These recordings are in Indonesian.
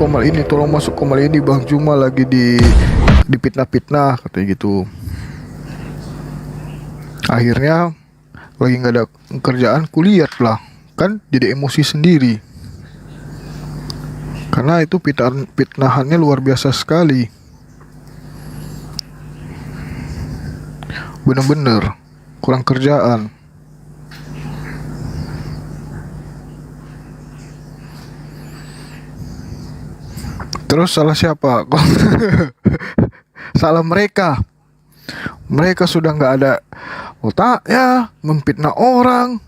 Komal ini, tolong masuk Komal ini, Bang Juma lagi dipitnah-pitnah katanya gitu. Akhirnya lagi nggak ada kerjaan, kulihat lah kan, jadi emosi sendiri karena itu fitnahannya luar biasa sekali, bener-bener kurang kerjaan. Terus salah siapa? Salah mereka. Mereka sudah nggak ada otaknya, memfitnah orang.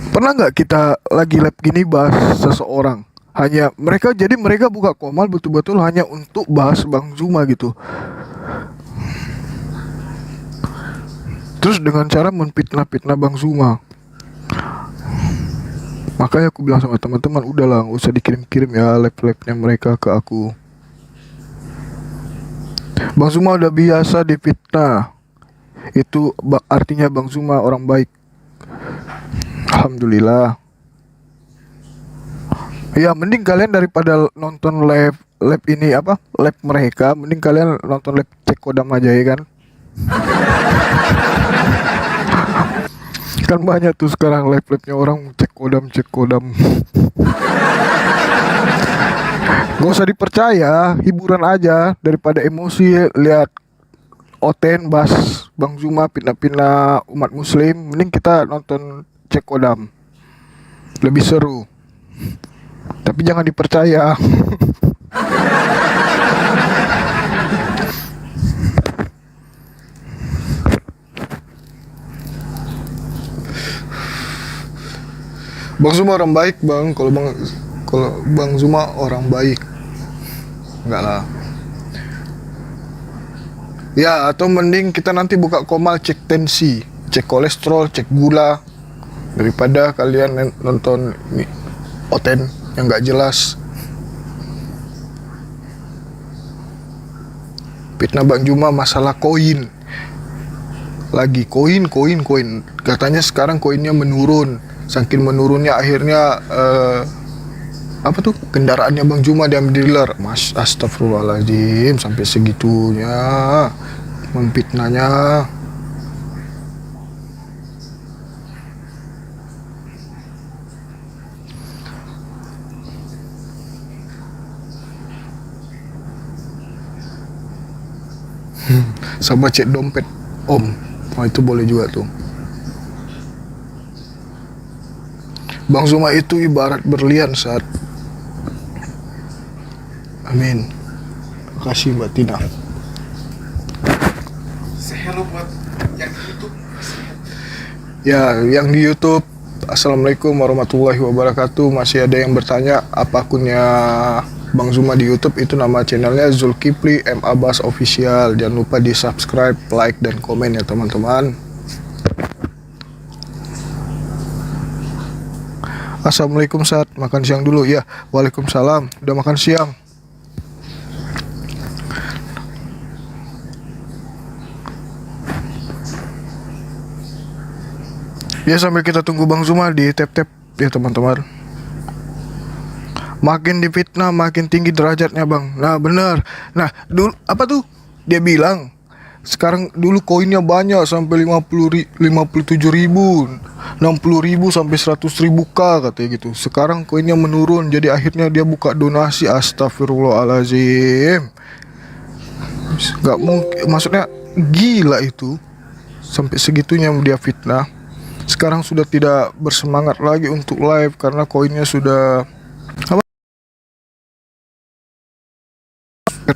Pernah nggak kita lagi lab gini bahas seseorang, hanya mereka buka Komal betul-betul hanya untuk bahas Bang Zuma gitu. Terus dengan cara menfitnah-fitnah Bang Zuma. Makanya aku bilang sama teman-teman, udahlah nggak usah dikirim-kirim ya lab-labnya mereka ke aku. Bang Zuma udah biasa difitnah. Itu artinya Bang Zuma orang baik. Alhamdulillah. Ya mending kalian daripada nonton lab ini apa? Lab mereka, mending kalian nonton lab cek kodam aja ya kan. Kan banyak tuh sekarang lab-labnya orang cek kodam. Gak usah dipercaya, hiburan aja daripada emosi lihat Oten bahas Bang Zuma pindah-pindah umat muslim, mending kita nonton cek kodam, lebih seru. Tapi jangan dipercaya. Bang Zuma orang baik bang, kalau Bang Zuma orang baik, enggak lah. Ya atau mending kita nanti buka Komal cek tensi, cek kolesterol, cek gula, daripada kalian nonton Oten yang nggak jelas. Fitnah Bang Zuma masalah koin, lagi koin. Katanya sekarang koinnya menurun. Saking menurunnya akhirnya apa tuh, kendaraannya Bang Zuma diambil dealer. Mas, astagfirullahaladzim, sampai segitunya memfitnahnya. Sama cek dompet Om, itu boleh juga tuh. Bang Zuma itu ibarat berlian saat. Amin. Terima kasih Mbak Tina. Hello buat yang di YouTube. Ya, yang di YouTube, Assalamualaikum warahmatullahi wabarakatuh. Masih ada yang bertanya apa akunnya Bang Zuma di YouTube. Itu nama channelnya Zulkifli M Abbas Official. Jangan lupa di subscribe, like, dan komen ya teman-teman. Assalamualaikum Sat, makan siang dulu ya. Waalaikumsalam, udah makan siang. Ya sambil kita tunggu Bang Zuma di tap-tap ya teman-teman. Makin difitnah makin tinggi derajatnya bang. Nah bener. Nah dulu apa tuh dia bilang, sekarang dulu koinnya banyak sampai 57 ribu, 60 ribu sampai 100 ribu K katanya gitu. Sekarang koinnya menurun, jadi akhirnya dia buka donasi. Astagfirullahaladzim. Gak mungkin, maksudnya gila itu. Sampai segitunya dia fitnah. Sekarang sudah tidak bersemangat lagi untuk live karena koinnya sudah apa?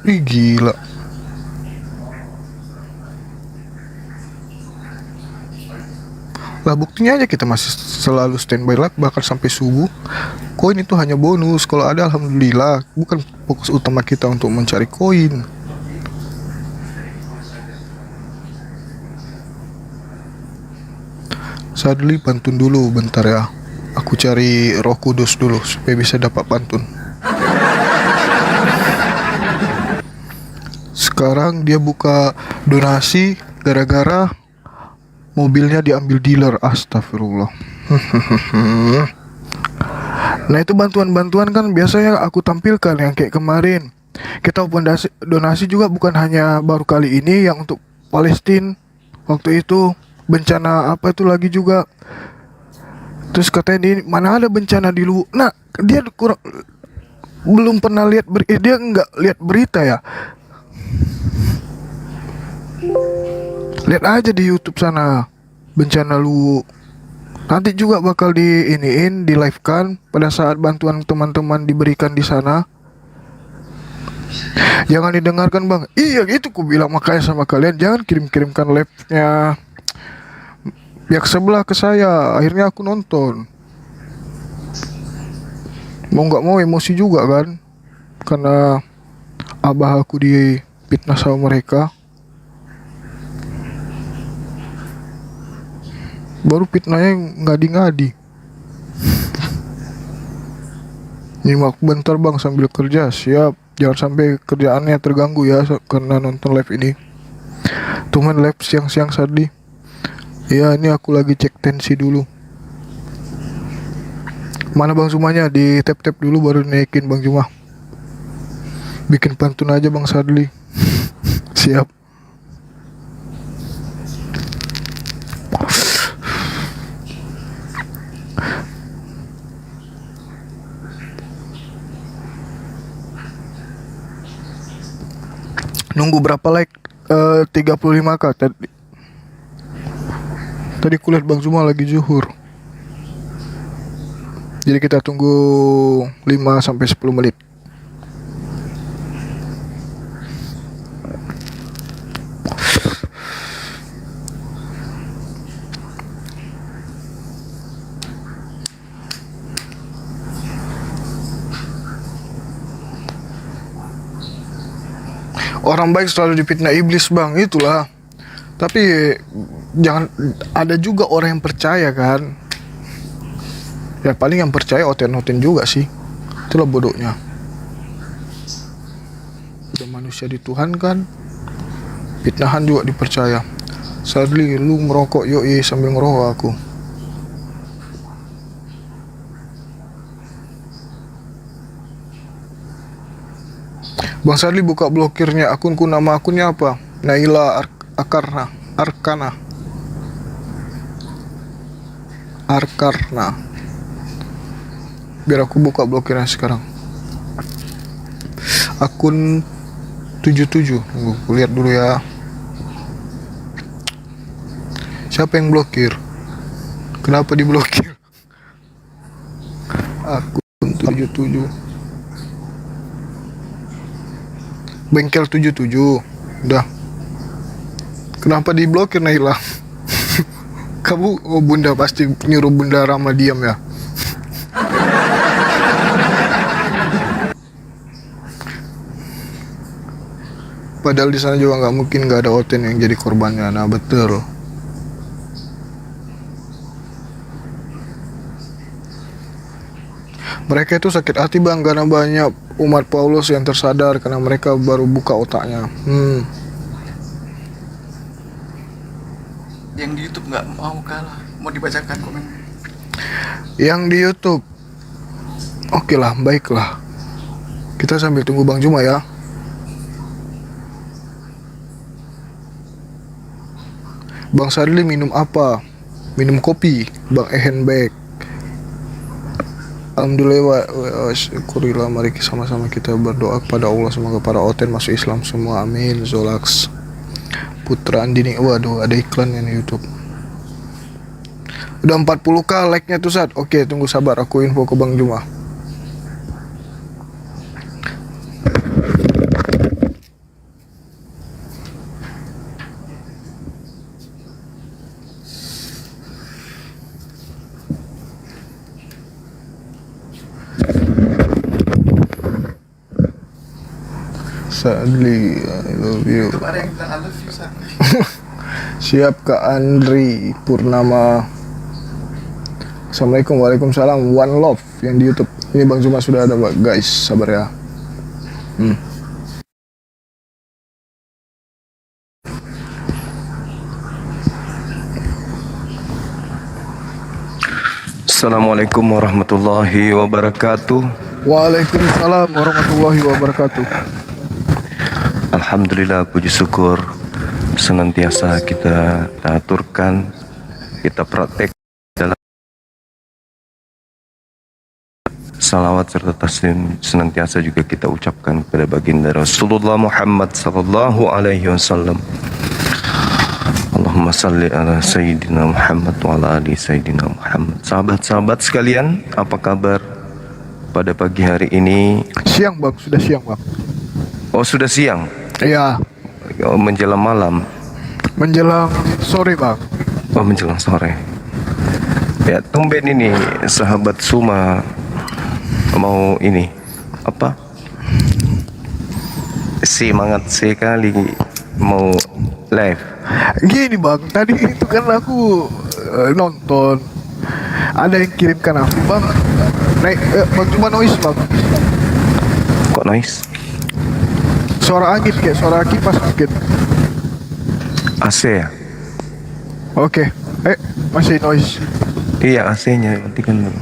Gila. Lah buktinya aja kita masih selalu standby live bahkan sampai subuh. Koin itu hanya bonus, kalau ada alhamdulillah, bukan fokus utama kita untuk mencari koin. Saya dulu pantun dulu bentar ya. Aku cari Roh Kudus dulu supaya bisa dapat pantun. Sekarang dia buka donasi gara-gara mobilnya diambil dealer. Astagfirullah. Nah itu bantuan-bantuan kan biasanya aku tampilkan yang kayak kemarin. Kita donasi juga bukan hanya baru kali ini yang untuk Palestina. Waktu itu bencana apa itu lagi juga. Terus katanya ini mana ada bencana di lu. Nah dia belum pernah lihat dia nggak lihat berita ya. Lihat aja di YouTube sana bencana lu. Nanti juga bakal di live kan pada saat bantuan teman-teman diberikan di sana. Jangan didengarkan bang. Iya itu ku bilang makanya sama kalian jangan kirim-kirimkan live-nya pihak sebelah ke saya. Akhirnya aku nonton. Mau nggak mau emosi juga kan. Karena abah aku difitnah sama mereka. Baru fitnahnya ngadi-ngadi. Nyimak bentar bang sambil kerja. Siap. Jangan sampai kerjaannya terganggu ya karena nonton live ini. Tuhan live siang-siang tadi. Ya ini aku lagi cek tensi dulu. Mana Bang Zumanya? Di tap-tap dulu baru naikin Bang Zuma. Bikin pantun aja Bang Sadli. Siap. Nunggu berapa like? 35k tadi. Tadi kulihat Bang Zuma lagi zuhur. Jadi kita tunggu 5 sampai 10 menit. Orang baik selalu difitnah iblis bang, itulah. Tapi jangan, ada juga orang yang percaya kan. Ya paling yang percaya oten-oten juga sih. Itulah bodohnya. Udah manusia di Tuhan kan, fitnahan juga dipercaya. Sadly lu ngerokok yoi sambil ngerokok aku. Bang Sadli buka blokirnya akunku, nama akunnya apa? Naila Arkarna. Biar aku buka blokirnya sekarang. Akun 77. Tunggu, aku lihat dulu ya. Siapa yang blokir? Kenapa diblokir? Akun 77. Bengkel 77. Udah. Kenapa diblokir Naila? Kamu bunda pasti nyuruh bunda Rama diam ya. Padahal di sana juga nggak mungkin nggak ada Oten yang jadi korbannya. Nah betul. Mereka itu sakit hati bang karena banyak umat Paulus yang tersadar karena mereka baru buka otaknya. Yang di YouTube nggak mau kalah, mau dibacakan komen. Yang di YouTube, oke lah, baiklah. Kita sambil tunggu Bang Juma ya. Bang Sadli minum apa? Minum kopi. Bang Ehenbek. Alhamdulillah wa syukurillah, mari sama-sama kita berdoa kepada Allah semoga para Oten masuk Islam semua, amin. Zolax Putra Andini, waduh ada iklan yang di YouTube. Udah 40k like-nya tuh Sat. Oke, tunggu sabar aku info ke Bang Juma. Sadli, I love you. Itu ada yang bilang I love you, San. Siap Kak Andri Purnama. Assalamualaikum, waalaikumsalam. One love yang di YouTube. Ini Bang Zuma sudah ada guys, sabar ya. Assalamualaikum warahmatullahi wabarakatuh. Waalaikumsalam warahmatullahi wabarakatuh. Alhamdulillah, puji syukur senantiasa kita aturkan, kita praktek dalam salawat serta taslim senantiasa juga kita ucapkan kepada baginda Rasulullah Muhammad sallallahu alaihi wasallam. Allahumma salli ala Sayyidina Muhammad wa ala ali Sayyidina Muhammad. Sahabat-sahabat sekalian, apa kabar pada pagi hari ini? Siang bang, sudah siang bang. Oh, sudah siang. Iya, Oh, menjelang malam. menjelang sore bang. Oh, menjelang sore. Ya, tumben ini sahabat Suma mau ini apa? Semangat sekali mau live. Gini bang, tadi itu kan aku nonton, ada yang kirimkan aku bang, naik bang cuma noise bang, Kok noise? suara angin kayak suara kipas mungkin. AC ya? Oke, masih noise. Iya, AC-nya matikan dulu.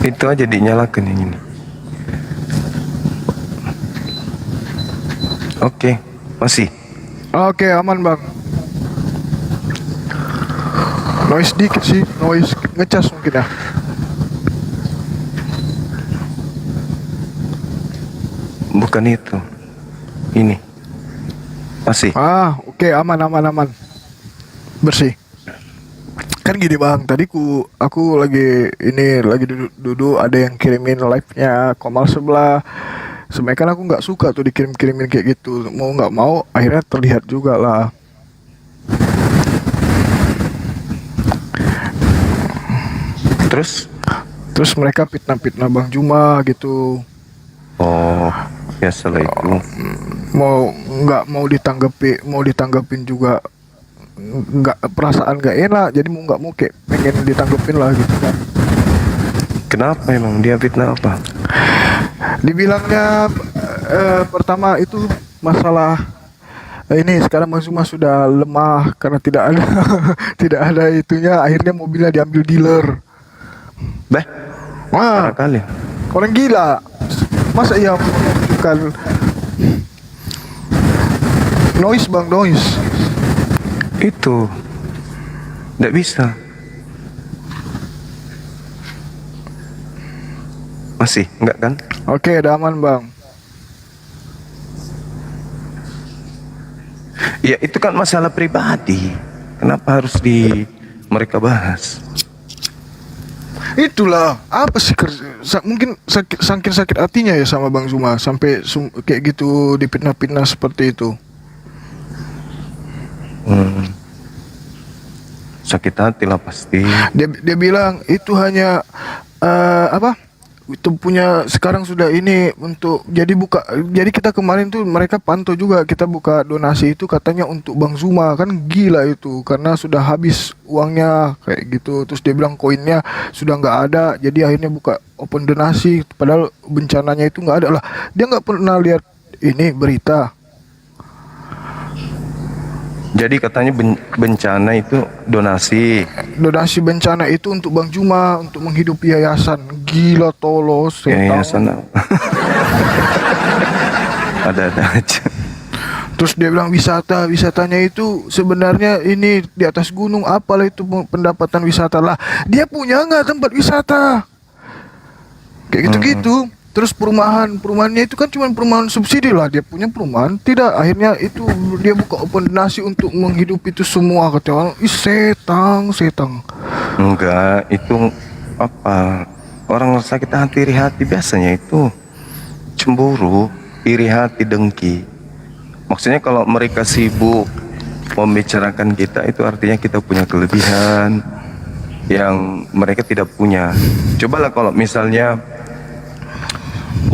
Itu aja dinyalakan yang ini. Oke, masih. Oke, aman bang. Noise dikit sih, noise ngecas mungkin ya. Bukan itu. Ini. Masih. Oke, aman aman. Bersih. Kan gini bang, tadi aku lagi duduk ada yang kirimin live-nya Komal sebelah. Sebenarnya kan aku nggak suka tuh dikirim-kirimin kayak gitu. Mau nggak mau akhirnya terlihat juga lah. Terus mereka fitnah-fitnah Bang Juma gitu. Oh, biasalah itu. Mau ditanggepin juga nggak, perasaan nggak enak, jadi mau nggak mau kayak pengen ditanggepin lah gitu kan. Kenapa emang dia fitnah apa? Dibilangnya pertama itu masalah ini sekarang Bang Zuma sudah lemah karena tidak ada tidak ada itunya, akhirnya mobilnya diambil dealer. Beh, Wah, parah kali. orang gila. Masa ia menunjukkan noise bang, noise. Itu tidak bisa. Masih enggak kan? Oke, udah aman bang. Ya itu kan masalah pribadi. Kenapa harus mereka bahas? Itulah apa sih mungkin saking sakit hatinya ya sama Bang Zuma sampai kayak gitu dipitnah-pitnah seperti itu. Sakit hati lah pasti. Dia bilang itu hanya apa? Itu punya sekarang sudah ini untuk jadi kita kemarin tuh mereka pantau juga kita buka donasi itu katanya untuk Bang Zuma, kan gila itu karena sudah habis uangnya kayak gitu. Terus dia bilang koinnya sudah nggak ada, jadi akhirnya buka open donasi padahal bencananya itu nggak ada lah. Dia nggak pernah lihat ini berita. Jadi katanya bencana itu donasi. Donasi bencana itu untuk Bang Juma untuk menghidupi yayasan. Gila tolos. Yayasan apa? Ada aja. Terus dia bilang wisatanya itu sebenarnya ini di atas gunung, apalah itu pendapatan wisata lah. Dia punya nggak tempat wisata? Kayak gitu-gitu. Terus perumahannya itu kan cuma perumahan subsidi lah, dia punya perumahan tidak, akhirnya itu dia buka open donasi untuk menghidupi itu semua, kata orang. Ih, setang Enggak, itu apa, orang sakit hati, iri hati biasanya itu cemburu, iri hati, dengki. Maksudnya kalau mereka sibuk membicarakan kita, itu artinya kita punya kelebihan yang mereka tidak punya. Cobalah kalau misalnya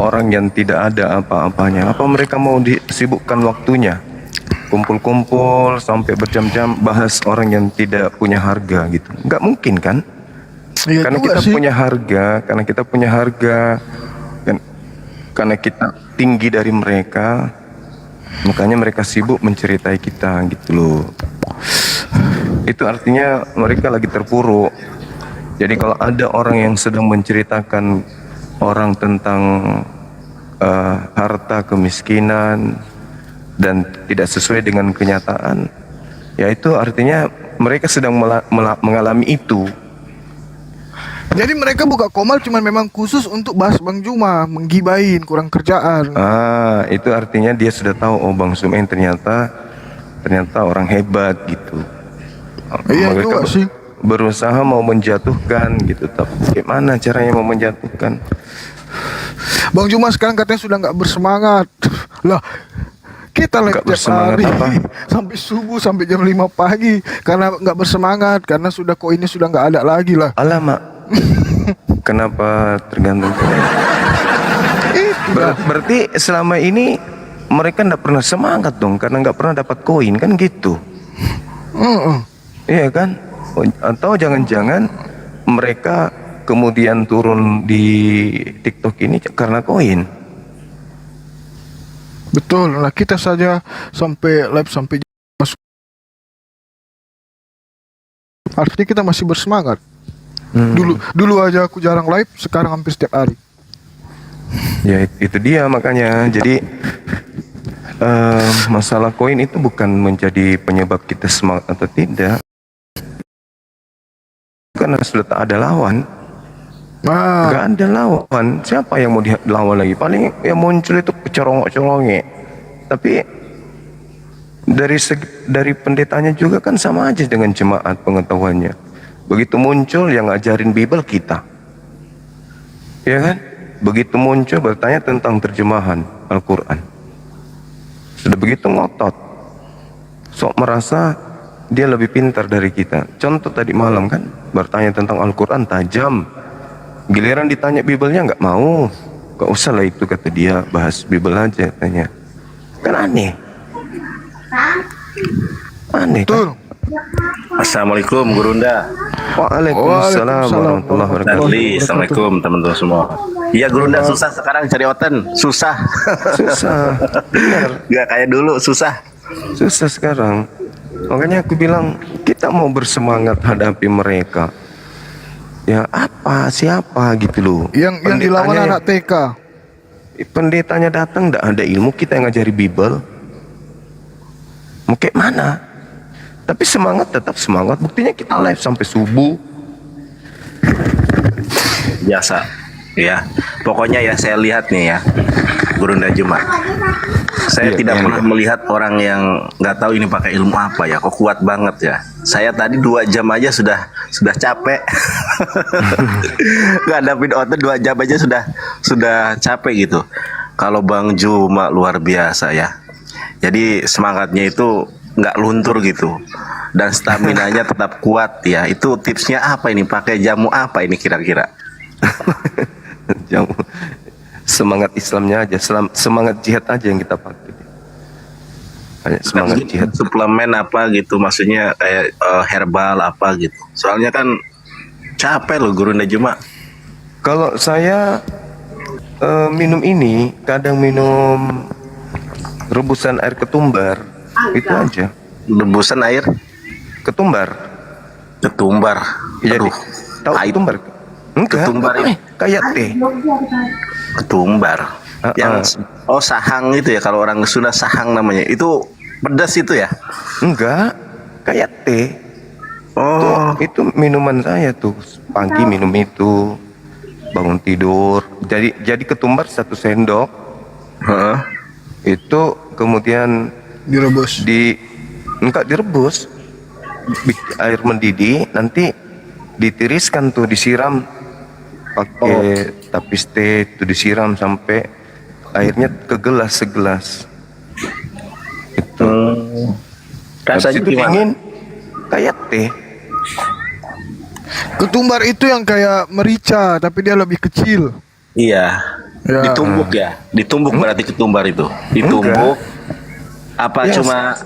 orang yang tidak ada apa-apanya, apa mereka mau disibukkan waktunya kumpul-kumpul sampai berjam-jam bahas orang yang tidak punya harga gitu? Nggak mungkin kan? Iya, Karena kita punya harga, karena kita tinggi dari mereka, makanya mereka sibuk menceritai kita gitu loh. Itu artinya mereka lagi terpuruk. Jadi kalau ada orang yang sedang menceritakan orang tentang harta kemiskinan dan tidak sesuai dengan kenyataan, ya itu artinya mereka sedang mengalami itu. Jadi mereka buka Komal cuma memang khusus untuk bahas Bang Juma, menggibain, kurang kerjaan. Itu artinya dia sudah tahu, oh Bang Sumen ternyata orang hebat gitu. Iya juga sih. Berusaha mau menjatuhkan gitu, tapi gimana caranya mau menjatuhkan? Bang Juma sekarang katanya sudah nggak bersemangat. Lah, kita live Nggak tiap bersemangat hari apa? sampai subuh, sampai jam 5 pagi karena nggak bersemangat, karena sudah koinnya sudah nggak ada lagi lah. Alamak. Kenapa tergantung? Berarti selama ini mereka nggak pernah semangat dong, karena nggak pernah dapat koin kan gitu? Iya kan? Atau jangan-jangan mereka kemudian turun di TikTok ini karena koin? Betul. Nah, kita saja sampai live sampai masuk. Artinya kita masih bersemangat. Dulu aja aku jarang live, sekarang hampir setiap hari. Ya itu dia makanya. Jadi masalah koin itu bukan menjadi penyebab kita semangat atau tidak, karena sudah tak ada lawan. Gak ada lawan. Siapa yang mau dilawan lagi? Paling yang muncul itu pecorongok-corongnya. Tapi dari pendetanya juga kan sama aja dengan jemaat pengetahuannya. Begitu muncul yang ngajarin Bible kita, ya kan? Begitu muncul bertanya tentang terjemahan Al-Quran, sudah begitu ngotot, sok merasa dia lebih pintar dari kita. Contoh tadi malam kan, bertanya tentang Al-Quran tajam, giliran ditanya Bible-nya nggak mau. Gak usah lah itu, kata dia, bahas Bible aja tanya. Kan aneh kan? Assalamualaikum Gurunda. Waalaikumsalam warahmatullahi wabarakatuh. Dali, Assalamualaikum teman-teman semua. Iya Gurunda, susah sekarang cari oten, susah. Benar. Gak kayak dulu, susah Sekarang. Makanya aku bilang kita mau bersemangat hadapi mereka. Ya siapa gitu loh. Yang dilawan anak TK. Pendetanya datang, nggak ada ilmu, kita yang ngajari Bible. Mau kayak mana? Tapi semangat, tetap semangat. Buktinya kita live sampai subuh. biasa. Ya, pokoknya ya saya lihat nih ya, Gurunda Juma. Saya tidak pernah melihat orang yang nggak tahu ini pakai ilmu apa ya. Kok kuat banget ya. Saya tadi 2 jam aja sudah capek. Ngadapin otot 2 jam aja sudah capek gitu. Kalau Bang Juma luar biasa ya. Jadi semangatnya itu nggak luntur gitu. Dan staminanya tetap kuat ya. Itu tipsnya apa ini? Pakai jamu apa ini kira-kira? Jamu. Semangat Islamnya aja, semangat jihad aja yang kita pakai. Semangat jihad. Suplemen apa gitu, maksudnya kayak herbal apa gitu. Soalnya kan capek loh Gurunda Juma. Kalau saya minum ini, kadang minum rebusan air ketumbar, itu aja. Rebusan air Ketumbar. Aduh, Tahu pahit. ketumbar? Enggak. Ketumbar ini. Kayak teh. Ketumbar. Yang sahang itu ya, kalau orang sudah sahang namanya. Itu pedas itu ya? Enggak. Kayak teh. Oh, Itu minuman saya tuh. Pagi minum itu, bangun tidur. Jadi ketumbar 1 sendok. heeh. Itu kemudian Direbus. enggak direbus. Air mendidih, nanti ditiriskan tuh, disiram pakai tapis teh, itu disiram sampai airnya ke gelas segelas. Itu. Habis Rasanya itu gimana? dingin kayak teh. Ketumbar itu yang kayak merica, tapi dia lebih kecil. Iya. Ya. Ditumbuk ya. Ditumbuk berarti ketumbar itu. Ditumbuk. Apa Ya, cuma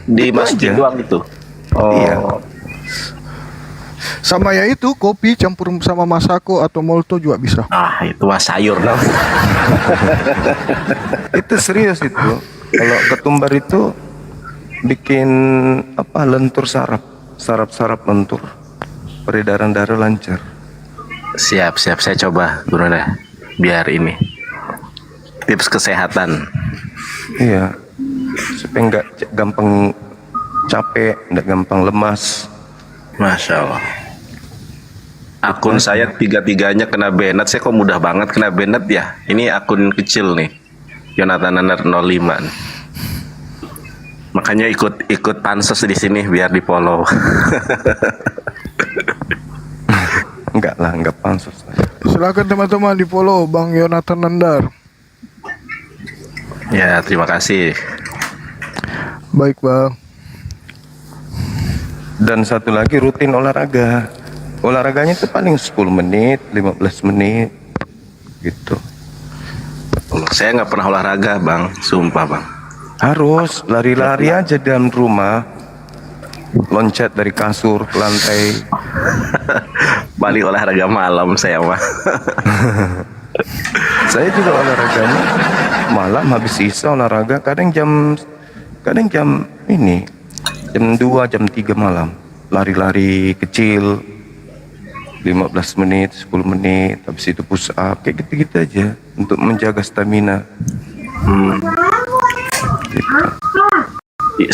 dimasukin aja. doang itu? Oh. Iya. Sama ya itu, kopi campur sama Masako atau Molto juga bisa. Ah, itu mah sayur dong. Itu serius itu. Kalau ketumbar itu bikin lentur saraf lentur, peredaran darah lancar. Siap, siap. Saya coba, Brunda. Biar ini tips kesehatan. Iya, supaya nggak gampang capek, nggak gampang lemas. Masya Allah. Akun saya tiga-tiganya kena banned. Saya kok mudah banget kena banned ya. Ini akun kecil nih. Jonathan Nanar 05. Makanya ikut pansos di sini biar di follow. Enggak lah, enggak pansos lah. Silakan teman-teman di follow Bang Yonatan Nandar. Ya, terima kasih. Baik Bang. Dan satu lagi rutin olahraga. Olahraganya itu paling 10 menit, 15 menit gitu. Saya nggak pernah olahraga, Bang. Sumpah, Bang. Harus lari-lari aja dalam rumah. Loncat dari kasur ke lantai. Paling olahraga malam saya mah. Saya juga olahraganya malam habis isa olahraga kadang jam ini jam 2 jam 3 malam lari-lari kecil 15 menit 10 menit habis itu push up kayak gitu-gitu aja untuk menjaga stamina.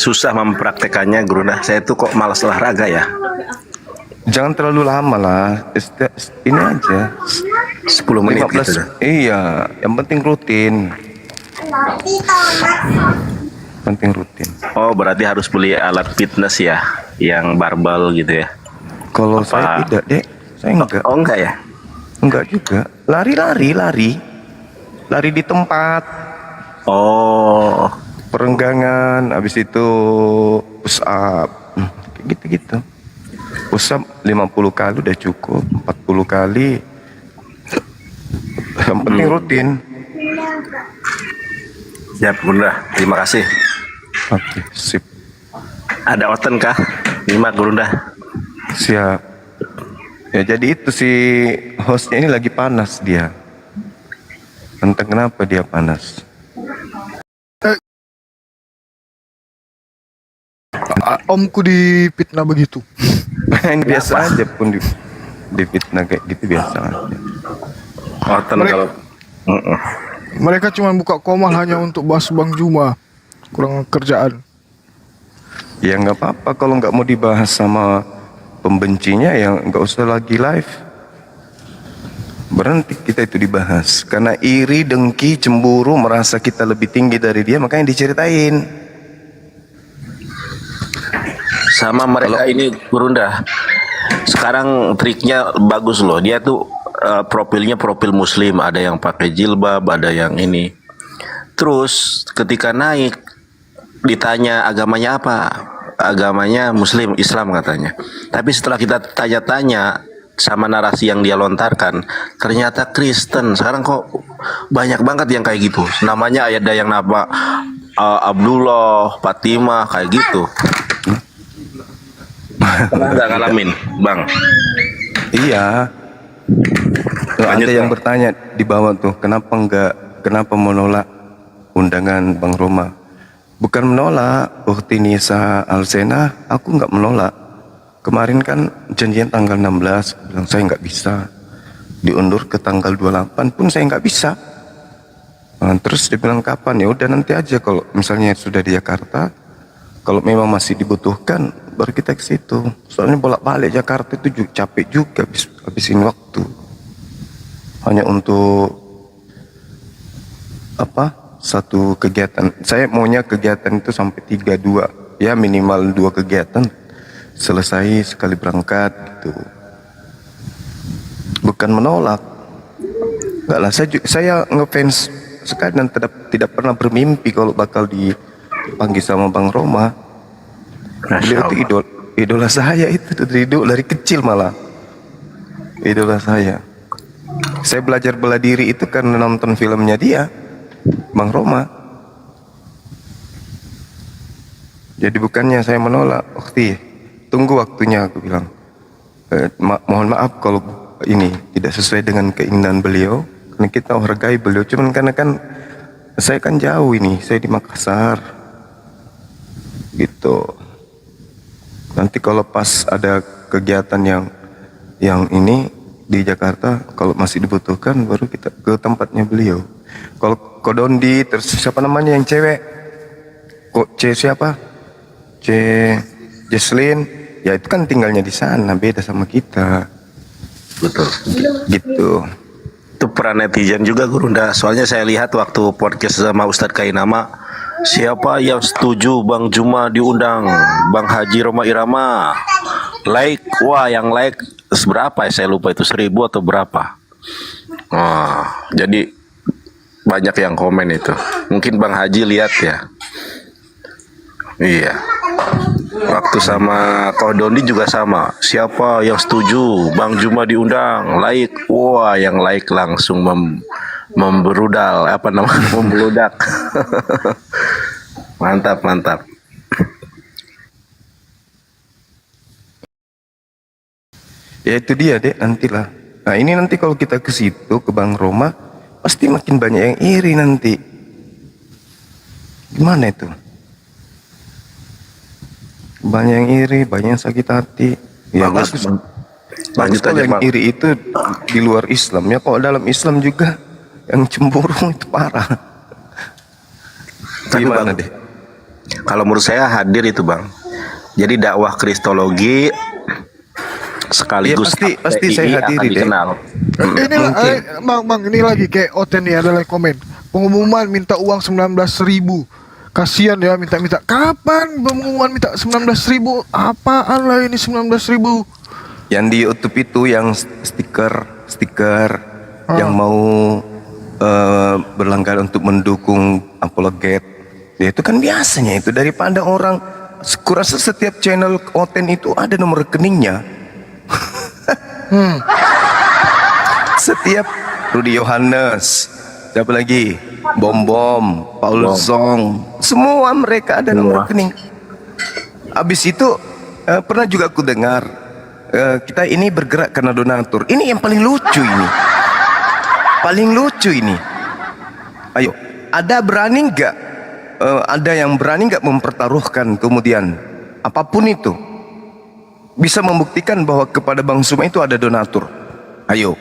Susah mempraktekannya, Gurunda. Saya tuh kok malas olahraga ya. Jangan terlalu lama lah, ini aja 10 menit 15 gitu. iya, yang penting rutin. Penting rutin. Oh, berarti harus beli alat fitness ya, yang barbel gitu ya. Kalau Apa? saya tidak, Dek. Saya enggak. Oh, enggak ya? Enggak juga. Lari di tempat. Oh, Perenggangan, habis itu push up. Kayak gitu-gitu. Push up 50 kali udah cukup, 40 kali. Yang penting rutin. siap, Gurunda. Terima kasih. Oke, sip. Ada oten kah? Nyimak, Gurunda. Siap. Ya jadi itu si hostnya ini lagi panas dia. Entah kenapa dia panas. Omku dipitnah begitu. Ini biasa aja pun di fitnah kayak gitu biasa aja. Oten kalau Mereka cuma buka komal hanya untuk bahas Bang Juma. Kurang kerjaan. Ya nggak apa-apa kalau nggak mau dibahas sama pembencinya ya nggak usah lagi live. Berhenti kita itu dibahas karena iri, dengki, cemburu, merasa kita lebih tinggi dari dia makanya diceritain. sama mereka ini, Gurunda. Sekarang triknya bagus loh. Dia tuh profilnya profil muslim, ada yang pakai jilbab, ada yang ini. Terus ketika naik ditanya agamanya apa? Agamanya muslim, Islam katanya. Tapi setelah kita tanya-tanya sama narasi yang dia lontarkan, ternyata Kristen. Sekarang kok banyak banget yang kayak gitu. Namanya ada yang nama Abdullah, Fatimah, kayak gitu. Pernah nggak ngalamin, Bang? Iya. Tuh, Lanjut, ada yang Bang. bertanya di bawah tuh, kenapa menolak undangan Bang Roma? Bukan menolak, Ukti Nisa Alsena, aku nggak menolak. Kemarin kan janjian tanggal 16, bilang saya nggak bisa. Diundur ke tanggal 28 pun saya nggak bisa. Nah, terus dia bilang kapan? Ya udah nanti aja kalau misalnya sudah di Jakarta, kalau memang masih dibutuhkan baru kita ke situ. Soalnya bolak-balik Jakarta itu capek juga habisin waktu. Hanya untuk apa? Satu kegiatan. Saya maunya kegiatan itu sampai 3-2, ya minimal 2 kegiatan selesai sekali berangkat gitu. Bukan menolak. Enggak lah, saya ngefans sekali dan tidak pernah bermimpi kalau bakal dipanggil sama Bang Roma. Beliau itu idola saya itu dari kecil malah. Idola saya. Saya belajar bela diri itu karena nonton filmnya dia, Bang Roma. Jadi bukannya saya menolak, Ukti, tunggu waktunya, aku bilang. Mohon maaf kalau ini tidak sesuai dengan keinginan beliau, karena kita hargai beliau. Cuman karena kan saya kan jauh ini, saya di Makassar, gitu. Nanti kalau pas ada kegiatan yang ini di Jakarta. Kalau masih dibutuhkan baru kita ke tempatnya beliau. Kalau Kodondi terus siapa namanya yang cewek? Kok C siapa? C Jesslyn, ya itu kan tinggalnya di sana, beda sama kita. Betul. Gitu. Itu peran netizen juga Gurunda. Soalnya saya lihat waktu podcast sama Ustadz Kainama, siapa yang setuju Bang Juma diundang Bang Haji Roma Irama? Like, wah yang like seberapa ya, saya lupa itu 1.000 atau berapa. Jadi banyak yang komen itu. Mungkin Bang Haji lihat ya. Iya. Waktu sama Kodondi juga sama. Siapa yang setuju Bang Juma diundang? Like, wah yang like langsung memberudal, apa namanya, membeludak. Mantap, mantap. Ya itu dia dek, nantilah. Nah ini nanti kalau kita ke situ, ke Bang Roma, pasti makin banyak yang iri nanti. Gimana itu? Banyak yang iri, banyak yang sakit hati. Ya Bagus. bagus. Lanjut Bagus kalau aja, yang Bang. iri itu di luar Islam. Ya kalau dalam Islam juga yang cemburu itu parah. Tapi, Gimana Bang, deh? kalau menurut saya hadir itu Bang. Jadi dakwah Kristologi sekaligus Ya, pasti API saya akan hadiri, deh. dikenal. Ini bang, ini lagi kayak Oten nih, ada like komen. Pengumuman minta uang 19.000. Kasihan ya, minta-minta. Kapan pengumuman minta 19.000? Apaan lah ini 19.000? Yang di YouTube itu yang stiker yang mau berlangganan untuk mendukung apologet. Ya itu kan biasanya itu daripada orang. Kurasa setiap channel Oten itu ada nomor rekeningnya. Setiap Rudy Yohanes, siapa lagi? Bom Paul Zong, semua mereka ada nomor rekening. Habis itu pernah juga aku dengar kita ini bergerak karena donatur. Ini yang paling lucu ini. Paling lucu ini. Ayo, ada berani nggak? Ada yang berani nggak mempertaruhkan kemudian apapun itu bisa membuktikan bahwa kepada Bang Suma itu ada donatur? Ayo.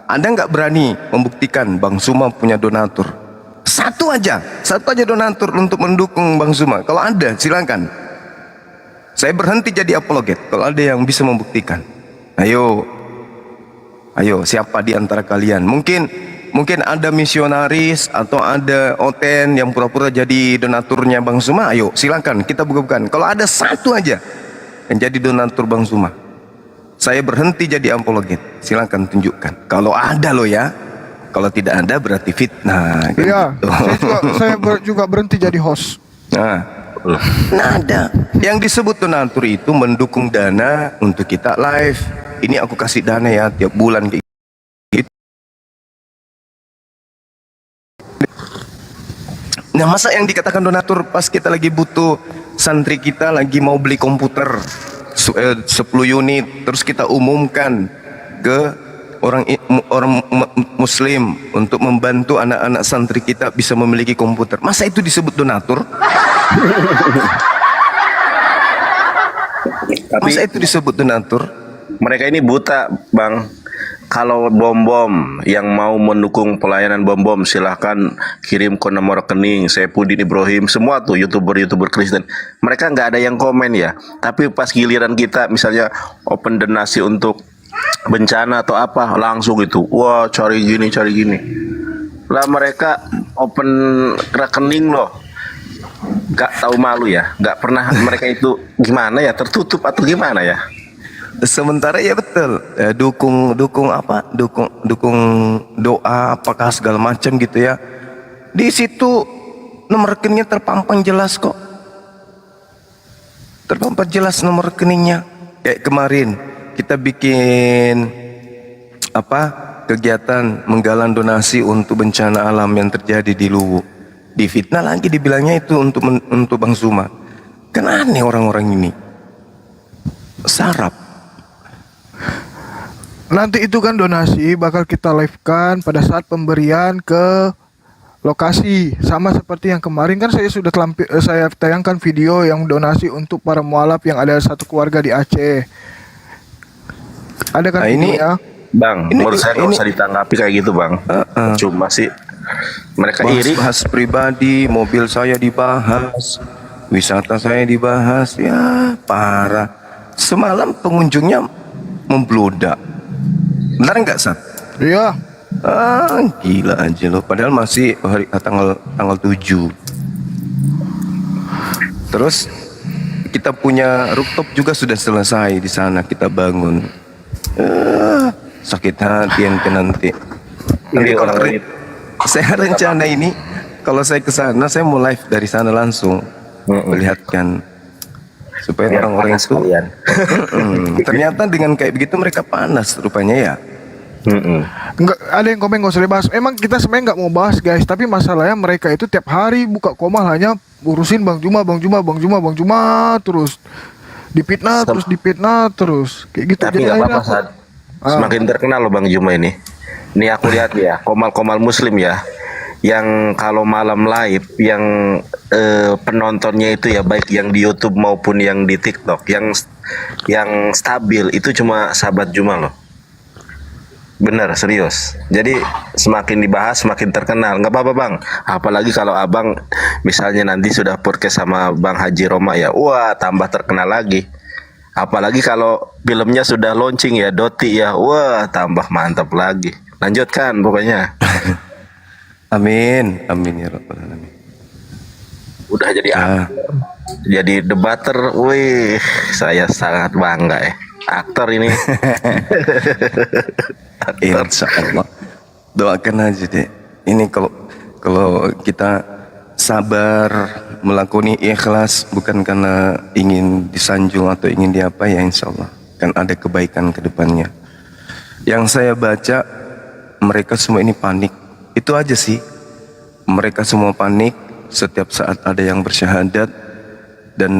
Anda nggak berani membuktikan Bang Suma punya donatur? Satu aja donatur untuk mendukung Bang Suma. Kalau ada, silakan. Saya berhenti jadi apologet kalau ada yang bisa membuktikan. Ayo, siapa di antara kalian? Mungkin ada misionaris atau ada Oten yang pura-pura jadi donaturnya Bang Suma. Ayo, silakan kita buka-bukaan. Kalau ada satu aja yang jadi donatur Bang Suma, saya berhenti jadi apologet. Silakan tunjukkan. Kalau ada loh ya. Kalau tidak ada berarti fitnah. Kan Iya, gitu. saya juga berhenti jadi host. Nah ada. Yang disebut donatur itu mendukung dana untuk kita live. Ini aku kasih dana ya tiap bulan kayak gitu. Nah masa yang dikatakan donatur pas kita lagi butuh, santri kita lagi mau beli komputer 10 unit, terus kita umumkan ke orang muslim untuk membantu anak-anak santri kita bisa memiliki komputer. Masa itu disebut donatur? Masa itu disebut donatur? Mereka ini buta, Bang. Kalau bom yang mau mendukung pelayanan bom silahkan kirim ke nomor rekening Saifuddin Ibrahim, semua tuh youtuber Kristen. Mereka nggak ada yang komen ya. Tapi pas giliran kita misalnya open donasi untuk bencana atau apa, langsung itu, wah cari gini. Lah mereka open rekening loh, nggak tahu malu ya, nggak pernah mereka itu gimana ya, tertutup atau gimana ya. Sementara ya betul, dukung doa apakah segala macam gitu ya. Di situ nomor rekeningnya terpampang jelas kok. Terpampang jelas nomor rekeningnya. Kayak kemarin kita bikin kegiatan menggalang donasi untuk bencana alam yang terjadi di Luwu. Difitnah lagi dibilangnya itu untuk Bang Suma. Kan aneh orang-orang ini. Sarap. Nanti itu kan donasi bakal kita live-kan pada saat pemberian ke lokasi. Sama seperti yang kemarin kan saya sudah saya tayangkan video yang donasi untuk para mualaf yang ada satu keluarga di Aceh. Ada kan Nah, ini videonya? Bang, Ini- menurut saya nggak ini- usah ditanggapi kayak gitu bang. Cuma sih mereka iri. bahas pribadi, mobil saya dibahas, wisata saya dibahas, ya parah. Semalam pengunjungnya membludak. Benar nggak, Sat? Iya. Gila aja lo. Padahal masih tanggal 7. Terus kita punya rooftop juga sudah selesai di sana kita bangun. Sakit hati ente nanti. Nanti Iya, kalau orang ini. saya rencana ini, kalau saya ke sana, saya mau live dari sana langsung melihatkan supaya Biar orang-orang panas itu. kalian. Ternyata dengan kayak begitu mereka panas rupanya ya. Enggak, ada yang komen nggak usah dibahas. Emang kita sebenarnya nggak mau bahas guys, tapi masalahnya mereka itu tiap hari buka komal hanya urusin Bang Juma terus dipitnah terus kayak gitu. Tapi Jadi nggak apa-apa akhirnya Sad. Semakin terkenal loh Bang Juma ini. Ini aku lihat ya, komal-komal muslim ya. Yang kalau malam live, yang penontonnya itu ya baik yang di YouTube maupun yang di TikTok, yang stabil itu cuma sahabat Juma loh. Bener, serius. Jadi semakin dibahas semakin terkenal. Nggak apa-apa bang. Apalagi kalau abang misalnya nanti sudah podcast sama Bang Haji Roma ya, wah tambah terkenal lagi. Apalagi kalau filmnya sudah launching ya, Doti ya, wah tambah mantap lagi. Lanjutkan pokoknya. Amin, amin ya rabbal alamin. Udah jadi Ah. jadi debater, wih, saya sangat bangga ya. Aktor ini. Insya Allah. Doakan aja deh. Ini kalau kita sabar melakoni ikhlas bukan karena ingin disanjung atau ingin diapa ya, insya Allah kan ada kebaikan ke depannya. Yang saya baca mereka semua ini panik. Itu aja sih. Mereka semua panik setiap saat ada yang bersyahadat dan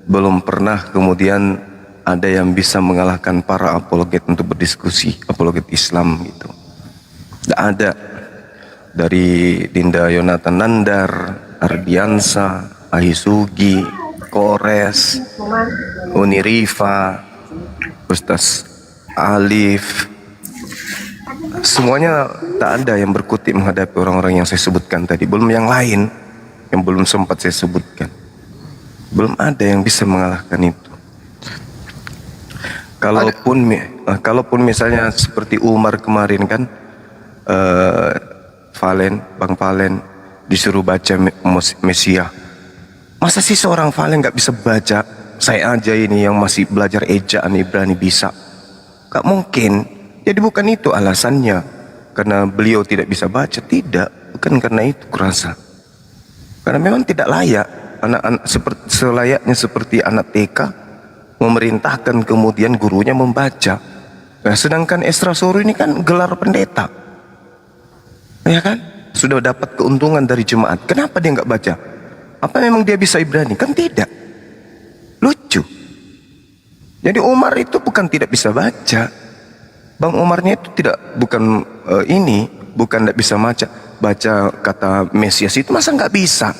belum pernah kemudian ada yang bisa mengalahkan para apologet untuk berdiskusi, apologet Islam gitu. Tidak ada. Dari Dinda Yonatan Nandar, Ardiansa, Ahisugi, Kores, Uni Rifa, Ustaz Alif, semuanya tak ada yang berkutik menghadapi orang-orang yang saya sebutkan tadi. Belum yang lain yang belum sempat saya sebutkan. Belum ada yang bisa mengalahkan itu. Kalaupun misalnya seperti Umar kemarin kan, Bang Valen disuruh baca Mesiah. Masa sih seorang Valen nggak bisa baca? Saya aja ini yang masih belajar ejaan Ibrani bisa. Gak mungkin. Jadi bukan itu alasannya. Karena beliau tidak bisa baca. Tidak, bukan karena itu kurasa. Karena memang tidak layak anak-anak selayaknya seperti anak TK memerintahkan kemudian gurunya membaca. Nah, sedangkan Esra Suru ini kan gelar pendeta, ya kan? Sudah dapat keuntungan dari jemaat. Kenapa dia nggak baca? Apa memang dia bisa Ibrani? Kan tidak. Lucu. Jadi Umar itu bukan tidak bisa baca. Bang Umarnya itu bukan tidak bisa baca kata Mesias itu, masa nggak bisa?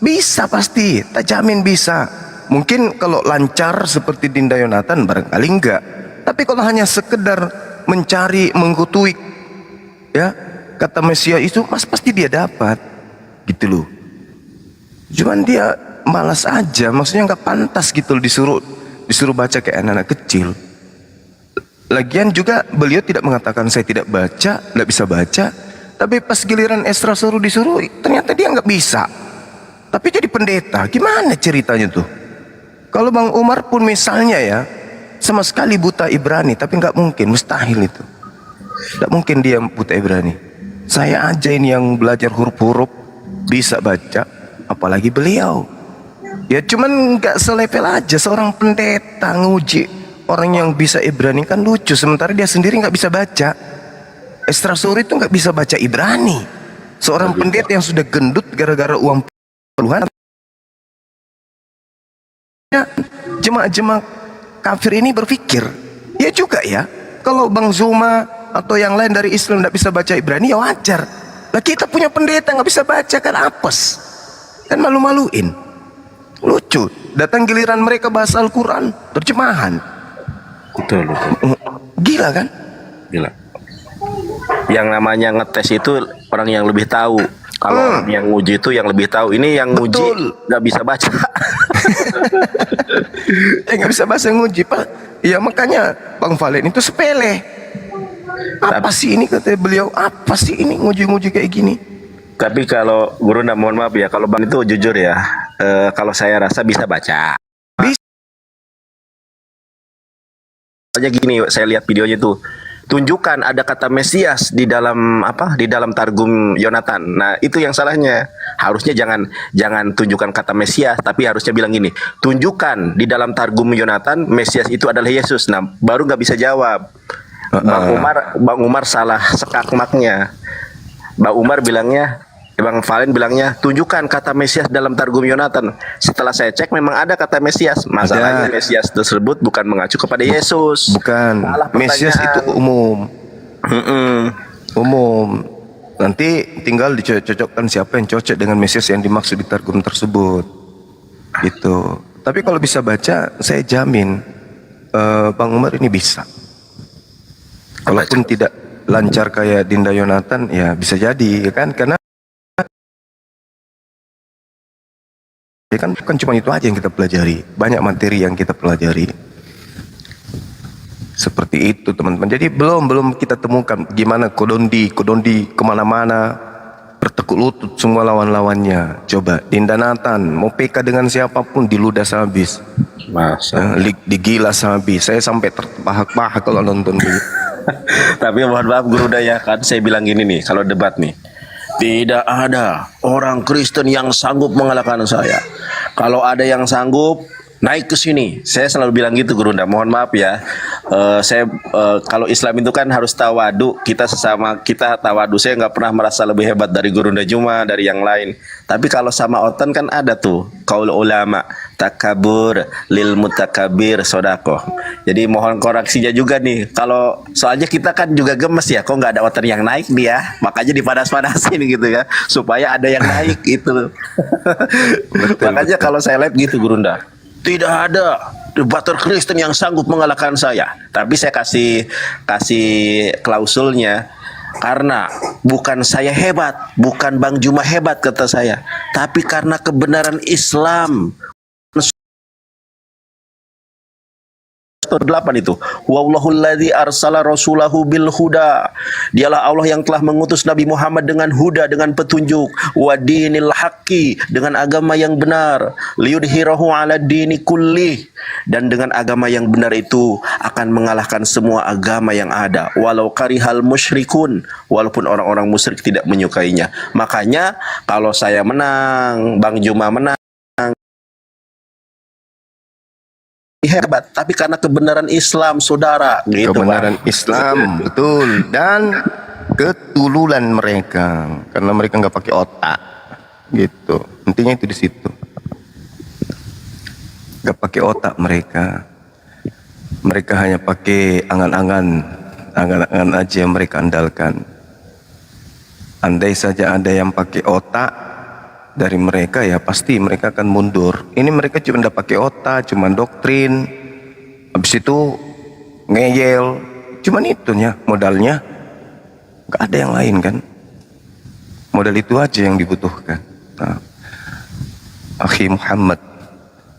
Bisa pasti, tak jamin bisa. Mungkin kalau lancar seperti Dinda Yonatan barangkali enggak. Tapi kalau hanya sekedar mencari, menggutui ya kata Mesias itu, mas pasti dia dapat. Gitu loh. Cuman dia malas aja, maksudnya nggak pantas gitu loh, disuruh baca kayak anak-anak kecil. Lagian juga beliau tidak mengatakan saya tidak baca, nggak bisa baca. Tapi pas giliran Esra suruh disuruh, ternyata dia nggak bisa. Tapi jadi pendeta, gimana ceritanya tuh? Kalau Bang Umar pun misalnya ya, sama sekali buta Ibrani, tapi nggak mungkin, mustahil itu. Nggak mungkin dia buta Ibrani. Saya aja ini yang belajar huruf-huruf bisa baca, apalagi beliau. Ya cuman nggak selevel aja seorang pendeta nguji orang yang bisa Ibrani, kan lucu. Sementara dia sendiri nggak bisa baca. Esra Suri itu nggak bisa baca Ibrani. Seorang pendeta yang sudah gendut gara-gara uang puluhan. Jemaah-jemaah kafir ini berpikir, ya juga ya, kalau Bang Zuma atau yang lain dari Islam nggak bisa baca Ibrani ya wajar. Lah kita punya pendeta nggak bisa baca, kan apes, kan malu-maluin. Lucu, datang giliran mereka bahas Al-Quran terjemahan. Betul. gila kan? Gila. Yang namanya ngetes itu orang yang lebih tahu. Kalau orang yang nguji itu yang lebih tahu. Ini yang nguji Betul. nggak bisa baca. Nggak bisa bahasa nguji Pak. Ya makanya Bang Valen itu sepele. Apa sih ini kata beliau? Apa sih ini nguji-nguji kayak gini? Tapi kalau Guru Nda, mohon maaf ya, kalau Bang itu jujur ya, kalau saya rasa bisa baca. Bisa. Aja gini, saya lihat videonya tuh. Tunjukkan ada kata Mesias di dalam apa? Di dalam Targum Yonatan. Nah, itu yang salahnya. Harusnya jangan tunjukkan kata Mesias, tapi harusnya bilang gini, tunjukkan di dalam Targum Yonatan Mesias itu adalah Yesus. Nah, baru nggak bisa jawab. Bang Umar salah sekakmaknya. Bang Umar bilangnya, Bang Valen bilangnya, tunjukkan kata Mesias dalam Targum Yonatan. Setelah saya cek, memang ada kata Mesias. Masalahnya Mesias tersebut bukan mengacu kepada Yesus. Bukan. Salah Mesias itu pertanyaan. umum. Mm-mm. Umum. Nanti tinggal dicocokkan siapa yang cocok dengan Mesias yang dimaksud di Targum tersebut. Gitu. Tapi kalau bisa baca, saya jamin Bang Umar ini bisa. Kalaupun tidak lancar kayak Dinda Yonatan, ya bisa jadi, ya kan? Karena ya kan bukan cuma itu aja yang kita pelajari, banyak materi yang kita pelajari. Seperti itu teman-teman. Jadi belum kita temukan gimana kodondi kemana-mana, bertekuk lutut semua lawan-lawannya. Coba Dinda Nathan mau PK dengan siapapun diludas habis, Masa. digilas habis. Saya sampai terpahak-pahak kalau nonton dulu. Tapi mohon maaf Guru Daya, kan saya bilang gini nih, kalau debat nih, tidak ada orang Kristen yang sanggup mengalahkan saya. Kalau ada yang sanggup, naik ke sini. Saya selalu bilang gitu Guru Daya. Mohon maaf ya. Kalau Islam itu kan harus tawadu. Kita sesama kita tawadu. Saya nggak pernah merasa lebih hebat dari Guru Daya Juma, dari yang lain. Tapi kalau sama Otan kan ada tuh kaul ulama, takabur lil mutakabir sodako. Jadi mohon koreksinya juga nih. Kalau soalnya kita kan juga gemes ya, kok nggak ada Otan yang naik dia, makanya dipanas-panasin gitu ya, supaya ada yang naik gitu. Makanya kalau saya live gitu Guru Daya, tidak ada debater Kristen yang sanggup mengalahkan saya. Tapi saya kasih klausulnya, karena bukan saya hebat, bukan Bang Juma hebat kata saya, tapi karena kebenaran Islam. 8 itu, wallahul ladzi arsala rasulahu bil huda, dialah Allah yang telah mengutus Nabi Muhammad dengan huda, dengan petunjuk, wa dinil haqqi, dengan agama yang benar, liyudhirahu ala dini kulli, dan dengan agama yang benar itu akan mengalahkan semua agama yang ada, walau karihal musyrikun, walaupun orang-orang musyrik tidak menyukainya. Makanya kalau saya menang, Bang Juma menang, hebat, tapi karena kebenaran Islam, saudara. Gitu, Kebenaran Bang. Islam, betul. Dan ketululan mereka, karena mereka nggak pakai otak, gitu. Intinya itu di situ. Nggak pakai otak mereka. Mereka hanya pakai angan-angan aja yang mereka andalkan. Andai saja ada yang pakai otak dari mereka, ya pasti mereka akan mundur. Ini mereka cuma udah pakai otak, cuma doktrin, habis itu ngeyel, cuman itunya modalnya, nggak ada yang lain kan. Modal itu aja yang dibutuhkan. Nah, Akhi Muhammad,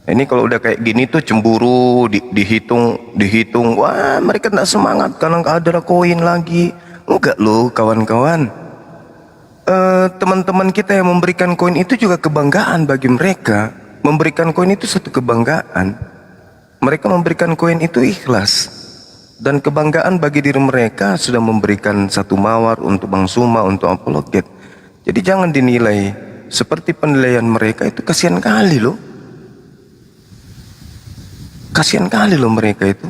ini kalau udah kayak gini tuh cemburu, dihitung, wah mereka nggak semangat karena nggak ada koin lagi. Enggak loh kawan-kawan. Teman-teman kita yang memberikan koin itu juga kebanggaan bagi mereka. Memberikan koin itu satu kebanggaan. Mereka memberikan koin itu ikhlas dan kebanggaan bagi diri mereka, sudah memberikan satu mawar untuk Bang Suma, untuk apologet. Jadi jangan dinilai seperti penilaian mereka itu. Kasihan kali loh. Kasihan kali loh mereka itu.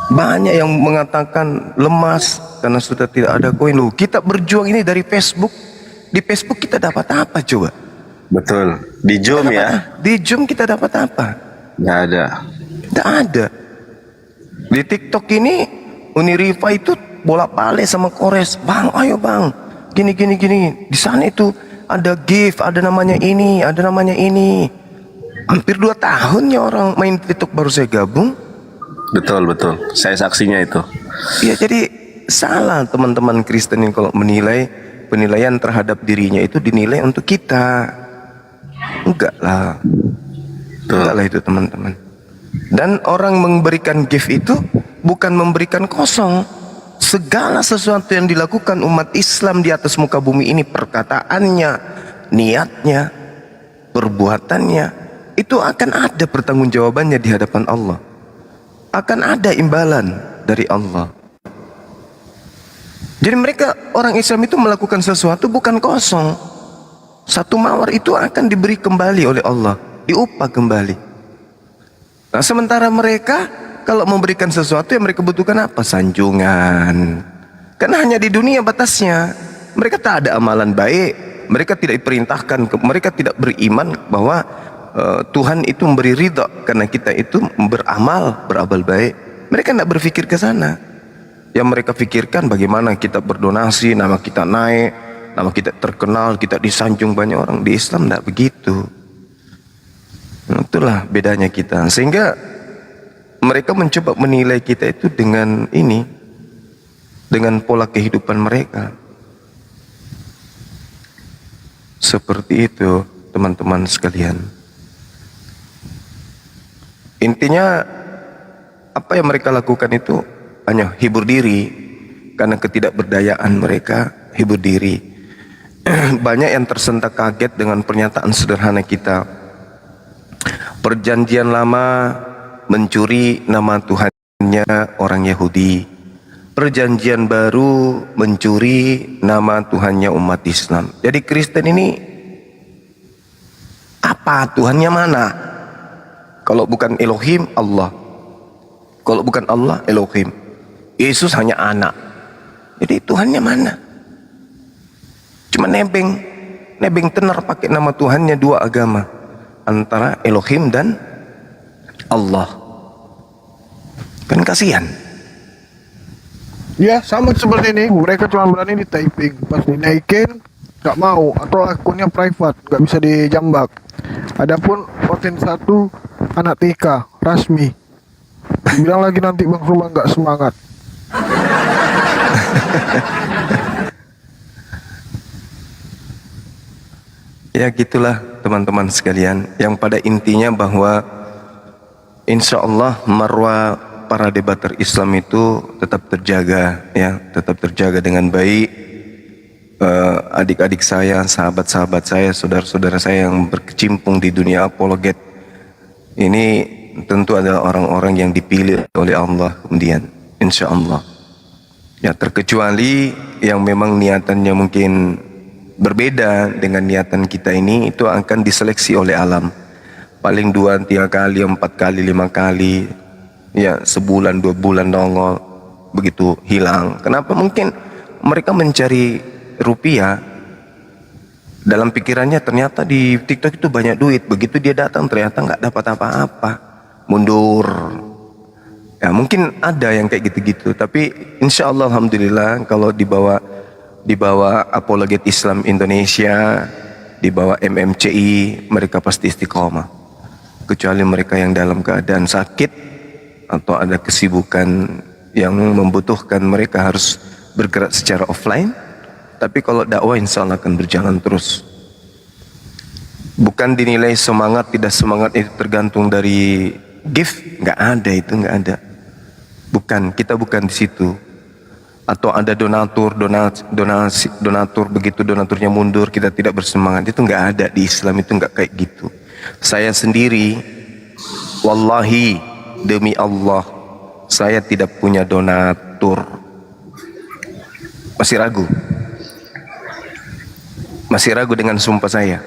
Banyak yang mengatakan lemas karena sudah tidak ada koin. Loh, kita berjuang ini dari Facebook. Di Facebook kita dapat apa coba? Betul. Di Zoom ya? Di Zoom kita dapat apa? Nggak ada. Tidak ada. Di TikTok ini Uni Rifa itu bolak-balik sama Kores. Bang, ayo bang. Gini. Di sana itu ada gift, ada namanya ini, ada namanya ini. Hampir 2 tahun ya orang main TikTok, baru saya gabung. Betul, betul. Saya saksinya itu. Ya jadi salah teman-teman Kristen ini kalau menilai, penilaian terhadap dirinya itu dinilai untuk kita. Enggak lah. Enggak lah itu teman-teman. Dan orang memberikan gift itu bukan memberikan kosong. Segala sesuatu yang dilakukan umat Islam di atas muka bumi ini, perkataannya, niatnya, perbuatannya, itu akan ada pertanggungjawabannya di hadapan Allah. Akan ada imbalan dari Allah. Jadi mereka, orang Islam itu melakukan sesuatu bukan kosong. Satu mawar itu akan diberi kembali oleh Allah, diupah kembali. Nah sementara mereka kalau memberikan sesuatu yang mereka butuhkan apa? Sanjungan. Karena hanya di dunia batasnya. Mereka tak ada amalan baik. Mereka tidak diperintahkan, mereka tidak beriman bahwa Tuhan itu memberi ridha karena kita itu beramal baik. Mereka tidak berpikir ke sana. Yang mereka pikirkan bagaimana kita berdonasi, nama kita naik, nama kita terkenal, kita disanjung banyak orang. Di Islam tidak begitu. Nah, itulah bedanya kita. Sehingga mereka mencoba menilai kita itu dengan ini, dengan pola kehidupan mereka. Seperti itu teman-teman sekalian. Intinya apa yang mereka lakukan itu hanya hibur diri. Karena ketidakberdayaan mereka, hibur diri. Banyak yang tersentak kaget dengan pernyataan sederhana kita. Perjanjian lama mencuri nama Tuhannya orang Yahudi. Perjanjian baru mencuri nama Tuhannya umat Islam. Jadi Kristen ini apa? Tuhannya mana? Kalau bukan Elohim, Allah. Kalau bukan Allah, Elohim. Yesus hanya anak. Jadi Tuhannya mana? Cuma nebeng tenar pakai nama Tuhannya dua agama, antara Elohim dan Allah. Kan kasihan. Ya sama seperti ini, mereka cuma berani di typing, pas dinaikin nggak mau, atau akunnya private nggak bisa dijambak. Adapun Oten 1 anak TK Rasmi bilang lagi nanti Bang Suba nggak semangat. Ya gitulah teman-teman sekalian, yang pada intinya bahwa insya Allah marwah para debater Islam itu tetap terjaga, ya, tetap terjaga dengan baik. Adik-adik saya, sahabat-sahabat saya, saudara-saudara saya yang berkecimpung di dunia apologet ini tentu adalah orang-orang yang dipilih oleh Allah kemudian, insya Allah. Ya terkecuali yang memang niatannya mungkin berbeda dengan niatan kita ini, itu akan diseleksi oleh alam. Paling 2, 3 kali, 4 kali, 5 kali, ya sebulan 2 bulan nongol, begitu hilang. Kenapa? Mungkin mereka mencari rupiah, dalam pikirannya ternyata di TikTok itu banyak duit. Begitu dia datang ternyata nggak dapat apa-apa, mundur. Ya mungkin ada yang kayak gitu-gitu. Tapi insya Allah alhamdulillah kalau dibawa apologet Islam Indonesia, dibawa MMCI, mereka pasti istiqomah. Kecuali mereka yang dalam keadaan sakit atau ada kesibukan yang membutuhkan mereka harus bergerak secara offline. Tapi kalau dakwah insya Allah akan berjalan terus. Bukan dinilai semangat tidak semangat itu tergantung dari gift, nggak ada, itu nggak ada. Bukan, kita bukan di situ. Atau ada donatur begitu donaturnya mundur kita tidak bersemangat, itu nggak ada di Islam, itu nggak kayak gitu. Saya sendiri, wallahi demi Allah, saya tidak punya donatur. Masih ragu? Masih ragu dengan sumpah saya?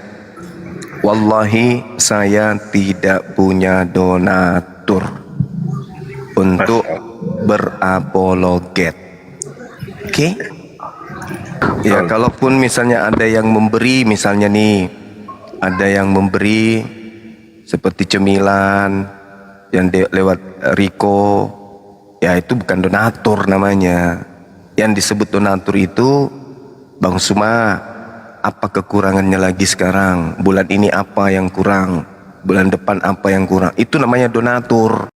Wallahi saya tidak punya donatur untuk berapologet. Oke? Ya kalaupun misalnya ada yang memberi, misalnya nih, ada yang memberi seperti cemilan yang lewat Riko, ya itu bukan donatur namanya. Yang disebut donatur itu, Bang Suma, apa kekurangannya lagi sekarang? Bulan ini apa yang kurang? Bulan depan apa yang kurang? Itu namanya donatur.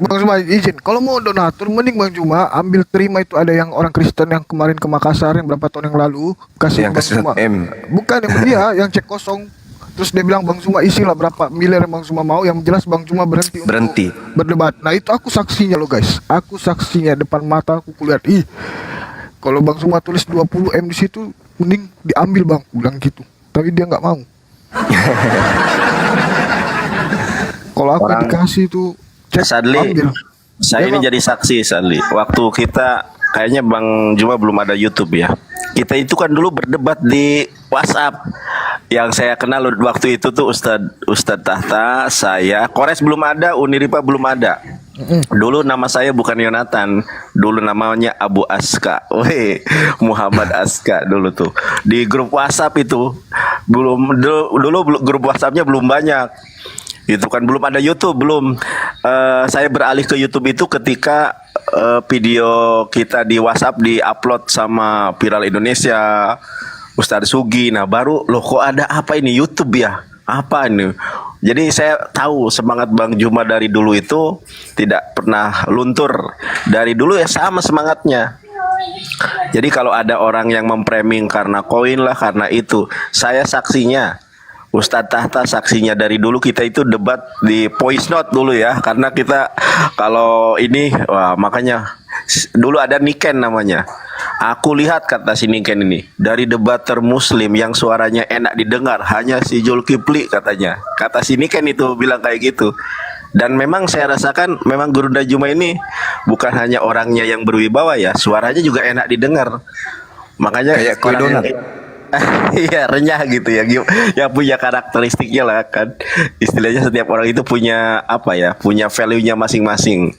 Bang Zuma izin, kalau mau donatur mending Bang Zuma ambil terima itu ada yang orang Kristen yang kemarin ke Makassar yang berapa tahun yang lalu kasih Yang ke Bang kasih Zuma. M. Bukan yang dia yang cek kosong. Terus dia bilang Bang Zuma isilah berapa miliar yang Bang Zuma mau, yang jelas Bang Zuma Berhenti. untuk berdebat. Nah itu aku saksinya loh guys, aku saksinya depan mata aku kulihat. Ih, kalau Bang Zuma tulis 20 M di situ mending diambil Bang, aku bilang gitu. Tapi dia nggak mau. Kalau aku Orang- dikasih tuh cek Sadli, ambil. saya Ya, ini Bang. jadi saksi Sadli. Waktu kita kayaknya Bang Juma belum ada YouTube ya. Kita itu kan dulu berdebat di WhatsApp. Yang saya kenal waktu itu tuh Ustadz Tahta, saya, Kores belum ada, Uniripa belum ada. Dulu nama saya bukan Yonatan, dulu namanya Abu Aska. Weh, Muhammad Aska dulu tuh. Di grup WhatsApp itu dulu grup WhatsAppnya belum banyak. Itu kan belum ada YouTube, belum. Saya beralih ke YouTube itu ketika video kita di WhatsApp di-upload sama Viral Indonesia, Ustadz Sugi. Nah baru loh kok ada apa ini YouTube ya? Apa ini? Jadi saya tahu semangat Bang Juma dari dulu itu tidak pernah luntur. Dari dulu ya sama semangatnya. Jadi kalau ada orang yang memframing karena koin lah, karena itu, saya saksinya. Ustadz Tahta saksinya dari dulu kita itu debat di voice note dulu ya, karena kita kalau ini wah makanya dulu ada Niken namanya. Aku lihat kata si Niken ini dari debater Muslim yang suaranya enak didengar hanya si Zulkifli katanya. Kata si Niken itu bilang kayak gitu. Dan memang saya rasakan memang Guru Dajuma ini bukan hanya orangnya yang berwibawa ya, suaranya juga enak didengar. Makanya Kayak kue orang donat. iya renyah gitu ya, yang punya karakteristiknya lah kan. Istilahnya setiap orang itu punya apa ya, punya value-nya masing-masing.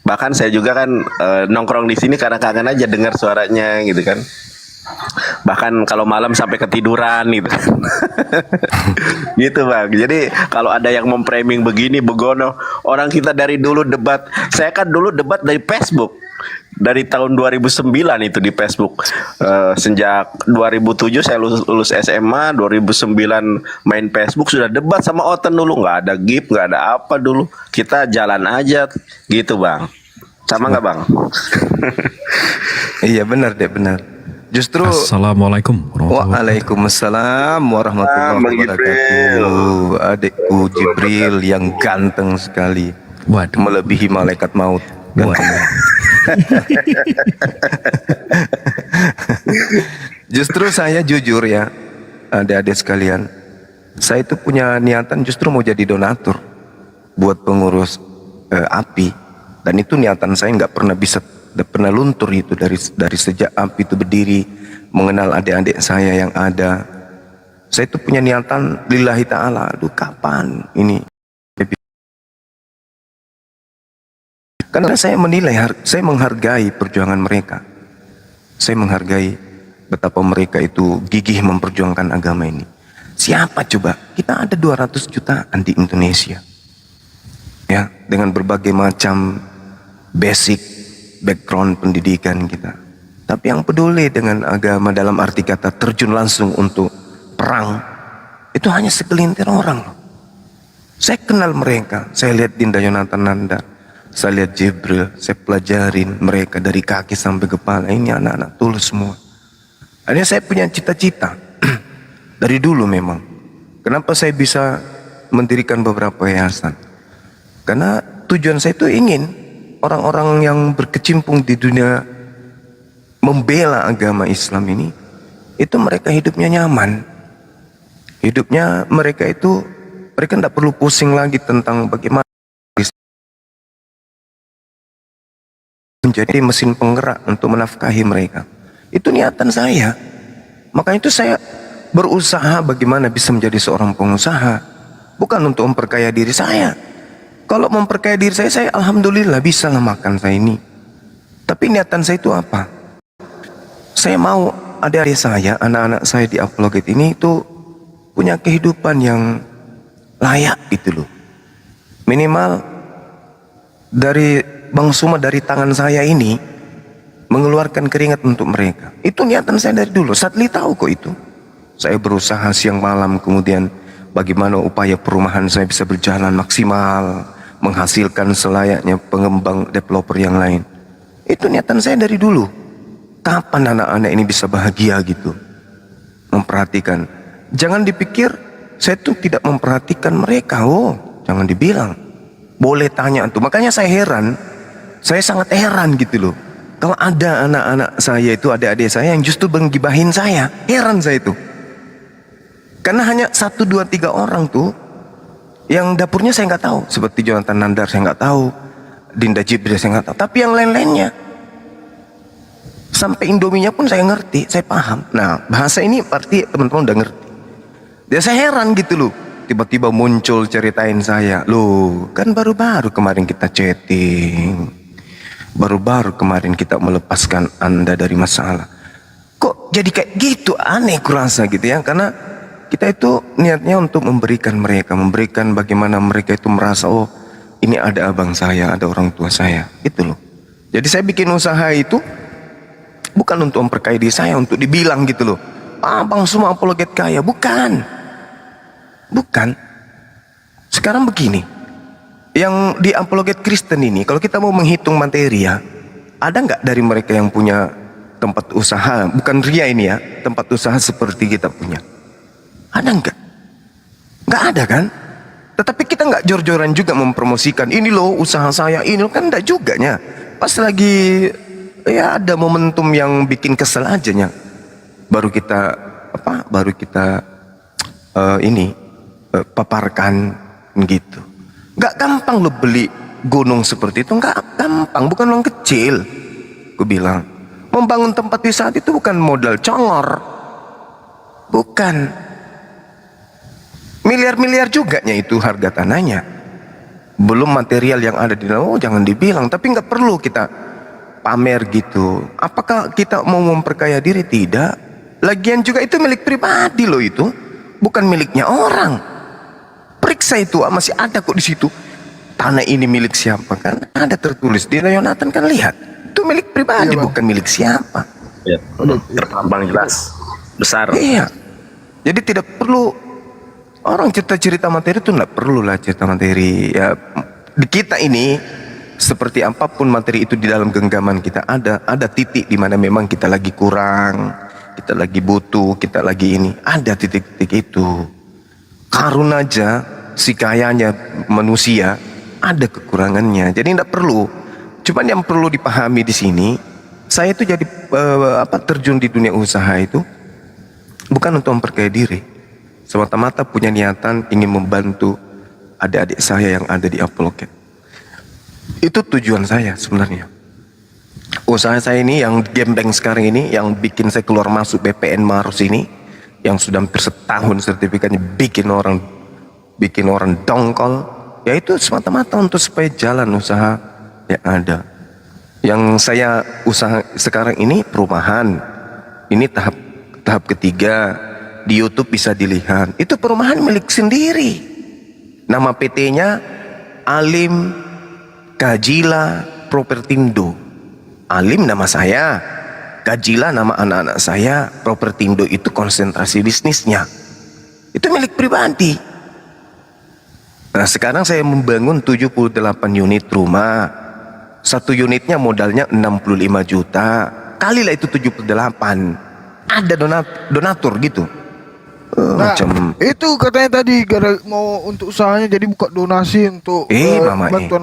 Bahkan saya juga kan nongkrong di sini karena kangen aja dengar suaranya gitu kan. Bahkan kalau malam sampai ketiduran gitu. Gitu Bang. Jadi kalau ada yang memframing begini begono, orang kita dari dulu debat. Saya kan dulu debat dari Facebook. Dari tahun 2009 itu di Facebook. Sejak 2007 saya lulus SMA, 2009 main Facebook sudah debat sama Oten dulu, nggak ada GIF, nggak ada apa dulu. Kita jalan aja gitu Bang. Sama nggak Bang? Iya benar deh, benar. Justru Assalamualaikum warahmatullahi Waalaikumsalam warahmatullahi Bang Jibril. wabarakatuh. Adikku Jibril yang ganteng sekali, Waduh. melebihi malaikat maut. Ganteng. Justru saya jujur ya, adik-adik sekalian, saya itu punya niatan justru mau jadi donatur buat pengurus API, dan itu niatan saya nggak pernah luntur itu dari sejak API itu berdiri, mengenal adik-adik saya yang ada. Saya itu punya niatan lillahi ta'ala. Aduh kapan ini? Karena saya menilai, saya menghargai perjuangan mereka. Saya menghargai betapa mereka itu gigih memperjuangkan agama ini. Siapa coba? Kita ada 200 jutaan di Indonesia. Ya, dengan berbagai macam basic background pendidikan kita. Tapi yang peduli dengan agama dalam arti kata terjun langsung untuk perang, itu hanya segelintir orang loh. Saya kenal mereka, saya lihat Dinda Yonatan Nanda, saya lihat Jibril, saya pelajarin mereka dari kaki sampai kepala. Ini anak-anak tulus semua. Akhirnya saya punya cita-cita dari dulu memang. Kenapa saya bisa mendirikan beberapa yayasan? Karena tujuan saya itu ingin orang-orang yang berkecimpung di dunia membela agama Islam ini, itu mereka hidupnya nyaman. Hidupnya mereka itu, mereka tidak perlu pusing lagi tentang bagaimana menjadi mesin penggerak untuk menafkahi mereka. Itu niatan saya. Makanya itu saya berusaha bagaimana bisa menjadi seorang pengusaha, bukan untuk memperkaya diri saya. Kalau memperkaya diri saya alhamdulillah bisa lah makan saya ini. Tapi niatan saya itu apa? Saya mau adik-adik saya, anak-anak saya di Uploget ini itu punya kehidupan yang layak gitu loh. Minimal dari Bang Suma, dari tangan saya ini mengeluarkan keringat untuk mereka. Itu niatan saya dari dulu. Sadli tahu kok itu. Saya berusaha siang malam, kemudian bagaimana upaya perumahan saya bisa berjalan maksimal, menghasilkan selayaknya pengembang developer yang lain. Itu niatan saya dari dulu. Kapan anak-anak ini bisa bahagia gitu? Memperhatikan. Jangan dipikir saya tuh tidak memperhatikan mereka. Oh, jangan dibilang. Boleh tanya tuh. Makanya saya heran. Saya sangat heran gitu loh. Kalau ada anak-anak saya itu, adik-adik saya yang justru menggibahin saya. Heran saya itu. Karena hanya 1, 2, 3 orang tuh yang dapurnya saya nggak tahu. Seperti Jonathan Nandar saya nggak tahu. Dinda Jibril saya nggak tahu. Tapi yang lain-lainnya. Sampai Indominya pun saya ngerti, saya paham. Nah, bahasa ini berarti teman-teman udah ngerti. Ya saya heran gitu loh. Tiba-tiba muncul ceritain saya. Loh, kan baru-baru kemarin kita chatting. Baru-baru kemarin kita melepaskan Anda dari masalah. Kok jadi kayak gitu? Aneh kurasa gitu ya. Karena kita itu niatnya untuk memberikan mereka. Memberikan bagaimana mereka itu merasa, oh ini ada abang saya, ada orang tua saya. Itu loh. Jadi saya bikin usaha itu bukan untuk memperkaya diri saya, untuk dibilang gitu loh. Abang semua apologet kaya. Bukan. Bukan. Sekarang begini, yang di apologet Kristen ini, kalau kita mau menghitung materi ya, ada nggak dari mereka yang punya tempat usaha, bukan ria ini ya, tempat usaha seperti kita punya? Ada nggak? Nggak ada kan? Tetapi kita nggak jor-joran juga mempromosikan, ini loh usaha saya, ini loh, kan enggak juga nya. Pas lagi ya ada momentum yang bikin kesel aja nya, baru kita paparkan gitu. Gak gampang lo beli gunung seperti itu, gak gampang, bukan uang kecil. Gue bilang, membangun tempat wisata itu bukan modal congor, bukan. Miliar-miliar juga nya itu harga tanahnya. Belum material yang ada di dalam. Oh jangan dibilang, tapi gak perlu kita pamer gitu. Apakah kita mau memperkaya diri? Tidak. Lagian juga itu milik pribadi loh, itu bukan miliknya orang. Periksa itu, masih ada kok di situ. Tanah ini milik siapa, kan ada tertulis di Yonatan, kan lihat. Itu milik pribadi, Iya, bukan milik siapa. Ya, terpampang jelas, besar. Iya. Jadi tidak perlu orang cerita materi itu, nggak perlu lah cerita materi. Ya, di kita ini seperti apapun materi itu di dalam genggaman kita ada titik di mana memang kita lagi kurang, kita lagi butuh, kita lagi ini. Ada titik-titik itu. Karun aja si kayanya manusia ada kekurangannya. Jadi tidak perlu. Cuman yang perlu dipahami di sini, saya itu jadi terjun di dunia usaha itu bukan untuk memperkaya diri. Semata-mata punya niatan ingin membantu adik-adik saya yang ada di Apologet. Itu tujuan saya sebenarnya. Usaha saya ini yang gembeng sekarang ini, yang bikin saya keluar masuk BPN Maros ini, yang sudah hampir setahun sertifikatnya, bikin orang dongkol, yaitu semata-mata untuk supaya jalan usaha yang ada. Yang saya usaha sekarang ini perumahan, ini tahap ketiga. Di YouTube bisa dilihat, itu perumahan milik sendiri. Nama PT-nya Alim Kajila Propertindo. Alim nama saya, Kajila nama anak-anak saya, Propertindo itu konsentrasi bisnisnya. Itu milik pribadi. Nah sekarang saya membangun 78 unit rumah. Satu unitnya modalnya 65 juta. Kalilah itu 78. Ada donatur gitu. Nah, Macam itu katanya tadi mau untuk usahanya, jadi buka donasi untuk Mama, bantuan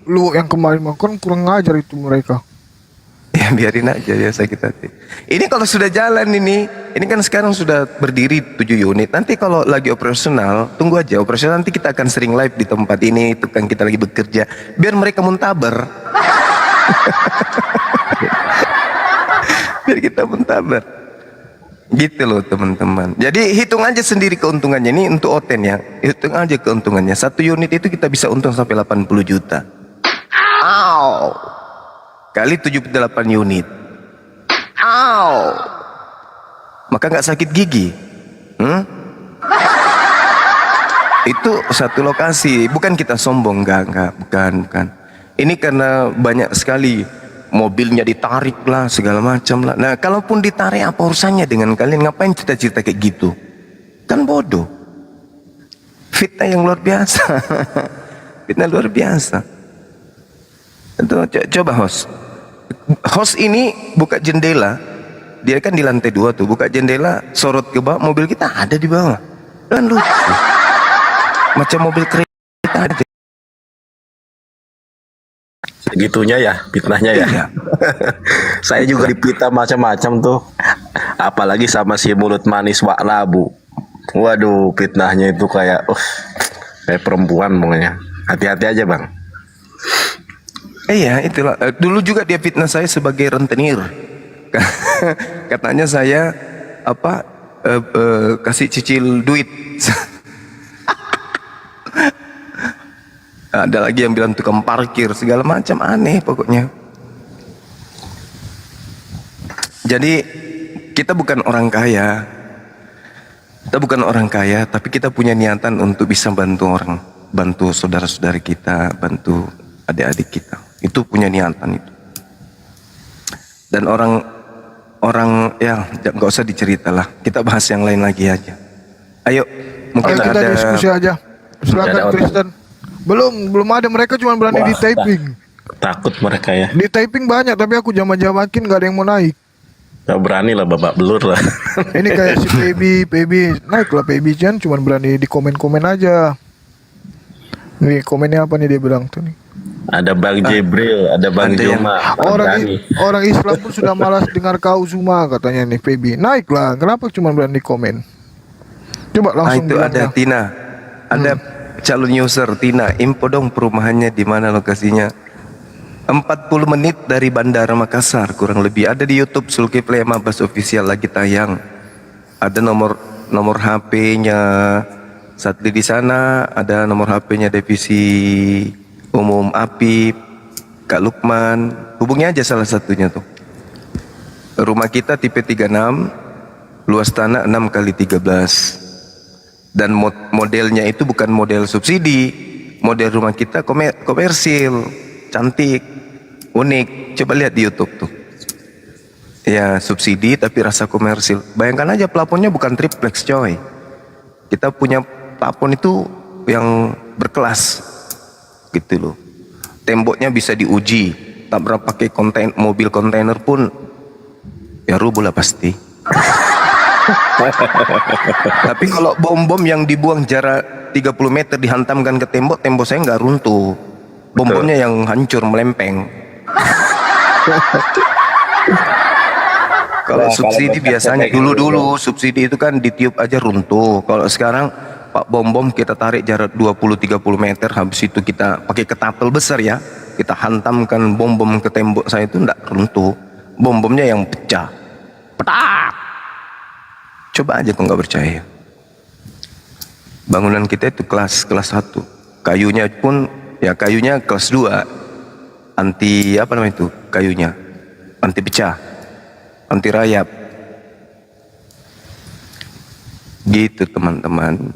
lu yang kemarin kan kurang ngajar itu mereka. ya biarin aja ya, sakit hati. Ini kalau sudah jalan ini kan sekarang sudah berdiri 7 unit. Nanti kalau lagi operasional, tunggu aja operasional, nanti kita akan sering live di tempat ini, itu kan kita lagi bekerja, biar mereka muntaber. Biar kita muntaber. Gitu loh teman-teman. Jadi hitung aja sendiri keuntungannya. Ini untuk Oten ya. Hitung aja keuntungannya. Satu unit itu kita bisa untung sampai 80 juta. Aw. Kali 78 unit. Aw. Maka nggak sakit gigi. Itu satu lokasi. Bukan kita sombong, bukan. Ini karena banyak sekali mobilnya ditarik lah, segala macam lah. Nah, kalaupun ditarik, apa urusannya dengan kalian? Ngapain cerita-cerita kayak gitu? Kan bodoh. Fitnah yang luar biasa. Fitnah luar biasa. Itu coba host ini buka jendela, dia kan di lantai 2 tuh, buka jendela sorot ke bawah, mobil kita ada di bawah, kan lucu, macam mobil kereta ada. Segitunya ya fitnahnya ya. Iya. Saya juga dipitnah macam-macam tuh. Apalagi sama si mulut manis Wak Labu. Waduh, fitnahnya itu kayak perempuan pokoknya. Hati-hati aja, Bang. Iya, itulah. Dulu juga dia fitnah saya sebagai rentenir. Katanya saya kasih cicil duit. Ada lagi yang bilang tukang parkir, segala macam aneh pokoknya. Jadi kita bukan orang kaya. Kita bukan orang kaya, tapi kita punya niatan untuk bisa bantu orang, bantu saudara-saudara kita, bantu adik-adik kita. Itu punya niatan itu. Dan orang ya nggak usah dicerita lah. Kita bahas yang lain lagi aja. Ayo, mungkin Ayo kita ada diskusi aja. Silakan Ada Kristen. Belum ada, mereka cuma berani Wah, di typing. Takut mereka ya. Di typing banyak, tapi aku jamakin gak ada yang mau naik. Gak berani lah babak belur lah. Ini kayak si PB naik lah PB Jan, cuma berani di komen aja. Nih komennya apa nih dia bilang tuh nih. Ada Bang Jibril, ada Bang Ada yang- Juma. Berani. Orang Islam pun sudah malas dengar kau Zuma katanya nih PB. Naik lah, kenapa cuma berani di komen? Coba langsung itu bilang ada ya. Tina, ada calon user Tina, info dong perumahannya di mana lokasinya. 40 menit dari Bandara Makassar kurang lebih. Ada di YouTube Zulkifli Mabas Official lagi tayang. Ada nomor HP-nya Satli di sana, ada nomor HP-nya Divisi Umum Apip, Kak Lukman. Hubungi aja salah satunya tuh. Rumah kita tipe 36, luas tanah 6 kali 13. Dan modelnya itu bukan model subsidi. Model rumah kita komersil, cantik, unik. Coba lihat di YouTube tuh. Ya subsidi tapi rasa komersil. Bayangkan aja plafonnya bukan triplex coy. Kita punya plafon itu yang berkelas gitu loh. Temboknya bisa diuji. Tak berapa pakai mobil kontainer pun ya rubuh lah pasti. Tapi kalau bom-bom yang dibuang jarak 30 meter dihantamkan ke tembok saya nggak runtuh. Bom-bomnya yang hancur melempeng. Kalau subsidi biasanya dulu subsidi itu kan ditiup aja runtuh. Kalau sekarang Pak bom-bom kita tarik jarak 20-30 meter, habis itu kita pakai ketapel besar ya, kita hantamkan bom-bom ke tembok saya itu nggak runtuh. Bom-bomnya yang pecah. Petak. Coba aja kok nggak percaya. Bangunan kita itu kelas 1. Kayunya pun ya kayunya kelas 2. Anti apa namanya itu? Kayunya anti pecah, anti rayap. Gitu teman-teman.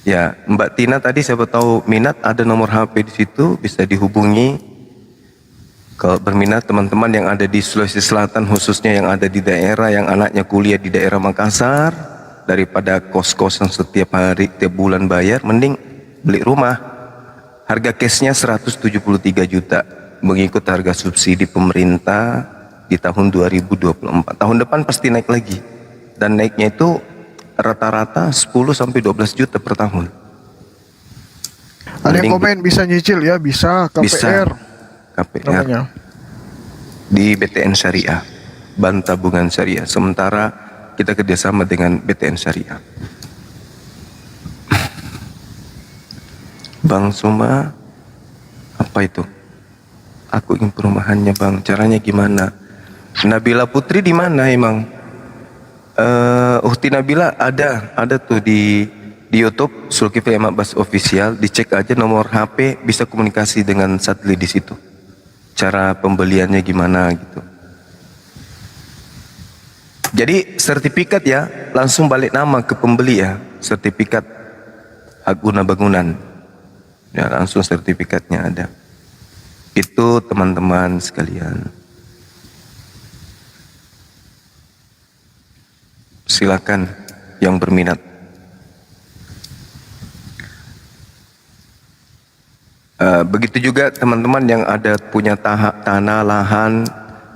Ya, Mbak Tina tadi siapa tahu minat, ada nomor HP di situ, bisa dihubungi. Kalau berminat teman-teman yang ada di Sulawesi Selatan, khususnya yang ada di daerah yang anaknya kuliah di daerah Makassar, daripada kos-kosan setiap hari, tiap bulan bayar, mending beli rumah. Harga cashnya 173 juta, mengikut harga subsidi pemerintah di tahun 2024. Tahun depan pasti naik lagi. Dan naiknya itu rata-rata 10-12 juta per tahun. Ada yang Mending komen bisa nyicil ya, bisa KPR bisa KPR namanya. di BTN Syariah, Bank Tabungan Syariah. Sementara kita kerjasama dengan BTN Syariah. Bang Suma, apa itu? Aku ingin perumahannya bang. Caranya gimana? Nabila Putri di mana emang? Uhti Nabila ada tuh di YouTube Zulkifli Mabas Official. Dicek aja nomor HP, bisa komunikasi dengan Satli di situ. Cara pembeliannya gimana gitu. Jadi sertifikat ya, langsung balik nama ke pembeli ya, sertifikat hak guna bangunan. Ya langsung sertifikatnya ada. Itu teman-teman sekalian. Silakan yang berminat. Begitu juga teman-teman yang ada punya tanah lahan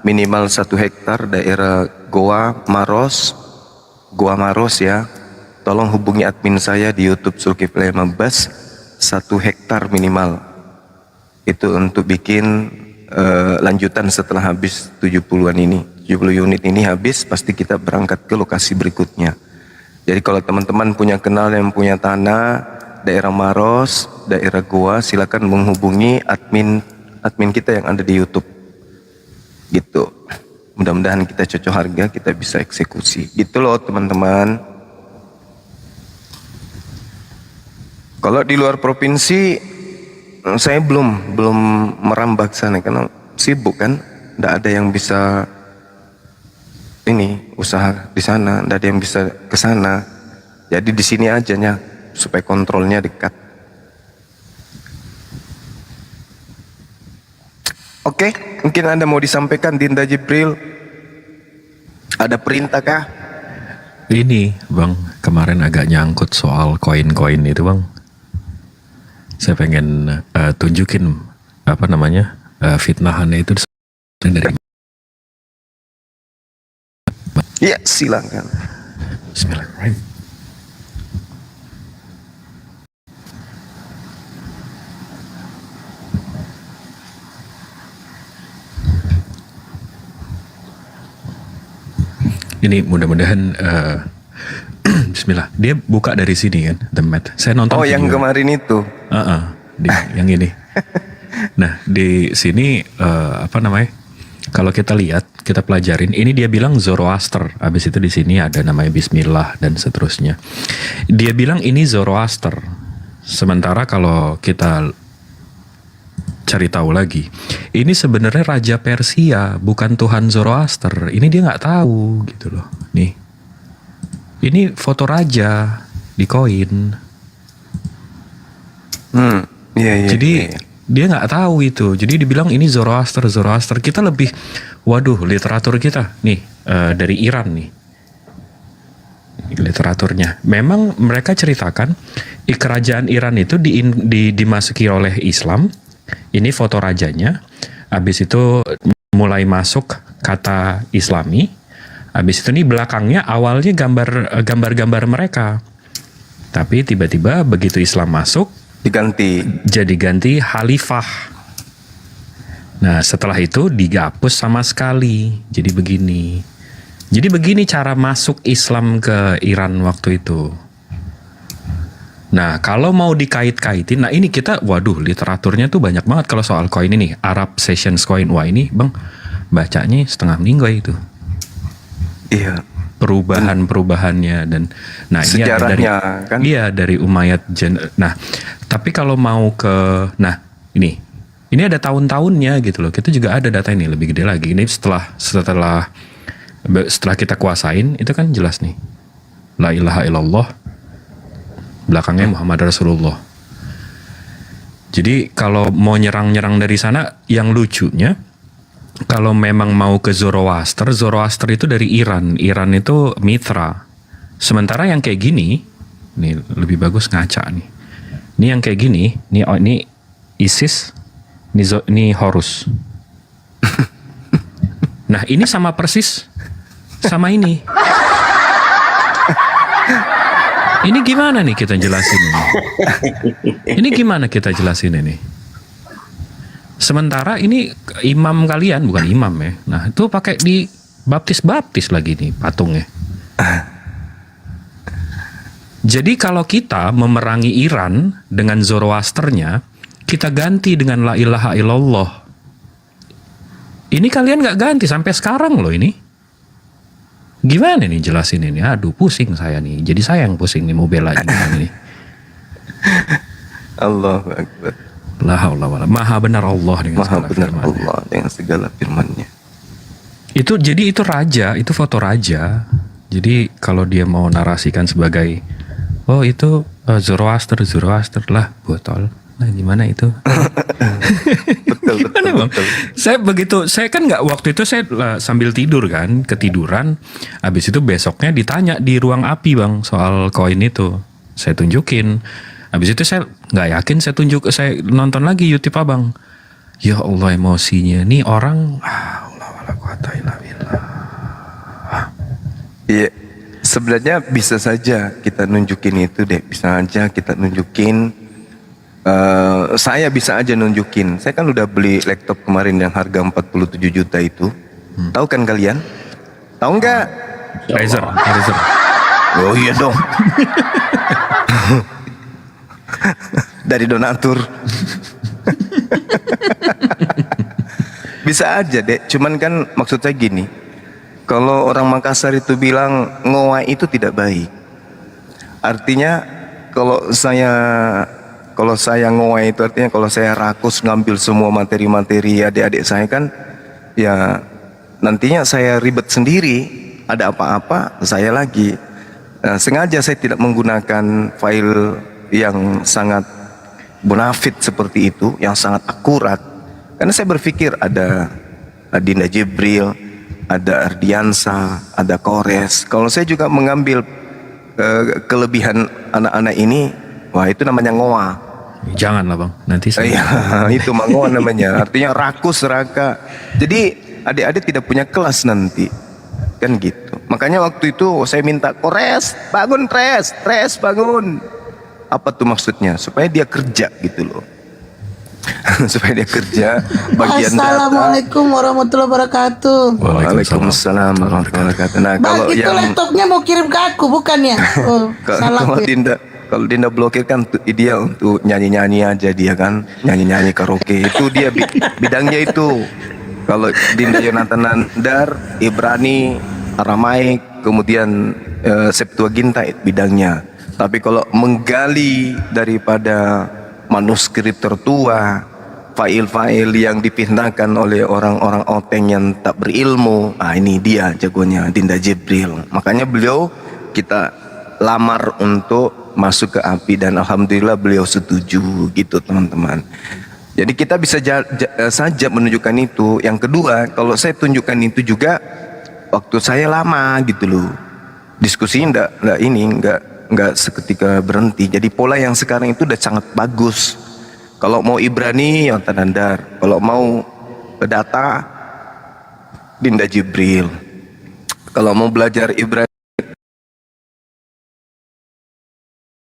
minimal 1 hektar daerah Goa Maros ya. Tolong hubungi admin saya di YouTube Zulkifli Mabas, 1 hektar minimal. Itu untuk bikin lanjutan setelah habis 70 unit ini habis, pasti kita berangkat ke lokasi berikutnya. Jadi kalau teman-teman punya kenal yang punya tanah daerah Maros, daerah Goa, silakan menghubungi admin kita yang ada di YouTube. Gitu. Mudah-mudahan kita cocok harga, kita bisa eksekusi. Gitu loh teman-teman. Kalau di luar provinsi saya belum merambah ke sana karena sibuk kan. Tidak ada yang bisa usaha di sana, tidak ada yang bisa ke sana. Jadi di sini aja nya supaya kontrolnya dekat. Oke, mungkin Anda mau disampaikan Dinda Jibril? Ada perintah kah? Ini Bang, kemarin agak nyangkut soal koin-koin itu Bang. Saya pengen tunjukin fitnahannya itu dari. Ya, silakan. Bismillahirrahmanirrahim. Ini mudah-mudahan Bismillah. Dia buka dari sini kan, The Mat. Saya nonton. Oh, yang video. kemarin itu. Yang ini. Nah, di sini kalau kita lihat, kita pelajarin, ini dia bilang Zoroaster. Habis itu di sini ada namanya Bismillah dan seterusnya. Dia bilang ini Zoroaster. Sementara kalau kita cari tahu lagi, ini sebenarnya Raja Persia, bukan Tuhan Zoroaster. Ini dia nggak tahu gitu loh. Nih, ini foto raja di koin. Jadi dia nggak tahu itu. Jadi dibilang ini Zoroaster. Kita lebih, waduh, literatur kita nih dari Iran nih. Literaturnya. Memang mereka ceritakan kerajaan Iran itu dimasuki oleh Islam. Ini foto rajanya. Habis itu mulai masuk kata Islami. Habis itu nih belakangnya awalnya gambar-gambar mereka. Tapi tiba-tiba begitu Islam masuk, jadi ganti khalifah. Nah, setelah itu dihapus sama sekali. Jadi begini cara masuk Islam ke Iran waktu itu. Nah, kalau mau dikait-kaitin, nah ini kita, waduh, literaturnya tuh banyak banget kalau soal koin ini. Arab Sessions Coin, wah ini Bang, bacanya setengah minggu itu. Iya. Perubahannya dan nah ini ada dari kan? Iya, dari Umayyad. Nah, tapi kalau mau ke ini ada tahun-tahunnya gitu loh. Kita juga ada data ini lebih gede lagi. Ini setelah kita kuasain itu kan jelas nih. La ilaha illallah, belakangnya Muhammad Rasulullah. Jadi kalau mau nyerang dari sana, yang lucunya kalau memang mau ke Zoroaster itu dari Iran. Iran itu mitra. Sementara yang kayak gini, ini lebih bagus ngaca nih. Ini yang kayak gini, ini ISIS, ini Horus. Nah, ini sama persis sama ini. Ini gimana nih kita jelasin ini? Ini gimana kita jelasin ini? Sementara ini imam kalian, bukan imam ya. Nah, itu pakai di baptis lagi nih patungnya. Jadi kalau kita memerangi Iran dengan Zoroasternya, kita ganti dengan La ilaha illallah. Ini kalian nggak ganti sampai sekarang loh ini. Gimana nih jelasin ini? Aduh, pusing saya nih. Jadi saya yang pusing nih mau belain ini. Allahu Akbar. La haula wala. Maha benar Allah dengan Maha segala benar firman-Nya. Allah dengan segala firman-Nya. Itu raja, itu foto raja. Jadi kalau dia mau narasikan sebagai itu Zoroaster lah, botol. Nah, gimana itu? Betul. Bang? Saya kan nggak, waktu itu saya sambil tidur kan, ketiduran. Habis itu besoknya ditanya di ruang api Bang soal koin itu. Saya tunjukin. Habis itu saya Nggak yakin saya nonton lagi YouTube abang. Ya Allah emosinya. Nih orang. Iya, sebenarnya bisa saja kita nunjukin itu deh, bisa aja kita nunjukin. Saya bisa aja nunjukin. Saya kan udah beli laptop kemarin yang harga 47 juta itu. Tahu kan kalian? Tahu nggak? Razer. Oh iya dong. Dari donatur. Bisa aja deh, cuman kan maksud saya gini. Kalau orang Makassar itu bilang ngoa itu tidak baik. Artinya kalau saya ngoa itu artinya kalau saya rakus ngambil semua materi-materi adik-adik saya kan ya nantinya saya ribet sendiri, ada apa-apa saya lagi. Nah, sengaja saya tidak menggunakan file yang sangat bonafit seperti itu, yang sangat akurat. Karena saya berpikir ada Dinda Jibril, ada Ardiansa, ada Kores. Kalau saya juga mengambil kelebihan anak-anak ini, wah itu namanya ngoa. Jangan lah bang, nanti saya. Iya, itu mangoa namanya. Artinya rakus raka. Jadi adik-adik tidak punya kelas nanti, kan gitu. Makanya waktu itu saya minta Kores, bangun Tres bangun. Apa tuh maksudnya? Supaya dia kerja gitu loh. Supaya dia kerja bagian data. Assalamualaikum warahmatullahi wabarakatuh. Waalaikumsalam warahmatullahi wabarakatuh. Nah, Bang, kalau itu yang laptopnya mau kirim ke aku bukan ya? Oh, salah kalau gue. Kalau Dinda blokir kan dia untuk nyanyi-nyanyi aja, dia kan nyanyi-nyanyi karaoke. Itu dia bidangnya itu. Kalau Dinda Yonatan Nandar, Ibrani, Aramaik, kemudian Septuaginta bidangnya. Tapi kalau menggali daripada manuskrip tertua, file-file yang dipindahkan oleh orang-orang oteng yang tak berilmu, ini dia jagonya Dinda Jibril. Makanya beliau kita lamar untuk masuk ke API dan alhamdulillah beliau setuju gitu teman-teman. Jadi kita bisa saja menunjukkan itu. Yang kedua, kalau saya tunjukkan itu juga waktu saya lama gitu loh. Diskusinya enggak seketika berhenti. Jadi pola yang sekarang itu udah sangat bagus. Kalau mau Ibrani yang Tanandar, kalau mau data Dinda Jibril. Kalau mau belajar Ibrani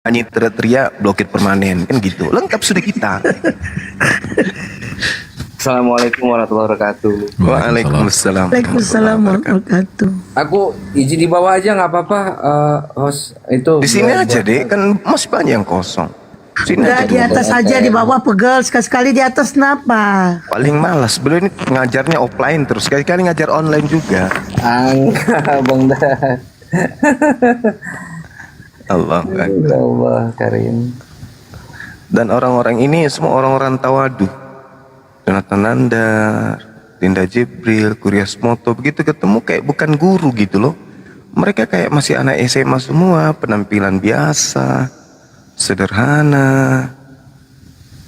nyanyi teriak blokir permanen kan gitu, lengkap sudah kita. Assalamualaikum warahmatullahi wabarakatuh. Waalaikumsalam. Waalaikumsalam warahmatullahi. Aku izin di bawah aja nggak apa-apa, host itu. Di sini aja deh, kan masih banyak yang kosong. Sini Udah aja di dulu. atas aja, di bawah pegel. Sekali-sekali di atas kenapa? Paling malas, beliau ini ngajarnya offline terus, sekali-kali ngajar online juga. Bang dah. Allah. Allah Karim. Dan orang-orang ini semua orang-orang tawadu. Jonathan Nandar, Dinda Jibril, Kurias Moto, begitu ketemu kayak bukan guru gitu loh. Mereka kayak masih anak SMA semua, penampilan biasa, sederhana.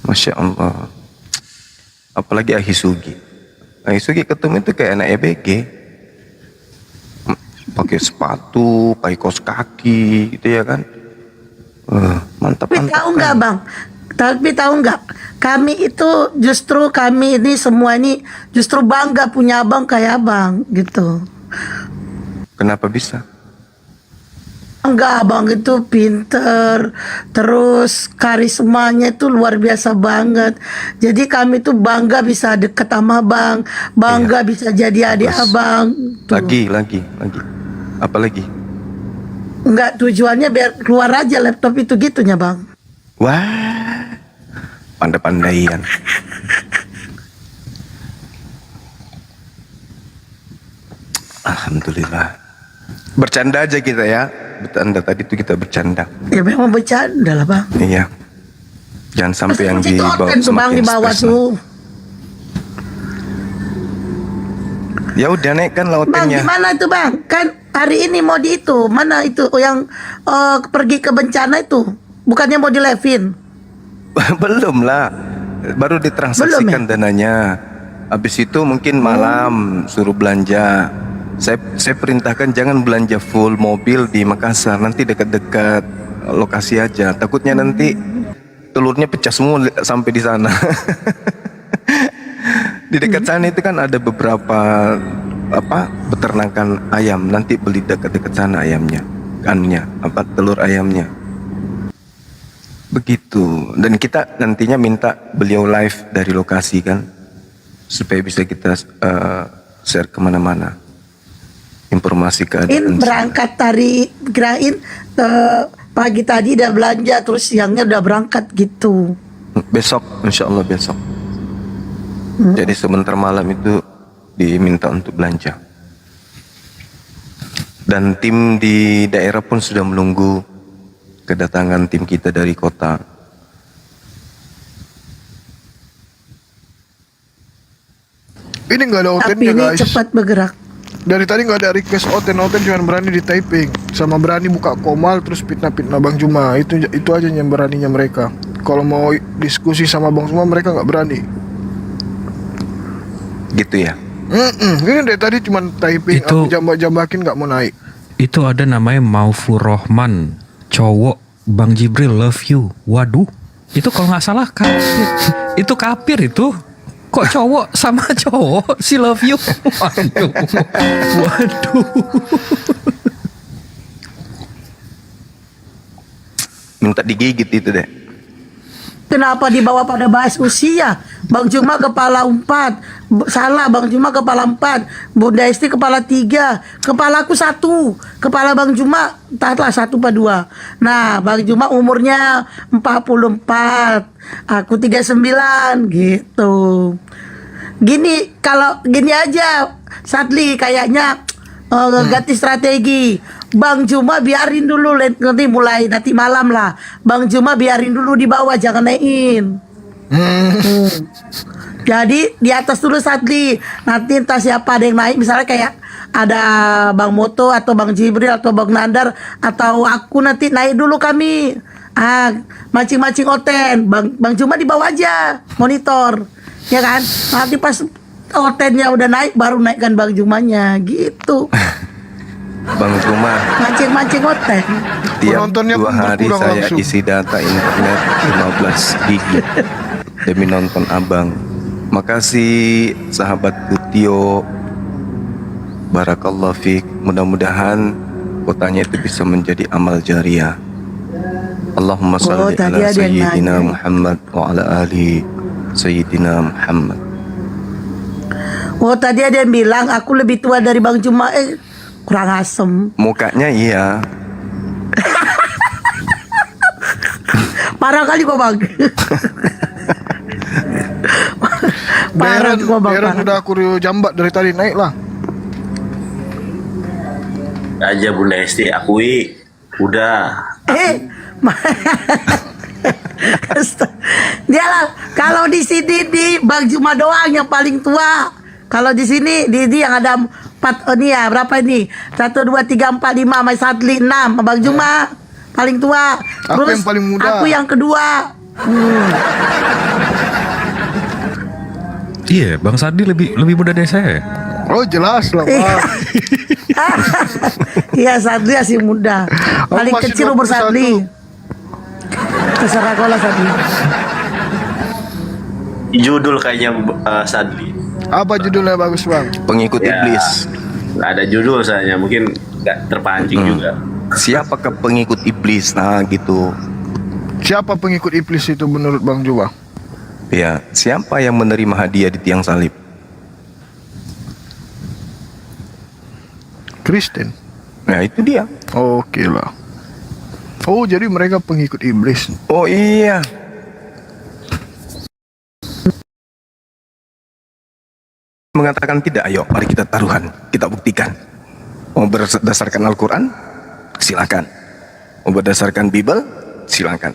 Masya Allah. Apalagi Ahisugi. Ahisugi ketemu itu kayak anak EBG. Pakai sepatu, pakai kaos kaki gitu ya kan. Mantap, Tapi mantap. tahu nggak bang? Tapi tahu nggak? Kami ini semua ini justru bangga punya abang kayak abang gitu. Kenapa bisa? Enggak, abang itu pinter, terus karismanya itu luar biasa banget. Jadi kami tuh bangga bisa deket sama abang, bangga bisa jadi adik Bagus. abang. Tuh. Lagi. Apa lagi? Enggak, tujuannya biar keluar aja laptop itu gitunya bang. Wah, pandai-pandaian. Alhamdulillah. Bercanda aja kita ya. Bercanda tadi tuh kita bercanda. Ya memang bercanda lah bang. Iya. Jangan sampai yang Itu dibawa open tuh bang di bawah stres. tuh. Ya udah naikkan Bang, lautannya. gimana itu bang? Kan hari ini mau di itu, mana itu yang pergi ke bencana itu? Bukannya mau di Levin? Belum lah. Baru ditransaksikan dananya. Habis itu mungkin malam suruh belanja. Saya perintahkan jangan belanja full mobil di Makassar, nanti dekat-dekat lokasi aja. Takutnya nanti telurnya pecah semua sampai di sana. Di dekat sana itu kan ada beberapa peternakan ayam. Nanti beli dekat-dekat sana ayamnya, telur ayamnya. Begitu. Dan kita nantinya minta beliau live dari lokasi kan, supaya bisa kita share kemana-mana informasi keadaan. Berangkat tadi kirain pagi tadi udah belanja terus siangnya udah berangkat gitu. Besok, insya Allah besok. Jadi sebentar malam itu diminta untuk belanja. Dan tim di daerah pun sudah menunggu kedatangan tim kita dari kota. Ini nggak ada Tapi otennya ini guys. cepat bergerak. Dari tadi nggak ada request oten cuma berani di typing sama berani buka komal terus fitnah Bang Juma. Itu aja yang beraninya mereka. Kalau mau diskusi sama Bang Juma mereka nggak berani. Gitu ya. Ini dari tadi cuma typing, Itu- aku jambak-jambakin nggak mau naik. Itu ada namanya Maufur Rohman, cowok Bang Jibril love you. Waduh, itu kalau nggak salah kafir. Itu kafir itu. Kok cowok sama cowok si love you? Waduh, waduh. Minta digigit itu deh. Kenapa dibawa pada bahas usia? Bang Juma kepala 4. Salah, Bang Juma kepala 4. Bunda Esti kepala 3. Kepalaku 1. Kepala Bang Juma entahlah 1 apa 2. Nah, Bang Juma umurnya 44. Aku 39 gitu. Gini, kalau gini aja Sadli kayaknya ganti strategi. Bang Juma biarin dulu nanti malam lah. Bang Juma biarin dulu di bawah, jangan naikin. Jadi di atas dulu Sadli. Nanti entah siapa ada yang naik, misalnya kayak ada Bang Moto atau Bang Jibril atau Bang Nandar atau aku, nanti naik dulu kami. Mancing-mancing oten. Bang Juma di bawah aja monitor. Ya kan? Nanti pas otennya udah naik baru naikkan Bang Jumanya gitu. Bang Juma, Mancing-mancing oten. tiap Penontonnya 2 pun hari berkurang saya langsung. isi data internet 15 GB demi nonton abang. Makasih sahabatku Tio. Barakallah fiq. Mudah-mudahan kotanya itu bisa menjadi amal jariah. Allahumma salli tadi ala ada yang sayyidina nanya. Muhammad wa ala ali sayyidina Muhammad. Oh, tadi ada yang bilang aku lebih tua dari Bang Juma. Kurang asem. Mukanya iya. Parah kali kok Bang. Parah kok Bang. Darren parah. udah aku jambak dari tadi, naik lah. Aja Bunda Esti akui udah. Dia lah, kalau di sini di Bang Juma doang yang paling tua. Kalau di sini di yang ada 4 ini ya, berapa ini? 1 2 3 4 5 sama Sadli 6, Bang Juma paling tua. Aku yang paling muda. Aku yang kedua. Iya, Bang Sadi lebih muda dari saya. Oh jelas lah Bang. Iya, Sadli masih muda. Aku Paling masih kecil umur 21. Sadli. Terserah kau lah Sadli. Judul kayaknya Sadli. Apa judulnya bagus Bang? Pengikut Ya, iblis. nggak ada judul saya, mungkin nggak terpancing juga. Siapakah pengikut iblis? Nah gitu. Siapa pengikut iblis itu menurut Bang Juma? Ya, siapa yang menerima hadiah di tiang salib? Kristen. Nah itu dia. Oke lah. Oh jadi mereka pengikut iblis. Oh iya. Mengatakan tidak, ayo mari kita taruhan, kita buktikan. Mau berdasarkan Al-Quran, silakan. Mau berdasarkan Bible, silakan.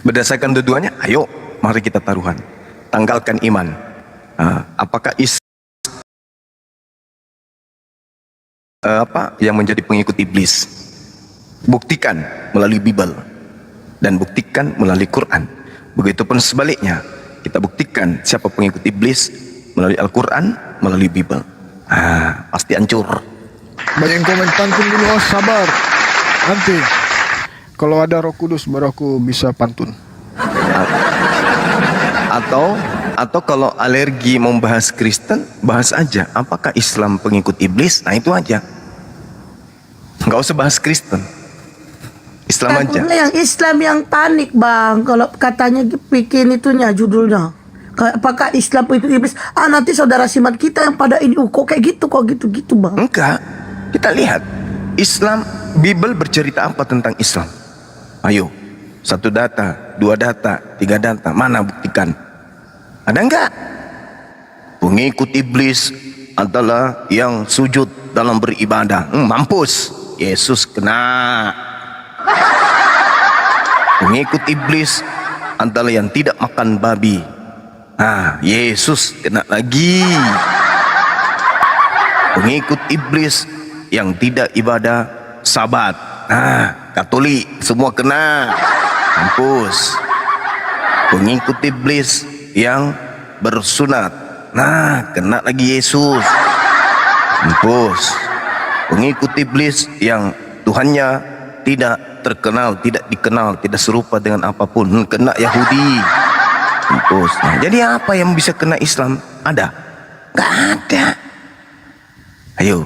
Berdasarkan dua-duanya, ayo mari kita taruhan. Tanggalkan iman. Apakah apa yang menjadi pengikut iblis? Buktikan melalui Bible dan buktikan melalui Quran. Begitupun sebaliknya, kita buktikan siapa pengikut iblis melalui Al-Quran, melalui Bible. Pasti hancur. Banyak yang komen pantun dulu, oh sabar. Nanti kalau ada Roh Kudus baru aku bisa pantun. atau kalau alergi membahas Kristen, bahas aja apakah Islam pengikut iblis. Nah itu aja, nggak usah bahas Kristen, Islam aja. Takutnya yang Islam yang panik bang, kalau katanya bikin itunya judulnya. Apakah Islam itu iblis? Nanti saudara simat kita yang pada ini, kok kayak gitu, kok gitu-gitu bang. Enggak, kita lihat Islam, Bible bercerita apa tentang Islam? Ayo, 1 data, 2 data, 3 data, mana buktikan? Ada enggak? Pengikut iblis adalah yang sujud dalam beribadah. Mampus, Yesus kena. Pengikut iblis adalah yang tidak makan babi. Yesus kena lagi. Pengikut iblis yang tidak ibadah Sabat. Katolik semua kena. Mampus. Pengikut iblis yang bersunat. Kena lagi Yesus. Mampus. Pengikut iblis yang Tuhannya tidak terkenal, tidak dikenal, tidak serupa dengan apapun, kena Yahudi. Mampus. Jadi apa yang bisa kena Islam? Ada? Gak ada. Ayo,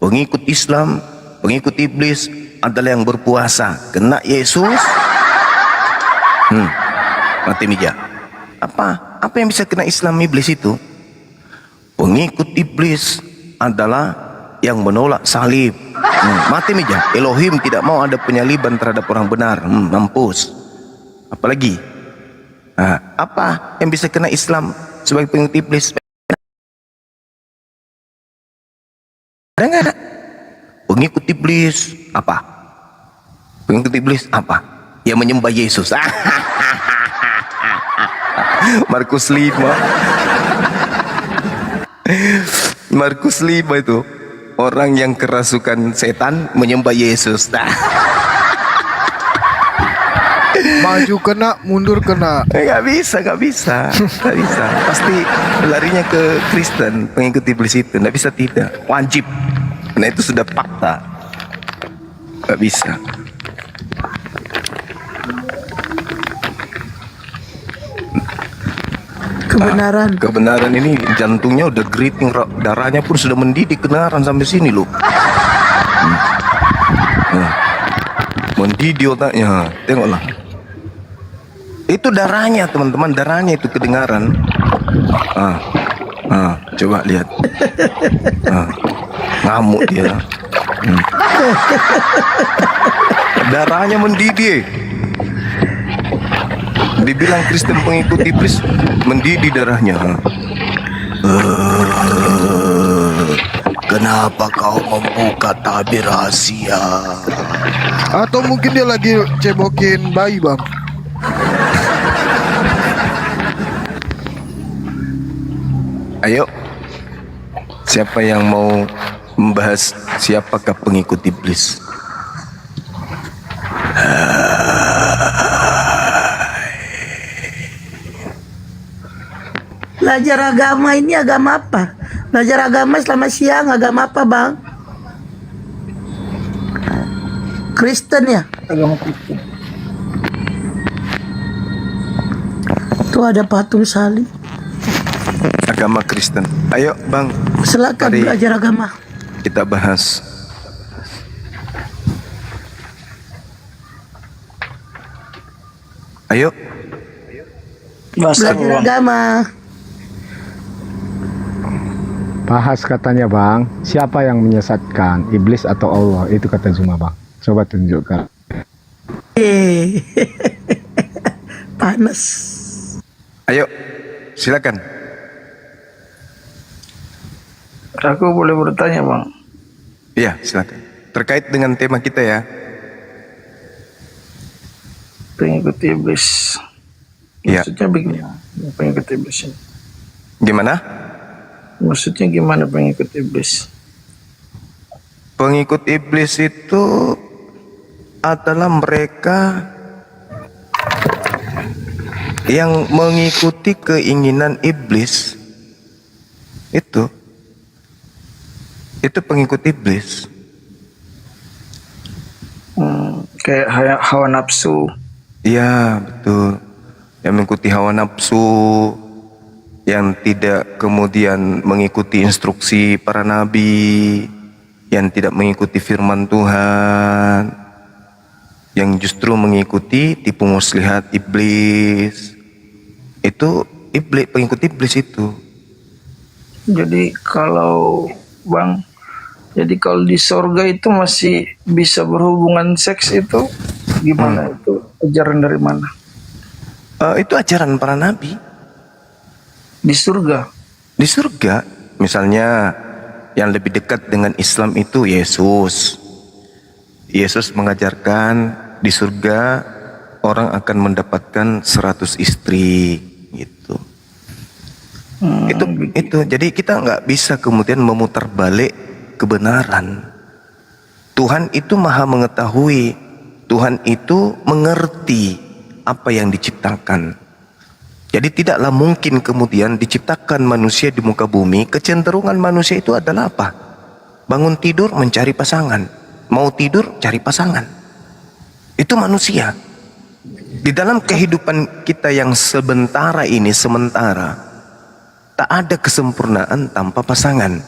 pengikut Islam, pengikut iblis adalah yang berpuasa, kena Yesus. Mati meja. Apa yang bisa kena Islam iblis itu? Pengikut iblis adalah yang menolak salib. Mati meja. Elohim tidak mau ada penyaliban terhadap orang benar. Mampus. Apalagi? Apa yang bisa kena Islam sebagai pengikut iblis? Ada nggak? Pengikut iblis apa? Pengikut iblis apa? Yang menyembah Yesus. Markus 5. Markus 5 itu orang yang kerasukan setan menyembah Yesus. Maju kena, mundur kena. Nggak bisa. Pasti larinya ke Kristen, pengikut iblis itu. Nggak bisa tidak, wajib. Karena itu sudah fakta. Nggak bisa. Kebenaran ini jantungnya udah geriting, darahnya pun sudah mendidih, kebenaran sampai sini loh. Mendidih otaknya, tengoklah. Itu darahnya teman-teman, darahnya itu kedengaran. Coba lihat. Ngamuk dia. Darahnya mendidih. Dibilang Kristen pengikut iblis, mendidih darahnya. Kenapa kau membuka tabir rahasia? Atau mungkin dia lagi cebokin bayi bang. Ayo, siapa yang mau membahas siapakah pengikut iblis? Belajar agama ini agama apa? Belajar agama selama siang agama apa bang? Kristen ya? Agama Kristen. Tuh ada patung salib. Agama Kristen. Ayo bang, Silakan mari belajar agama. kita bahas. Ayo. Belajar agama. Bahas katanya bang, siapa yang menyesatkan, iblis atau Allah? Itu kata Zuma bang. Coba tunjukkan. Panas. Ayo, silakan. Aku boleh bertanya bang? Iya, silakan. Terkait dengan tema kita ya. Pengikut iblis. Iya. Maksudnya begini, pengikut iblis ini. Gimana? Maksudnya gimana pengikut iblis? Pengikut iblis itu adalah mereka yang mengikuti keinginan iblis. Itu pengikut iblis. Kayak hawa nafsu. Iya, betul. yang mengikuti hawa nafsu, yang tidak kemudian mengikuti instruksi para nabi, yang tidak mengikuti firman Tuhan, yang justru mengikuti tipu muslihat iblis. Itu iblis, pengikut iblis itu. Jadi kalau Bang, jadi kalau di sorga itu masih bisa berhubungan seks itu gimana? Itu ajaran dari mana? Itu ajaran para nabi. Di surga. Di surga, misalnya yang lebih dekat dengan Islam itu Yesus. Yesus mengajarkan di surga orang akan mendapatkan 100 istri gitu. Itu jadi kita nggak bisa kemudian memutar balik kebenaran. Tuhan itu maha mengetahui, Tuhan itu mengerti apa yang diciptakan. Jadi tidaklah mungkin kemudian diciptakan manusia di muka bumi, kecenderungan manusia itu adalah apa? Bangun tidur mencari pasangan, mau tidur cari pasangan. Itu manusia. Di dalam kehidupan kita yang sementara ini, tak ada kesempurnaan tanpa pasangan.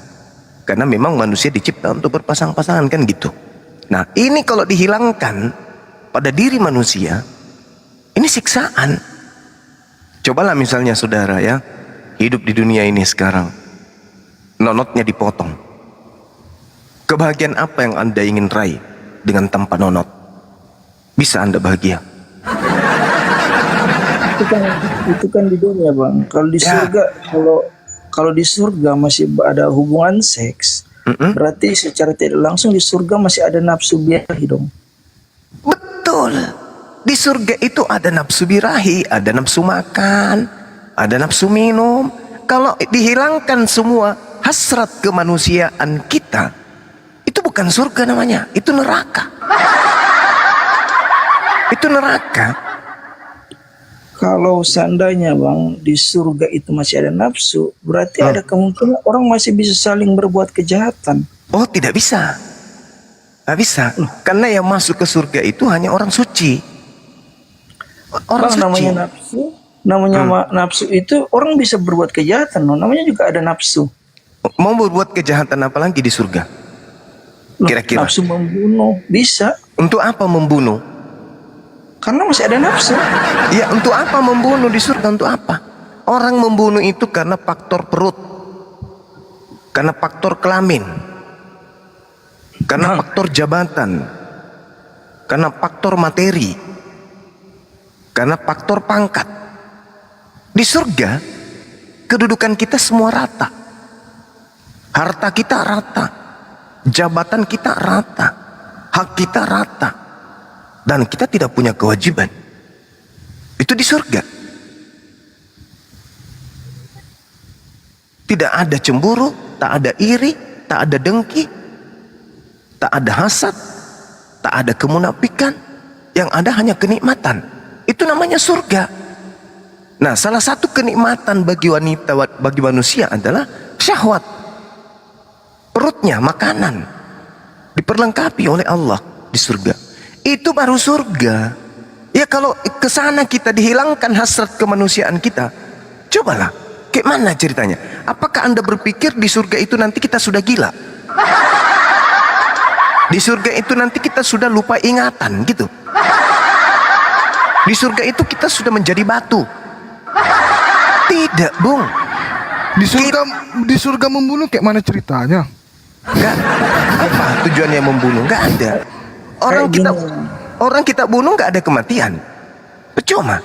Karena memang manusia dicipta untuk berpasang-pasangan, kan gitu. Nah, ini kalau dihilangkan pada diri manusia, ini siksaan. Cobalah misalnya saudara ya, hidup di dunia ini sekarang, nonotnya dipotong. Kebahagiaan apa yang Anda ingin raih dengan tanpa nonot? Bisa Anda bahagia? Itu kan di dunia Bang. Kalau di surga, kalau di surga masih ada hubungan seks, berarti secara tidak langsung di surga masih ada nafsu birahi dong. Betul. Di surga itu ada nafsu birahi, ada nafsu makan, ada nafsu minum. Kalau dihilangkan semua hasrat kemanusiaan kita, itu bukan surga namanya, itu neraka. Itu neraka. Kalau seandainya Bang di surga itu masih ada nafsu, berarti ada kemungkinan orang masih bisa saling berbuat kejahatan. Oh, tidak bisa. Tidak bisa. Karena yang masuk ke surga itu hanya orang suci. Orang suci. Namanya nafsu, nafsu itu orang bisa berbuat kejahatan, namanya juga ada nafsu. Mau berbuat kejahatan apa lagi di surga? Kira-kira. Nafsu membunuh bisa. Untuk apa membunuh? Karena masih ada nafsu. Ya, untuk apa membunuh di surga? Untuk apa? Orang membunuh itu karena faktor perut, karena faktor kelamin, karena faktor jabatan, karena faktor materi, karena faktor pangkat. Di surga, kedudukan kita semua rata. Harta kita rata, jabatan kita rata, hak kita rata. Dan kita tidak punya kewajiban. Itu di surga. Tidak ada cemburu, tak ada iri, tak ada dengki, tak ada hasad, tak ada kemunafikan. Yang ada hanya kenikmatan. Itu namanya surga. Nah, salah satu kenikmatan bagi wanita, bagi manusia adalah syahwat. Perutnya, makanan diperlengkapi oleh Allah di surga. Itu baru surga. Ya, kalau ke sana kita dihilangkan hasrat kemanusiaan kita, cobalah, kayak mana ceritanya? Apakah Anda berpikir di surga itu nanti kita sudah gila? Di surga itu nanti kita sudah lupa ingatan gitu? Di surga itu kita sudah menjadi batu? Tidak, Bung. Di surga membunuh kayak mana ceritanya? Enggak. Apa tujuannya membunuh? Enggak ada. Orang kita bunuh nggak ada kematian, percuma.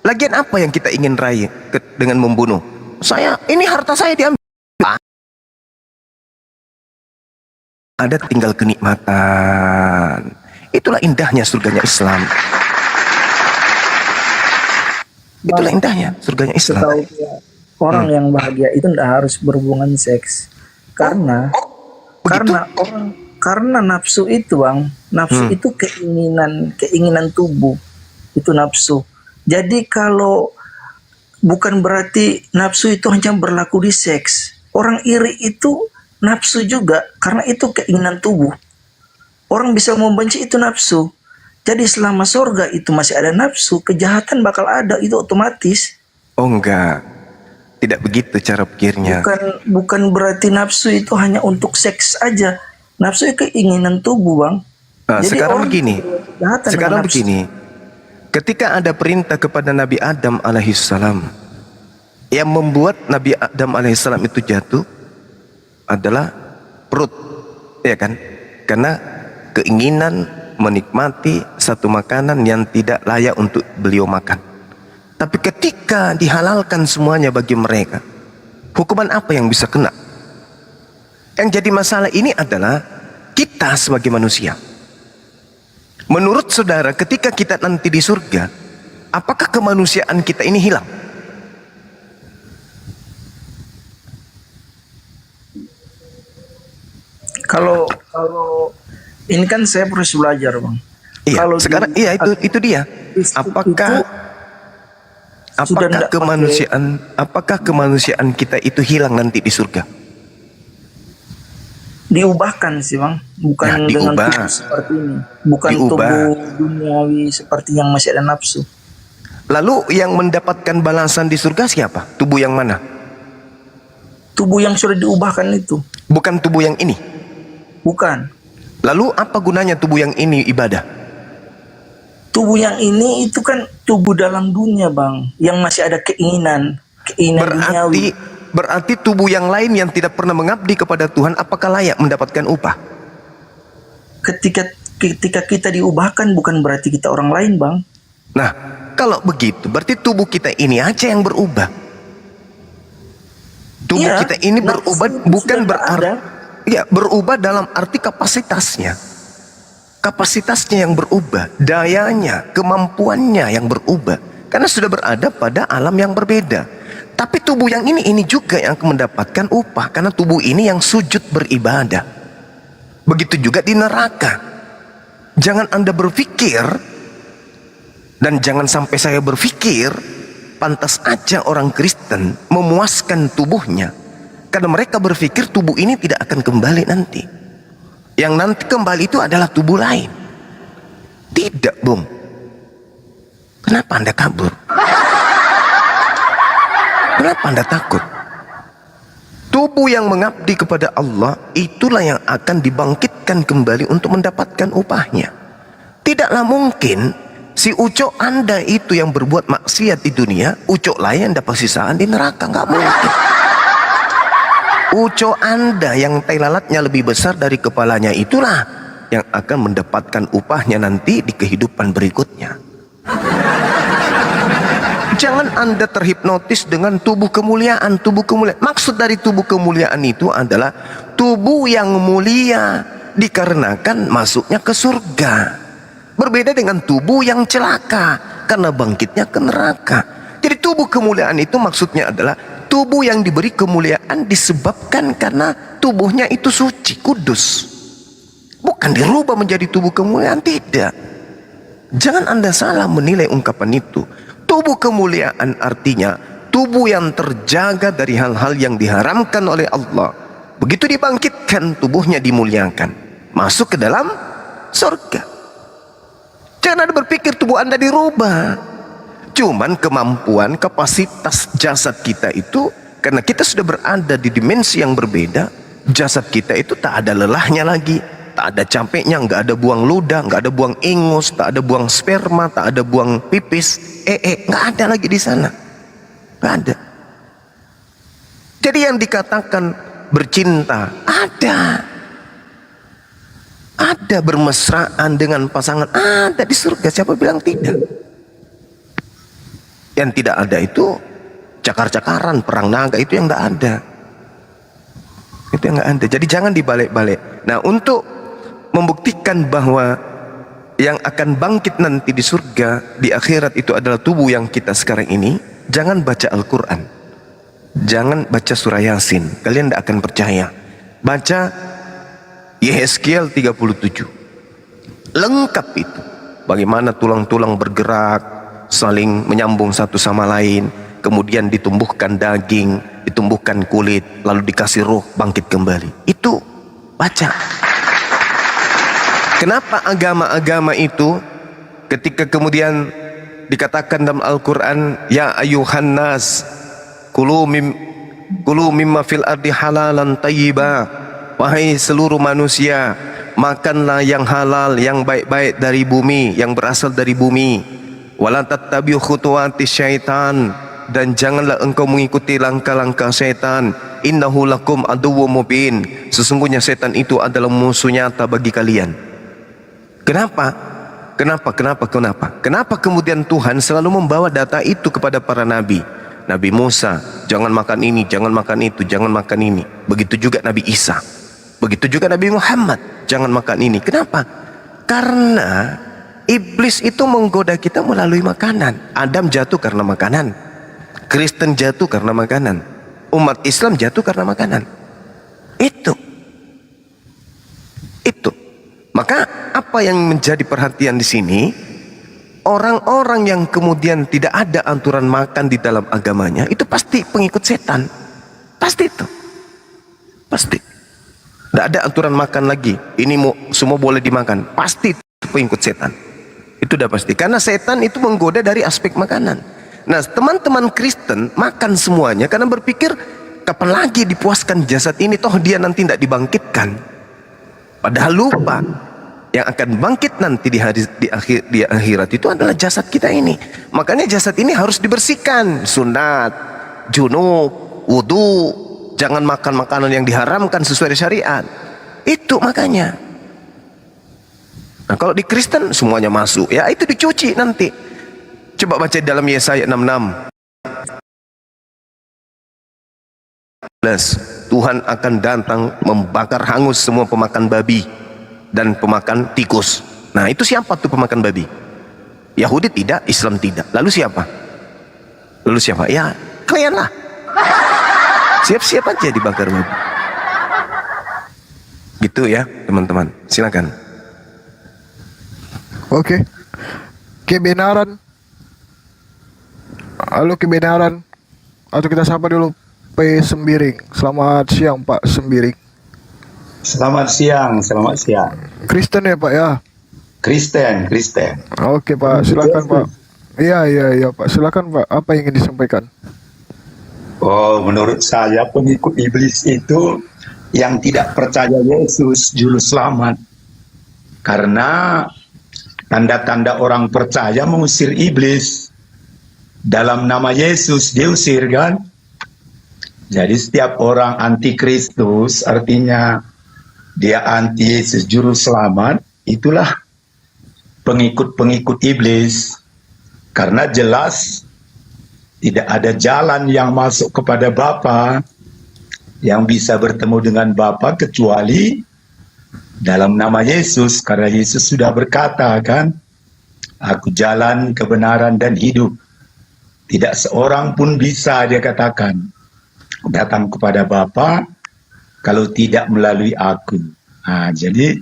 Lagian apa yang kita ingin raih dengan membunuh? Ini harta saya diambil. Ada tinggal kenikmatan. Itulah indahnya surganya Islam. Itulah indahnya surganya Islam. Orang yang bahagia itu tidak harus berhubungan seks, karena karena nafsu itu Bang, nafsu itu keinginan tubuh, itu nafsu. Jadi kalau bukan berarti nafsu itu hanya berlaku di seks. Orang iri itu nafsu juga, karena itu keinginan tubuh. Orang bisa membenci itu nafsu. Jadi selama surga itu masih ada nafsu, kejahatan bakal ada, itu otomatis. Oh enggak, tidak begitu cara pikirnya. Bukan berarti nafsu itu hanya untuk seks aja. Nafsu itu keinginan tubuh, Bang. Jadi Sekarang orang begini, kejahatan dengan nafsu. ketika ada perintah kepada Nabi Adam alaihissalam, yang membuat Nabi Adam alaihissalam itu jatuh adalah perut, ya kan? Karena keinginan menikmati satu makanan yang tidak layak untuk beliau makan. Tapi ketika dihalalkan semuanya bagi mereka, hukuman apa yang bisa kena? Yang jadi masalah ini adalah kita sebagai manusia. Menurut saudara, ketika kita nanti di surga, apakah kemanusiaan kita ini hilang? Kalau ini kan saya terus belajar, Bang. Iya, Kalau sekarang di- iya itu dia. Apakah sudah nggak apakah kemanusiaan kita itu hilang nanti di surga? diubahkan sih, Bang. Bukan Ya, dengan diubah. tubuh seperti ini. Bukan Diubah. tubuh duniawi seperti yang masih ada nafsu. Lalu yang mendapatkan balasan di surga siapa? Tubuh yang mana? Tubuh yang sudah diubahkan itu. Bukan tubuh yang ini. Bukan. Lalu apa gunanya tubuh yang ini ibadah? Tubuh yang ini itu kan tubuh dalam dunia, Bang. Yang masih ada keinginan duniawi. Berarti tubuh yang lain yang tidak pernah mengabdi kepada Tuhan, apakah layak mendapatkan upah? Ketika kita diubahkan bukan berarti kita orang lain, Bang. Nah, kalau begitu berarti tubuh kita ini aja yang berubah. Tubuh Iya, kita ini nafsu berubah itu bukan sudah berarti ada. ya, berubah dalam arti kapasitasnya. Kapasitasnya yang berubah, dayanya, kemampuannya yang berubah. Karena sudah berada pada alam yang berbeda. Tapi tubuh yang ini juga yang akan mendapatkan upah, karena tubuh ini yang sujud beribadah. Begitu juga di neraka. Jangan Anda berpikir, dan jangan sampai saya berpikir, pantas aja orang Kristen memuaskan tubuhnya, karena mereka berpikir tubuh ini tidak akan kembali nanti. Yang nanti kembali itu adalah tubuh lain. Tidak, Bung. Kenapa Anda kabur? Kenapa Anda takut? Tubuh yang mengabdi kepada Allah itulah yang akan dibangkitkan kembali untuk mendapatkan upahnya. Tidaklah mungkin si ucok Anda itu yang berbuat maksiat di dunia, ucok lain dapat sisaan di neraka. Nggak mungkin. Ucok Anda yang tai lalatnya lebih besar dari kepalanya itulah yang akan mendapatkan upahnya nanti di kehidupan berikutnya. Jangan Anda terhipnotis dengan tubuh kemuliaan, tubuh kemuliaan. Maksud dari tubuh kemuliaan itu adalah tubuh yang mulia dikarenakan masuknya ke surga. Berbeda dengan tubuh yang celaka karena bangkitnya ke neraka. Jadi tubuh kemuliaan itu maksudnya adalah tubuh yang diberi kemuliaan disebabkan karena tubuhnya itu suci, kudus. Bukan dirubah menjadi tubuh kemuliaan, tidak. Jangan Anda salah menilai ungkapan itu. Tubuh kemuliaan artinya tubuh yang terjaga dari hal-hal yang diharamkan oleh Allah. Begitu dibangkitkan, tubuhnya dimuliakan, masuk ke dalam surga. Jangan Anda berpikir tubuh Anda dirubah. Cuman kemampuan, kapasitas jasad kita itu, karena kita sudah berada di dimensi yang berbeda, jasad kita itu tak ada lelahnya lagi, tak ada capeknya, nggak ada buang ludah, nggak ada buang ingus, tak ada buang sperma, tak ada buang pipis, nggak ada lagi di sana, nggak ada. Jadi yang dikatakan bercinta ada bermesraan dengan pasangan ada di surga. Siapa bilang tidak? Yang tidak ada itu cakar-cakaran, perang naga, itu yang tidak ada. Itu yang nggak ada. Jadi jangan dibalik-balik. Nah, untuk membuktikan bahwa yang akan bangkit nanti di surga, di akhirat itu adalah tubuh yang kita sekarang ini, jangan baca Al-Quran, jangan baca surah Yasin, kalian tidak akan percaya. Baca Yehezkiel 37, lengkap itu. Bagaimana tulang-tulang bergerak, saling menyambung satu sama lain, kemudian ditumbuhkan daging, ditumbuhkan kulit, lalu dikasih roh, bangkit kembali. Itu baca. Kenapa agama-agama itu ketika kemudian dikatakan dalam Al-Quran, ya ayuhan nas kulu mimma fil ardi halalan tayyiba, wahai seluruh manusia, makanlah yang halal, yang baik-baik dari bumi, yang berasal dari bumi. Wala tattabi'u khutuwati syaitan, dan janganlah engkau mengikuti langkah-langkah syaitan. Innahu lakum aduwwum mubin, sesungguhnya setan itu adalah musuh nyata bagi kalian. Kenapa? Kenapa kemudian Tuhan selalu membawa data itu kepada para nabi? Nabi Musa, jangan makan ini, jangan makan itu, jangan makan ini. Begitu juga Nabi Isa, begitu juga Nabi Muhammad, jangan makan ini. Kenapa? Karena iblis itu menggoda kita melalui makanan. Adam jatuh karena makanan, Kristen jatuh karena makanan, umat Islam jatuh karena makanan. Itu. Maka apa yang menjadi perhatian di sini, orang-orang yang kemudian tidak ada aturan makan di dalam agamanya, itu pasti pengikut setan. Pasti itu. Pasti. Tidak ada aturan makan lagi. Ini semua boleh dimakan. Pasti itu pengikut setan. Itu udah pasti. Karena setan itu menggoda dari aspek makanan. Nah, teman-teman Kristen makan semuanya karena berpikir kapan lagi dipuaskan jasad ini, toh dia nanti tidak dibangkitkan. Padahal lupa, yang akan bangkit nanti di akhirat itu adalah jasad kita ini. Makanya jasad ini harus dibersihkan, sunat, junub, wudu, jangan makan makanan yang diharamkan sesuai syariat. Itu makanya. Nah, kalau di Kristen semuanya masuk, ya itu dicuci nanti. Coba baca dalam Yesaya 66. Tuhan akan datang membakar hangus semua pemakan babi dan pemakan tikus. Nah, itu siapa tuh pemakan babi? Yahudi tidak, Islam tidak. Lalu siapa? Ya, kalian lah. Siap-siap aja dibakar babi. Gitu ya, teman-teman. Silakan. Oke. Kebenaran. Halo kebenaran. Atau kita sapa dulu P. Sembiring. Selamat siang Pak Sembiring. Selamat siang. Kristen ya Pak ya? Kristen. Oke Pak, silakan Pak. Iya Pak, silakan Pak. Apa yang ingin disampaikan? Oh, menurut saya pengikut iblis itu yang tidak percaya Yesus juru selamat. Karena tanda-tanda orang percaya mengusir iblis. Dalam nama Yesus diusir kan? Jadi setiap orang anti Kristus artinya dia anti Yesus juru selamat, itulah pengikut-pengikut iblis. Karena jelas tidak ada jalan yang masuk kepada Bapa, yang bisa bertemu dengan Bapa kecuali dalam nama Yesus. Karena Yesus sudah berkata kan, aku jalan, kebenaran dan hidup. Tidak seorang pun bisa, dia katakan, datang kepada Bapa kalau tidak melalui aku. Nah, jadi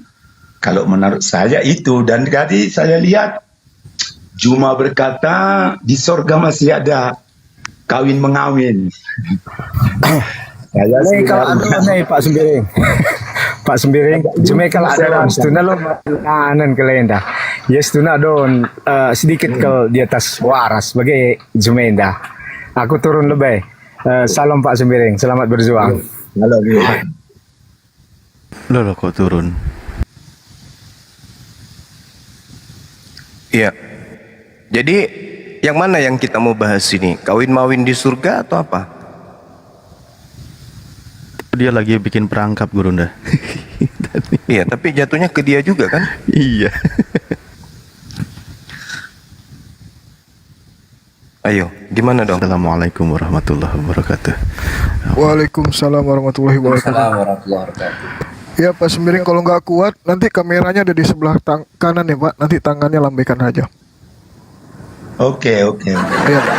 kalau menurut saya itu, dan tadi saya lihat Juma berkata di sorga masih ada kawin mengawin. Saya Nih kalau ada nih Pak Sembiring. Pak Sembiring, cuma kalau ada setuna lo kanan kelenda. Ya setuna don sedikit ke di atas waras sebagai jumenda. Aku turun lebih. Salam Pak Sembiring, selamat berjuang. Halo, Loh kok turun? Iya. Jadi yang mana yang kita mau bahas ini? Kawin mawin di surga atau apa? Dia lagi bikin perangkap Gurunda. Iya, tapi jatuhnya ke dia juga kan? Iya. Ayo, gimana dong? Assalamualaikum warahmatullahi wabarakatuh. Waalaikumsalam warahmatullahi wabarakatuh. Ya Pak Sembiring, kalau nggak kuat nanti kameranya ada di sebelah kanan ya Pak. Nanti tangannya lambaikan aja. Oke. Iya Pak.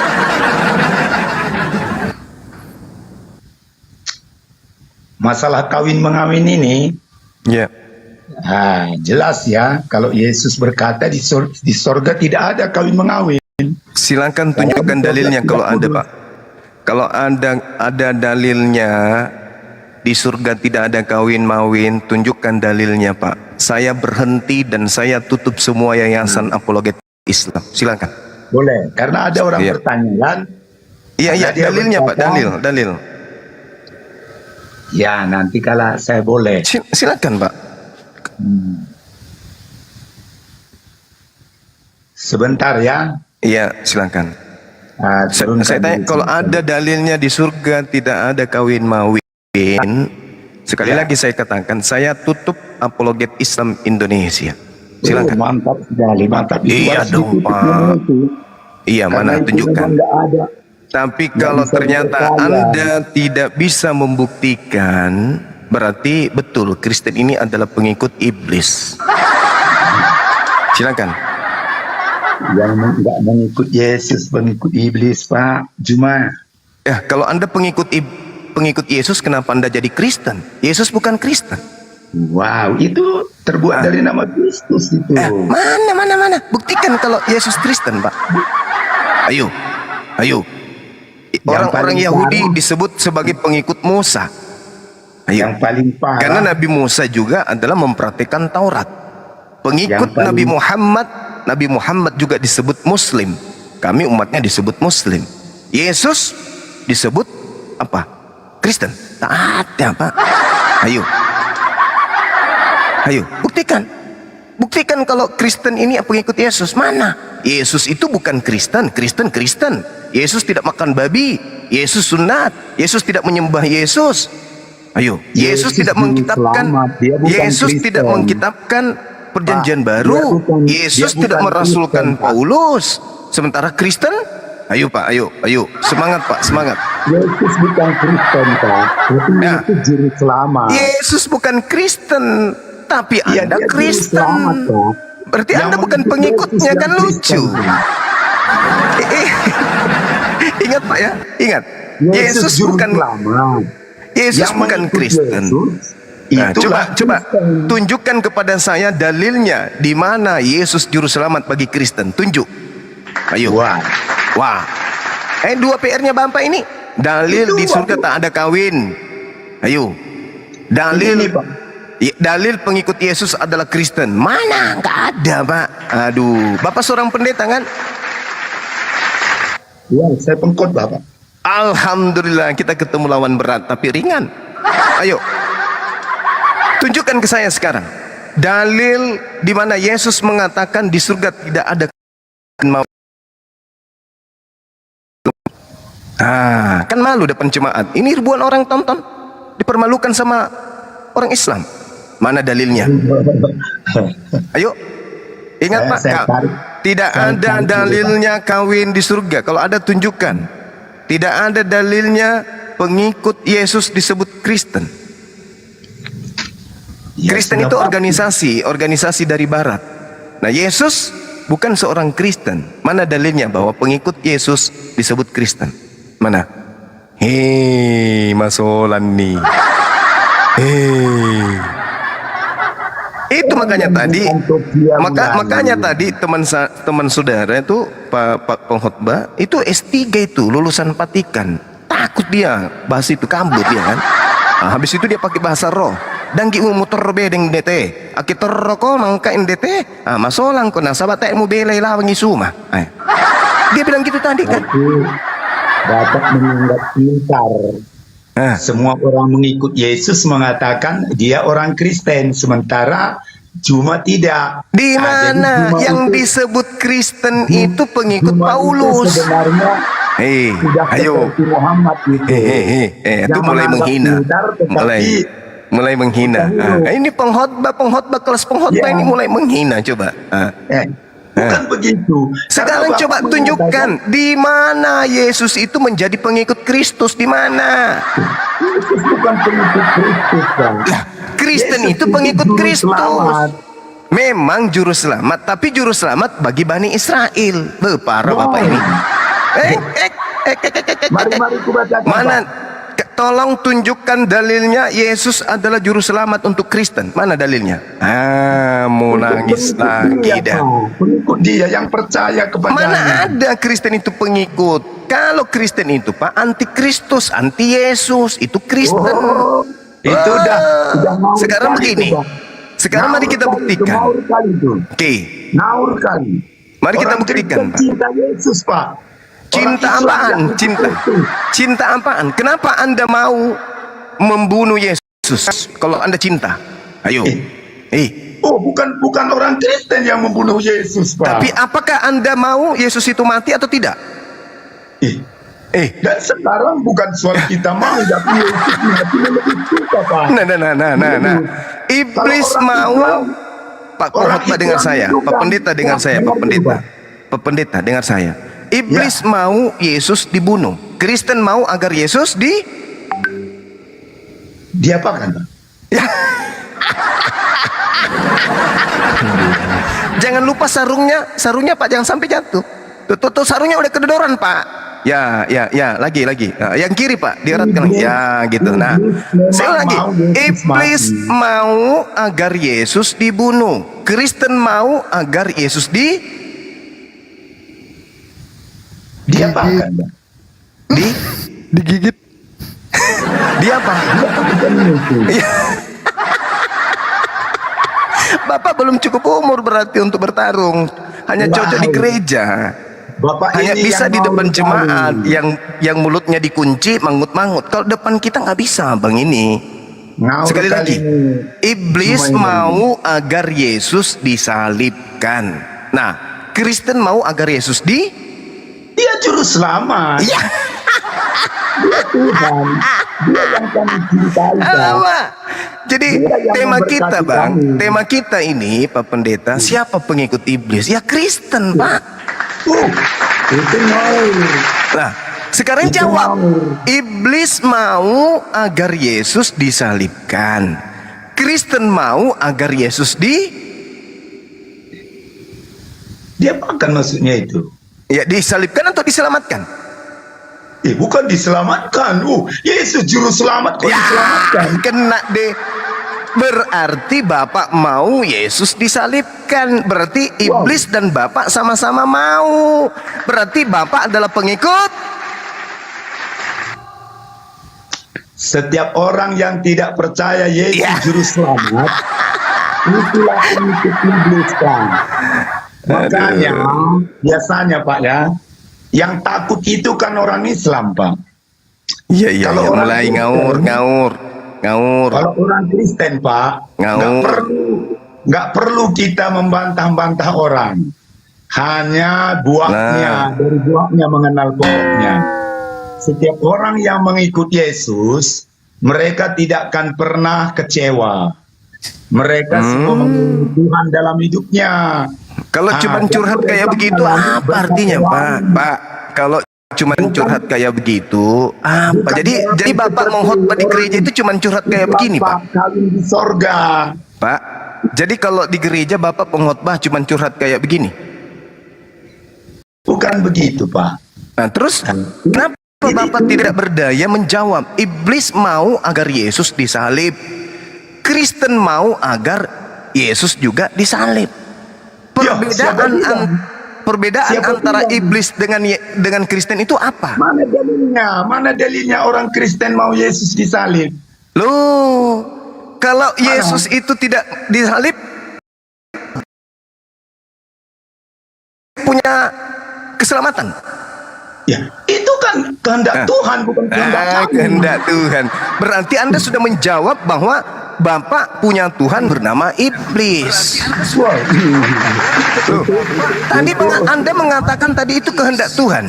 Masalah kawin mengawin ini, Ya. jelas ya. Kalau Yesus berkata di sorga tidak ada kawin mengawin. Silakan tunjukkan dalilnya kalau ada Pak. Kalau ada dalilnya di surga tidak ada kawin mawin, tunjukkan dalilnya Pak. Saya berhenti dan saya tutup semua yayasan apologetik Islam. Silakan. Boleh, karena ada orang Iya. bertanya kan. Iya, iya, Karena dia dalilnya Pak, berkata- dalil. Ya, nanti kalau saya boleh. Silakan Pak. Sebentar ya. Iya, silakan. Turunkan Saya tanya, dulu kalau sebentar. ada dalilnya di surga tidak ada kawin mawin, sekali Ya. lagi saya katakan, saya tutup apologet Islam Indonesia. Silakan. Mantap sekali, mantap. Itu Iya harus dong, ditutup Pak. memang itu. Iya, Karena mana itu tunjukkan. memang nggak ada. Tapi kalau bisa ternyata dipercaya. Anda tidak bisa membuktikan, berarti betul Kristen ini adalah pengikut iblis. Silakan. Yang nggak mengikut Yesus, pengikut iblis, Pak. Cuma Ya, kalau Anda pengikut Yesus, kenapa Anda jadi Kristen? Yesus bukan Kristen. wow, itu terbuat dari nama Kristus itu. Mana. Buktikan kalau Yesus Kristen, Pak. Ayo. Orang-orang paling Yahudi parah- disebut sebagai pengikut Musa. Ayo. Yang paling parah. Karena Nabi Musa juga adalah mempraktikkan Taurat. Pengikut Yang paling- Nabi Muhammad juga disebut Muslim. Kami umatnya disebut Muslim. Yesus disebut apa? Kristen. Tak ada, Pak. Ayo, buktikan. Buktikan kalau Kristen ini pengikut Yesus. Mana? Yesus itu bukan Kristen. Kristen. Yesus tidak makan babi. Yesus sunat. Yesus tidak menyembah Yesus. Ayo, Yesus tidak juru mengkitabkan. selamat. Dia bukan Yesus Kristen. tidak mengkitabkan perjanjian Pak, baru. dia bukan- Yesus dia tidak bukan merasulkan Kristen, Pak. Paulus. Sementara Kristen, ayo Pak, ayo. Semangat Pak, semangat. Yesus bukan Kristen, Pak. Tapi Ya. itu juru selamat. Yesus bukan Kristen, tapi Iya, Anda dia juru Kristen. selamat, Pak. Berarti Yang Anda bukan mengikut pengikutnya, Yesus kan yang lucu. Kristen, Pak. Ingat Pak ya, ingat. Yesus juru bukan selamat. Yesus Yang bukan mengikut Kristen. Yesus, Nah, itulah coba Kristen. tunjukkan kepada saya dalilnya di mana Yesus juru selamat bagi Kristen. Tunjuk. Ayo. Wah. Wah. Dua PR-nya Bapak ini. Dalil Itu, di surga Pak. tak ada kawin. Ayo. Dalil Ini, Pak. Dalil pengikut Yesus adalah Kristen. Mana? Nggak ada, Pak. Aduh, Bapak seorang pendeta kan? Ya, saya pengkhotbah, Pak. Alhamdulillah kita ketemu lawan berat tapi ringan. Ayo. Tunjukkan ke saya sekarang. Dalil di mana Yesus mengatakan di surga tidak ada mau. Kan malu depan jemaat. Ini ribuan orang tonton. Dipermalukan sama orang Islam. Mana dalilnya? Ayo. Ingat Pak, Saya tarik. tidak Saya ada tarik dulu, dalilnya kawin di surga. Kalau ada tunjukkan. Tidak ada dalilnya pengikut Yesus disebut Kristen. Ya, Kristen sudah, itu Pak. organisasi dari barat. Nah, Yesus bukan seorang Kristen. Mana dalilnya bahwa pengikut Yesus disebut Kristen? Mana? Hei, masolan nih. Hei. Itu makanya tadi, makanya tadi teman saudara itu Pak pengkhotbah itu S3 itu lulusan Vatikan. Takut dia bahas itu, kabur dia kan. Nah, habis itu dia pakai bahasa roh. Dan ki motor bedeng DT. Aki toroko mangka DT. Masolang ko na sabat mo belay lawang isuma. Dia bilang gitu tadi kan. Dapat menganggap pintar. Semua orang mengikut Yesus mengatakan dia orang Kristen, sementara cuma tidak. Di mana jadi yang Juma itu- disebut Kristen itu pengikut Juma itu Paulus? sebenarnya sudah Ayo. seperti Muhammad itu. Itu mulai menganggap menghina. pintar, tetapi Mulai menghina. Ini pengkhotbah kelas pengkhotbah Ya. ini mulai menghina coba. bukan begitu. Sekarang Karena coba Bapak tunjukkan di mana Yesus itu menjadi pengikut Kristus, di mana? Yesus bukan pengikut Kristus, Bang. Kristen Yesus itu pengikut juru Kristus. selamat. Memang juru selamat, tapi juru selamat bagi Bani Israel. Parah Bapak ini. Mari kubacakan. Mana? Tolong tunjukkan dalilnya Yesus adalah juru selamat untuk Kristen. Mana dalilnya? Mau nangis lagi dah. Pengikut dia yang percaya kepadanya. Mana ada Kristen itu pengikut? Kalau Kristen itu Pak anti Kristus, anti Yesus, itu Kristen. Itu udah ngawur Sekarang kali begini. itu, Bang. Sekarang mari kita Ngawur kali itu, buktikan. ngawur kali itu. Oke. Ngawur kali. Mari kita Orang buktikan, Kristen Pak. cinta Yesus, Pak. Cinta Orang Islam apaan? yang Cinta. Kristen. Cinta apaan? Kenapa Anda mau membunuh Yesus kalau Anda cinta? Ayo. Oh, bukan orang Kristen yang membunuh Yesus, Pak. Tapi apakah Anda mau Yesus itu mati atau tidak? Dan sekarang bukan soal kita mau, tapi Yesus mati lebih suka, Pak. Nah. Iblis mau, Pak Khotbah dengar saya, Pak Pendeta dengar saya, Pak Pendeta dengar saya. Iblis mau Yesus dibunuh. Kristen mau agar Yesus diapakan, Pak? Jangan lupa sarungnya Pak, jangan sampai jatuh. Tuh sarungnya udah kedodoran, Pak. Ya, lagi. Yang kiri, Pak, dieratkan lagi. Ya, gitu. Nah, saya lagi. Iblis mau agar Yesus dibunuh. Kristen mau agar Yesus diapakan, Pak? Digigit. Dia apa? Bapak belum cukup umur berarti untuk bertarung. Hanya cocok di gereja. Bapak Hanya ini bisa yang di mau depan bertarung. jemaat yang mulutnya dikunci mangut-mangut. Kalau depan kita nggak bisa, Bang ini. Sekali lagi, iblis mau agar Yesus disalibkan. Nah, Kristen mau agar Yesus Dia juru selamat. Iya. Dia Tuhan. Dia yang kami cintai, Pak. Jadi Dia yang tema kita, memberkati Bang, kami. tema kita ini, Pak Pendeta, siapa pengikut iblis? Ya Kristen, Pak. Itu ngawur. Nah, sekarang Itu jawab. ngawur. Iblis mau agar Yesus disalibkan. Kristen mau agar Yesus diapakan maksudnya itu? Ya, disalibkan atau diselamatkan? Bukan diselamatkan. Yesus juru selamat kok diselamatkan. Kena deh. Berarti Bapak mau Yesus disalibkan. Berarti iblis dan Bapak sama-sama mau. Berarti Bapak adalah pengikut. Setiap orang yang tidak percaya Yesus juru selamat, itulah pengikut iblis, Pak. Makanya biasanya, Pak, ya, yang takut itu kan orang Islam, Pak. Iya, Kalau orang mulai Kristen- ngawur. Kalau orang Kristen, Pak, nggak perlu kita membantah-bantah orang. Hanya buahnya, dari buahnya mengenal pokoknya. Setiap orang yang mengikut Yesus, mereka tidak akan pernah kecewa. Mereka semua mengenal Tuhan dalam hidupnya. Kalau cuma curhat kayak begitu, apa artinya, Pak? Kalau cuma curhat kayak begitu, apa? Jadi Bapak mengkhotbah di gereja itu cuma curhat kayak begini, Pak? Kawin di sorga. Pak, jadi kalau di gereja Bapak pengkhotbah cuma curhat kayak begini? Bukan begitu, Pak. Nah, terus kenapa Bapak tidak berdaya menjawab? Iblis mau agar Yesus disalib. Kristen mau agar Yesus juga disalib. Perbedaan antara iblis dengan Kristen itu apa? Mana dalilnya? Mana dalilnya orang Kristen mau Yesus disalib? Loh, kalau Yesus itu tidak disalib, punya keselamatan. Ya, itu kan kehendak Tuhan, bukan kehendak kami. Kehendak Tuhan. Berarti Anda sudah menjawab bahwa Bapak punya Tuhan bernama iblis. Tadi Anda mengatakan tadi itu kehendak Tuhan.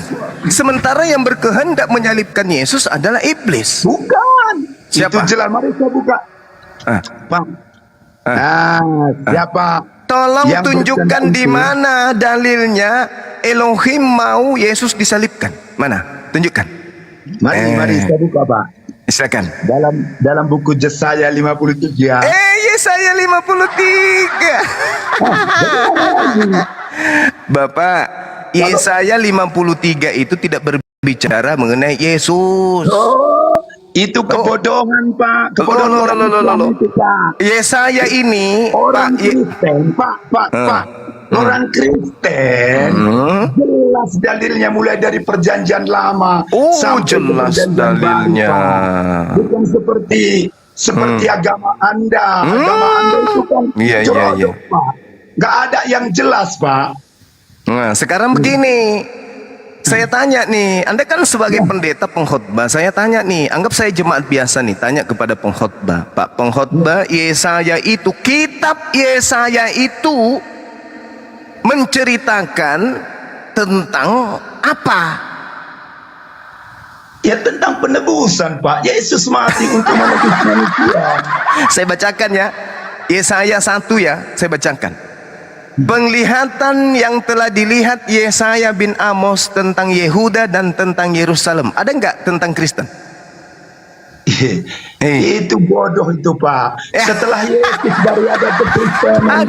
Sementara yang berkehendak menyalibkan Yesus adalah iblis. Bukan. Siapa? Itu jelas, mari saya buka. Pak. Siapa? Tolong yang tunjukkan berkenan di itu? mana dalilnya Elohim mau Yesus disalibkan. Mana? Tunjukkan. Mari saya buka, Pak. Silakan. Dalam buku Yesaya 53. Yesaya 53. Bapak, Yesaya 53 itu tidak berbicara mengenai Yesus. Itu kebodohan, Pak. Kebodohan Loh. Islam itu, Pak. Yesaya ini, Orang Pak, Kristen, Pak. Orang Kristen jelas dalilnya mulai dari perjanjian lama sampai jelas perjanjian dalilnya. baru, Pak. Bukan seperti agama Anda. Agama Anda itu kan Iya. cerodok, Pak. Nggak ada yang jelas, Pak. Nah, sekarang begini. Saya tanya nih, Anda kan sebagai pendeta pengkhotbah, saya tanya nih, anggap saya jemaat biasa nih, tanya kepada pengkhotbah, Pak pengkhotbah, Yesaya itu, kitab Yesaya itu menceritakan tentang apa? Ya tentang penebusan, Pak. Yesus mati untuk menebus manusia. Saya bacakan ya, Yesaya 1 ya, saya bacakan. Penglihatan yang telah dilihat Yesaya bin Amos tentang Yehuda dan tentang Yerusalem. Ada enggak tentang Kristen? Itu bodoh itu, Pak. Setelah Yesus dari ada kekristenan.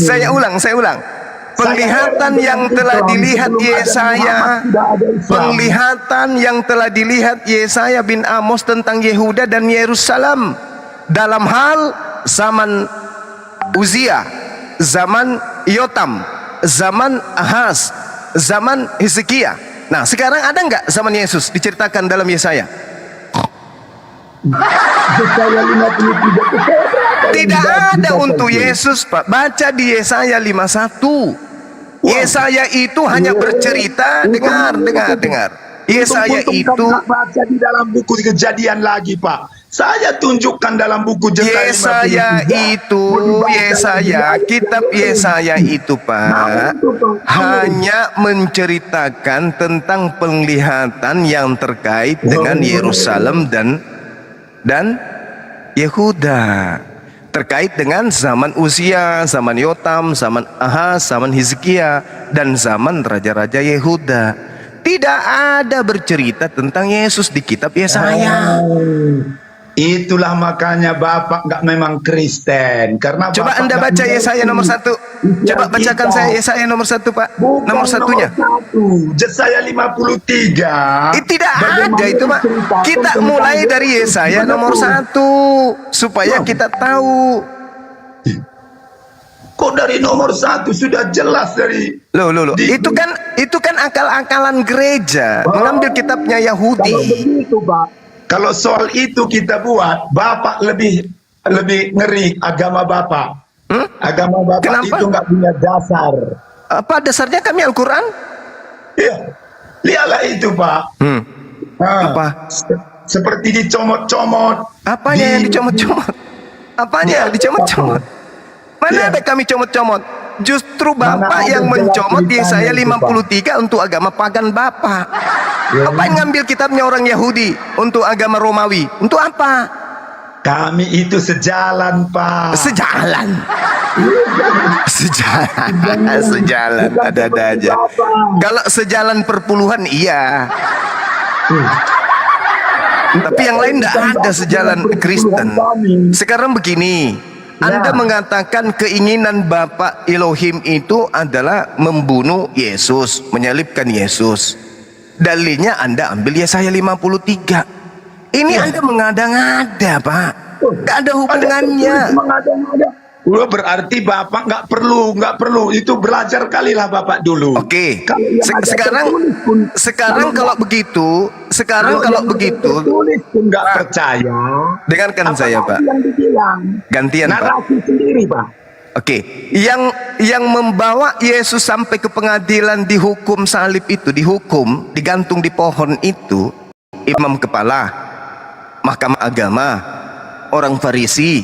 Saya ulang. Penglihatan yang telah dilihat Yesaya, penglihatan yang telah dilihat Yesaya bin Amos tentang Yehuda dan Yerusalem dalam hal zaman Uzia, zaman Yotam, zaman Ahaz, zaman Hezekia. Nah, sekarang ada nggak zaman Yesus diceritakan dalam Yesaya? Tidak ada untuk Yesus, Pak. Baca di Yesaya 51. Yesaya itu hanya bercerita, dengar. Yesaya itu baca di dalam buku Kejadian lagi, Pak. Saya tunjukkan dalam buku Yesaya itu, kitab Yesaya itu, Pak, hanya menceritakan tentang penglihatan yang terkait dengan Yerusalem dan Yehuda, terkait dengan zaman Uzia, zaman Yotam, zaman Ahaz, zaman Hezekia, dan zaman raja-raja Yehuda. Tidak ada bercerita tentang Yesus di kitab Yesaya. Itulah makanya Bapak nggak memang Kristen, karena coba Bapak Anda baca Yesaya nomor 1. Coba bacakan saya Yesaya nomor 1, Pak. Nomor satunya. Yesaya 53. Tidak ada itu, Pak. Kita mulai dari Yesaya nomor 1 supaya kita tahu. Kok dari nomor 1 sudah jelas dari Loh. Itu kan akal-akalan gereja mengambil kitabnya Yahudi. Kalau begitu, Pak. Kalau soal itu kita buat, Bapak lebih ngeri agama Bapak. Agama Bapak Kenapa? itu nggak punya dasar. Apa dasarnya? Kami Al-Quran. Iya, lihatlah itu, Pak. Apa? Seperti dicomot-comot. Apanya yang dicomot-comot? Apanya yang dicomot-comot? Mana ada kami comot-comot? Justru Bapak yang mencomot Yesaya 53 untuk agama pagan Bapak. Apa yang ngambil kitabnya orang Yahudi untuk agama Romawi? Untuk apa? Kami itu sejalan, Pak. Sejalan. Ada aja. Kalau sejalan perpuluhan iya. Tapi yang lain tidak ada sejalan Kristen. Sekarang begini, Anda mengatakan keinginan Bapak Elohim itu adalah membunuh Yesus, menyalibkan Yesus. Dalilnya Anda ambil Yesaya 53. Ini Anda mengada-ngada, Pak. Gak ada hubungannya. Berarti Bapak nggak perlu. Itu belajar kalilah Bapak dulu. Oke. Sekarang kalau begitu, tulis pun nggak percaya. Dengarkan saya, Pak. Yang dibilang. Gantian, Pak. Narasi sendiri, Pak. Oke, yang membawa Yesus sampai ke pengadilan dihukum salib itu, digantung di pohon itu, imam kepala, mahkamah agama, orang Farisi,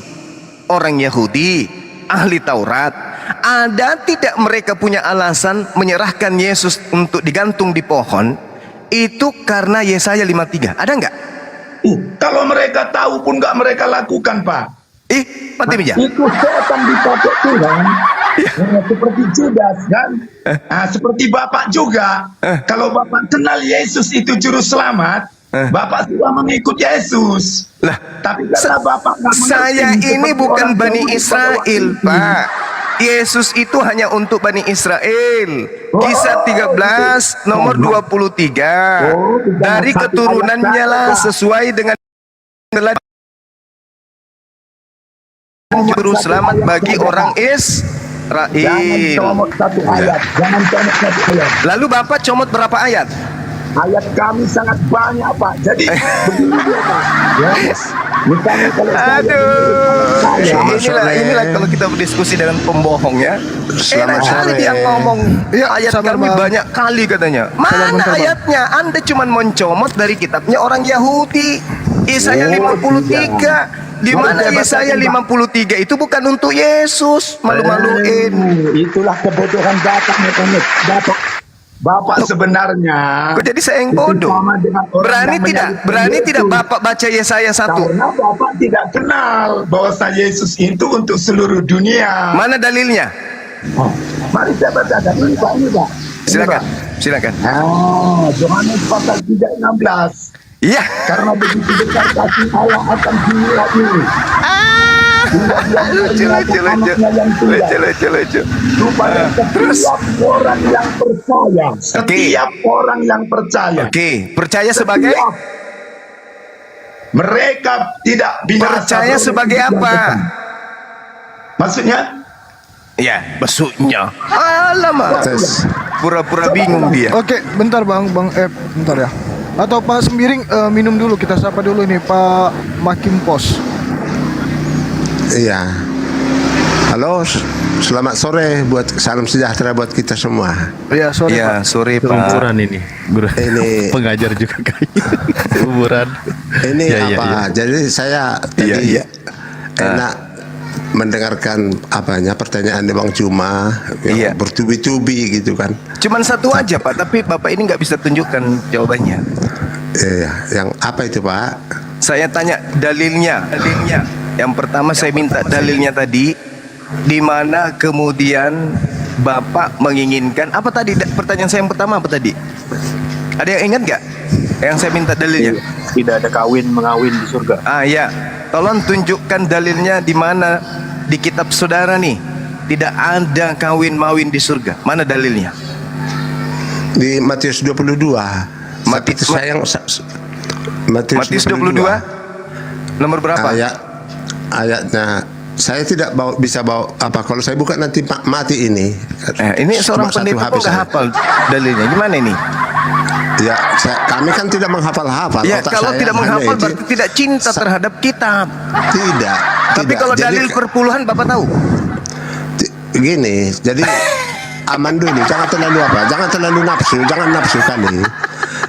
orang Yahudi, ahli Taurat. Ada tidak mereka punya alasan menyerahkan Yesus untuk digantung di pohon? Itu karena Yesaya 53. Ada nggak? Kalau mereka tahu pun nggak mereka lakukan, Pak. Mati meja. Itu setan dipakai Tuhan. Seperti Judas, kan? Seperti Bapak juga. Kalau Bapak kenal Yesus itu juru selamat, Bapak sudah mengikut Yesus. Tapi karena Bapak nggak mengerti, saya ini bukan Bani Israel, Pak. Yesus itu hanya untuk Bani Israel. Kisah 13 nomor 23. Dari keturunannya lah sesuai dengan juru selamat bagi orang Israel. Jangan comot satu ayat. Lalu Bapak comot berapa ayat? Ayat kami sangat banyak, Pak. Jadi begini dia, Pak. Misalnya kalau Aduh, inilah kalau kita berdiskusi dengan pembohong ya. Enak kali dia ngomong ayat sabar, kami Bang. banyak kali katanya. Mana bentar, Bang. ayatnya? Anda cuma mencomot dari kitabnya orang Yahudi. Yesaya 53. Di mana Yesaya 53 itu bukan untuk Yesus, malu-maluin. Itulah kebodohan Bapak Mekanik. Bapak sebenarnya Kok jadi saya yang bodoh? sama dengan orang Berani yang tidak? menyalibkan Berani tidak Yesus. Bapak baca Yesaya 1? Karena Bapak tidak kenal bahwa Yesus itu untuk seluruh dunia. Mana dalilnya? Oh, mari saya bacakan ini Pak, ini Pak. Ini, Silakan, Pak. silakan. Yohanes pasal 3:16. Iya. Karena begitu besar kasih Allah akan dunia ini. Lucu. Supaya setiap orang yang percaya, setiap orang yang percaya, Oke, percaya sebagai mereka tidak binasa. percaya sebagai apa? Maksudnya? Ya, maksudnya. Alamak. Pura-pura bingung dia. Oke, bentar Bang F, bentar ya. Atau Pak Sembiring minum dulu, kita sapa dulu nih Pak Makim Pos. Iya. Halo, selamat sore buat salam sejahtera buat kita semua. Iya, sore Iya, Pak. sore Pak. Umuran ini, guru. Ini Pengajar juga kayaknya. Umuran. ini Ya, apa? ya. Jadi saya tadi Iya. enak mendengarkan pertanyaan Bang Juma Iya. yang bertubi-tubi gitu kan. Cuman satu aja Pak, tapi Bapak ini nggak bisa tunjukkan jawabannya. Iya, yang apa itu Pak? Saya tanya dalilnya. Yang pertama saya minta dalilnya tadi, di mana kemudian Bapak menginginkan apa tadi? Pertanyaan saya yang pertama apa tadi? Ada yang ingat nggak? Yang saya minta dalilnya. Tidak ada kawin mengawin di surga. Ah ya, tolong tunjukkan dalilnya di mana di kitab saudara nih. Tidak ada kawin mawin di surga. Mana dalilnya? Di Matius 22. Matius 22 nomor berapa? Ayatnya saya tidak bisa bawa kalau saya buka nanti mati ini. Ini seorang Cuma satu pendeta kok habis nggak saya. hafal dalilnya. Gimana ini? Ya, kami kan tidak menghafal-hafal. Ya Otak kalau saya tidak hanya menghafal itu. berarti tidak cinta terhadap kitab. Tidak. Tapi tidak. kalau Jadi, dalil perpuluhan Bapak tahu? gini, jadi aman dulu, jangan terlalu nafsu, jangan nafsu kali.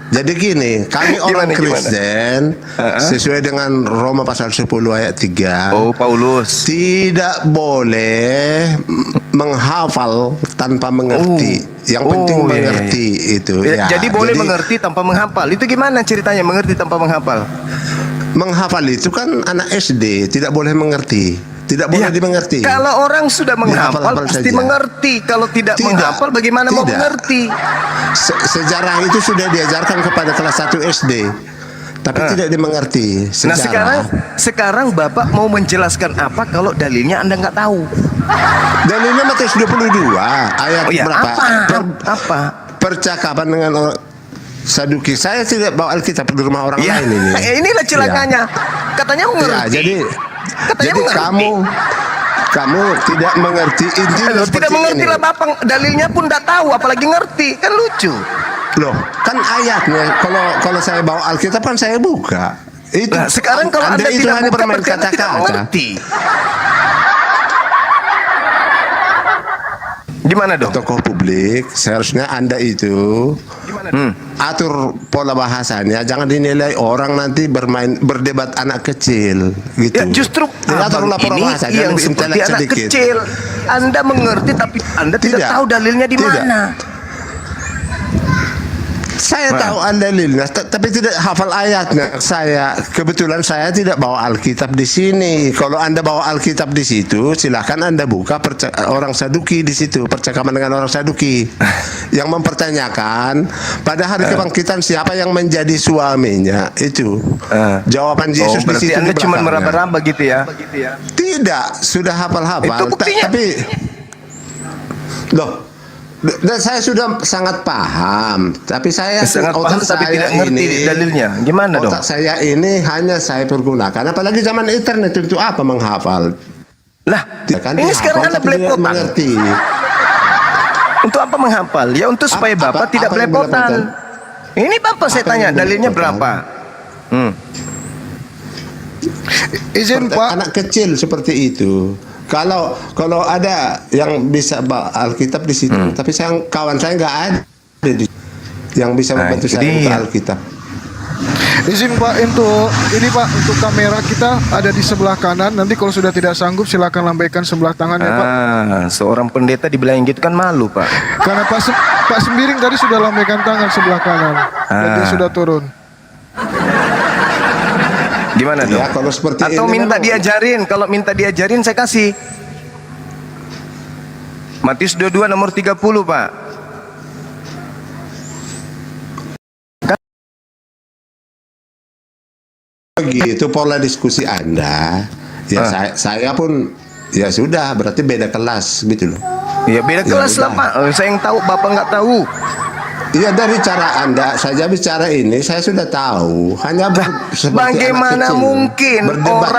Jadi gini, kami orang Kristen sesuai dengan Roma pasal 10 ayat 3. Oh, Paulus. Tidak boleh menghafal tanpa mengerti. Yang penting mengerti itu. Ya, Jadi boleh mengerti tanpa menghafal. Itu gimana ceritanya mengerti tanpa menghafal? Menghafal itu kan anak SD, tidak boleh mengerti. Tidak boleh dimengerti. Kalau orang sudah menghafal Dihafal pasti saja. mengerti. Kalau tidak menghafal bagaimana mau Tidak. mengerti? Sejarah itu sudah diajarkan kepada kelas 1 SD. Tapi tidak dimengerti. Nah Sejarah. sekarang Bapak mau menjelaskan apa kalau dalilnya Anda nggak tahu? Dalilnya Matius 22 ayat Oh ya, berapa? apa? Percakapan dengan orang Saduki. Saya tidak bawa Alkitab di rumah orang Ya, lain ini. inilah celakanya. Katanya mengerti. Ya, jadi mengerti. kamu tidak mengerti intinya. Loh, seperti tidak mengerti ini. lah Bapak, dalilnya pun tidak tahu, apalagi ngerti, kan lucu. Loh, kan ayatnya kalau saya bawa Alkitab kan saya buka. Itu Nah, sekarang kalau Anda itu tidak hanya buka, bermain berarti Anda tidak kata-kata. mengerti. Gimana dong? Tokoh publik seharusnya Anda itu atur pola bahasanya, jangan dinilai orang nanti berdebat anak kecil gitu. Ya justru atur pola ini bahasa, jangan yang seperti intelek anak sedikit. kecil. Anda mengerti tapi Anda tidak tahu dalilnya di Tidak. mana. Saya tahu dalilnya, tapi tidak hafal ayatnya. Kebetulan saya tidak bawa Alkitab di sini. Kalau Anda bawa Alkitab di situ, silakan Anda buka orang Saduki di situ, percakapan dengan orang Saduki yang mempertanyakan pada hari kebangkitan siapa yang menjadi suaminya itu. Jawaban Yesus di Berarti situ. Anda di cuma belakangnya. meraba-raba gitu ya? Tidak, sudah hafal-hafal. Itu buktinya. Tapi loh. Dan saya sudah sangat paham, tapi saya Sangat otak paham tapi saya tidak ngerti ini, dalilnya. Gimana dong? otak saya ini hanya saya pergunakan, apalagi zaman internet untuk apa menghafal? Lah, Ya kan, ini dihafal sekarang Anda tapi tidak belepotan. mengerti. Untuk apa menghafal? Ya untuk supaya Bapak tidak apa yang belepotan. belepotan? Ini Bapak saya Apa tanya, yang dalilnya belepotan? berapa? Izin Pak. Anak kecil seperti itu. Kalau ada yang bisa bawa Alkitab di situ, tapi kawan saya nggak ada yang bisa membantu saya buka Alkitab. Izin Pak, untuk kamera kita ada di sebelah kanan. Nanti kalau sudah tidak sanggup silakan lambaikan sebelah tangan ya Pak. Seorang pendeta dibilang gitu kan malu Pak. Karena Pak Sembiring tadi sudah lambaikan tangan sebelah kanan dan dia sudah turun. Gimana dong? Ya, kalau seperti atau ini minta memang- diajarin. Kalau minta diajarin saya kasih. Matius 22 nomor 30 Pak. Begitu pola diskusi Anda, ya saya pun ya sudah, berarti beda kelas gitu loh. Ya beda kelas lah Pak. Saya yang tahu, Bapak nggak tahu. Iya, dari cara Anda saja bicara ini saya sudah tahu. Hanya seperti Bagaimana anak kecil mungkin berdebat.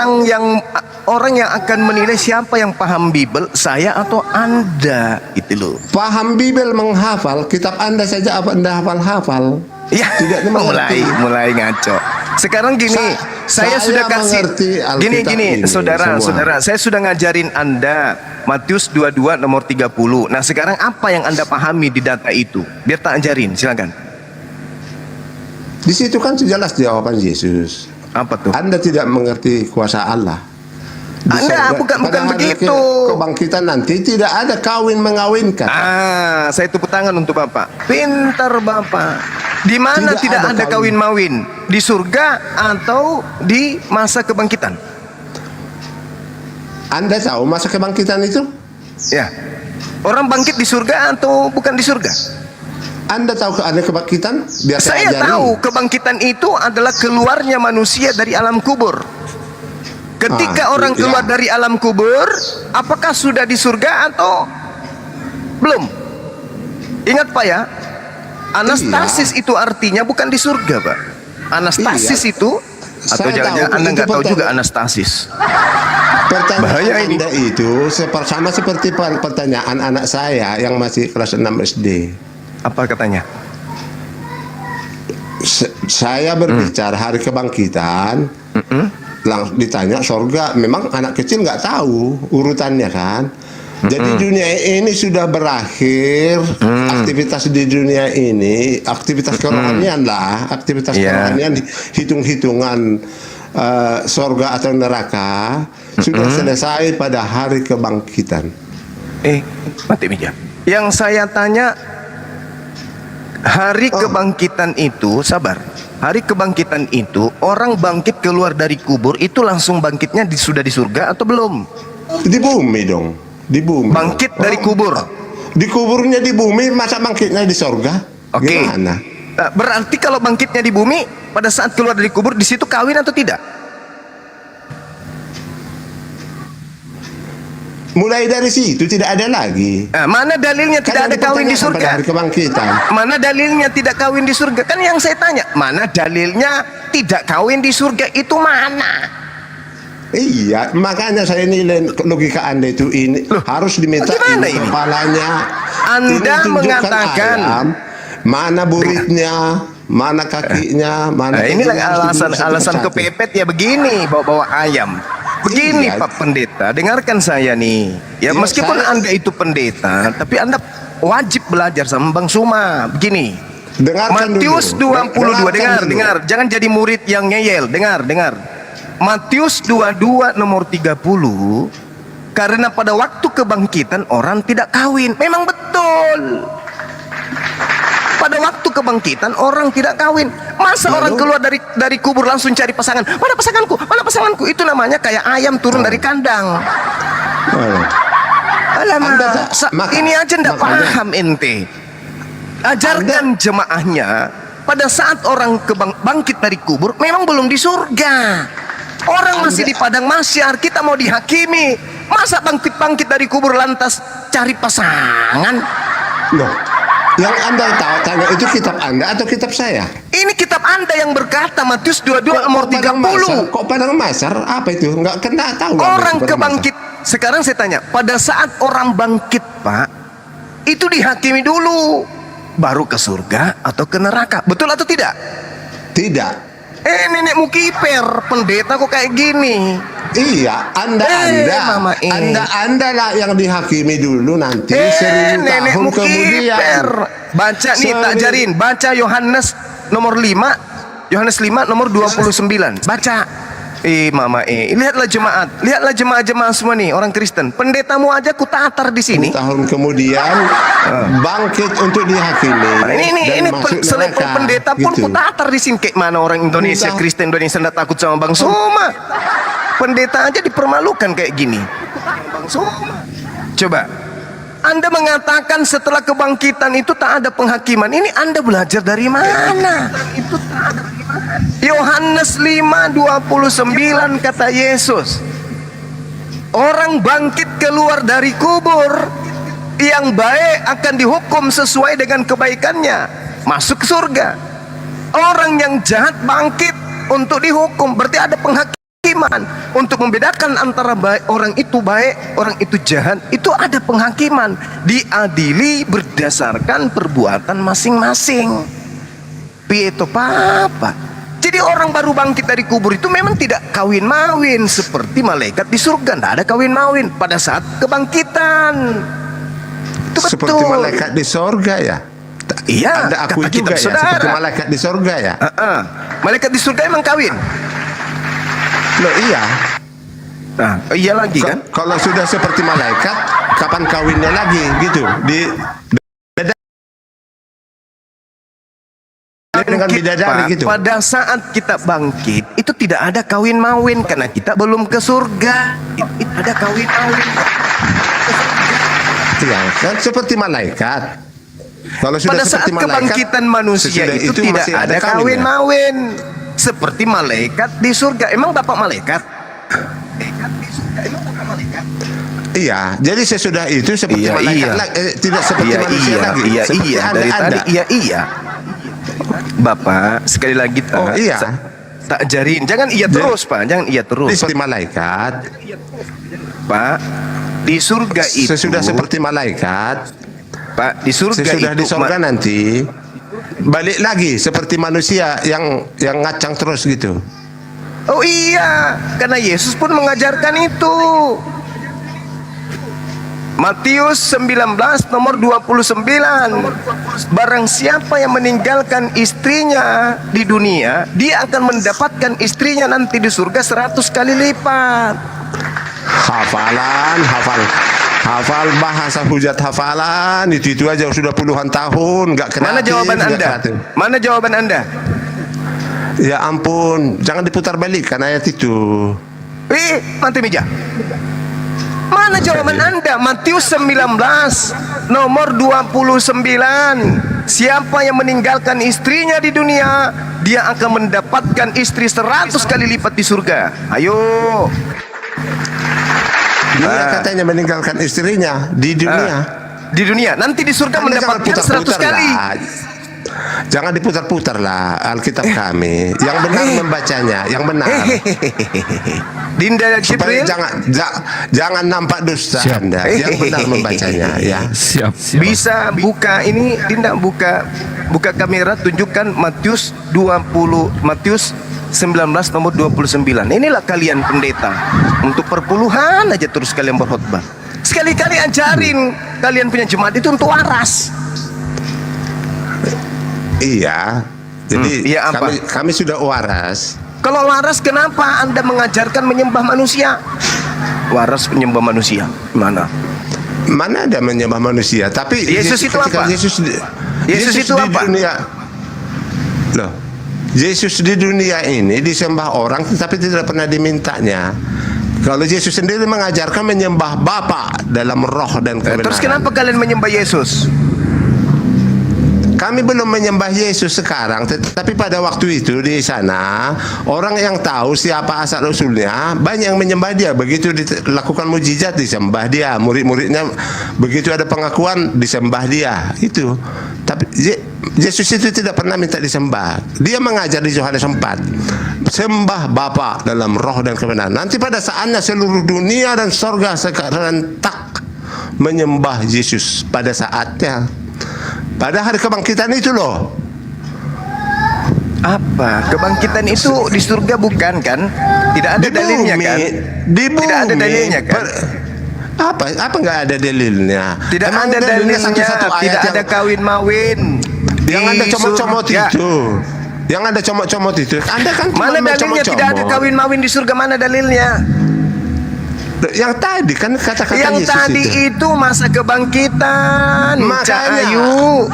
orang yang akan menilai siapa yang paham Bible, saya atau Anda gitu loh. Paham Bible, menghafal kitab Anda saja apa Anda hafal-hafal? Ya, Tidak mengerti. mulai ngaco. Sekarang gini, saya sudah kasih mengerti Alkitab gini, ini saudara, semua. saya sudah ngajarin Anda Matius 22 nomor 30. Nah, sekarang apa yang Anda pahami di data itu? Biar tak ajarin, silakan. Di situ kan jelas jawaban Yesus. Apa tuh? Anda tidak mengerti kuasa Allah. Anda bukan pada hari begitu. Kebangkitan nanti tidak ada kawin mengawinkan. Saya tepuk tangan untuk Bapak. Pintar Bapak. Di mana tidak ada kawin-mawin? Di surga atau di masa kebangkitan? Anda tahu masa kebangkitan itu? Ya. Orang bangkit di surga atau bukan di surga? Anda tahu ada kebangkitan? Biar Saya ajari. tahu kebangkitan itu adalah keluarnya manusia dari alam kubur. Ketika orang keluar dari alam kubur, apakah sudah di surga atau belum? Ingat Pak ya, anastasis itu artinya bukan di surga Pak. Anastasis itu, atau Saya jangan-jangan tahu, Anda itu nggak tahu juga pertanyaan. anastasis. Pertanyaan Bahaya ini. Anda itu sama seperti pertanyaan anak saya yang masih kelas 6 SD. Apa katanya? Saya berbicara hari kebangkitan, langsung ditanya sorga. Memang anak kecil nggak tahu urutannya kan. Jadi dunia ini sudah berakhir, aktivitas di dunia ini, aktivitas kerohanian lah, aktivitas kerohanian, hitung-hitungan sorga atau neraka sudah selesai pada hari kebangkitan. Mati meja. Yang saya tanya, hari kebangkitan itu, sabar. Hari kebangkitan itu orang bangkit keluar dari kubur itu langsung bangkitnya sudah di surga atau belum? Di bumi dong. Di bumi. Bangkit dari kubur. Dikuburnya di bumi, masa bangkitnya di sorga? Oke. Gimana? Berarti kalau bangkitnya di bumi, pada saat keluar dari kubur di situ kawin atau tidak? Mulai dari situ tidak ada lagi. Mana dalilnya tidak ada kawin di surga? Hari kebangkitan. Mana dalilnya tidak kawin di surga? Kan yang saya tanya, mana dalilnya tidak kawin di surga itu mana? Iya, makanya saya nilai logika Anda itu ini harus diminta ini kepalanya. Anda Ini tunjukkan mengatakan ayam, mana buritnya, mana kakinya, mana. inilah alasan kepepet ya begini, bawa ayam. Begini Iya. Pak Pendeta, dengarkan saya nih. Ya, meskipun Anda itu pendeta, tapi Anda wajib belajar sama Bang Suma. Begini. Dengarkan Matius dulu. 22, Dengarkan dulu. dengar. Jangan jadi murid yang ngeyel. Dengar. Matius 22 nomor 30. Karena pada waktu kebangkitan orang tidak kawin. Memang betul. Pada waktu kebangkitan orang tidak kawin. Masa orang keluar dari kubur langsung cari pasangan? Mana pasanganku? Mana pasanganku? Itu namanya kayak ayam turun dari kandang. Alamak, ini aja ndak paham ente. Ajarkan jemaahnya pada saat orang bangkit dari kubur memang belum di surga. Orang masih di padang mahsyar, kita mau dihakimi. Masa bangkit dari kubur lantas cari pasangan? Loh, yang Anda tahu tanya itu kitab Anda atau kitab saya? Ini kitab Anda yang berkata Matius 22 nomor 30. Kok padang mahsyar? Apa itu? Nggak kena tahu. Orang kebangkit. Sekarang saya tanya, pada saat orang bangkit Pak, itu dihakimi dulu, baru ke surga atau ke neraka. Betul atau tidak? Tidak. Nenekmu kiper, pendeta kok kayak gini. Iya, Mama, Anda lah yang dihakimi dulu nanti 1000 tahun nenekmu kemudian. kiper. Baca nih, tak ajarin. Baca Yohanes nomor 5, Yohanes 5 nomor 29. Baca. Mama, lihatlah jemaat semua nih, orang Kristen. Pendetamu aja ku tatar di sini. 10 tahun kemudian bangkit untuk dihakimi. Ini selevel pendeta pun gitu. ku tatar di sini. Kayak mana orang Indonesia, Kristen Indonesia nggak takut sama Bang Soma. Pendeta aja dipermalukan kayak gini. Bang Soma. Coba, Anda mengatakan setelah kebangkitan itu tak ada penghakiman. Ini Anda belajar dari mana? Itu tak ada. Yohanes 5:29 kata Yesus, orang bangkit keluar dari kubur, yang baik akan dihukum sesuai dengan kebaikannya, masuk ke surga. Orang yang jahat bangkit untuk dihukum, berarti ada penghakiman. Untuk membedakan antara orang itu baik, orang itu jahat, itu ada penghakiman. Diadili berdasarkan perbuatan masing-masing. Pietro Papa. Jadi orang baru bangkit dari kubur itu memang tidak kawin-mawin seperti malaikat di surga. Tidak ada kawin-mawin pada saat kebangkitan. Itu betul. Seperti malaikat di surga ya. Iya, Anda akui kata juga kitab ya saudara. seperti malaikat di surga ya. Malaikat di surga emang kawin. Loh iya. Nah, iya lagi kan? Kalau sudah seperti malaikat, kapan kawinnya lagi gitu? Dengan bidadari gitu. Pada saat kita bangkit itu tidak ada kawin mawin karena kita belum ke surga. Itu ada kawin mawin. Iya, kan seperti malaikat. Kalau sudah Pada saat seperti malaikat, kebangkitan manusia sesudah itu tidak masih ada kawinnya. kawin mawin seperti malaikat di surga. Emang bapak malaikat? Iya, jadi sesudah itu seperti malaikat lagi, tidak seperti manusia lagi. Seperti dari tadi iya. Bapak sekali lagi tak ajarin, jangan terus Pak, jangan terus. Seperti malaikat, Pak, di surga itu sesudah seperti malaikat, Pak, di surga sesudah itu di surga nanti balik lagi seperti manusia yang ngacang terus gitu. Oh iya, karena Yesus pun mengajarkan itu. Matius 19 nomor 29. Barang siapa yang meninggalkan istrinya di dunia, dia akan mendapatkan istrinya nanti di surga 100 kali lipat. Hafal bahasa hujat hafalan itu aja sudah puluhan tahun nggak kreatif. Mana jawaban Anda? Ya ampun, jangan diputar balik kan ayat itu. Nanti meja. Mana jawaban Anda? Matius 19 nomor 29. Siapa yang meninggalkan istrinya di dunia, dia akan mendapatkan istri 100 kali lipat di surga. Ayo. Dia katanya meninggalkan istrinya di dunia. Di dunia. Nanti di surga mendapatkan 100 kali. Jangan diputar-putar lah Alkitab kami. Yang benar membacanya, yang benar. Dinda Jibril, jangan nampak dusta Anda. Yang benar membacanya ya. Siap. Bisa buka ini, Dinda buka kamera, tunjukkan Matius 19 nomor 29. Inilah kalian pendeta. Untuk perpuluhan aja terus kalian berkhotbah. Sekali-kali ajarin kalian punya jemaat itu untuk waras. Iya. Jadi iya apa? kami sudah waras. Kalau waras, kenapa Anda mengajarkan menyembah manusia? Waras menyembah manusia. Mana ada menyembah manusia? Tapi Yesus itu apa? Yesus itu di apa? Dunia, loh, Yesus di dunia ini disembah orang tapi tidak pernah dimintanya. Kalau Yesus sendiri mengajarkan menyembah Bapa dalam roh dan kebenaran. Terus kenapa kalian menyembah Yesus? Kami belum menyembah Yesus sekarang, tetapi pada waktu itu di sana orang yang tahu siapa asal usulnya banyak yang menyembah dia. Begitu dilakukan mujizat disembah dia, murid-muridnya begitu ada pengakuan disembah dia. Itu. Tapi Yesus itu tidak pernah minta disembah. Dia mengajar di Yohanes 4, sembah Bapa dalam roh dan kebenaran. Nanti pada saatnya seluruh dunia dan sorga serentak menyembah Yesus pada saatnya. Pada hari kebangkitan itu loh. Apa? Kebangkitan itu di surga bukan kan? Tidak ada Di dalilnya bumi, kan? di bumi. Tidak ada dalilnya kan? Apa nggak ada dalilnya? Tidak Emang ada dalilnya, satu-satu ayat tidak ada kawin-mawin. yang ada Di comot-comot surga. itu. Yang ada comot-comot itu. Anda kan cuma Mana main dalilnya tidak ada comot-comot. kawin-mawin di surga, mana dalilnya? Yang tadi kan kata-kata Yang Yesus tadi itu masa kebangkitan, Cak Ayu.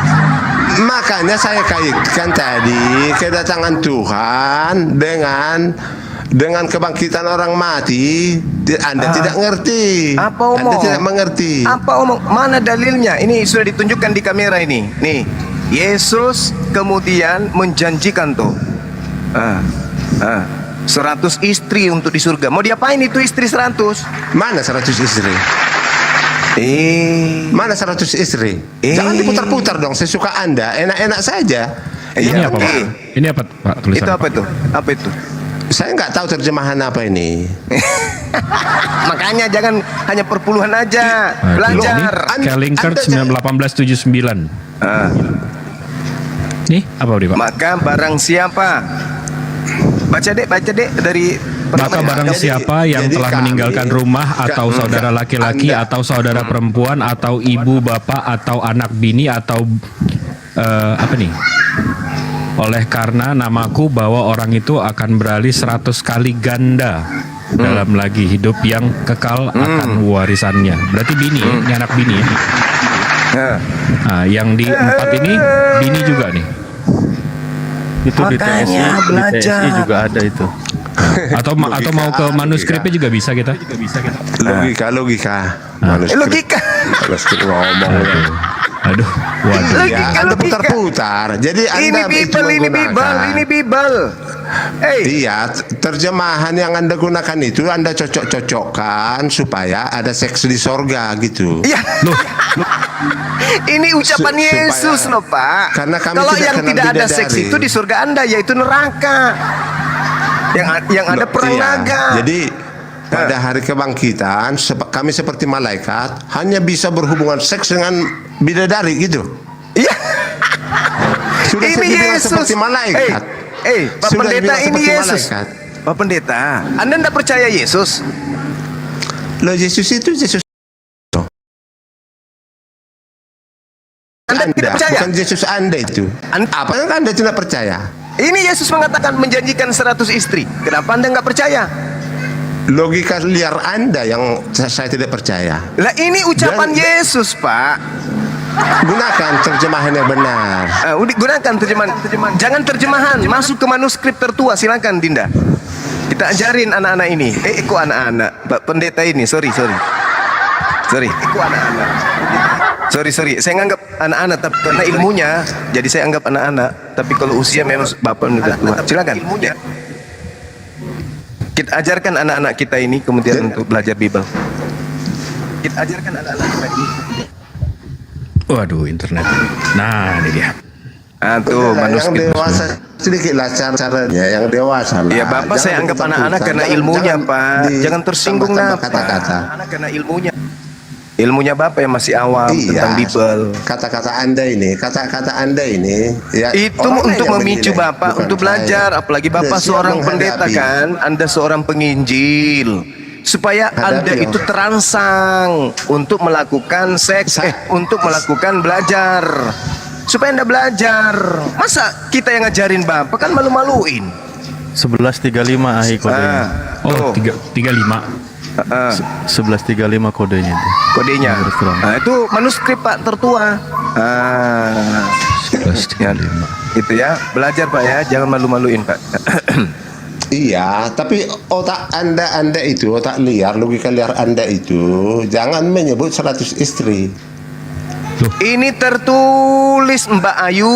Makanya saya kaitkan tadi kedatangan Tuhan dengan kebangkitan orang mati. Anda tidak ngerti. Apa Anda omong? tidak mengerti. Apa omong? Mana dalilnya? Ini sudah ditunjukkan di kamera ini. Nih, Yesus kemudian menjanjikan tuh 100 istri untuk di surga. Mau diapain itu istri 100? Mana 100 istri? Mana 100 istri? Jangan diputar-putar dong sesuka Anda. Enak-enak saja. Ini apa, Pak? Ini apa, Pak? Tulisan Itu apa itu? Apa itu? Saya nggak tahu terjemahan apa ini. Makanya jangan hanya perpuluhan aja. Nah, Belajar. ini Kelinkert 1879. Nih, apa nih, Pak? Maka barang siapa, baca dek dari Maka barang siapa yang telah meninggalkan rumah atau saudara laki-laki atau saudara perempuan atau ibu bapak atau anak bini atau apa nih? Oleh karena namaku, bahwa orang itu akan beralih 100 kali ganda dalam lagi hidup yang kekal akan warisannya. Berarti bini, ini anak bini ya. Nah, yang di 4 ini bini juga nih. Itu di TSI juga ada itu. Atau mau ke manuskripnya juga bisa kita. Logika. Logika. Manuskrip ngomong. Aduh, waduh. Ya, Anda putar-putar. Jadi Anda ini Bible. Iya, terjemahan yang Anda gunakan itu Anda cocok-cocokkan supaya ada seks di sorga gitu. Iya. Ini ucapan Yesus loh, Pak. Karena kami kalau tidak yang kenal tidak ada bidadari. seks itu di surga Anda, yaitu neraka. Yang ada perang Iya, naga. Jadi pada hari kebangkitan kami seperti malaikat hanya bisa berhubungan seks dengan bidadari gitu. Iya. Sudah Ini dibilang Yesus. seperti malaikat. Pak Sudah Pendeta, dibilang ini seperti Yesus. malaikat. Pak Pendeta, Anda tidak percaya Yesus? Loh, Yesus itu Yesus. Anda tidak percaya? Bukan Yesus Anda itu. Apa yang Anda tidak percaya? Ini Yesus mengatakan menjanjikan 100 istri. Kenapa Anda nggak percaya? Logika liar Anda yang saya tidak percaya. Lah ini ucapan Yesus, Pak. Gunakan terjemahan yang benar. Gunakan terjemahan. Jangan terjemahan. Masuk ke manuskrip tertua. Silakan, Dinda. Kita ajarin anak-anak ini. Kok anak-anak? Pak Pendeta ini. Sorry. Kok anak-anak? Sorry. Saya nganggap anak-anak tapi karena ilmunya, jadi saya anggap anak-anak. Tapi kalau usia memang bapak udah tua. Silakan. Kita ajarkan anak-anak kita ini kemudian untuk belajar Bible. Kita ajarkan anak-anak kita ini. Waduh, internet. Nah, ini dia. Tuh manuskrip. Yang dewasa sedikit lah caranya, yang dewasa lah. Ya Bapak, saya anggap anak-anak karena ilmunya, Pak. Jangan tersinggung kata-kata. Anak karena ilmunya. Ilmunya Bapak yang masih awam tentang Bible. Kata-kata Anda ini ya, itu orang untuk yang memicu menilai, Bapak bukan untuk belajar. saya. Apalagi Sudah Bapak siap seorang pendeta menghadapi. kan, Anda seorang penginjil. Supaya Anda Hadapi, itu terangsang untuk melakukan seks, untuk melakukan belajar. Supaya Anda belajar. Masa kita yang ngajarin Bapak, kan malu-maluin. 1135 ahi kodenya. Oh, 35. 1135 kodenya itu. Kodenya. Itu manuskrip Pak tertua. 1135. Itu ya, belajar Pak ya, jangan malu-maluin Pak. Iya, tapi otak Anda itu, otak liar, logika liar Anda itu, jangan menyebut 100 istri. Ini tertulis Mbak Ayu.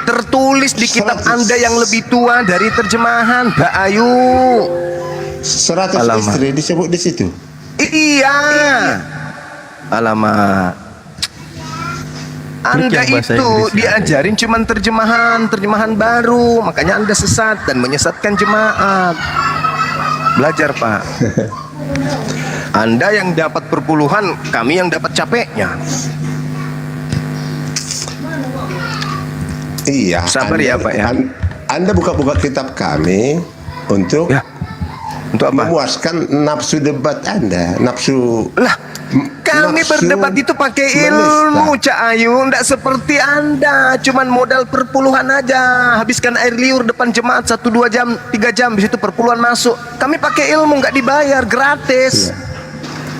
Tertulis di kitab Anda yang lebih tua dari terjemahan Mbak Ayu. 100 istri disebut di situ. Iya. Alamak. Anda itu diajarin cuman terjemahan baru, makanya Anda sesat dan menyesatkan jemaat. Belajar Pak. Anda yang dapat perpuluhan, kami yang dapat capeknya. Iya. Sabar ya Pak ya. Anda buka-buka kitab kami untuk untuk apa? memuaskan nafsu debat Anda, nafsu. Lah, kami nafsu berdebat itu pakai menista. ilmu, Cak Ayu. Nggak seperti Anda, cuman modal perpuluhan aja. Habiskan air liur depan jemaat 1-2 jam, 3 jam, di situ perpuluhan masuk. Kami pakai ilmu, nggak dibayar, gratis.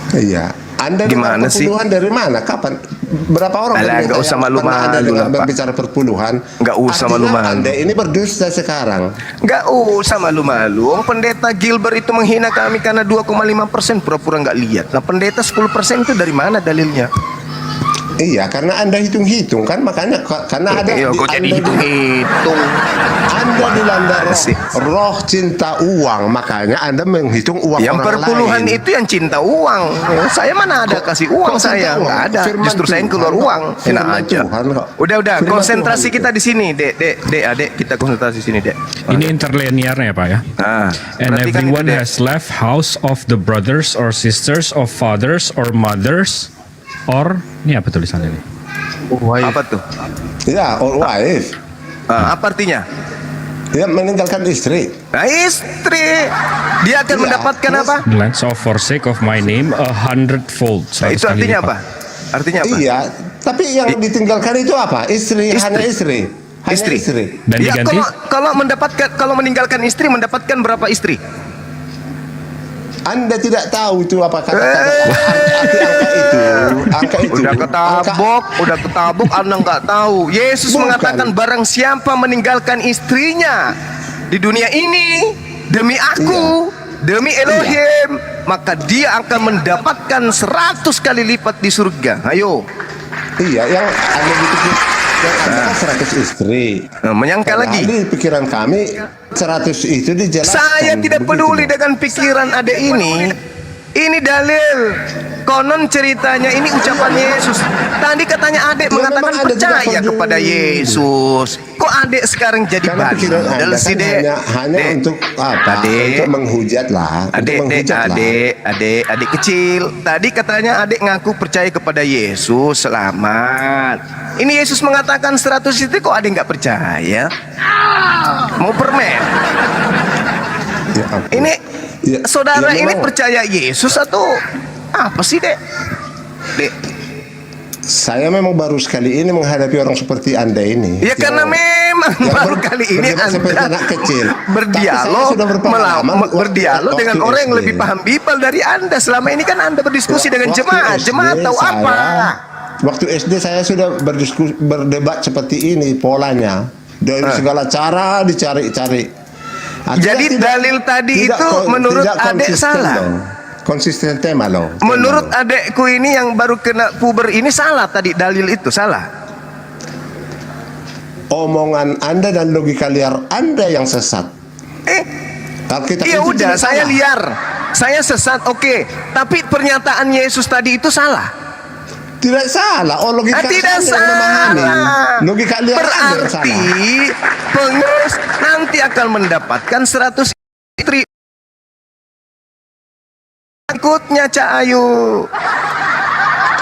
Iya. Anda Gimana dengar sih? perpuluhan dari mana? Kapan? Berapa orang? Alah, berminta nggak usah yang pernah Anda malu-malu dengar lah, Pak. berbicara perpuluhan? Nggak usah Artinya malu-malu. Anda ini berdusta sekarang. Nggak usah malu-malu. Pendeta Gilbert itu menghina kami karena 2,5%, pura-pura nggak lihat. Nah, pendeta 10% itu dari mana dalilnya? Iya, karena Anda hitung-hitung kan, makanya karena ada Iya, kok jadi hitung-hitung. Anda dilanda Asik. roh cinta uang, makanya Anda menghitung uang Yang orang perpuluhan lain. itu yang cinta uang. Saya mana ada kasih uang, kok cinta saya uang? nggak ada. Firman Justru saya yang Tuhan keluar kok. uang. Enak Firman aja. Tuhan kok. Udah, Firman konsentrasi Tuhan kita di sini, Dek, Adek, kita konsentrasi sini, Dek. Ini interlinearnya Pak ya. Nah, And berarti kan everyone itu, Dek. has left house of the brothers or sisters of fathers or mothers or ini apa tulisannya ini? Apa tuh? Ya, all wife. Apa artinya? Ya, meninggalkan istri. Nah, istri dia akan Iya, mendapatkan terus- apa? Lands of forsake of my name 100-fold. Nah, itu 100 kali artinya lipat. apa? Artinya apa? Iya, tapi yang ditinggalkan itu apa? Istri, Istri. hanya istri. Hanya Istri. Dan Ya, diganti? kalau meninggalkan istri mendapatkan berapa istri? Anda tidak tahu itu apa kata-kata angka itu. Udah ketabok, Anda nggak tahu. Yesus Bukan. mengatakan barang siapa meninggalkan istrinya di dunia ini demi aku, demi Elohim, maka dia akan mendapatkan 100 kali lipat di surga. Ayo. Iya, yang Anda dipikir yang Anda kan 100 istri. Nah, menyangka Padahal lagi. di pikiran kami 100 itu dijelaskan. Saya tidak begitu, peduli Bang. dengan pikiran adek ini. Ini dalil. Konon ceritanya ini ucapan Yesus. Tadi katanya adek Ya, mengatakan memang Anda percaya tidak peduli. kepada Yesus. Kok adek sekarang jadi Karena pikiran bandel Anda sih, kan Dek? hanya Dek. untuk apa? Adek. Untuk menghujat lah. Adek, untuk menghujat lah. adik kecil. Tadi katanya adek ngaku percaya kepada Yesus, selamat. Ini Yesus mengatakan 100 itu kok adek nggak percaya? Mau permen? Ya ampun. Ini Ya, saudara ya ini memang. percaya Yesus atau apa sih, Dek? Dek. Saya memang baru sekali ini menghadapi orang seperti Anda ini. Ya karena memang Yang baru kali ini berdebat seperti Anda anak kecil. berdialog, Tapi saya sudah berpengalaman berdialog waktu dengan orang yang SD. lebih paham Bible dari Anda. Selama ini kan Anda berdiskusi dengan Waktu jemaat. SD Jemaat tahu saya- apa? Waktu SD saya sudah berdebat seperti ini polanya. Dari segala cara dicari-cari. Artinya Jadi dalil tadi itu menurut adek konsisten salah. loh. Konsisten tema loh. Menurut adekku ini yang baru kena puber ini salah tadi dalil itu salah. Omongan Anda dan logika liar Anda yang sesat. Alkitab Ya itu udah, tidak saya salah. liar, saya sesat, oke. Tapi pernyataan Yesus tadi itu salah. Tidak salah. Oh, logika Tidak Anda yang memahami. salah. Logika liar Anda yang Berarti salah. pengurus nanti akan mendapatkan 100 istri. Ikutnya Cak Ayu.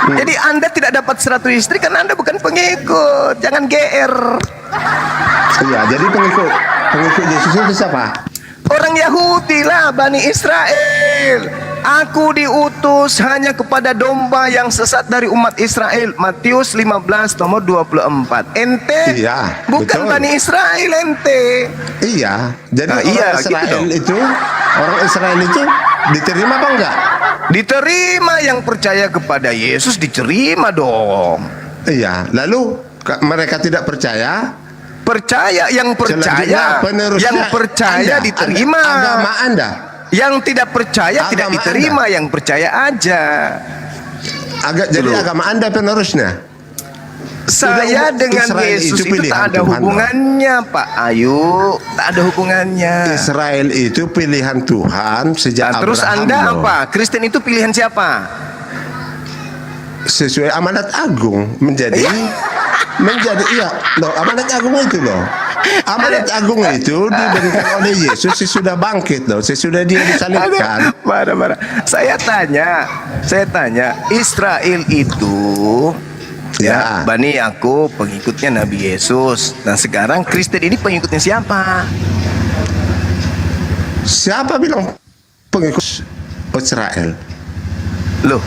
Jadi Anda tidak dapat 100 istri karena Anda bukan pengikut. Jangan GR. Iya, jadi pengikut Yesus itu siapa? Orang Yahudi lah, Bani Israel. Aku diutus hanya kepada domba yang sesat dari umat Israel. Matius 15 nomor 24. Ente Iya, bukan betul. Bani Israel ente. Iya, jadi Nah, orang iya, Israel gitu dong. orang Israel itu diterima apa enggak? Diterima, yang percaya kepada Yesus diterima dong. Iya, lalu mereka tidak percaya. Percaya, yang percaya, Selanjutnya penerusnya yang percaya Anda, diterima. agama Anda. Yang tidak percaya tidak Agama diterima, yang percaya aja. Jadi Loh. agama Anda penerusnya. Saya umat dengan Israel Yesus itu itu pilihan tak ada Tuhan, hubungannya, Pak Ayu. Tak ada hubungannya. Israel itu pilihan Tuhan sejak Nah, terus Abraham, Anda loh. apa? Kristen itu pilihan siapa? Sesuai amanat agung menjadi iya loh, amanat agung itu loh. Amanat agung itu diberikan oleh Yesus sesudah bangkit loh, sesudah dia disalibkan. Marah-marah. Saya tanya, Israel itu Ya, Bani aku pengikutnya Nabi Yesus. Nah sekarang Kristen ini pengikutnya siapa? Siapa bilang pengikut Israel? Loh,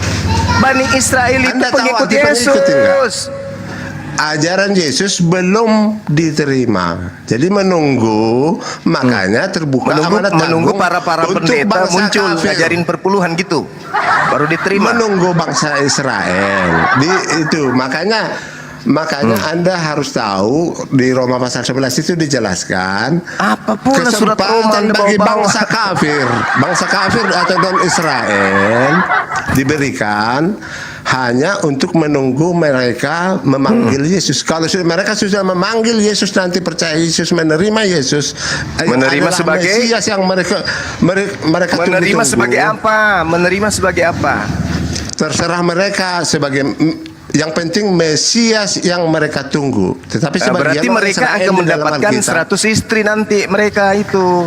Bani Israel itu Anda tahu pengikut arti pengikut Yesus. Ajaran Yesus belum diterima. Jadi menunggu, makanya terbuka amanat Menunggu agung para untuk pendeta bangsa muncul kafir. ngajarin perpuluhan gitu, baru diterima. Menunggu bangsa Israel. Itu makanya Anda harus tahu di Roma pasal 11 itu dijelaskan Apapun surat Roma kesempatan bagi bangsa kafir atau non Israel diberikan hanya untuk menunggu mereka memanggil Yesus. Kalau mereka sudah memanggil Yesus, nanti percaya Yesus, menerima Yesus, Menerima adalah sebagai Mesias yang mereka menerima tunggu-tunggu. sebagai apa? Menerima sebagai apa? Terserah mereka sebagai yang penting Mesias yang mereka tunggu. Tetapi sebagian Berarti orang mereka Israel akan di dalam mendapatkan Alkitab 100 istri nanti mereka itu.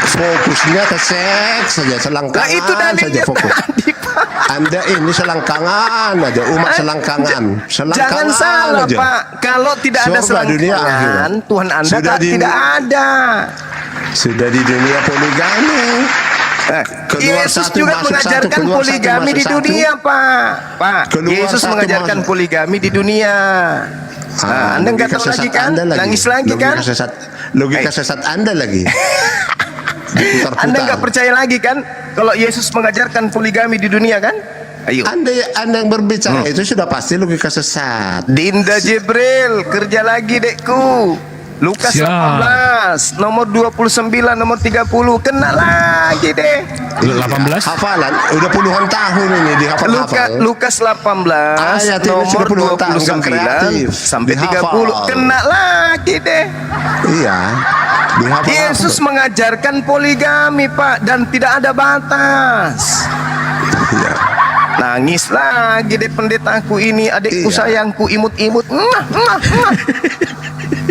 fokusnya ke seks saja, selangkangan Lah itu saja dalilnya fokus. tadi, Pak. Anda ini selangkangan aja, umat selangkangan. Jangan salah aja. Pak, kalau tidak ada Surga, dunia, selangkangan akhirat. Tuhan Anda Sudah tidak ada. Sudah di dunia poligami. Keluar Yesus satu, juga masuk mengajarkan satu, keluar satu, poligami masuk di satu. dunia, Pak. Keluar Yesus satu, mengajarkan masuk. poligami di dunia. Anda nggak tahu lagi kan? Nangis lagi kan? Logika sesat Anda lagi. Diputar-putar. Anda nggak percaya lagi kan? Kalau Yesus mengajarkan poligami di dunia kan? Ayo. Anda yang berbicara itu sudah pasti logika sesat. Dinda Jibril, kerja lagi dekku. Lukas 18, nomor 29, nomor 30, kena lagi deh. 18? Hafalan, udah puluhan tahun ini dihafal-hafal. Lukas 18, Ayat ini nomor sudah puluhan tahun, nggak 29 kreatif. sampai Dihafal. 30, kena lagi deh. Iya, dihafal. Yesus mengajarkan poligami, Pak, dan tidak ada batas. Iya. Nangis lagi deh pendetaku ini, adikku Iya. sayangku, imut-imut.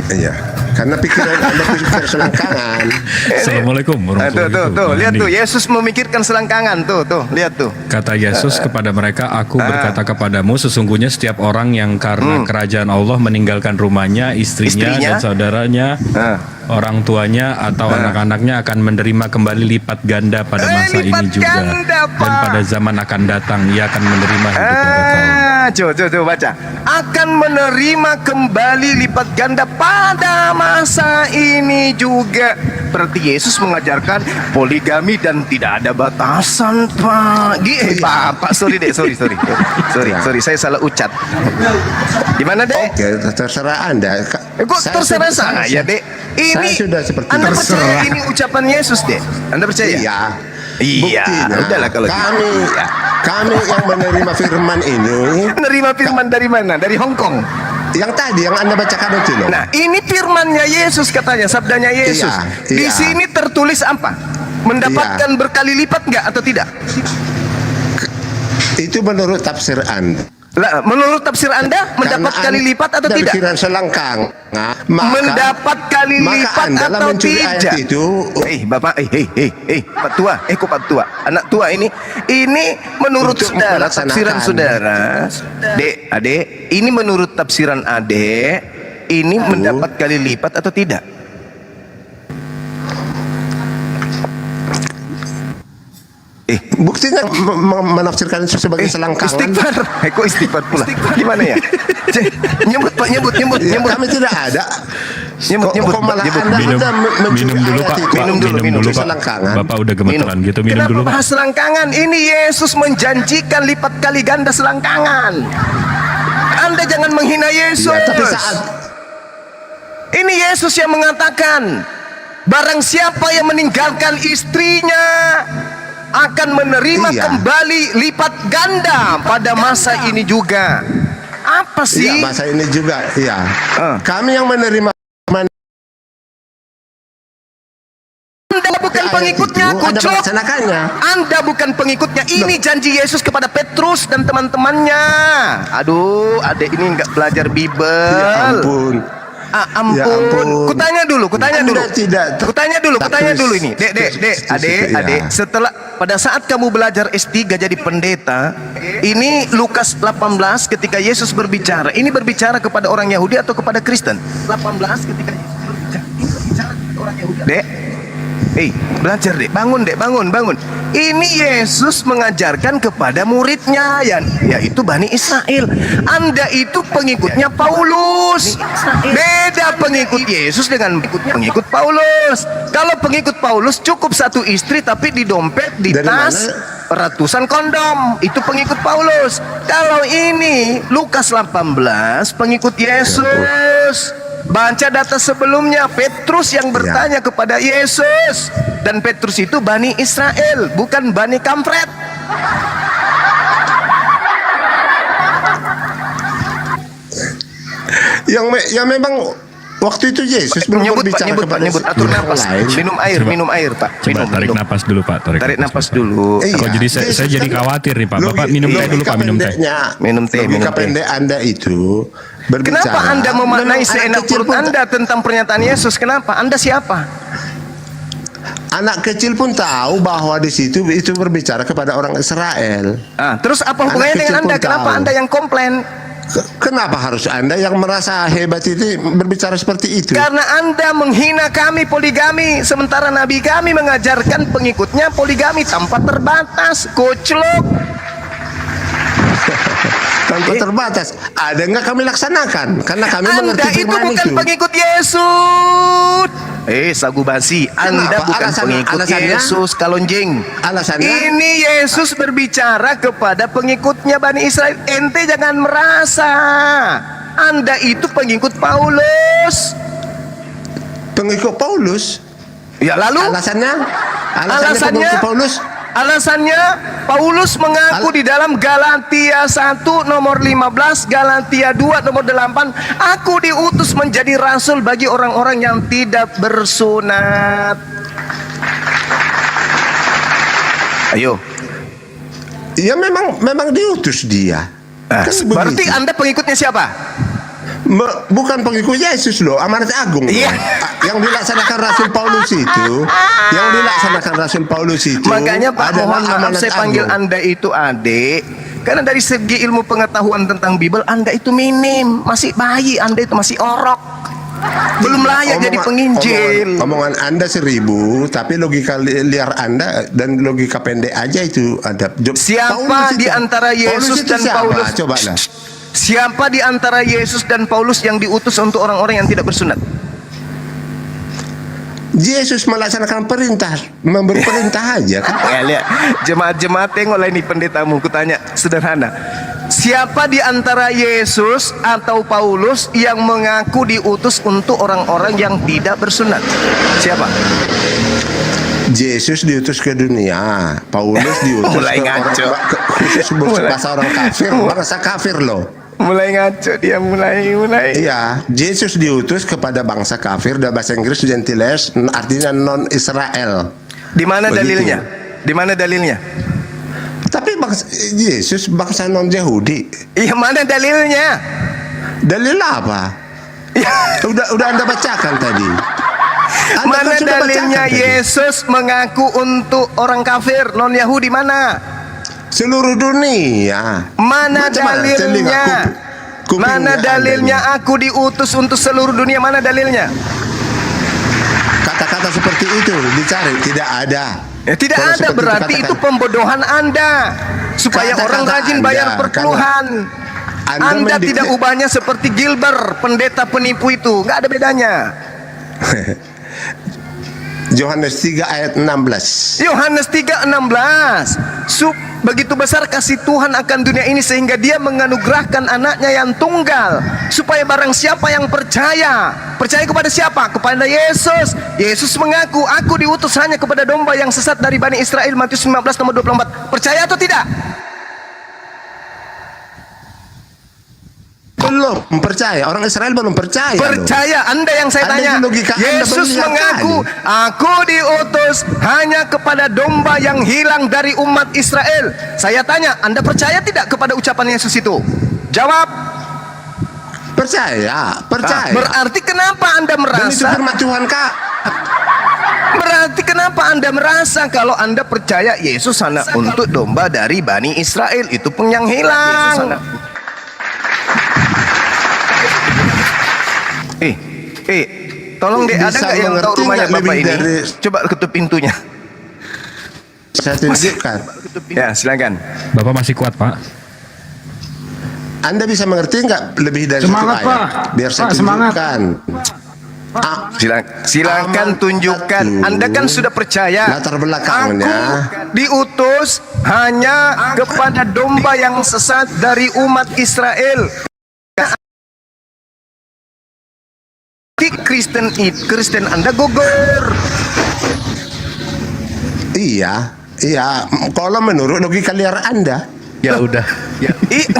Iya, karena pikiran Anda pikir selangkangan. Assalamualaikum warahmatullahi wabarakatuh. Tuh, lihat Ini tuh, Yesus memikirkan selangkangan, tuh, lihat tuh. kata Yesus kepada mereka, aku berkata kepadamu, sesungguhnya setiap orang yang karena kerajaan Allah meninggalkan rumahnya, istrinya dan saudaranya, orang tuanya atau anak-anaknya akan menerima kembali lipat ganda pada masa ini lipat juga, ganda, Pak. dan pada zaman akan datang ia akan menerima hidup yang kekal. Coba baca. Akan menerima kembali lipat ganda pada masa ini juga. Berarti Yesus mengajarkan poligami dan tidak ada batasan, Pak. Pak, sorry, saya salah ucat. Gimana, Dek? Oke, terserah Anda. Kok terserah saya, Dek? Ini saya sudah seperti Anda itu. percaya ini ucapan Yesus, Dek? Anda percaya? Iya. Iya, Buktinya, udahlah kalau kami yang menerima firman ini. Menerima firman dari mana? Dari Hong Kong. Yang tadi yang Anda bacakan itu loh. Nah, ini firmannya Yesus katanya, sabdanya Yesus. Iya, Di iya. sini tertulis apa? Mendapatkan berkali lipat nggak atau tidak? Itu menurut tafsir Anda. Lah, menurut tafsir Anda mendapat kali lipat atau dari tidak? pikiran selangkang. Mendapat kali lipat Anda atau mencuri tidak? ayat itu. Bapak, Pak Tua, kok Pak Tua, anak tua ini menurut Untuk saudara, tafsiran melaksanakan. saudara, Adek, ini menurut tafsiran Adek, ini mendapat kali lipat atau tidak? Buktinya menafsirkan itu sebagai selangkangan. Istighfar. Kok istighfar pula? Gimana ya? Nyebut Pak, nyebut. Ya, kami tidak ada. Nyebut. Kok malah Anda Minum mencuri dulu ayat Pak. itu? Minum dulu Pak. Selangkangan. Bapak udah gemeteran gitu, minum Kenapa dulu Pak. bahas selangkangan? Ini Yesus menjanjikan lipat kali ganda selangkangan. Anda jangan menghina Yesus. Ya, tapi saat Ini Yesus yang mengatakan, barang siapa yang meninggalkan istrinya akan menerima Iya. kembali lipat ganda pada masa ini juga. Apa sih? Iya, masa ini juga, iya. Kami yang menerima Anda bukan ayat pengikutnya, itu, Anda kucuk. melaksanakannya. Anda bukan pengikutnya. Ini janji Yesus kepada Petrus dan teman-temannya. Aduh, adek ini nggak belajar Bible. Ya ampun. Ya ampun. Kutanya dulu. Anda tidak Kutanya dulu ini. Dek, Ya. adik. Setelah pada saat kamu belajar S3 jadi pendeta, ini Lukas 18 ketika Yesus berbicara. Ini berbicara kepada orang Yahudi atau kepada Kristen? 18 ketika Yesus berbicara. Ini berbicara kepada orang Yahudi. Dek. Belajar dek, bangun. Ini Yesus mengajarkan kepada muridnya, yaitu Bani Israel. Anda itu pengikutnya Paulus. Beda pengikut Yesus dengan pengikut Paulus. Kalau pengikut Paulus cukup satu istri, tapi di dompet, di Dari tas ratusan kondom. Itu pengikut Paulus. Kalau ini Lukas 18 pengikut Yesus. Baca data sebelumnya, Petrus yang bertanya kepada Yesus, dan Petrus itu Bani Israel, bukan Bani Kampret. Yang memang waktu itu Yesus belum berbicara kepada atur napas. lain. Minum air, Pak. Coba tarik napas dulu, Pak. Tarik napas dulu. Kok jadi saya jadi khawatir nih, Pak. Bapak minum teh dulu, Pak. Minum teh. Logika pendek Anda itu berbicara. Kenapa Anda memaknai memang seenak anak kecil perut Anda tentang pernyataan Yesus? Kenapa? Anda siapa? Anak kecil pun tahu bahwa di situ itu berbicara kepada orang Israel. Terus apa hubungannya Anak dengan kecil Anda? pun Kenapa tahu. Anda yang komplain? Kenapa harus Anda yang merasa hebat itu berbicara seperti itu? Karena Anda menghina kami poligami, sementara Nabi kami mengajarkan pengikutnya poligami tanpa terbatas. Koclok. Tanpa terbatas. Ada nggak kami laksanakan? Karena kami Anda mengerti itu firman bukan itu. pengikut Yesus. Sagu basi. Anda Kenapa? bukan pengikut Alasannya? Yesus, kalonjing. Alasannya? Ini Yesus berbicara kepada pengikutnya Bani Israel. Ente jangan merasa Anda itu pengikut Paulus. Pengikut Paulus? Ya lalu? Alasannya pengikut Paulus? Alasannya Paulus mengaku di dalam Galatia 1 nomor 15, Galatia 2 nomor 8, aku diutus menjadi rasul bagi orang-orang yang tidak bersunat. Ayo. Ya memang diutus dia. Kan Berarti begitu. Anda pengikutnya siapa? Bukan pengikut Yesus loh, amanat agung. Iya. Yang dilaksanakan Rasul Paulus itu, Makanya Pak, adalah mohon maaf amanat saya panggil agung. Anda itu adik. Karena dari segi ilmu pengetahuan tentang Bible Anda itu minim, masih bayi, Anda itu masih orok. Belum layak jadi penginjil. Omongan Anda 1000, tapi logika liar Anda dan logika pendek aja itu ada. Siapa di antara Yesus dan Paulus? Coba lah. Siapa di antara Yesus dan Paulus yang diutus untuk orang-orang yang tidak bersunat? Yesus melaksanakan perintah, memberi perintah aja kan. Lihat, jemaat-jemaat tengoklah ini pendetamu, kutanya sederhana. Siapa di antara Yesus atau Paulus yang mengaku diutus untuk orang-orang yang tidak bersunat? Siapa? Yesus diutus ke dunia, Paulus diutus Mulai ke ngaco. khusus bahasa orang kafir, bangsa kafir loh. Mulai ngaco dia, mulai. Iya, Yesus diutus kepada bangsa kafir, dan bahasa Inggris Gentiles, artinya non Israel. Di mana Begitu. dalilnya? Di mana dalilnya? Tapi Yesus bangsa non Yahudi. Iya, mana dalilnya? Dalil apa? Udah Anda bacakan tadi. Anda Mana kan sudah dalilnya bacakan tadi. Yesus mengaku untuk orang kafir non Yahudi? Mana? Seluruh dunia. Mana Macam mana? dalilnya? Kupingnya Mana Anda dalilnya ini. aku diutus untuk seluruh dunia? Mana dalilnya? Kata-kata seperti itu dicari, tidak ada. Tidak Kalau ada, seperti berarti itu katakan. pembodohan Anda supaya Kata-kata orang rajin Anda, bayar perkeluhan. Anda Anda mendikte- tidak ubahnya seperti Gilbert, pendeta penipu itu. Nggak ada bedanya. Yohanes 3 ayat 16. Yohanes 3:16. Begitu besar kasih Tuhan akan dunia ini sehingga dia menganugerahkan anaknya yang tunggal, supaya barang siapa yang percaya kepada siapa? Kepada Yesus. Yesus mengaku, aku diutus hanya kepada domba yang sesat dari Bani Israel, Matius 15 nomor 24. Percaya atau tidak? Belum percaya, orang Israel belum percaya. Percaya. Anda yang saya Anda tanya. di logika Anda Yesus berlihat mengaku, kali. aku diutus hanya kepada domba yang hilang dari umat Israel. Saya tanya, Anda percaya tidak kepada ucapan Yesus itu? Jawab. Percaya. Berarti kenapa Anda Dan itu merasa? firman Tuhan, Kak. Berarti kenapa Anda merasa kalau Anda percaya Yesus anak untuk domba dari Bani Israel? Itu pun yang hilang. Tolong deh, ada Bisa nggak yang tahu mengerti rumahnya nggak Bapak lebih ini? dari- Coba ketuk pintunya. Saya tunjukkan. Ya, silakan. Bapak masih kuat, Pak. Anda bisa mengerti nggak lebih dari Semangat, satu ayat? Pak. Biar saya Pak, semangat. tunjukkan. Silakan tunjukkan. Anda kan sudah percaya. Latar belakangnya. Aku diutus hanya kepada domba yang sesat dari umat Israel. Kristen Anda gugur. Iya. Kalau menurut logika liar Anda. Ya udah.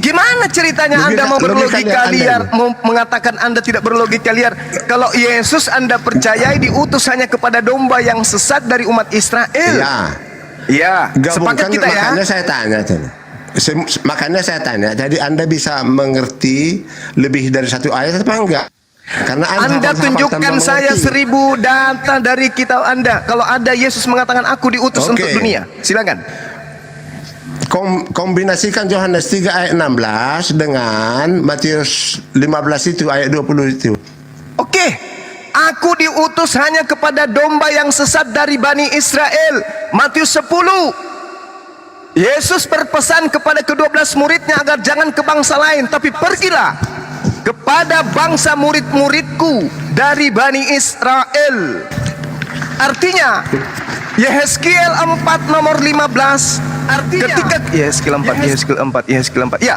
Gimana ceritanya Logika- Anda mau berlogika logika liar liar, Anda mau mengatakan Anda tidak berlogika liar? Kalau Yesus Anda percayai diutus hanya kepada domba yang sesat dari umat Israel. Iya. Iya, sepakat Gabungkan, kita ya. makanya saya tanya tadi. Makanya saya tanya, jadi Anda bisa mengerti lebih dari satu ayat apa enggak? Karena Anda hafal-hafal tunjukkan tanpa saya mengerti. 1000 data dari kitab Anda. Kalau ada Yesus mengatakan aku diutus Oke. untuk dunia. Silakan. Kombinasikan Yohanes 3 ayat 16 dengan Matius 15 itu ayat 20 itu. Oke. Aku diutus hanya kepada domba yang sesat dari Bani Israel. Matius 10. Yesus berpesan kepada ke-12 muridnya agar jangan ke bangsa lain, tapi pergilah kepada bangsa murid-muridku dari Bani Israel. Artinya Yehezkiel 4 nomor 15. Ketika Yehezkiel 4 ya,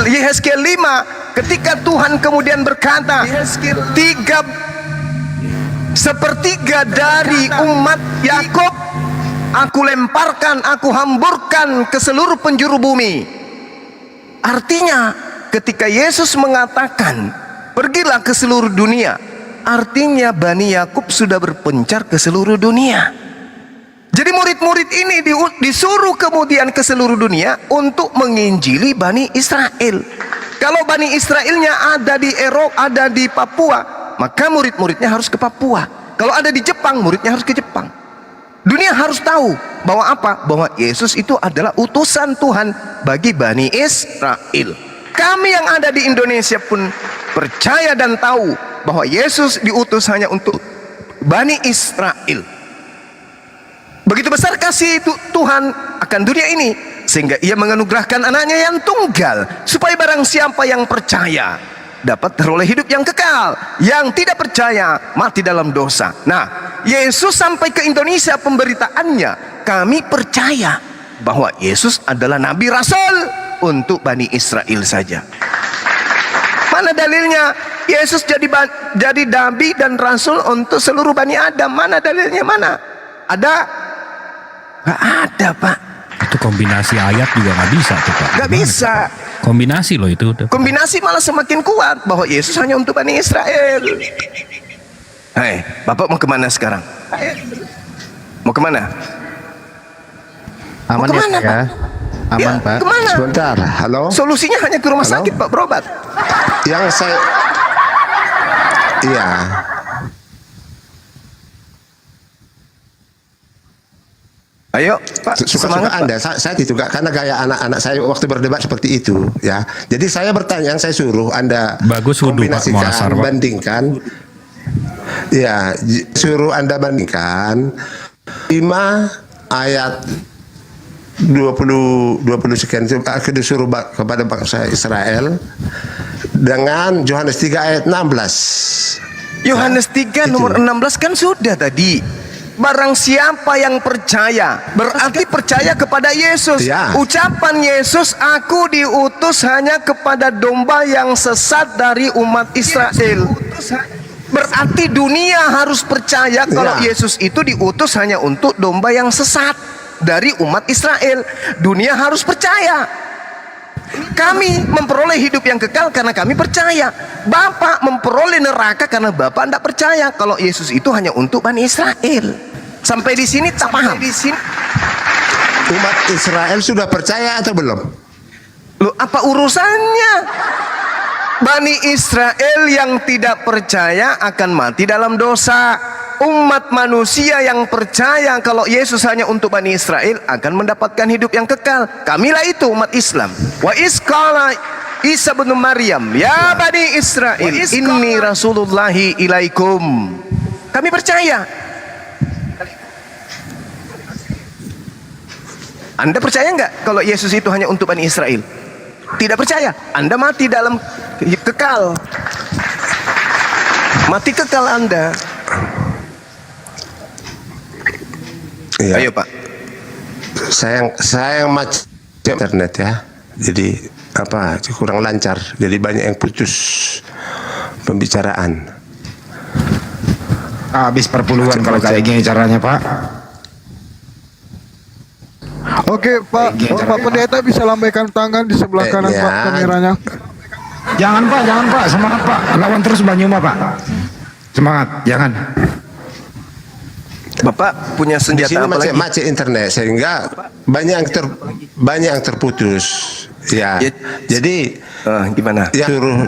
Yehezkiel 5, ketika Tuhan kemudian berkata, sepertiga dari umat Yakub aku lemparkan, aku hamburkan ke seluruh penjuru bumi. Artinya ketika Yesus mengatakan pergilah ke seluruh dunia, artinya Bani Yakub sudah berpencar ke seluruh dunia. Jadi murid-murid ini disuruh kemudian ke seluruh dunia untuk menginjili Bani Israel. Kalau Bani Israelnya ada di Eropa, ada di Papua, maka murid-muridnya harus ke Papua. Kalau ada di Jepang, muridnya harus ke Jepang. Dunia harus tahu bahwa apa? Bahwa Yesus itu adalah utusan Tuhan bagi Bani Israel. Kami yang ada di Indonesia pun percaya dan tahu bahwa Yesus diutus hanya untuk Bani Israel. Begitu besar kasih Tuhan akan dunia ini, sehingga ia menganugerahkan anaknya yang tunggal, supaya barang siapa yang percaya dapat teroleh hidup yang kekal, yang tidak percaya mati dalam dosa. Nah, Yesus sampai ke Indonesia pemberitaannya, kami percaya bahwa Yesus adalah Nabi Rasul untuk Bani Israel saja. Mana dalilnya Yesus jadi Nabi dan Rasul untuk seluruh Bani Adam? Mana dalilnya? Mana? Ada? Gak ada, Pak. Itu kombinasi ayat juga nggak bisa tuh, Pak. Gak bisa. Kombinasi loh itu. Kombinasi malah semakin kuat bahwa Yesus hanya untuk Bani Israel. Hai, Bapak mau kemana sekarang? Mau kemana? Aman Mau kemana, ya, Pak? Aman, Ya, Pak. Kemana? Sebentar, halo. Solusinya hanya ke rumah Halo? sakit, Pak, berobat. Yang saya Iya. Ayo, Pak, Suka-suka semangat, Pak. Anda, saya tidak, karena gaya anak-anak saya waktu berdebat seperti itu, ya. Jadi saya bertanya, yang saya suruh Anda Bagus wudhu, Pak, kombinasikan, muasar, Pak. bandingkan, ya, suruh Anda bandingkan 5 ayat 20 sekian itu disuruh kepada bangsa Israel dengan Yohanes 3 ayat 16. Yohanes 3 nomor 16 kan sudah tadi. Barang siapa yang percaya, berarti percaya kepada Yesus. Ya. Ucapan Yesus, aku diutus hanya kepada domba yang sesat dari umat Israel. Berarti dunia harus percaya kalau Ya. Yesus itu diutus hanya untuk domba yang sesat dari umat Israel. Dunia harus percaya. Kami memperoleh hidup yang kekal karena kami percaya. Bapak memperoleh neraka karena Bapak tidak percaya kalau Yesus itu hanya untuk Bani Israel. Sampai di sini tak paham. Umat Israel sudah percaya atau belum? Loh, apa urusannya? Bani Israel yang tidak percaya akan mati dalam dosa. Umat manusia yang percaya kalau Yesus hanya untuk Bani Israel akan mendapatkan hidup yang kekal. Kamilah itu umat Islam. Wa isqala Isa bin Maryam, ya Bani Israel, inni Rasulullahi ilaikum. Kami percaya. Anda percaya nggak kalau Yesus itu hanya untuk Bani Israel? Tidak percaya, Anda mati dalam kekal. Mati kekal Anda. Iya. Ayo Pak. Saya macam internet ya. Jadi kurang lancar. Jadi banyak yang putus pembicaraan. Habis perpuluhan kalau kayak gini caranya, Pak. Oke Pak, Pak Pendeta bisa lambaikan tangan di sebelah kanan ya. Pak kameranya. Jangan Pak, semangat Pak. Lawan terus Banyuma Pak. Semangat, jangan. Bapak punya Di senjata sini apa lagi? macet internet sehingga banyak yang terputus. Ya. Jadi gimana? Yang suruh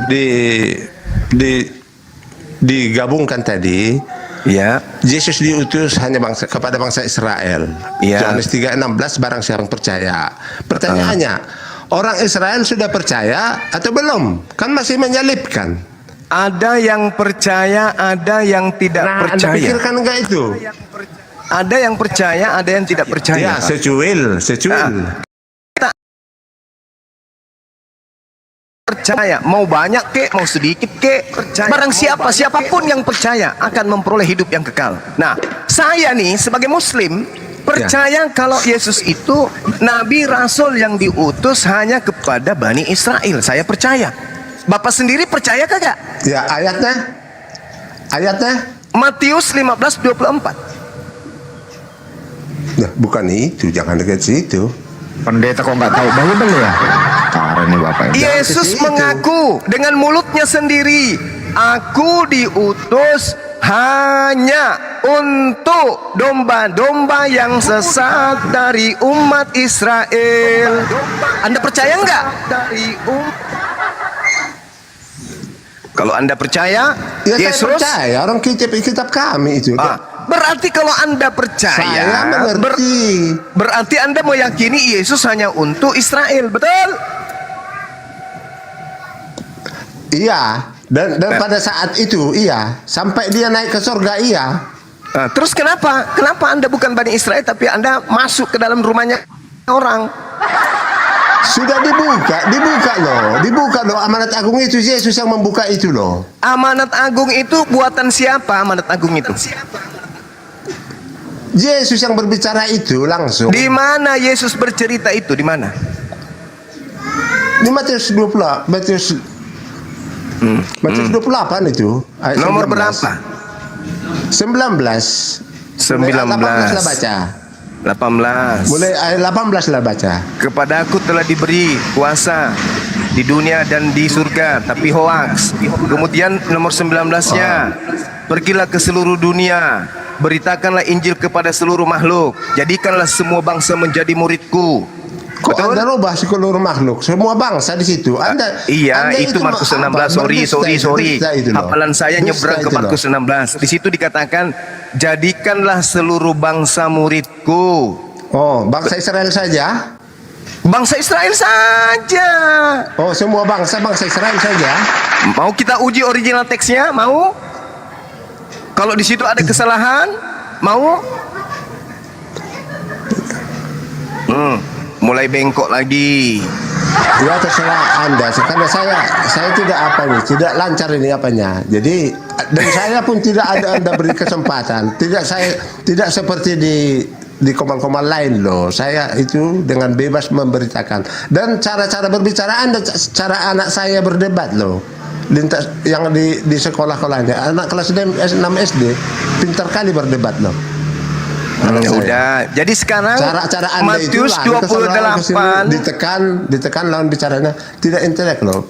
digabungkan tadi. Ya. Yesus diutus hanya kepada bangsa Israel. Ya. Yohanes 3:16 barang siapa percaya. Pertanyaannya, orang Israel sudah percaya atau belum? Kan masih menyalibkan. Ada yang percaya, ada yang tidak percaya. Anda pikirkan enggak itu? Ada yang percaya, ada yang tidak percaya. Ya, secuil. Percaya, mau banyak kek, mau sedikit kek, percaya. Barang siapapun yang percaya akan memperoleh hidup yang kekal. Nah, saya nih sebagai Muslim percaya kalau Yesus itu Nabi Rasul yang diutus hanya kepada Bani Israel. Saya percaya. Bapak sendiri percaya kagak? Ya, ayatnya Matius 15:24. Nah, bukan itu, jangan dekat situ. Pendeta kok nggak tahu Bible ya? Parah nih Bapak. Yesus mengaku dengan mulutnya sendiri, aku diutus hanya untuk domba-domba yang sesat dari umat Israel. Anda percaya enggak? Kalau Anda percaya, Ya, Yesus, saya percaya orang kitab kami itu. berarti kalau Anda percaya, Saya mengerti. berarti Anda meyakini Yesus hanya untuk Israel, betul? Iya, dan pada saat itu iya, sampai dia naik ke surga iya. Nah, terus kenapa Anda bukan Bani Israel tapi Anda masuk ke dalam rumahnya orang? Sudah dibuka loh amanat agung itu, Yesus yang membuka itu loh. Amanat agung itu buatan siapa? Amanat agung itu Yesus yang berbicara itu langsung. di mana Yesus bercerita itu? Di mana? Di Matius 20, Matius 28 itu. Ayat Nomor 19. berapa? 19. 18 lah baca. 18. Mulai ayat 18 lah baca. Kepadaku telah diberi kuasa di dunia dan di surga, tapi hoaks. Kemudian nomor 19-nya, pergilah ke seluruh dunia, beritakanlah Injil kepada seluruh makhluk, jadikanlah semua bangsa menjadi muridku. Kok Anda rubah seluruh makhluk, semua bangsa di situ? Anda itu Markus 16. Sorry. Hafalan saya nyebrang ke Markus 16. Di situ dikatakan, jadikanlah seluruh bangsa muridku. Oh, bangsa Israel saja? Bangsa Israel saja. Oh, semua bangsa Israel saja. Mau kita uji original teksnya? Mau? Kalau di situ ada kesalahan, mau? Mulai bengkok lagi. Ya terserah Anda, karena saya tidak lancar ini apanya. Jadi dan saya pun tidak ada Anda beri kesempatan. Tidak seperti di komal-komal lain loh. Saya itu dengan bebas memberitakan. Dan cara-cara berbicara Anda, cara anak saya berdebat loh. Lintas yang di sekolah-sekolahnya, anak kelas 6 SD pintar kali berdebat loh. Ya udah. Jadi sekarang cara Anda Matius itu 28 ditekan lawan bicaranya tidak intelek loh.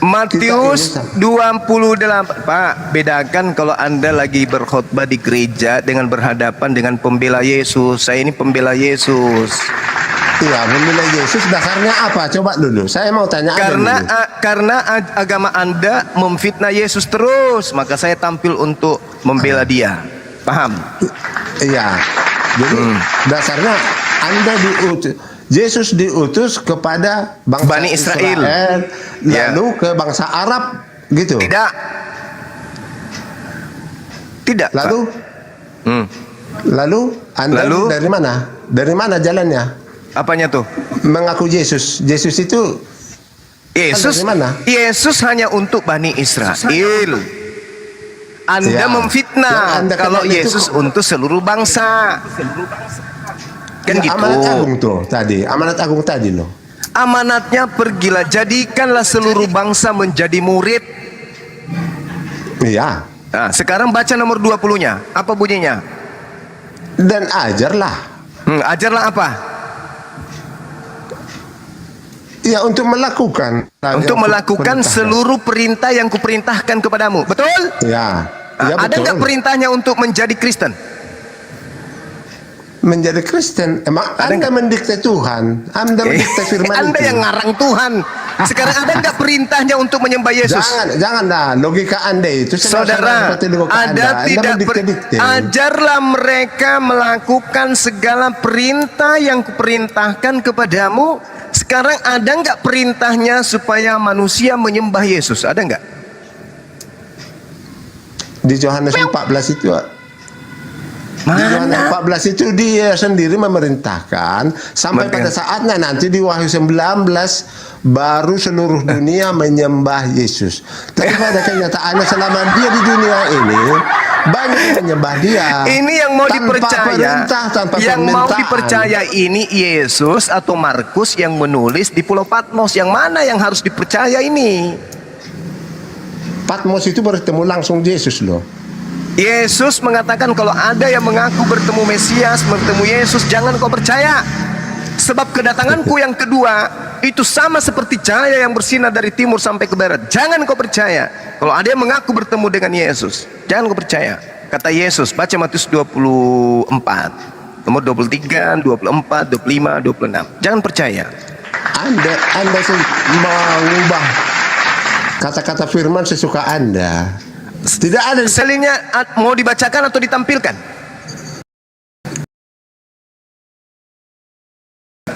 Matius 28. Pak, bedakan kalau Anda lagi berkhotbah di gereja dengan berhadapan dengan pembela Yesus. Saya ini pembela Yesus. Iya, menilai Yesus dasarnya apa? Coba dulu. Saya mau tanya Anda dulu. Karena agama Anda memfitnah Yesus terus, maka saya tampil untuk membela dia. Paham? Iya. Jadi dasarnya Anda diutus, Yesus diutus kepada bangsa Bani Israel. Lalu ke bangsa Arab gitu. Tidak. Tidak. Lalu Lalu Anda dari mana? Dari mana jalannya? Apanya tuh? Mengaku Yesus. Yesus itu Yesus dari mana? Yesus hanya untuk Bani Israel. Anda Ya. memfitnah Yang Anda kalau kenal itu Yesus untuk seluruh bangsa. Kan Ya, gitu. Amanat agung tuh tadi. Amanat agung tadi loh. Amanatnya pergilah, jadikanlah seluruh bangsa menjadi murid. Iya. Nah, sekarang baca nomor 20-nya. Apa bunyinya? Dan ajarlah. Ajarlah apa? Ya, untuk melakukan. Untuk melakukan seluruh perintah yang kuperintahkan kepadamu. Betul? Ya. Ya, Ada betul. nggak perintahnya untuk menjadi Kristen? Menjadi Kristen. Emang Anda mendikte Tuhan. Anda mendikte firman Anda itu. yang ngarang Tuhan. Sekarang ada nggak perintahnya untuk menyembah Yesus? Jangan dah. Logika Anda itu. Saudara, ada tidak ajarlah mereka melakukan segala perintah yang kuperintahkan kepadamu. Sekarang ada nggak perintahnya supaya manusia menyembah Yesus? Ada nggak? Di Yohanes 14 itu. Di Yohanes 14 itu dia sendiri memerintahkan sampai pada saatnya nanti di Wahyu 19 baru seluruh dunia menyembah Yesus. Tapi pada kenyataannya selama dia di dunia ini banyak yang menyembah dia. Ini yang mau dipercaya, tanpa yang mau permintaan. dipercaya ini Yesus atau Markus yang menulis di Pulau Patmos. Yang mana yang harus dipercaya ini? Patmos itu bertemu langsung Yesus loh. Yesus mengatakan kalau ada yang mengaku bertemu Mesias, bertemu Yesus, jangan kau percaya. Sebab kedatanganku yang kedua itu sama seperti cahaya yang bersinar dari timur sampai ke barat. Jangan kau percaya. Kalau ada yang mengaku bertemu dengan Yesus, jangan kau percaya. Kata Yesus, baca Matius 24, nomor 23, 24, 25, 26. Jangan percaya. Anda mengubah kata-kata firman sesuka Anda. Tidak ada Selinnya mau dibacakan atau ditampilkan?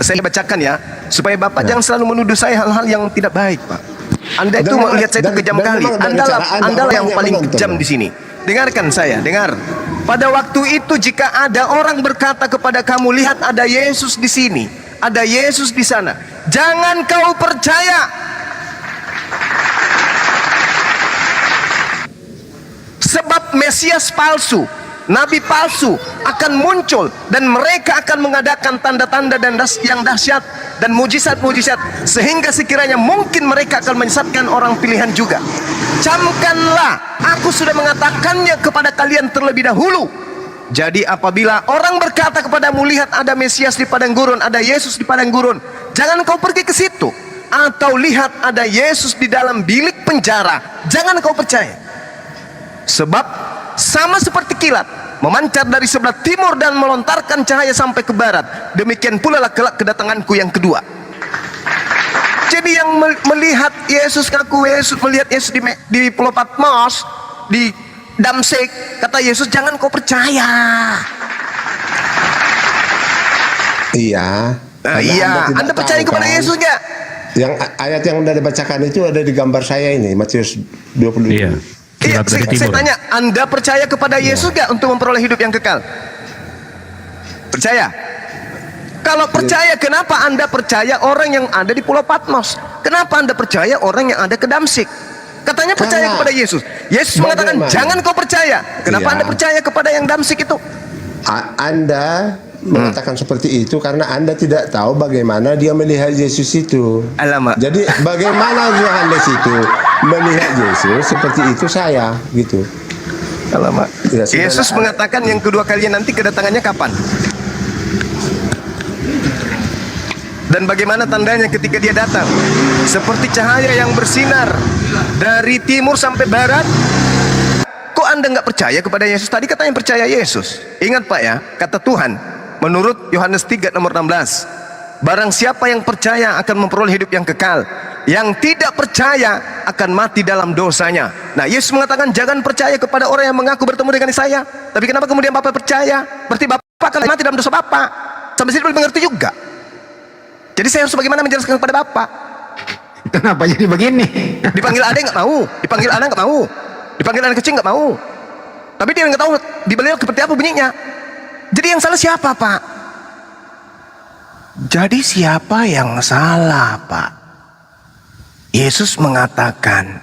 Saya bacakan ya, supaya Bapak jangan selalu menuduh saya hal-hal yang tidak baik, Pak. Anda itu melihat saya itu kejam kali. Anda yang paling kejam di sini. Dengarkan saya, dengar. Pada waktu itu jika ada orang berkata kepada kamu, lihat ada Yesus di sini, ada Yesus di sana, jangan kau percaya. Sebab Mesias palsu, nabi palsu akan muncul dan mereka akan mengadakan tanda-tanda dan yang dahsyat dan mujizat-mujizat sehingga sekiranya mungkin mereka akan menyesatkan orang pilihan juga. Camkanlah, aku sudah mengatakannya kepada kalian terlebih dahulu. Jadi apabila orang berkata kepadamu, lihat ada Mesias di padang gurun, ada Yesus di padang gurun, jangan kau pergi ke situ. Atau lihat ada Yesus di dalam bilik penjara, jangan kau percaya. Sebab sama seperti kilat memancar dari sebelah timur dan melontarkan cahaya sampai ke barat, demikian pula lah kelak kedatanganku yang kedua. Jadi yang melihat Yesus, ngaku Yesus, melihat Yesus di Pulau Patmos, di Damsik, kata Yesus, jangan kau percaya. Iya. Iya, Anda percaya kepada Yesus nggak? Yang ayat yang udah dibacakan itu ada di gambar saya ini, Matius 20. Iya. Iya, saya tanya, Anda percaya kepada Yesus nggak untuk memperoleh hidup yang kekal? Percaya? Kalau percaya, kenapa Anda percaya orang yang ada di Pulau Patmos? Kenapa Anda percaya orang yang ada ke Damsik? Katanya percaya kepada Yesus. Yesus mengatakan, jangan kau percaya. Kenapa Anda percaya kepada yang Damsik itu? Anda mengatakan seperti itu karena Anda tidak tahu bagaimana dia melihat Yesus itu. Alamak. Jadi bagaimana Yohanes itu melihat Yesus seperti itu saya gitu. Alamak. Ya, Yesus mengatakan yang kedua kalinya nanti kedatangannya kapan? Dan bagaimana tandanya ketika dia datang? Seperti cahaya yang bersinar dari timur sampai barat. Kok Anda nggak percaya kepada Yesus? Tadi katanya percaya Yesus. Ingat Pak ya, kata Tuhan menurut Yohanes 3 nomor 16, barang siapa yang percaya akan memperoleh hidup yang kekal, yang tidak percaya akan mati dalam dosanya. Nah, Yesus mengatakan jangan percaya kepada orang yang mengaku bertemu dengan saya. Tapi kenapa kemudian Bapak percaya? Berarti Bapak akan mati dalam dosa Bapak. Sampai sini belum mengerti juga. Jadi saya harus bagaimana menjelaskan kepada Bapak? Kenapa jadi begini? Dipanggil adek nggak mau, dipanggil anak nggak mau, dipanggil anak kecil nggak mau. Tapi dia nggak tahu di beliau seperti apa bunyinya. Jadi yang salah siapa, Pak? Jadi siapa yang salah, Pak? Yesus mengatakan,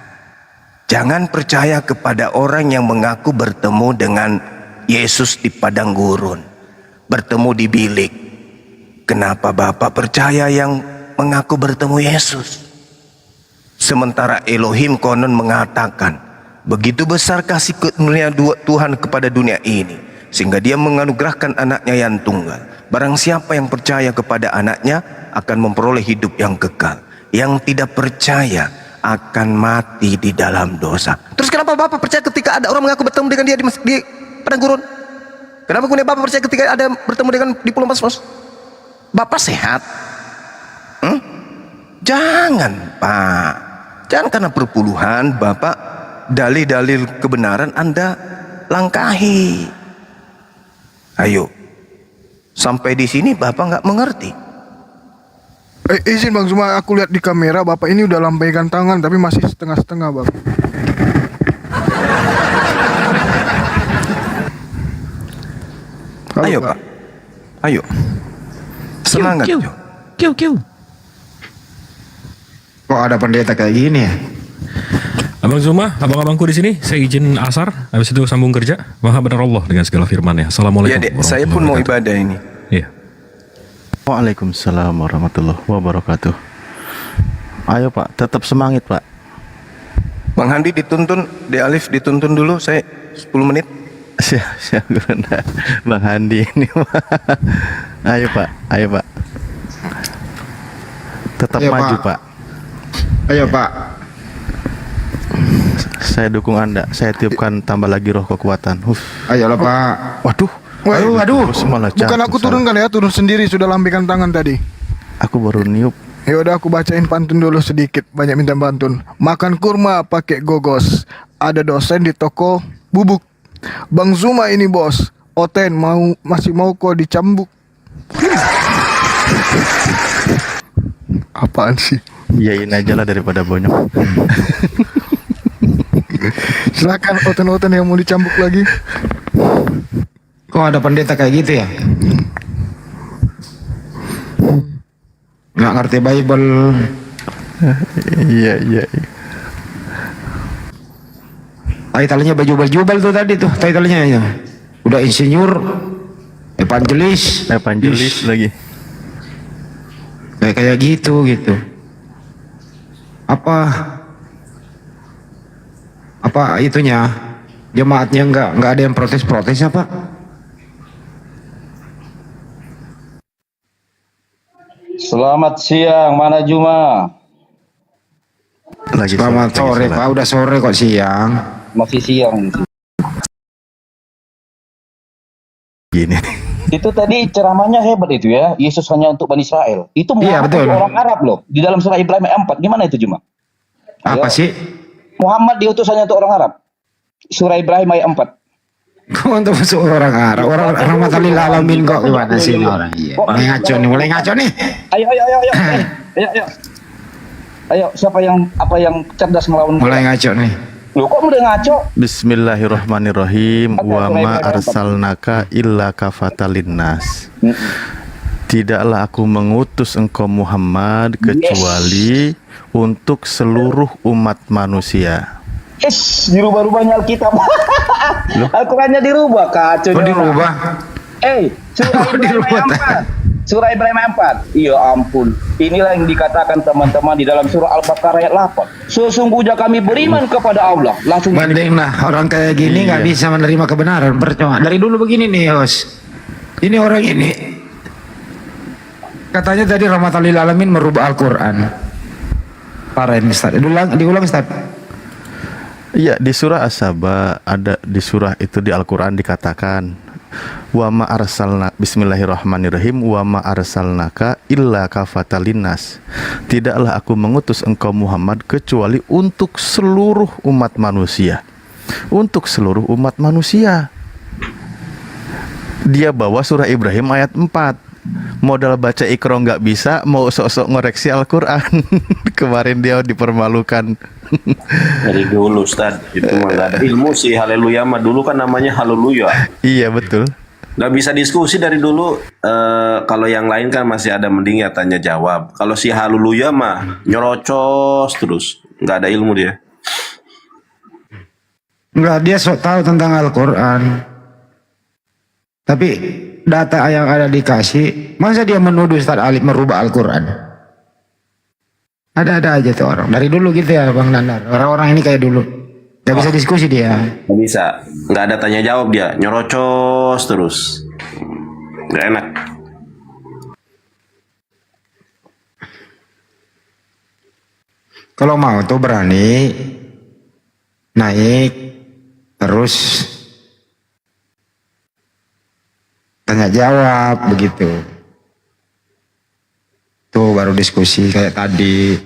jangan percaya kepada orang yang mengaku bertemu dengan Yesus di padang gurun, bertemu di bilik. Kenapa Bapak percaya yang mengaku bertemu Yesus? Sementara Elohim konon mengatakan, begitu besar kasih karunia Tuhan kepada dunia ini, sehingga dia menganugerahkan anaknya yang tunggal. Barang siapa yang percaya kepada anaknya akan memperoleh hidup yang kekal. Yang tidak percaya akan mati di dalam dosa. Terus kenapa Bapak percaya ketika ada orang mengaku bertemu dengan dia di padang gurun? Kenapa kemudian Bapak percaya ketika ada bertemu dengan di Pulau Pasmos? Bapak sehat? Jangan, Pak. Jangan karena perpuluhan Bapak dalil-dalil kebenaran Anda langkahi. Ayo, sampai di sini Bapak nggak mengerti. Izin Bang, cuma aku lihat di kamera Bapak ini udah lambaikan tangan tapi masih setengah-setengah, Bang. Halo, Ayo Pak, ayo. Semangat. Kiu. Kok ada pendeta kayak gini ya? Abang Zuma, abang-abangku di sini, saya izin asar, habis itu sambung kerja. Maha benar Allah dengan segala firman-Nya. Assalamualaikum. Ya, Dek, saya pun mau ibadah ini. Iya. Waalaikumsalam warahmatullahi wabarakatuh. Ayo Pak, tetap semangat Pak. Bang Handi dituntun, De Alif dituntun dulu, saya 10 menit. Siap Gurunda. Bang Handi ini. Ayo Pak. Tetap Ayo, maju Pak. Pak. Ayo Pak. Saya dukung Anda. Saya tiupkan tambah lagi roh kekuatan. Ayolah Pak. Waduh. Aduh. Bukan aku turunkan ya, turun sendiri, sudah lambaikan tangan tadi. Aku baru niup. Ya udah aku bacain pantun dulu sedikit, banyak minta pantun. Makan kurma pakai gogos. Ada dosen di toko bubuk. Bang Zuma ini bos. Oten masih mau kok dicambuk. Apaan sih? Iyain aja lah daripada bonyok. Silakan oten-oten yang mau dicambuk lagi. Kok ada pendeta kayak gitu ya? Nggak ngerti Bible. Iya. Titelnya baju-baju tuh tadi tuh titelnya ya. Udah insinyur, evangelis lagi. Kayak gitu. Apa itunya? Jemaatnya nggak ada yang protes apa? Selamat siang, mana Juma? Selamat sore Pak, udah sore kok siang. Masih siang. Gini. Itu tadi ceramahnya hebat itu ya. Yesus hanya untuk Bani Israel. Itu Muhammad betul. orang Arab loh. Di dalam surah Ibrahim ayat 4. Gimana itu Juma? Apa sih? Muhammad diutus hanya untuk orang Arab. Surah Ibrahim ayat 4. Kok untuk masuk orang Arab? Orang rahmatan lil alamin kok gimana sih ini orang? Iya. Mulai ngaco nih. Ayo. Ayo, siapa yang cerdas melawan? Mulai ngaco nih. Loh, kok mulai ngaco? Bismillahirrahmanirrahim. Wa ma arsalnaka illa kafatal linnas. Tidaklah aku mengutus engkau Muhammad kecuali untuk seluruh umat manusia. Dirubah-rubahnya Alkitab. Al-Qurannya dirubah, kacau. Kok dirubah? Surah Ibrahim ayat 4. Iya ampun. Inilah yang dikatakan teman-teman di dalam surah Al-Baqarah ayat 8. Sesungguhnya kami beriman kepada Allah. Langsung bandinglah orang kayak gini nggak bisa menerima kebenaran. Percuma. Dari dulu begini nih, Yos. Ini orang ini katanya tadi rahmatan lil alamin merubah Al-Quran. Parah ini Ustaz. Diulang Ustaz. Iya, di surah As-Saba ada, di surah itu di Al-Quran dikatakan Wa ma arsalna Bismillahirrahmanirrahim. Wa ma arsalnaka illa kafatan linnas. Tidaklah aku mengutus engkau Muhammad kecuali untuk seluruh umat manusia. Untuk seluruh umat manusia. Dia bawa surah Ibrahim ayat 4. Modal baca Iqra nggak bisa, mau sok-sok ngoreksi Al-Quran. Kemarin dia dipermalukan. Dari dulu Ustaz, itu mah nggak ada ilmu sih. Haleluya mah dulu kan namanya haleluya. Iya betul. Nggak bisa diskusi dari dulu. Kalau yang lain kan masih ada mending ya tanya jawab. Kalau si haleluya mah nyorocos terus, nggak ada ilmu dia. Enggak, dia sok tahu tentang Al-Quran. Tapi data yang ada dikasih, masa dia menuduh Ustaz Alif merubah Al-Quran? Ada-ada aja tuh orang. Dari dulu gitu ya Bang Nandar. Orang-orang ini kayak dulu. Gak bisa diskusi dia. Nggak bisa. Nggak ada tanya jawab dia. Nyorocos terus. Nggak enak. Kalau mau tuh berani naik terus tanya jawab begitu. Tuh baru diskusi kayak tadi.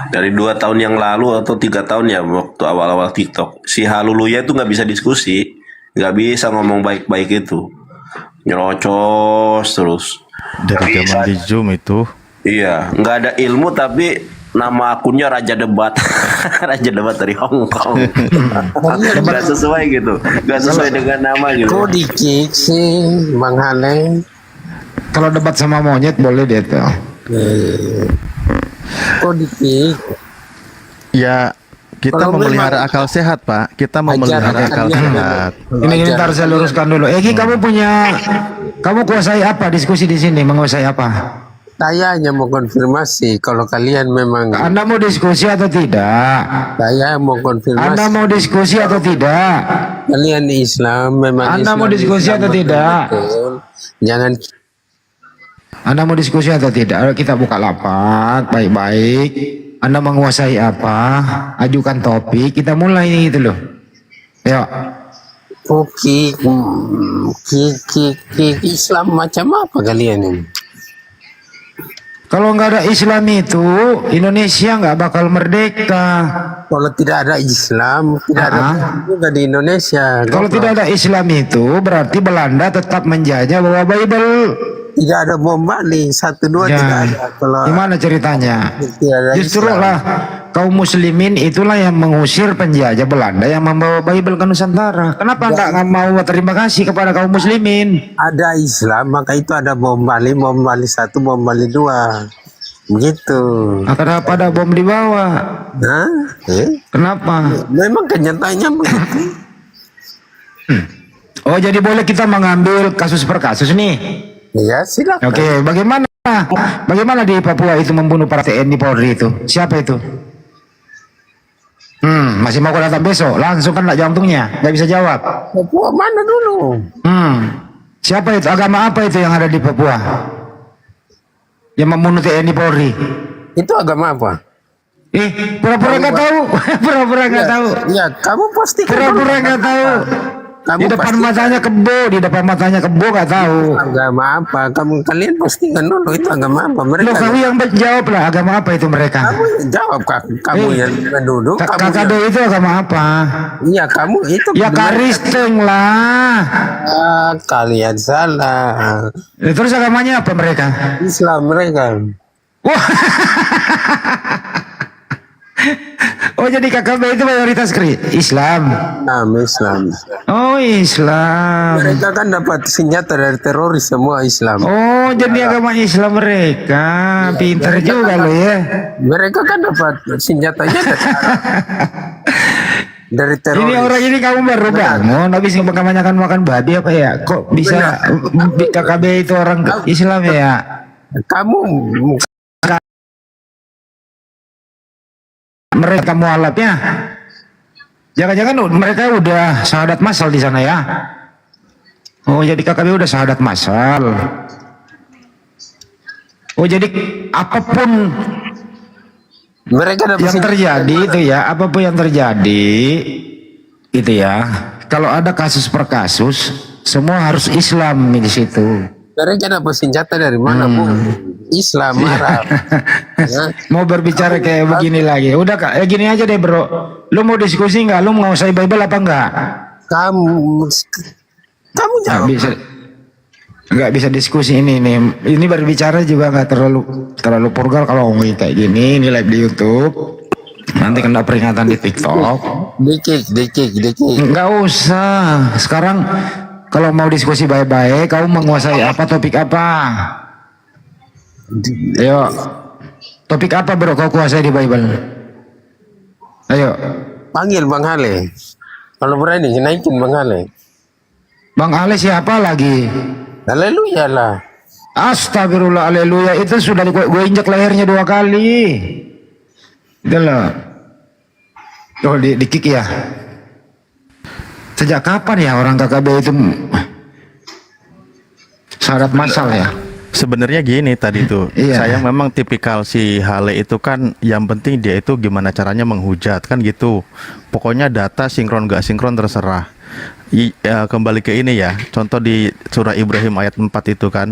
Dari 2 tahun yang lalu atau 3 tahun ya waktu awal-awal TikTok, si Haleluya itu nggak bisa diskusi, nggak bisa ngomong baik-baik itu, nyerocos terus. Dari zaman di Zoom itu. Iya, nggak ada ilmu tapi nama akunnya Raja Debat, Raja Debat dari Hong Kong. Nggak sesuai gitu, nggak sesuai dengan nama gitu. Kok dikik sih Bang Hale? Kalau debat sama monyet boleh deh tuh. Kok dikik? Ya kita Kalau memelihara memang- akal sehat Pak. Kita memelihara akal sehat. Ini ntar saya luruskan dulu. Eki, kamu kuasai apa diskusi di sini? Menguasai apa? Saya hanya mau konfirmasi kalau kalian memang. Anda mau diskusi atau tidak? Saya mau konfirmasi. Anda mau diskusi atau tidak? Kalian Islam memang. Anda mau diskusi atau tidak? Betul. Jangan. Anda mau diskusi atau tidak? Ayo kita buka lapak baik-baik. Anda menguasai apa? Ajukan topik. Kita mulai gitu loh. Ayo. Oke, Islam macam apa kalian ini? Kalau nggak ada Islam itu Indonesia nggak bakal merdeka. Kalau tidak ada Islam, tidak ada juga di Indonesia. Kalau tidak ada Islam itu berarti Belanda tetap menjajah bawa Bible. Tidak ada bom Bali, 1-2 Ya. tidak ada. Kalau Gimana ceritanya? tidak ada Justru Islam. lah kaum muslimin itulah yang mengusir penjajah Belanda yang membawa Bible ke Nusantara. Kenapa nggak mau terima kasih kepada kaum muslimin? Ada Islam, maka itu ada bom Bali 1, bom Bali 2. Begitu. Kenapa ada bom di bawah? Hah? Kenapa? Memang kenyataannya begitu. Oh, jadi boleh kita mengambil kasus per kasus nih? Ya, silakan. Oke, bagaimana di Papua itu membunuh para TNI Polri itu? Siapa itu? Masih mau kau datang besok? Langsung kan nak jantungnya, nggak bisa jawab. Papua mana dulu? Siapa itu? Agama apa itu yang ada di Papua? Yang membunuh TNI Polri? Itu agama apa? Pura-pura nggak tahu. Pura-pura nggak tahu. Ya, kamu pasti Pura-pura nggak tahu. Di depan matanya kebo, nggak tahu. Agama apa? Kalian pasti kan dulu itu agama apa? Mereka. Loh, kamu yang jawab lah, agama apa itu mereka? Kamu jawab, kamu yang duduk. KKD itu agama apa? Iya, kamu itu. Ya Kristen lah. Kalian salah. Terus agamanya apa mereka? Islam mereka. Oh, jadi KKB itu mayoritas Islam. Islam. Oh, Islam. Mereka kan dapat senjata dari teroris semua Islam. Oh, jadi agama Islam mereka. Pintar juga lo ya. Mereka kan dapat senjatanya dari teroris. Ini orang ini kamu baru bangun, habis kebanyakan makan babi apa ya? Kok bisa KKB itu orang Islam ya? Kamu mereka mualafnya. Jangan-jangan mereka udah syahadat massal di sana ya? Oh, jadi KKB udah syahadat massal. Oh, jadi apapun mereka yang terjadi itu ya, apapun yang terjadi gitu ya. Kalau ada kasus per kasus, semua harus Islam di situ. Mereka dapat senjata dari mana, Bu? Islam, Arab. Ya. Mau berbicara kayak begini lagi. Udah Kak, gini aja deh bro. Lu mau diskusi nggak? Lu mau saya Bible apa enggak? Kamu jawab. Nggak bisa diskusi ini nih. Ini berbicara juga nggak terlalu vulgar kalau ngomongin kayak gini. Ini live di YouTube. Nanti kena peringatan di TikTok. Dikit. Nggak usah. Sekarang kalau mau diskusi baik-baik, kamu menguasai apa, topik apa? Ayo. Topik apa bro kau kuasai di Bible? Ayo. Panggil Bang Hale. Kalau berani naikin Bang Hale. Bang Ale siapa lagi? Haleluya lah. Astagfirullah, haleluya. Itu sudah gue injak lehernya 2 kali. Itu loh. Oh, di kick ya. Sejak kapan ya orang KKB itu syarat masal ya? Sebenarnya gini tadi tuh, saya memang tipikal si Hale itu kan yang penting dia itu gimana caranya menghujat kan gitu. Pokoknya data sinkron gak sinkron terserah. Kembali ke ini ya, contoh di surah Ibrahim ayat 4 itu kan,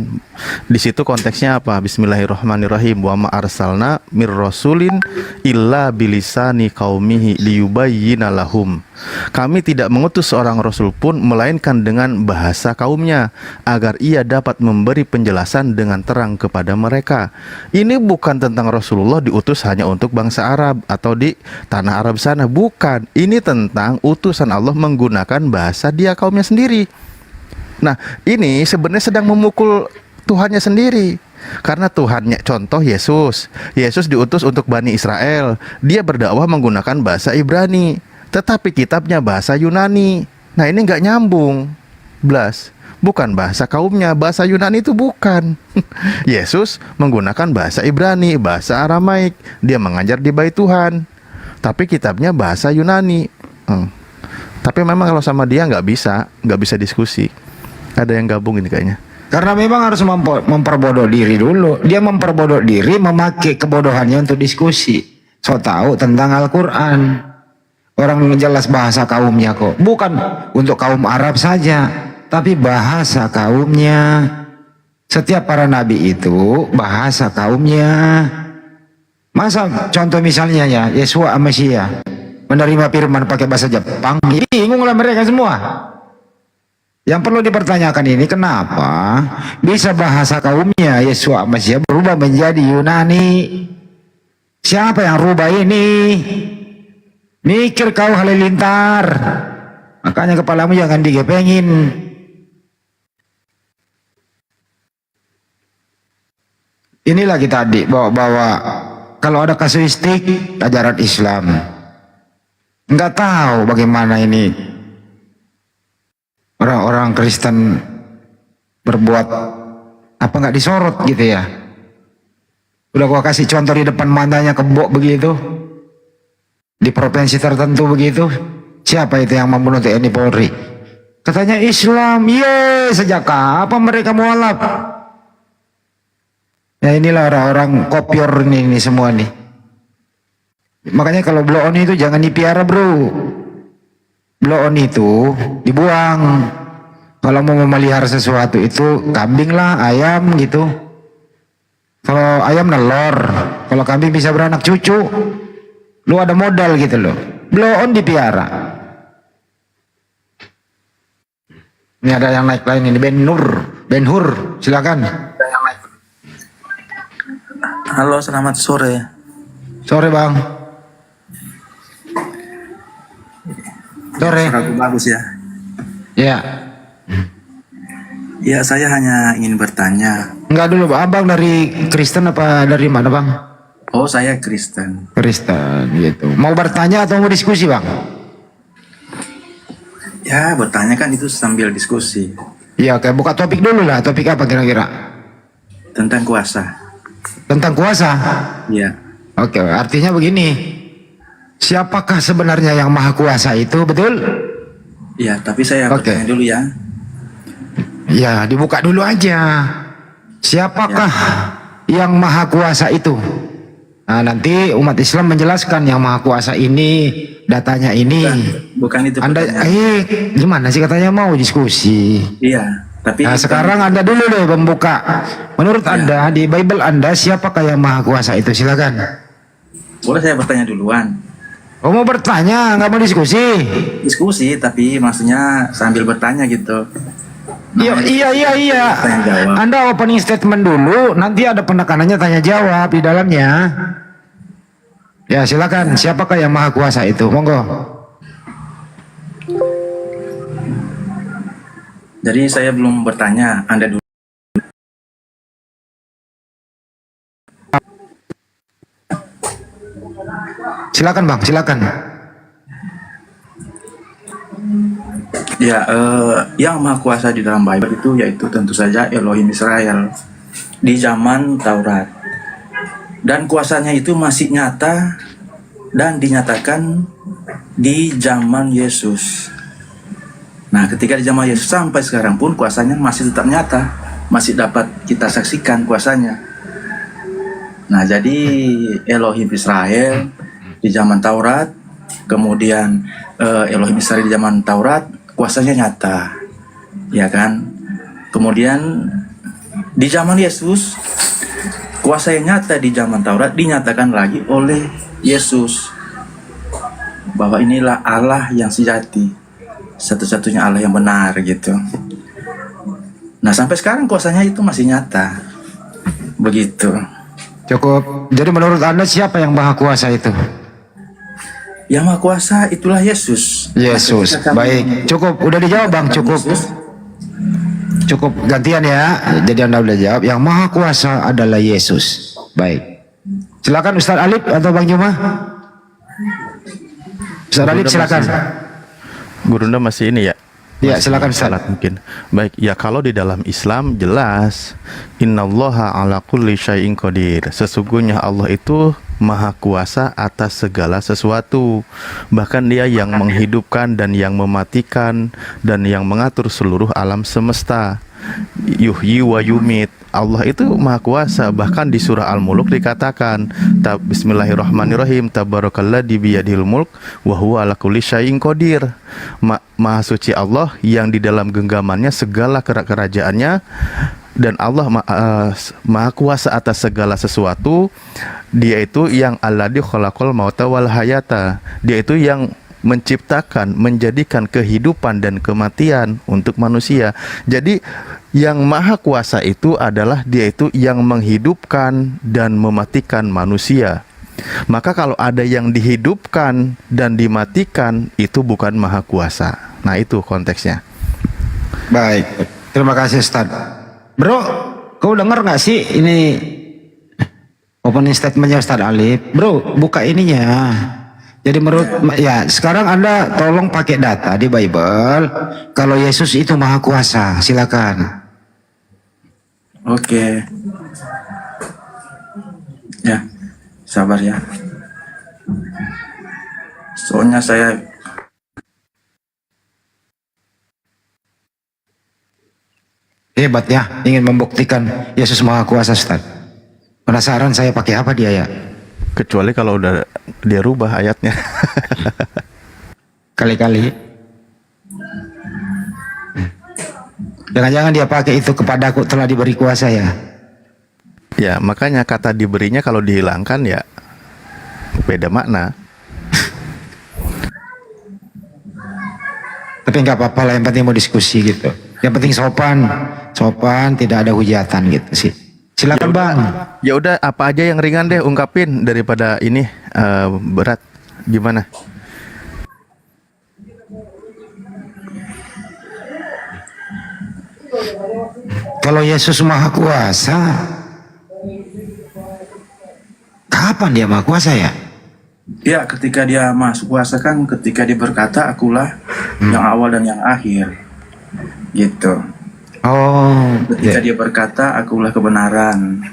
di situ konteksnya apa? Bismillahirrahmanirrahim. Wa ma arsalna mir rasulin illa bilisani qaumihi liyubayyina lahum. Kami tidak mengutus seorang rasul pun melainkan dengan bahasa kaumnya agar ia dapat memberi penjelasan dengan terang kepada mereka. Ini bukan tentang Rasulullah diutus hanya untuk bangsa Arab atau di tanah Arab sana, bukan. Ini tentang utusan Allah menggunakan bahasa dia kaumnya sendiri. Nah, ini sebenarnya sedang memukul Tuhannya sendiri. Karena Tuhannya, contoh Yesus diutus untuk Bani Israel. Dia berdakwah menggunakan bahasa Ibrani, tetapi kitabnya bahasa Yunani. Nah, ini nggak nyambung. Bukan bahasa kaumnya, bahasa Yunani itu bukan. Yesus menggunakan bahasa Ibrani, bahasa Aramaik. Dia mengajar di Bait Tuhan, tapi kitabnya bahasa Yunani. Tapi memang kalau sama dia nggak bisa diskusi. Ada yang gabung ini kayaknya. Karena memang harus memperbodoh diri dulu. Dia memperbodoh diri, memakai kebodohannya untuk diskusi. So tahu tentang Al-Quran. Orang jelas bahasa kaumnya kok. Bukan untuk kaum Arab saja, tapi bahasa kaumnya. Setiap para nabi itu bahasa kaumnya. Masa contoh misalnya ya, Yesua Mesia menerima firman pakai bahasa Jepang, bingunglah mereka semua. Yang perlu dipertanyakan ini kenapa bisa bahasa kaumnya Yesua Mesia berubah menjadi Yunani? Siapa yang rubah ini? Mikir kau halilintar. Makanya kepalamu jangan digepengin. Inilah kita tadi bawa kalau ada kasuistik ajaran Islam. Nggak tahu bagaimana ini orang-orang Kristen berbuat apa nggak disorot gitu ya. Udah gua kasih contoh di depan matanya kebok begitu di provinsi tertentu begitu. Siapa itu yang membunuh TNI Polri? Katanya Islam. Sejak kapan mereka mualaf? Ya inilah orang-orang kopior ini semua nih. Makanya kalau blow on itu jangan dipiara bro. Blow on itu dibuang. Kalau mau memelihara sesuatu itu kambing lah, ayam gitu. Kalau ayam nelor, kalau kambing bisa beranak cucu. Lu ada modal gitu loh. Blow on dipiara. Ini ada yang naik lain ini, Ben Hur, silakan. Halo, selamat sore. Sore bang. Sore. Suaraku bagus ya. Ya. Ya, saya hanya ingin bertanya. Enggak dulu, abang dari Kristen apa dari mana bang? Oh, saya Kristen. Kristen gitu. Mau bertanya atau mau diskusi bang? Ya, bertanya kan itu sambil diskusi. Iya, oke. Buka topik dulu lah. Topik apa kira-kira? Tentang kuasa. Tentang kuasa? Iya. Oke, artinya begini. Siapakah sebenarnya yang maha kuasa itu, betul? Iya, tapi saya bertanya dulu ya. Ya, dibuka dulu aja. Siapakah yang maha kuasa itu? Nah, nanti umat Islam menjelaskan yang Maha Kuasa ini, datanya ini. Bukan itu. Anda, gimana sih katanya mau diskusi? Iya, tapi nah, sekarang Anda dulu deh membuka. Menurut Anda di Bible Anda siapakah yang Maha Kuasa itu? Silakan. boleh saya bertanya duluan? Oh, mau bertanya, nggak mau diskusi? Diskusi, tapi maksudnya sambil bertanya gitu. Iya. Anda opening statement dulu, nanti ada penekanannya tanya jawab di dalamnya. Ya silakan, siapakah yang Maha Kuasa itu? Monggo. Jadi saya belum bertanya, Anda dulu. Silakan Bang, silakan. Ya, yang Maha Kuasa di dalam Bible itu yaitu tentu saja Elohim Israel di zaman Taurat. Dan kuasanya itu masih nyata dan dinyatakan di zaman Yesus. Nah, ketika di zaman Yesus sampai sekarang pun kuasanya masih tetap nyata, masih dapat kita saksikan kuasanya. Nah, jadi Elohim Israel di zaman Taurat, kemudian Elohim Israel di zaman Taurat kuasanya nyata, ya kan? Kemudian di zaman Yesus kuasa yang nyata di zaman Taurat dinyatakan lagi oleh Yesus bahwa inilah Allah yang sejati, satu-satunya Allah yang benar gitu. Nah, sampai sekarang kuasanya itu masih nyata, begitu. Cukup. Jadi menurut Anda siapa yang Maha Kuasa itu? Yang Maha Kuasa itulah Yesus. Yesus. Baik, cukup. Udah dijawab Bang, cukup. Cukup, gantian ya. Jadi Anda udah jawab. Yang Maha Kuasa adalah Yesus. Baik. Silakan Ustaz Alif atau Bang Juma. Ustaz Alif silakan. Gurunda masih ini ya? Ya, silakan Ustaz. Mungkin. Baik, ya kalau di dalam Islam jelas innallaha ala kulli syai'in qadir. Sesungguhnya Allah itu Maha Kuasa atas segala sesuatu. Bahkan Dia yang menghidupkan dan yang mematikan dan yang mengatur seluruh alam semesta. Yuhyi wa yumit. Allah itu Maha Kuasa. Bahkan di surah Al-Mulk dikatakan, Bismillahirrahmanirrahim, Tabarakalladzi biyadihil mulk wa huwa ala kulli syai'in qadir. Maha suci Allah yang di dalam genggamannya segala kerajaannya, dan Allah Maha Kuasa atas segala sesuatu. Dia itu yang alladzi khalaqal mauta wal hayata. Dia itu yang menciptakan, menjadikan kehidupan dan kematian untuk manusia. Jadi yang Maha Kuasa itu adalah Dia itu yang menghidupkan dan mematikan manusia. Maka kalau ada yang dihidupkan dan dimatikan, itu bukan Maha Kuasa. Nah, itu konteksnya. Baik, terima kasih Ustaz. Bro, kau dengar nggak sih ini opening statementnya Ustaz Alif? Bro, buka ininya. Jadi menurut ya sekarang Anda tolong pakai data di Bible kalau Yesus itu Maha Kuasa. Silakan. Oke. Ya, sabar ya. Soalnya saya hebat ya, ingin membuktikan Yesus Maha Kuasa Ustaz. Penasaran saya pakai apa dia ya? Kecuali kalau udah dia rubah ayatnya. Kali-kali. Jangan-jangan dia pakai itu kepadaku telah diberi kuasa ya. Ya, makanya kata diberinya kalau dihilangkan ya beda makna. Tapi nggak apa-apa lah, yang penting mau diskusi gitu. Yang penting sopan, tidak ada hujatan gitu sih. Silakan Bang. Ya udah, apa aja yang ringan deh ungkapin daripada ini berat. Gimana? Kalau Yesus Maha Kuasa, kapan dia Maha Kuasa ya? ya ketika dia masuk kuasa kan ketika dia berkata akulah yang awal dan yang akhir. Gitu. Oh, ketika dia berkata akulah kebenaran.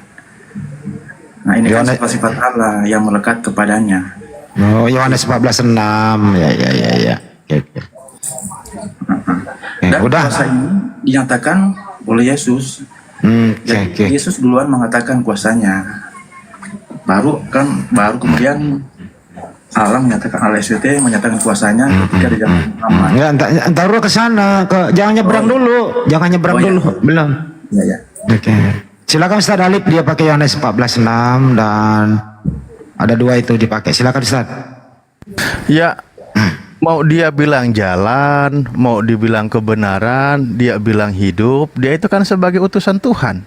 Nah, ini kan sifat-sifat Allah yang melekat kepadanya. Oh, Yohanes 14:6. Ya. Oke. Dan kuasa ini dinyatakan oleh Yesus. Jadi Yesus duluan mengatakan kuasanya. baru kemudian Allah menyatakan, al-SWT menyatakan kuasanya ketika di zaman Muhammad. Ya, entar dulu ke sana, jangan nyebrang dulu, dulu, belum. Ya. Oke. Silakan Ustaz Alif, dia pakai Yohanes 14:6 dan ada 2 itu dipakai. Silakan Ustaz. Ya, mau dia bilang jalan, mau dibilang kebenaran, dia bilang hidup, dia itu kan sebagai utusan Tuhan.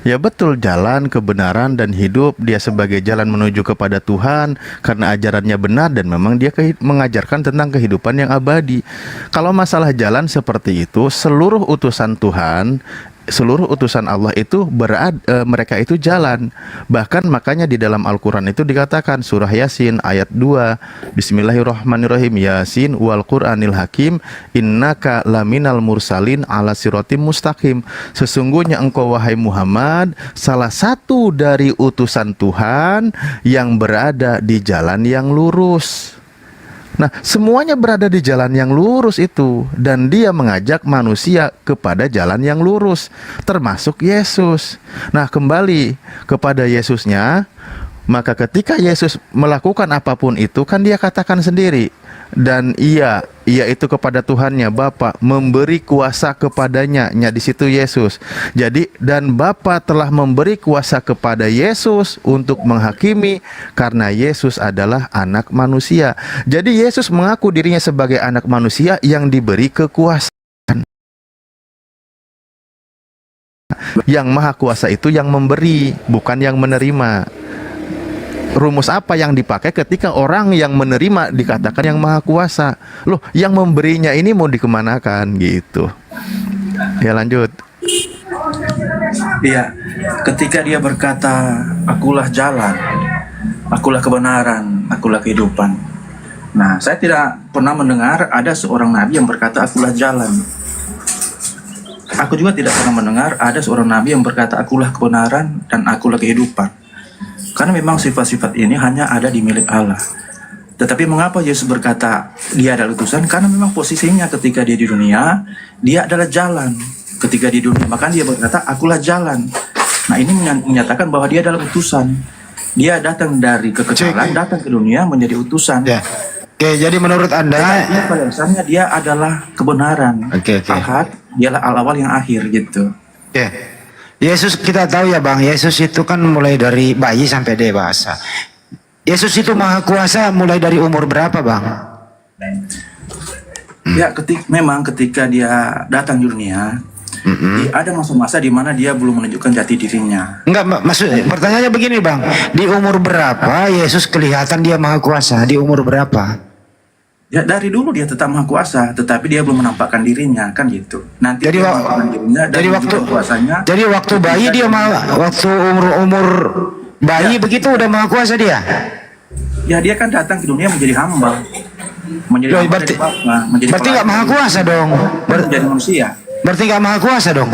Ya betul, jalan, kebenaran, dan hidup. Dia sebagai jalan menuju kepada Tuhan karena ajarannya benar dan memang dia mengajarkan tentang kehidupan yang abadi. Kalau masalah jalan seperti itu, seluruh utusan Tuhan, seluruh utusan Allah itu mereka itu jalan. Bahkan makanya di dalam Al-Quran itu dikatakan surah Yasin ayat 2, Bismillahirrahmanirrahim, Yasin wal Qur'anil Hakim, innaka laminal mursalin ala siratim mustaqim. Sesungguhnya engkau wahai Muhammad salah satu dari utusan Tuhan yang berada di jalan yang lurus. Nah, semuanya berada di jalan yang lurus itu, dan dia mengajak manusia kepada jalan yang lurus, termasuk Yesus. Nah, kembali kepada Yesusnya, maka ketika Yesus melakukan apapun itu, kan dia katakan sendiri, dan ia itu kepada Tuhannya Bapa memberi kuasa kepadanya. Di situ Yesus. Jadi, dan Bapa telah memberi kuasa kepada Yesus untuk menghakimi karena Yesus adalah anak manusia. Jadi Yesus mengaku dirinya sebagai anak manusia yang diberi kekuasaan. Yang maha kuasa itu yang memberi, bukan yang menerima. Rumus apa yang dipakai ketika orang yang menerima dikatakan yang maha kuasa? Loh, yang memberinya ini mau dikemanakan gitu. Ya, lanjut. Iya, ketika dia berkata, akulah jalan, akulah kebenaran, akulah kehidupan. Nah, saya tidak pernah mendengar ada seorang nabi yang berkata, akulah jalan. Aku juga tidak pernah mendengar ada seorang nabi yang berkata, akulah kebenaran dan akulah kehidupan. Karena memang sifat-sifat ini hanya ada di milik Allah. Tetapi mengapa Yesus berkata dia adalah utusan? Karena memang posisinya ketika dia di dunia, dia adalah jalan. Ketika di dunia, maka dia berkata, akulah jalan. Nah, ini menyatakan bahwa dia adalah utusan. Dia datang dari kekekalan, datang ke dunia menjadi utusan. Ya. Oke, jadi menurut Anda, pada dasarnya dia adalah kebenaran. Ahad, dialah al-awal yang akhir gitu. Oke. Yesus kita tahu ya Bang, Yesus itu kan mulai dari bayi sampai dewasa. Yesus itu maha kuasa mulai dari umur berapa Bang? Ya, memang ketika dia datang di dunia, ada masa-masa di mana dia belum menunjukkan jati dirinya. Enggak, maksud pertanyaannya begini Bang, di umur berapa Yesus kelihatan dia maha kuasa? Di umur berapa? Ya, dari dulu dia tetap maha kuasa, tetapi dia belum menampakkan dirinya, kan gitu. Nanti jadi waktu bayi dia waktu umur bayi begitu udah maha kuasa dia. Ya, dia kan datang ke dunia menjadi hamba. Berarti nggak maha kuasa dong. Menjadi manusia. Berarti nggak maha kuasa dong.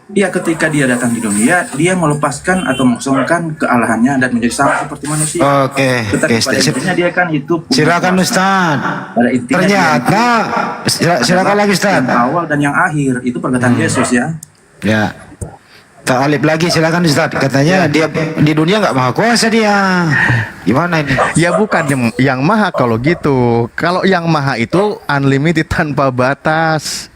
Iya, ketika dia datang di dunia, dia melepaskan atau mengosongkan kealahannya dan menjadi sama seperti manusia. Oke. Pada intinya dia kan hidup. Silakan Ustaz. Ternyata silakan lagi Ustaz. Yang awal dan yang akhir itu perkataan Yesus ya. Ya. Tak Alif lagi, silakan Ustaz. Katanya dia di dunia nggak maha kuasa dia. Gimana ini? Ya bukan yang maha kalau gitu. Kalau yang maha itu unlimited tanpa batas.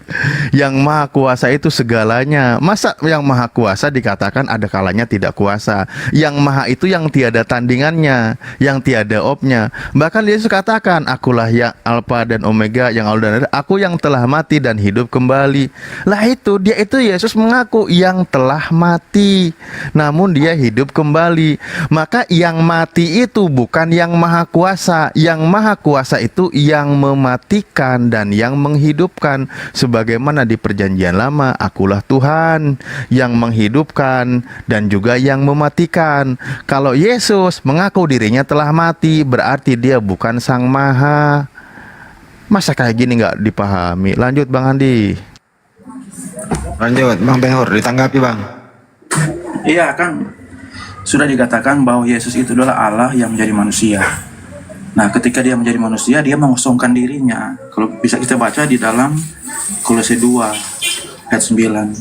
Yang maha kuasa itu segalanya. Masa yang maha kuasa dikatakan ada kalanya tidak kuasa? Yang maha itu yang tiada tandingannya, yang tiada opnya. Bahkan Yesus katakan, akulah yang Alfa dan Omega, yang awal dan akhir. Aku yang telah mati dan hidup kembali. Lah itu, dia itu Yesus mengaku yang telah mati, namun dia hidup kembali. Maka yang mati itu bukan yang maha kuasa. Yang maha kuasa itu yang mematikan dan yang menghidupkan. Sebagaimana di perjanjian lama, akulah Tuhan yang menghidupkan dan juga yang mematikan. Kalau Yesus mengaku dirinya telah mati, berarti dia bukan sang maha. Masa kayak gini nggak dipahami? Lanjut Bang Andi. Lanjut Bang Behor, ditanggapi Bang. Iya kan, sudah dikatakan bahwa Yesus itu adalah Allah yang menjadi manusia. Nah, ketika dia menjadi manusia, dia mengosongkan dirinya. Kalau bisa kita baca di dalam Kolose 2 ayat 9.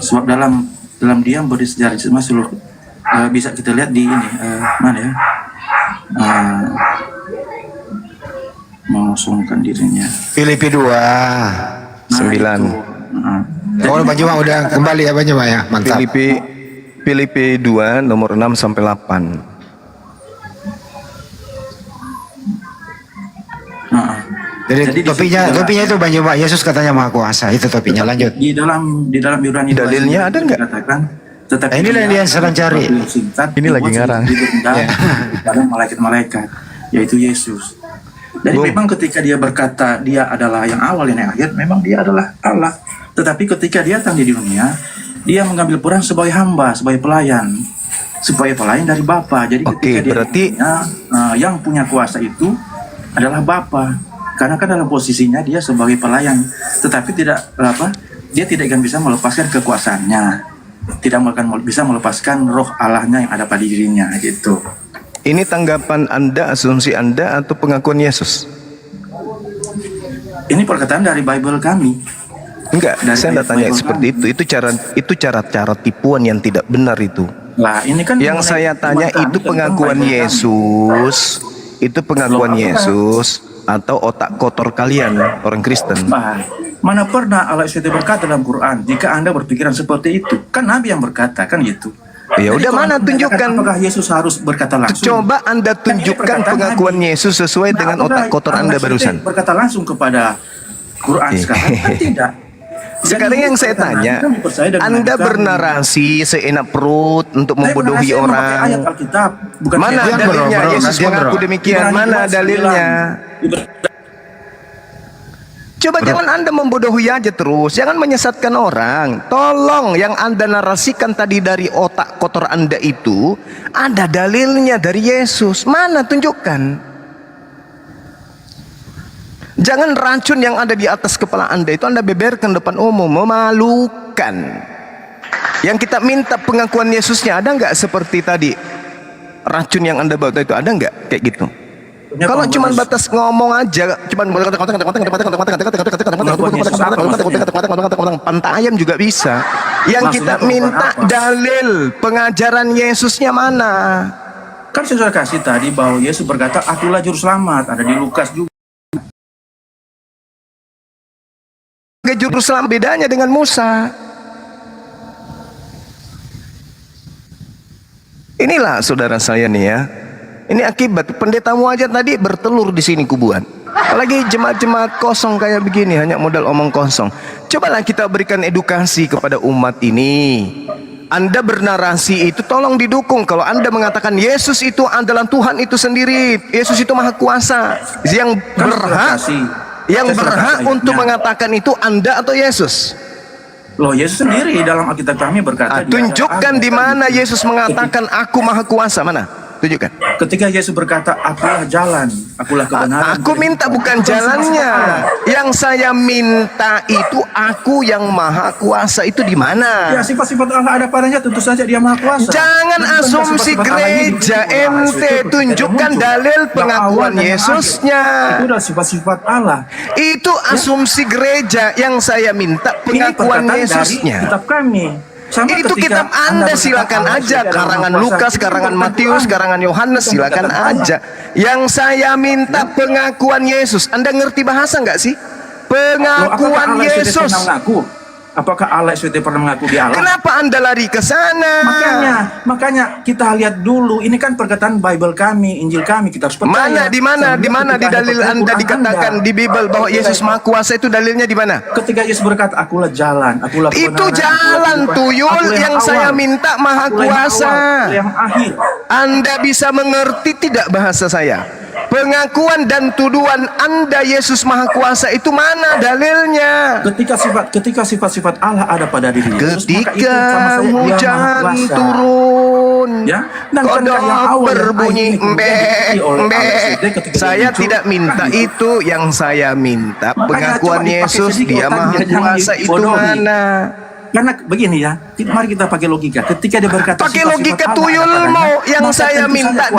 Sebab dalam dia memberi sejarah seluruh bisa kita lihat di ini mana ya, mengosongkan dirinya. Filipi 2. 9. Oh, Bang Juma udah kembali ya Bang Juma ya. Mantap. Filipi 2 nomor 6 sampai 8. Jadi topinya itu Bang Juma, Yesus katanya Maha Kuasa, itu topinya. Lanjut. Di dalam Ibrani dalilnya ada nggak? Nah, inilah yang dia sedang cari. Ini lagi ngarang. Pada malaikat-malaikat, yaitu Yesus. Jadi memang ketika dia berkata dia adalah yang awal yang akhir, memang dia adalah Allah. Tetapi ketika dia datang di dunia, dia mengambil peran sebagai hamba, sebagai pelayan dari Bapa. Jadi ketika dia berarti di dunia, yang punya kuasa itu adalah Bapa. Karena kan dalam posisinya dia sebagai pelayan, tetapi dia tidak akan bisa melepaskan kekuasaannya, tidak akan bisa melepaskan roh Allahnya yang ada pada dirinya gitu. Ini tanggapan Anda, asumsi Anda, atau pengakuan Yesus? Ini perkataan dari Bible kami. Enggak, saya tidak tanya seperti itu. Itu cara tipuan yang tidak benar itu. Lah, ini kan yang saya tanya itu pengakuan Yesus. Itu pengakuan Yesus atau otak kotor kalian orang Kristen. Mana pernah Allah SWT berkata dalam Quran, jika Anda berpikiran seperti itu, kan Nabi yang berkata, kan gitu. Ya udah, mana tunjukkan. Apakah Yesus harus berkata langsung? Coba Anda tunjukkan pengakuan Yesus sesuai dengan otak kotor Anda barusan. Berkata langsung kepada Quran sekarang kan tidak. Sekarang yang saya tanya, Anda bernarasi seenak perut untuk membodohi orang. Mana dalilnya Yesus mengaku demikian? Mana dalilnya? Coba jangan Anda membodohi aja terus, jangan menyesatkan orang. Tolong, yang Anda narasikan tadi dari otak kotor Anda itu ada dalilnya dari Yesus. Mana, tunjukkan. Jangan racun yang ada di atas kepala Anda itu Anda beberkan depan umum, memalukan. Yang kita minta pengakuan Yesusnya ada nggak seperti tadi? Racun yang Anda bawa itu ada nggak kayak gitu? Kalau cuma batas ngomong aja, cuma pantai ayam juga bisa. Yang kita minta dalil pengajaran Yesusnya mana? Kan saya sudah kasih tadi bahwa Yesus berkata, akulah juru selamat, ada di Lukas juga. Juru selamat bedanya dengan Musa. Inilah saudara saya nih ya. Ini akibat pendetamu aja tadi bertelur di sini kubuan. Apalagi jemaat-jemaat kosong kayak begini, hanya modal omong kosong. Cobalah kita berikan edukasi kepada umat ini. Anda bernarasi itu tolong didukung. Kalau Anda mengatakan Yesus itu adalah Tuhan itu sendiri, Yesus itu Maha Kuasa, yang berhak untuk mengatakan itu Anda atau Yesus? Loh, Yesus sendiri dalam Alkitab kami berkata. Tunjukkan di mana Yesus mengatakan Aku Maha Kuasa, mana? Tunjukkan. Ketika Yesus berkata, akulah jalan, akulah kebenaran. Aku minta bukan jalannya. Yang saya minta itu Aku yang Maha Kuasa itu di mana? Ya, sifat-sifat Allah ada padanya, tentu saja Dia Maha Kuasa. Jangan asumsi gereja ente, tunjukkan dalil pengakuan Yesusnya. Itu adalah sifat-sifat Allah. Itu asumsi gereja. Yang saya minta pengakuan Yesusnya. Kitab kami. Itu kitab Anda, silakan aja. Karangan Lukas, karangan Matius, karangan Yohanes, silakan aja. Yang saya minta pengakuan Yesus. Anda ngerti bahasa nggak sih? Pengakuan Yesus. Apakah Allah SWT pernah mengaku Dia Allah? Kenapa Anda lari ke sana? Makanya kita lihat dulu. Ini kan perkataan Bible kami, Injil kami, kita harus percaya. Di mana di dalil Anda dikatakan di Bible bahwa Yesus Maha Kuasa, itu dalilnya di mana? Ketika Yesus berkata, akulah jalan, akulah kebenaran. Itu jalan tuyul yang saya minta Maha Kuasa. Yang akhir. Anda bisa mengerti tidak bahasa saya? Pengakuan dan tuduhan Anda Yesus Maha Kuasa itu mana dalilnya? Ketika sifat-sifat Allah ada pada diri Yesus, ketika hujan turun, ya? Dan kodok berbunyi saya tidak minta itu. Yang saya minta pengakuan Yesus Dia Maha Kuasa itu mana? Karena begini ya, mari kita pakai logika. Ketika dia berkata pakai logika tuyul mau, yang saya minta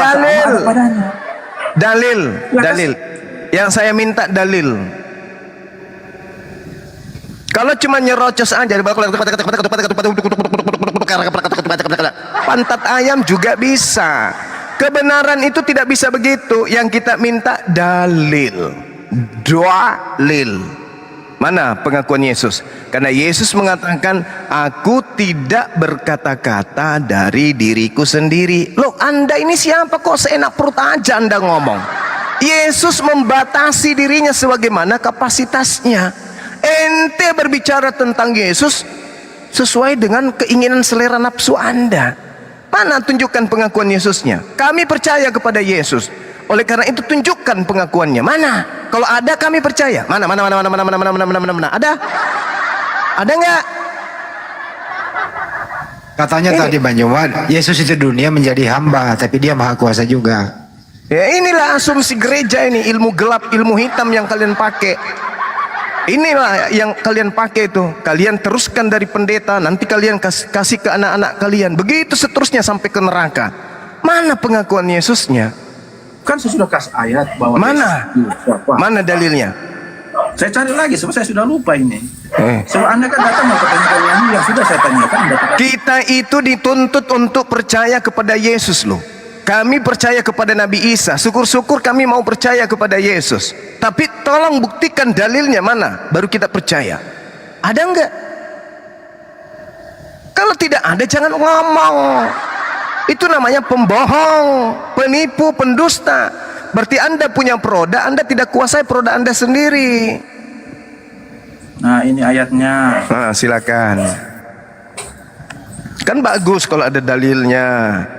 dalil. Yang saya minta dalil. Kalau cuma nyerocos aja, pantat ayam juga bisa. Kebenaran itu tidak bisa begitu. Yang kita minta dalil. Dalil. Mana pengakuan Yesus? Karena Yesus mengatakan, aku tidak berkata-kata dari diriku sendiri. Loh, Anda ini siapa kok seenak perut aja Anda ngomong? Yesus membatasi dirinya sebagaimana kapasitasnya. Ente berbicara tentang Yesus sesuai dengan keinginan selera nafsu Anda. Mana tunjukkan pengakuan Yesusnya? Kami percaya kepada Yesus. Oleh karena itu tunjukkan pengakuannya. Mana? Kalau ada kami percaya. Mana? Ada? Ada nggak? Katanya tadi Bang Joman, Yesus itu dunia menjadi hamba, tapi dia maha kuasa juga. Ya inilah asumsi gereja ini, ilmu gelap, ilmu hitam yang kalian pakai. Inilah yang kalian pakai itu. Kalian teruskan dari pendeta, nanti kalian kasih ke anak-anak kalian. Begitu seterusnya sampai ke neraka. Mana pengakuan Yesusnya? Kan saya sudah kasih ayat bahwa mana? Mana dalilnya? Saya cari lagi, sebab saya sudah lupa ini. Sebab Anda kan datang mau pertanyaan ini yang sudah saya tanyakan. Kita itu dituntut untuk percaya kepada Yesus loh. Kami percaya kepada Nabi Isa. Syukur-syukur kami mau percaya kepada Yesus. Tapi tolong buktikan dalilnya mana, baru kita percaya. Ada enggak? Kalau tidak ada jangan ngomong. Itu namanya pembohong, penipu, pendusta. Berarti Anda punya produk, Anda tidak kuasai produk Anda sendiri. Nah, ini ayatnya. Nah, silakan. Kan bagus kalau ada dalilnya.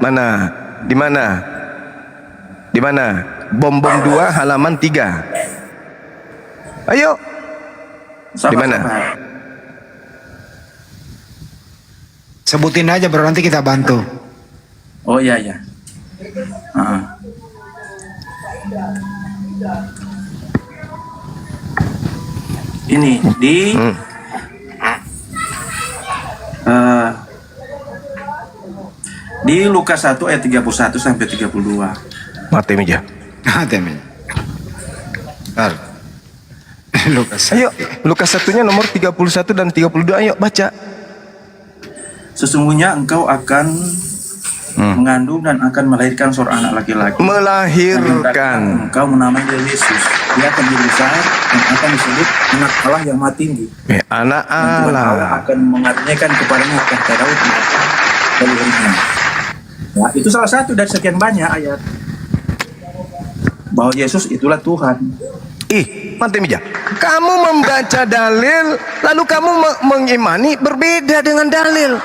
Mana? Di mana? Di mana? Bom 2 halaman 3. Ayo. Di mana? Sebutin aja bro, nanti kita bantu. Oh iya. Ini di Lukas 1 ayat 31 sampai 32. Mati meja. Lukas. Ayo, Lukas 1-nya nomor 31 dan 32. Ayo baca. Sesungguhnya engkau akan mengandung dan akan melahirkan seorang anak laki-laki. Melahirkan. Engkau menamai dia Yesus. Dia akan besar dan akan disebut anak Allah yang maha tinggi. Anak Dan Tuhan Allah Allah. akan mengaruniakan kepadanya tahta Daud leluhurnya. Ya, itu salah satu dari sekian banyak ayat bahwa Yesus itulah Tuhan. Mati meja. Kamu membaca dalil, lalu kamu mengimani berbeda dengan dalil.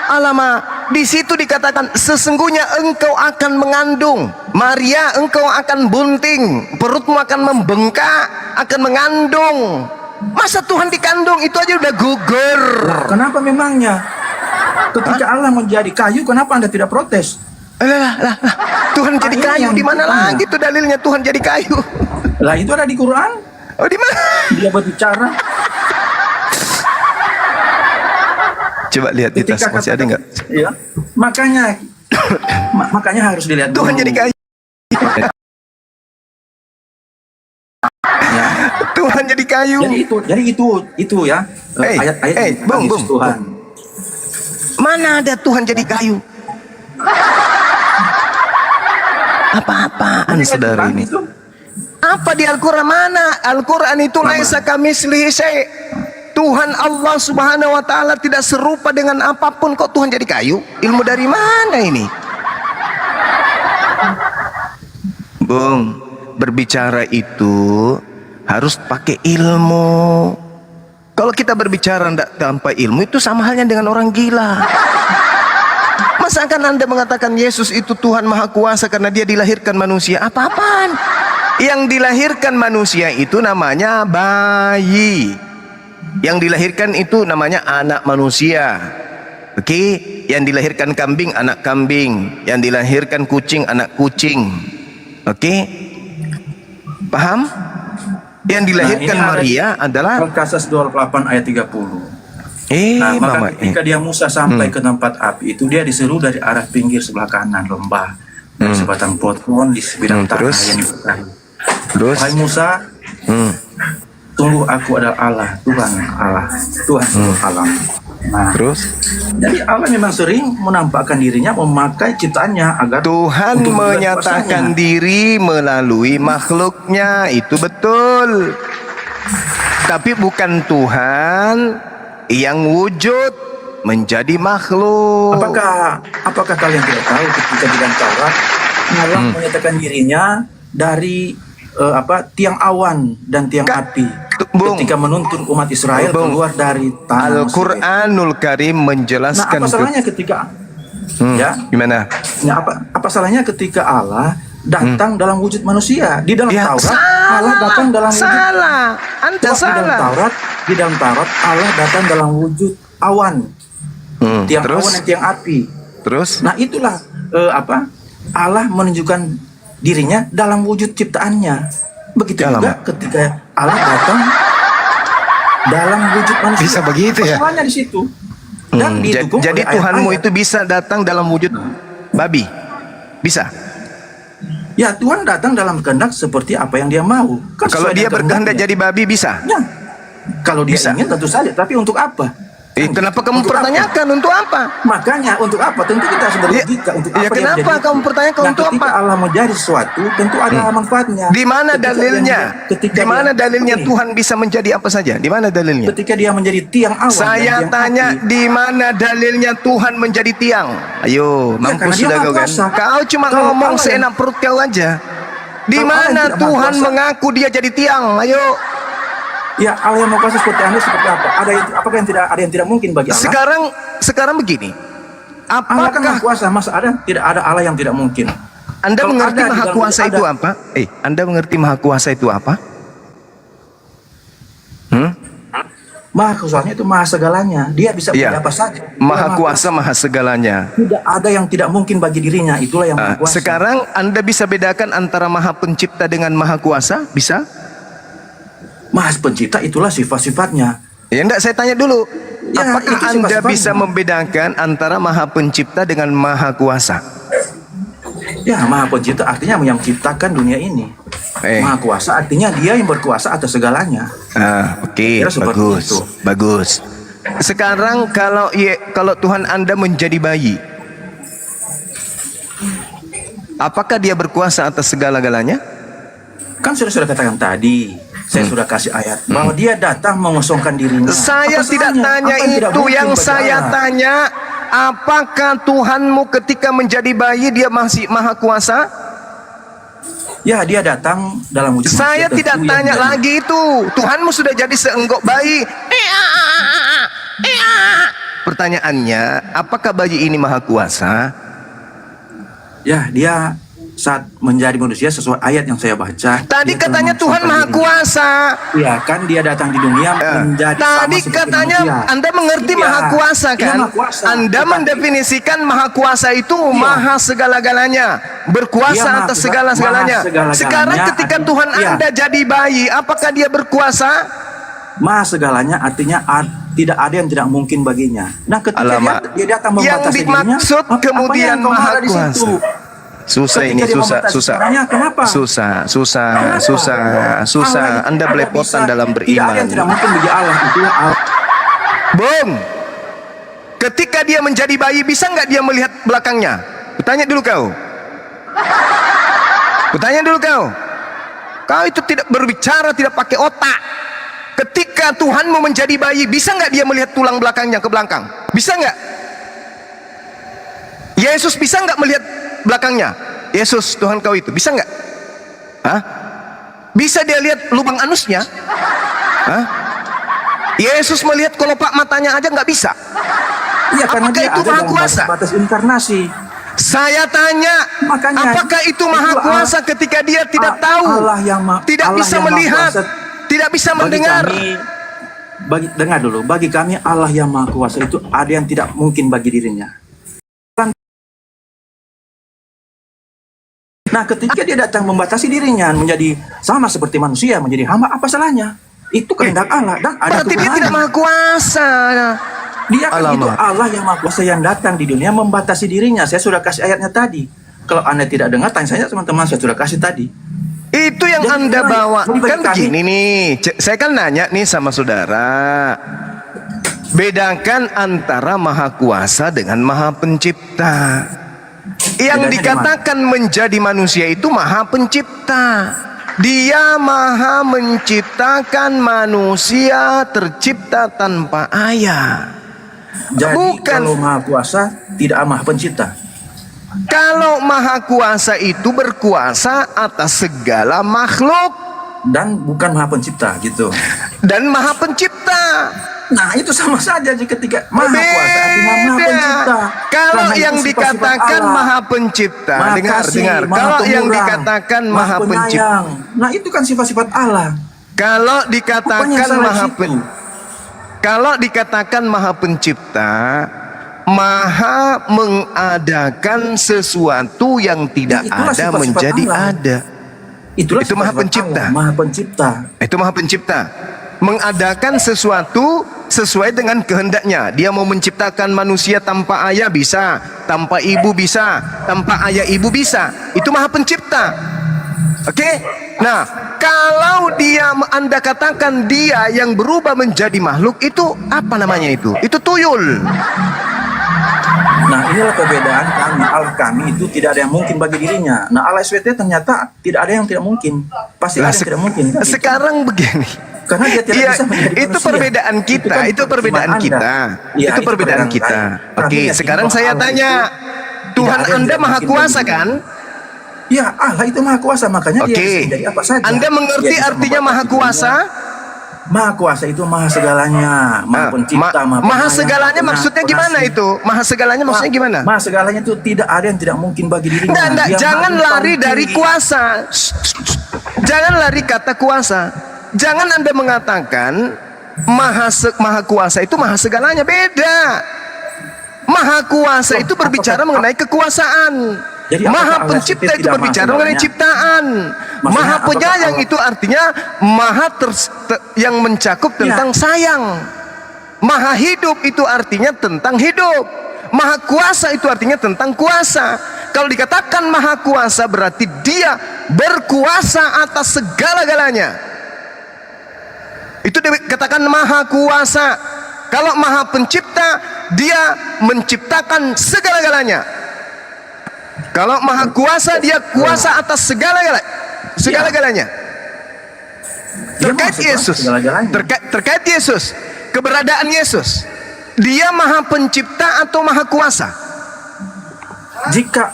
Alamak, di situ dikatakan sesungguhnya engkau akan mengandung. Maria, engkau akan bunting, perutmu akan membengkak, akan mengandung. Masa Tuhan dikandung? Itu aja udah gugur. Nah, kenapa memangnya? Ketika Allah menjadi kayu, kenapa Anda tidak protes? Lah, Tuhan jadi kayu di mana lagi tuh dalilnya Tuhan jadi kayu? Lah itu ada di Quran. Oh, di mana? Dia berbicara. Coba lihat di tas masih ada nggak? Iya. Makanya harus dilihat Tuhan dulu. jadi kayu. Ya. Tuhan jadi kayu. Jadi itu ya. Ayat-ayat Bung. Tuhan. Mana ada Tuhan jadi kayu? Apa-apaan saudara ini? Apa di Al-Quran mana? Al-Quran itu laisa kamitslihi syai'. Tuhan Allah Subhanahu wa taala tidak serupa dengan apapun, kok Tuhan jadi kayu? Ilmu dari mana ini? Bung, berbicara itu harus pakai ilmu. Kalau kita berbicara tanpa ilmu itu sama halnya dengan orang gila. Masa akan Anda mengatakan Yesus itu Tuhan Maha Kuasa karena dia dilahirkan manusia? Apa-apaan? Yang dilahirkan manusia itu namanya bayi. Yang dilahirkan itu namanya anak manusia. Oke, yang dilahirkan kambing anak kambing, yang dilahirkan kucing anak kucing. Oke? Paham? Yang dilahirkan Maria adalah Al-Qasas 28 ayat 30. Nah, Mama, maka ketika dia Musa sampai ke tempat api itu, dia diseru dari arah pinggir sebelah kanan lembah, dari sebatang pohon di sebidang tanah yang diberkahi. Wahai Musa, sungguh aku adalah Allah, Tuhan seluruh alam. Nah, Terus jadi Allah memang sering menampakkan dirinya memakai ciptaannya agar Tuhan untuk membuat menyatakan kuasanya. diri melalui makhluknya, itu betul. Tapi bukan Tuhan yang wujud menjadi makhluk. Apakah kalian tidak tahu ketika di dalam Taurat Allah menyatakan dirinya dari tiang awan dan tiang api ketika menuntun umat Israel keluar dari tanah Mesir. Al-Quranul Karim Nah, menjelaskan apa salahnya ketika gimana? Nah, apa salahnya ketika Allah datang dalam wujud manusia di dalam Taurat? Allah datang dalam wujud Anda salah. Di dalam Taurat Allah datang dalam wujud awan, tiang terus? awan dan tiang api. Terus? Nah, itulah Allah menunjukkan dirinya dalam wujud ciptaannya. Begitu juga ketika Allah datang dalam wujud manusia. Bisa begitu ya? Masalahnya di situ. Dan didukung Jadi oleh Tuhanmu ayat-ayat. itu bisa datang dalam wujud babi? Bisa? Ya, Tuhan datang dalam kehendak seperti apa yang dia mau. Kan Kalau sesuai dia dengan berkehendak kehendaknya. jadi babi bisa? Ya. Kalau dia Bisa. ingin tentu saja, tapi untuk apa? Kenapa kamu Untuk pertanyakan untuk apa? Makanya untuk apa? Tentu kita harus berlogika untuk apa kenapa yang menjadi kamu itu. pertanyakan Nah, untuk ketika apa? Allah menjadi sesuatu, tentu ada manfaatnya. Di mana Ketika dalilnya? Di mana dalilnya begini, Tuhan bisa menjadi apa saja? Di mana dalilnya? ketika dia menjadi tiang awan Saya dan tiang tanya api, di mana dalilnya Tuhan menjadi tiang? Ayo, karena mampus dia sudah Maha kau kan? Kuasa. Kau cuma Kalau ngomong Allah seenak perut kau aja. Di Kalau Allah mana yang tidak Maha Tuhan Kuasa. mengaku dia jadi tiang? Ayo. ya Allah yang Maha Kuasa seperti Anda seperti apa? Apakah yang tidak mungkin bagi Allah? Sekarang begini. Allah kan Maha Apakah Kuasa, masa tidak ada Allah yang tidak mungkin? Anda Kalau mengerti ada, di Maha dalam Kuasa ada. itu apa? Anda mengerti Maha Kuasa itu apa? Maha Kuasanya itu maha segalanya. Dia bisa Iya. menjadi apa saja. Dia Maha Kuasa, Maha segalanya. Tidak ada yang tidak mungkin bagi dirinya. Itulah yang Maha Kuasa. Sekarang Anda bisa bedakan antara Maha Pencipta dengan Maha Kuasa? Bisa? Maha Pencipta itulah sifat-sifatnya. Ya enggak, saya tanya dulu. Ya, Apakah itu Anda sifat-sifatnya. bisa membedakan antara Maha Pencipta dengan Maha Kuasa? Ya, Maha Pencipta artinya yang menciptakan dunia ini. Maha Kuasa artinya dia yang berkuasa atas segalanya. Oke, Kira seperti bagus, itu. bagus. Sekarang kalau Tuhan Anda menjadi bayi, apakah dia berkuasa atas segala-galanya? Kan sudah katakan tadi, saya sudah kasih ayat bahwa dia datang mengosongkan dirinya. Saya Apa tidak salahnya? tanya Apa yang tidak itu, mungkin yang bagi saya Allah? tanya, apakah Tuhanmu ketika menjadi bayi dia masih Maha Kuasa? Ya, dia datang dalam wujud Saya manusia, tidak tentu yang tanya menjadi- lagi itu. Tuhanmu sudah jadi seenggok bayi. Pertanyaannya, apakah bayi ini Maha Kuasa? Ya, dia saat menjadi manusia sesuai ayat yang saya baca. Tadi dia katanya telah Tuhan Maha mengosongkan Kuasa. dirinya. Iya, kan dia datang di dunia menjadi Tadi sama seperti katanya manusia. Anda mengerti Iya, Maha Kuasa dia kan? Maha Kuasa. Anda Tetapi- mendefinisikan Maha Kuasa itu Iya. Maha segala-galanya, Dia berkuasa Maha atas Kuasa, segala-galanya. Maha segala-galanya. Sekarang ketika Tuhan Iya. Anda jadi bayi, apakah dia berkuasa? Maha segalanya artinya tidak ada yang tidak mungkin baginya. Nah, ketika Alamak. dia datang Yang membatasi dirinya, dimaksud apa kemudian yang kau Maha ada di situ? Kuasa. Susah Ketika ini, dia susah, membatasi susah. caranya, kenapa? Susah. Anda belepotan dalam Tidak ada yang tidak beriman. mungkin bagi Allah. Itu Allah. Bung, ketika dia menjadi bayi, bisa nggak dia melihat belakangnya? Kutanya dulu kau. Kau itu tidak berbicara, tidak pakai otak. Ketika Tuhanmu menjadi bayi, bisa nggak dia melihat tulang belakangnya ke belakang? Bisa nggak? Yesus bisa nggak melihat belakangnya? Yesus, Tuhan kau itu, bisa nggak? Hah? Bisa dia lihat lubang anusnya? Hah? Yesus melihat kelopak matanya aja nggak bisa. Iya, karena Apakah dia itu ada Maha dalam Kuasa? batas inkarnasi. Saya tanya, Makanya, apakah itu Maha itu Kuasa ketika dia tidak tahu, Allah yang tidak Allah bisa yang Maha melihat, Kuasa. tidak bisa Bagi mendengar? dengar dulu, bagi kami Allah yang Maha Kuasa itu ada yang tidak mungkin bagi dirinya. Nah, ketika dia datang membatasi dirinya menjadi sama seperti manusia, menjadi hamba, apa salahnya? Itu kehendak Allah dan ada Berarti dia Tuhan. tidak Maha Kuasa. Dia kan itu Alamak. Allah yang Maha Kuasa yang datang di dunia membatasi dirinya. Saya sudah kasih ayatnya tadi. Kalau Anda tidak dengar, tanya saja teman-teman, saya sudah kasih tadi. Itu yang Jadi, Anda bawa. jadi bagi Kan kami- begini nih, saya kan nanya nih sama saudara. Bedakan antara Maha Kuasa dengan Maha Pencipta. Yang Bedanya dikatakan menjadi manusia itu Maha Pencipta. Dia Maha menciptakan manusia tercipta tanpa ayah. Jadi Bukan. kalau Maha Kuasa tidak Maha Pencipta. Kalau Maha Kuasa itu berkuasa atas segala makhluk Dan bukan Maha Pencipta gitu. dan Maha Pencipta. Nah itu sama saja ketika Maha Kuasa artinya Maha Pencipta. Kalau Karena yang itu sifat-sifat dikatakan Allah. Maha Pencipta, Maha dengar. kasih, Maha Kalau yang pemurah, dikatakan Maha Pencipta, penyayang. Nah itu kan sifat-sifat Allah. kalau Rupanya dikatakan salah Maha situ. Kalau dikatakan Maha Pencipta, Maha mengadakan sesuatu yang tidak Itulah ada sifat-sifat menjadi Allah. ada. Itulah Itu Maha sifat-sifat Pencipta. Allah, Maha Pencipta. Itu Maha Pencipta. Mengadakan sesuatu sesuai dengan kehendaknya. Dia mau menciptakan manusia tanpa ayah bisa, tanpa ibu bisa, tanpa ayah ibu bisa. Itu Maha Pencipta. Oke? Nah, kalau Anda katakan dia yang berubah menjadi makhluk, itu apa namanya itu? Itu tuyul. Nah inilah perbedaan kami. Allah kami itu tidak ada yang mungkin bagi dirinya. Nah Allah SWT ternyata tidak ada yang tidak mungkin. Pasti ada yang tidak mungkin. Sekarang begini. Karena dia tidak bisa menjadi itu manusia. perbedaan kita, kan itu perbedaan keistimewaan kita. Anda. Ya, itu perbedaan kita. lain. Oke, Kami sekarang yakin saya bahwa Allah tanya, itu Tuhan tidak ada yang Anda tidak Maha mungkin Kuasa bagi kan? Ya Allah itu Maha Kuasa, makanya dia Oke. bisa menjadi apa saja. Anda mengerti Dia bisa artinya membuat Maha Kuasa? Maha Kuasa itu Maha segalanya, Maha Pencipta, Maha Maha Penyayang, segalanya Maha maksudnya Pengasih. gimana itu? Maha segalanya maksudnya gimana? Maha segalanya itu tidak ada yang tidak mungkin bagi dirinya. Enggak, Dia jangan Maha lari paling dari tinggi. kuasa. Jangan lari kata kuasa. Jangan Anda mengatakan Maha Kuasa itu Maha segalanya. Beda. Maha Kuasa itu berbicara mengenai kekuasaan. Jadi apakah Maha Allah Pencipta tidak itu Maha berbicara mengenai segalanya? ciptaan. Maksudnya Maha apakah Penyayang Allah- itu artinya Maha yang mencakup tentang sayang. Maha Hidup itu artinya tentang hidup. Maha Kuasa itu artinya tentang kuasa. Kalau dikatakan Maha Kuasa berarti dia berkuasa atas segala-galanya. Itu dikatakan Maha Kuasa. Kalau Maha Pencipta, dia menciptakan segala-galanya. Kalau Maha Kuasa, dia kuasa atas segala-galanya. Terkait Yesus, terkait Yesus, keberadaan Yesus, dia Maha Pencipta atau Maha Kuasa? Jika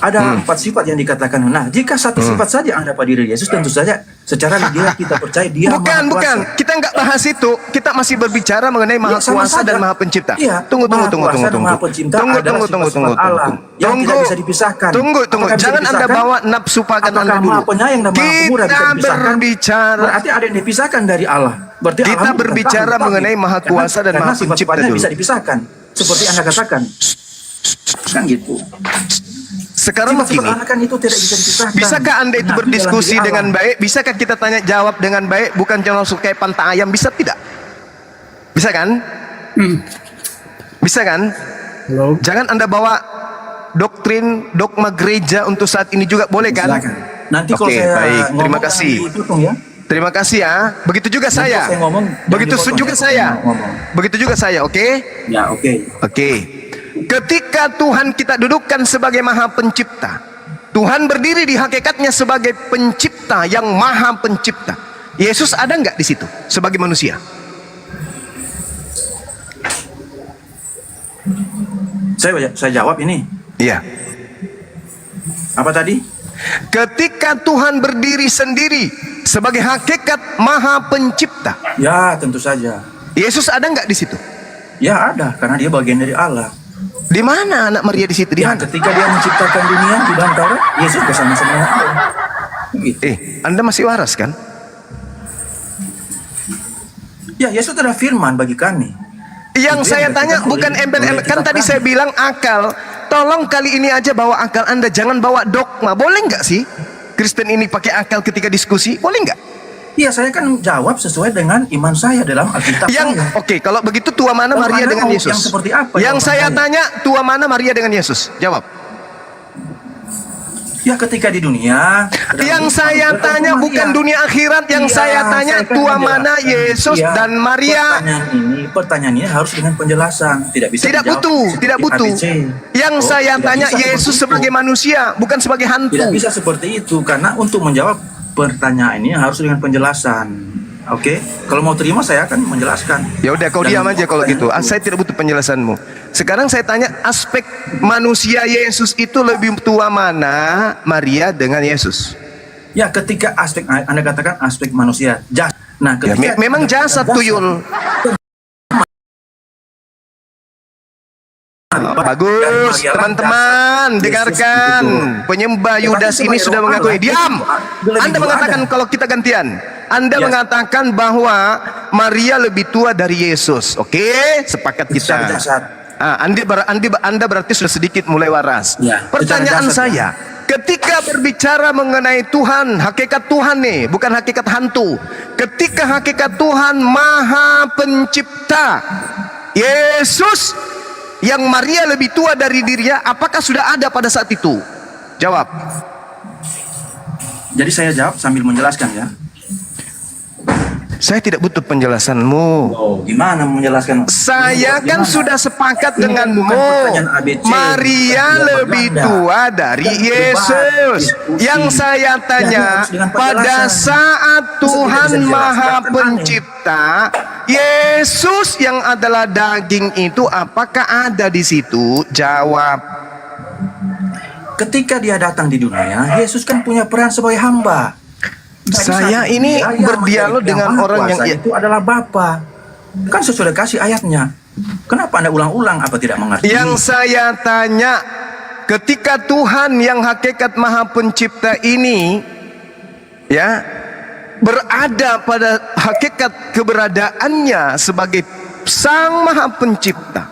ada empat sifat yang dikatakan, nah jika satu sifat saja ada pada diri Yesus, tentu saja secara dia kita percaya dia Maha Kuasa. Bukan, kita nggak bahas itu. Kita masih berbicara mengenai Maha sama Kuasa saja. dan Maha Pencipta. Iya, Tunggu. Maha Kuasa dan Maha Pencipta adalah sifat-sifat Allah yang tidak bisa dipisahkan. Tunggu. Apakah bisa Jangan Anda dipisahkan? bawa nafsu pakan Apakah Anda dulu. Maha Penyayang dan Maha Pemurah bisa Kita dipisahkan? berbicara. Berarti ada yang dipisahkan dari Allah. Berarti Kita Allah bukan berbicara tahu, mengenai tapi Maha Kuasa dan karena Maha Pencipta sifat-sifatnya dulu. bisa dipisahkan. Seperti Anda katakan. Kan gitu. Sekarang Sifat-sifat begini. Allah kan itu tidak bisa dipisahkan. Bisakah Anda itu Nah, berdiskusi dalam diri dengan Allah. baik? Bisakah kita tanya jawab dengan baik? Bukan cuma langsung kayak pantai ayam. Bisa tidak? Bisa kan? Bisa kan? Jangan Anda bawa doktrin, dogma gereja untuk saat ini juga. Boleh kan? Silakan. Nanti kalau Oke, saya baik. Terima ngomong kasih. nanti ditutung ya. Terima kasih ya. Begitu juga Nanti saya. saya ngomong, Begitu jangan dipotong juga ya, saya. ngomong. Begitu juga saya, oke? Ya, oke. Oke. Ketika Tuhan kita dudukkan sebagai Maha Pencipta, Tuhan berdiri di hakikatnya sebagai pencipta yang Maha Pencipta. Yesus ada nggak di situ sebagai manusia? Saya jawab ini. Iya. Apa tadi? Ketika Tuhan berdiri sendiri sebagai hakikat Maha Pencipta, Ya, tentu saja. Yesus ada nggak di situ? Ya ada, karena dia bagian dari Allah. Di mana anak Maria di situ? Di Ya, mana? ketika dia menciptakan dunia di dalam Taurat, Yesus bersama-sama dengan Allah. Anda masih waras kan? Ya, Yesus adalah firman bagi kami. Yang Itu saya yang tanya kita bukan boleh- embel-embel. boleh Kan kita tadi saya bilang akal. Tolong kali ini aja bawa akal Anda. Jangan bawa dogma. Boleh nggak sih Kristen ini pakai akal ketika diskusi? Boleh nggak? Iya, saya kan jawab sesuai dengan iman saya dalam Alkitab Yang saya. oke, kalau begitu tua mana Kalau Maria Anda dengan mau Yesus? yang seperti apa Yang jawaban saya saya? tanya tua mana Maria dengan Yesus? Jawab. Ya ketika di dunia. Yang saya tanya bukan dunia akhirat, yang saya tanya tua mana Yesus dan Maria. Pertanyaan ini harus dengan penjelasan, tidak bisa Tidak dijawab butuh, seperti tidak butuh. ABC. Yang Oh, saya tidak tanya bisa Yesus seperti sebagai manusia, bukan sebagai hantu. Tidak bisa seperti itu, karena untuk menjawab pertanyaan ini harus dengan penjelasan. Oke, kalau mau terima saya akan menjelaskan. Ya udah kau Dan diam aja kalau gitu. pertanyaan itu. Saya tidak butuh penjelasanmu. Sekarang saya tanya aspek manusia Yesus itu lebih tua mana Maria dengan Yesus? Ya, ketika aspek Anda katakan aspek manusia, nah Ya, ketika memang jasad tuyul. Bagus, teman-teman, dengarkan. Penyembah Yudas ini sudah mengakui. Diam. Anda mengatakan kalau kita gantian. Anda mengatakan bahwa Maria lebih tua dari Yesus. Oke, sepakat kita. Anda berarti sudah sedikit mulai waras. Pertanyaan saya, ketika berbicara mengenai Tuhan, hakikat Tuhan nih, bukan hakikat hantu. Ketika hakikat Tuhan Maha Pencipta, Yesus yang Maria lebih tua dari dirinya, apakah sudah ada pada saat itu? Jawab. Jadi saya jawab sambil menjelaskan ya. Saya tidak butuh penjelasanmu. Oh, gimana menjelaskan? Saya kan sudah sepakat denganmu. ABC. Maria lebih tua dari Yesus. Yang saya tanya, pada saat Tuhan Maha Pencipta, Yesus yang adalah daging itu apakah ada di situ? Jawab. Ketika dia datang di dunia, Yesus kan punya peran sebagai hamba. Saya ini berdialog dengan orang yang itu adalah Bapa. Kan sudah kasih ayatnya. Kenapa Anda ulang-ulang? Apa tidak mengerti? Yang saya tanya, ketika Tuhan yang hakikat Maha Pencipta ini ya berada pada hakikat keberadaannya sebagai Sang Maha Pencipta,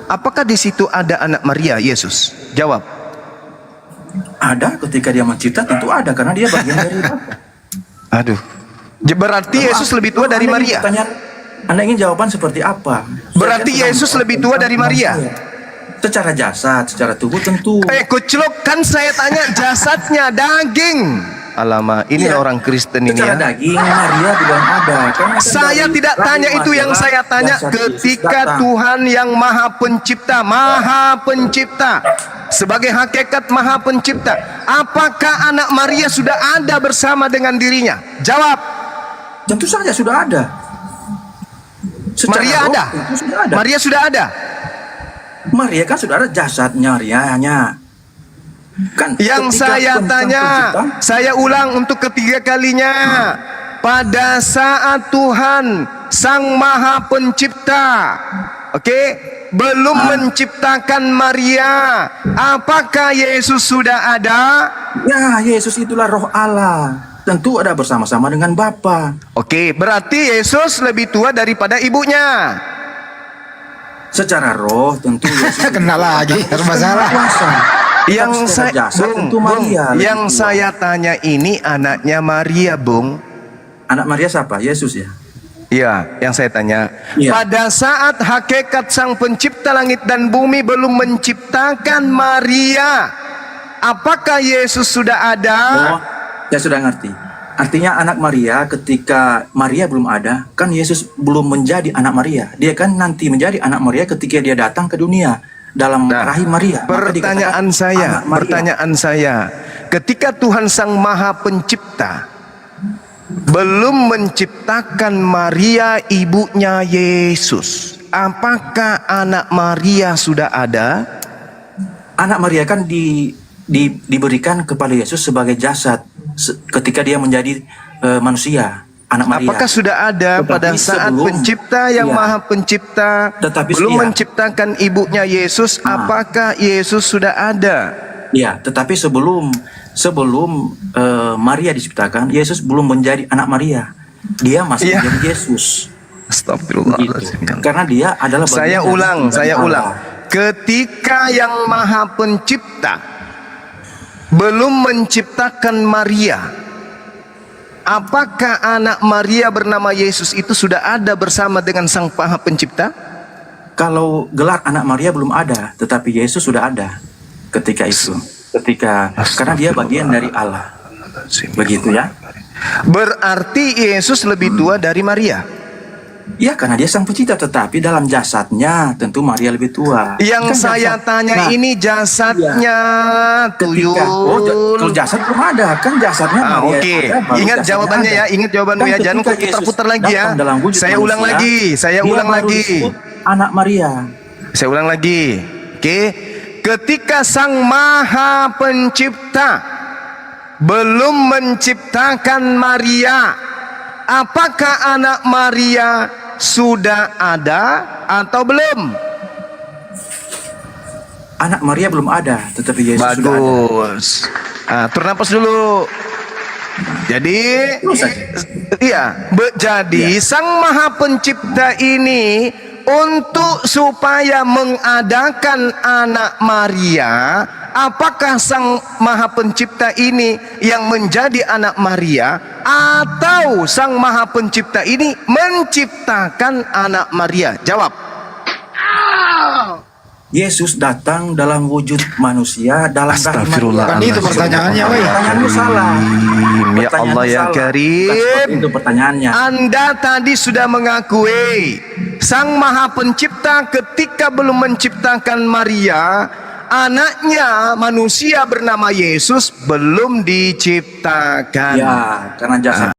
apakah di situ ada anak Maria Yesus? Jawab. Ada, ketika dia mencipta tentu ada, karena dia bagian dari Bapa. Aduh, berarti Yesus lebih tua dari Maria. Anda ingin jawaban seperti apa? Berarti Yesus lebih tua dari Maria. Secara jasad, secara tubuh tentu. Kucluk, kan saya tanya jasadnya, daging. Alamak, ini orang Kristen ini ya. Secara daging Maria belum ada. Saya tidak tanya itu, yang saya tanya ketika Tuhan yang Maha Pencipta, sebagai hakikat Maha Pencipta, apakah anak Maria sudah ada bersama dengan dirinya? Jawab. Tentu saja sudah ada. Maria ada. Maria sudah ada. Maria kan sudah ada jasadnya, Marianya. Kan yang saya tanya, saya ulang untuk ketiga kalinya. Pada saat Tuhan Sang Maha Pencipta, belum menciptakan Maria, apakah Yesus sudah ada? Ya, Yesus itulah Roh Allah. Tentu ada bersama-sama dengan Bapa. Berarti Yesus lebih tua daripada ibunya. Secara roh tentu Yesus kena lagi masalah. Yang saya tanya ini anaknya Maria, Bung. Anak Maria siapa? Yesus ya? Iya, yang saya tanya. Pada saat hakikat Sang Pencipta langit dan bumi belum menciptakan Maria, apakah Yesus sudah ada? Oh, saya sudah ngerti. Artinya anak Maria, ketika Maria belum ada, kan Yesus belum menjadi anak Maria. Dia kan nanti menjadi anak Maria ketika dia datang ke dunia dalam rahim Maria. Pertanyaan saya, ketika Tuhan Sang Maha Pencipta belum menciptakan Maria ibunya Yesus, apakah anak Maria sudah ada? Anak Maria kan diberikan kepada Yesus sebagai jasad ketika dia menjadi manusia. Anak Maria. Apakah sudah ada pada saat Pencipta yang Maha Pencipta belum menciptakan ibunya Yesus? Apakah Yesus sudah ada? Ya, tetapi sebelum Maria diciptakan, Yesus belum menjadi anak Maria. Dia masih menjadi Yesus. Astagfirullahaladzim. Karena dia adalah saya ulang. Ketika yang Maha Pencipta belum menciptakan Maria, apakah anak Maria bernama Yesus itu sudah ada bersama dengan Sang Maha Pencipta? Kalau gelar anak Maria belum ada, tetapi Yesus sudah ada ketika itu. ketika karena dia bagian dari Allah. Begitu ya. Berarti Yesus lebih tua dari Maria. Ya, karena dia sang pencipta, tetapi dalam jasadnya tentu Maria lebih tua. Yang Kan saya jasad. tanya Nah, ini jasadnya, Tuyul. kalau jasad belum ada, kan jasadnya Maria Oke, ada, baru ingat jasadnya jawabannya ada. ya, ingat jawabanmu Dan ya, jangan ketika kau putar-putar Yesus lagi ya. datang dalam wujud Saya ulang manusia, lagi, saya dia ulang baru lagi. disebut anak Maria. Saya ulang lagi. Oke. Ketika Sang Maha Pencipta belum menciptakan Maria, apakah anak Maria sudah ada atau belum? Anak Maria belum ada, tetapi Yesus sudah ada. Bagus. Turun napas dulu. Jadi, jadi Sang Maha Pencipta ini untuk supaya mengadakan anak Maria, apakah Sang Maha Pencipta ini yang menjadi anak Maria, atau Sang Maha Pencipta ini menciptakan anak Maria? Jawab. Yesus datang dalam wujud manusia dalam rahim Maria. Kan itu pertanyaannya, woi. Pertanyaanmu salah. Ya Allah ya Karim. Itu pertanyaannya. Anda tadi sudah mengakui Sang Maha Pencipta ketika belum menciptakan Maria, anaknya manusia bernama Yesus belum diciptakan. Ya, karena jasad.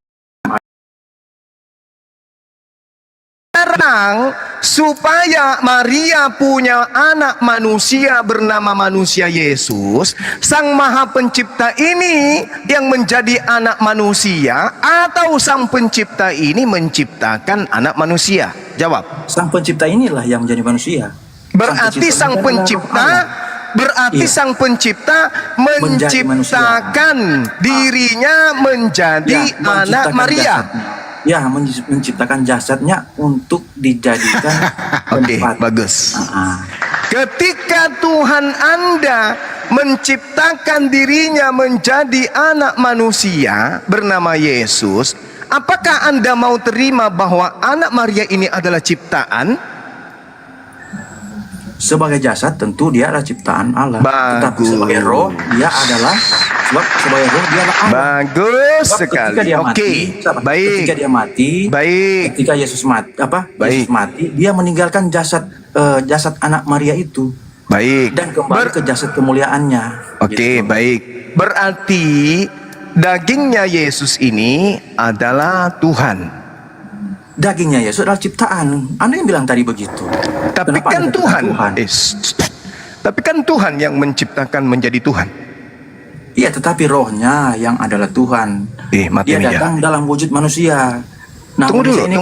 Sekarang supaya Maria punya anak manusia bernama manusia Yesus, Sang Maha Pencipta ini yang menjadi anak manusia, atau Sang Pencipta ini menciptakan anak manusia? Jawab. Sang Pencipta inilah yang menjadi manusia. Berarti Sang Pencipta Sang Pencipta menciptakan dirinya menjadi anak Maria. Ya, menciptakan jasadnya untuk dijadikan Oke, bagus. Ketika Tuhan Anda menciptakan dirinya menjadi anak manusia bernama Yesus, apakah Anda mau terima bahwa anak Maria ini adalah ciptaan? Sebagai jasad tentu dia adalah ciptaan Allah. Tetapi sebagai roh dia adalah sebagai roh dia adalah Allah. Bagus sekali. Ketika dia Oke, baik. Ketika dia mati, ketika Yesus mati, Yesus mati, dia meninggalkan jasad anak Maria itu. Baik. Dan kembali ke jasad kemuliaannya. Oke, baik. Berarti dagingnya Yesus ini adalah Tuhan. Dagingnya Yesus adalah ciptaan. Anda yang bilang tadi begitu. Tapi Kenapa kan Anda Tuhan, katakan tapi kan Tuhan yang menciptakan menjadi Tuhan. Iya, tetapi rohnya yang adalah Tuhan. Dia datang dalam wujud manusia. Nah, Tunggu dulu, manusia ini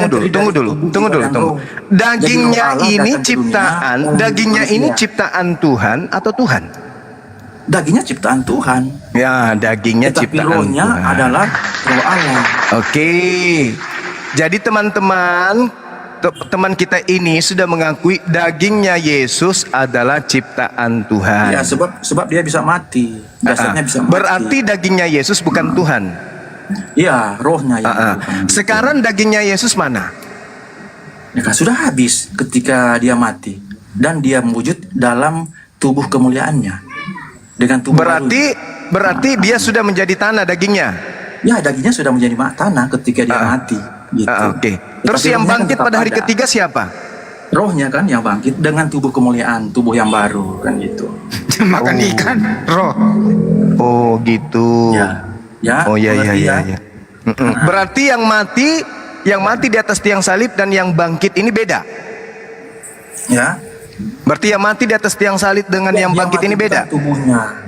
tunggu kan dulu. Dagingnya ini ciptaan, dagingnya ini ciptaan Tuhan atau Tuhan? Dagingnya ciptaan Tuhan. Ya, dagingnya Tetapi ciptaan rohnya Tuhan. adalah roh Allah. Oke. Jadi teman-teman, teman kita ini sudah mengakui dagingnya Yesus adalah ciptaan Tuhan. Ya, sebab dia bisa mati. Jasadnya bisa mati. Berarti dagingnya Yesus bukan Tuhan. Iya, rohnya yang Sekarang dagingnya Yesus mana? Ya kan sudah habis ketika dia mati dan dia mewujud dalam tubuh kemuliaannya dengan tubuh berarti dia sudah menjadi tanah dagingnya. Ya, dagingnya sudah menjadi tanah ketika dia mati. Gitu. Oke. Terus yang bangkit pada hari ketiga siapa? Rohnya kan yang bangkit dengan tubuh kemuliaan, tubuh yang baru kan gitu. Makan ikan, roh. Oh gitu. Ya. Oh ya. Berarti yang mati di atas tiang salib dan yang bangkit ini beda. Ya. Berarti yang mati di atas tiang salib dengan yang bangkit ini beda. Tubuhnya.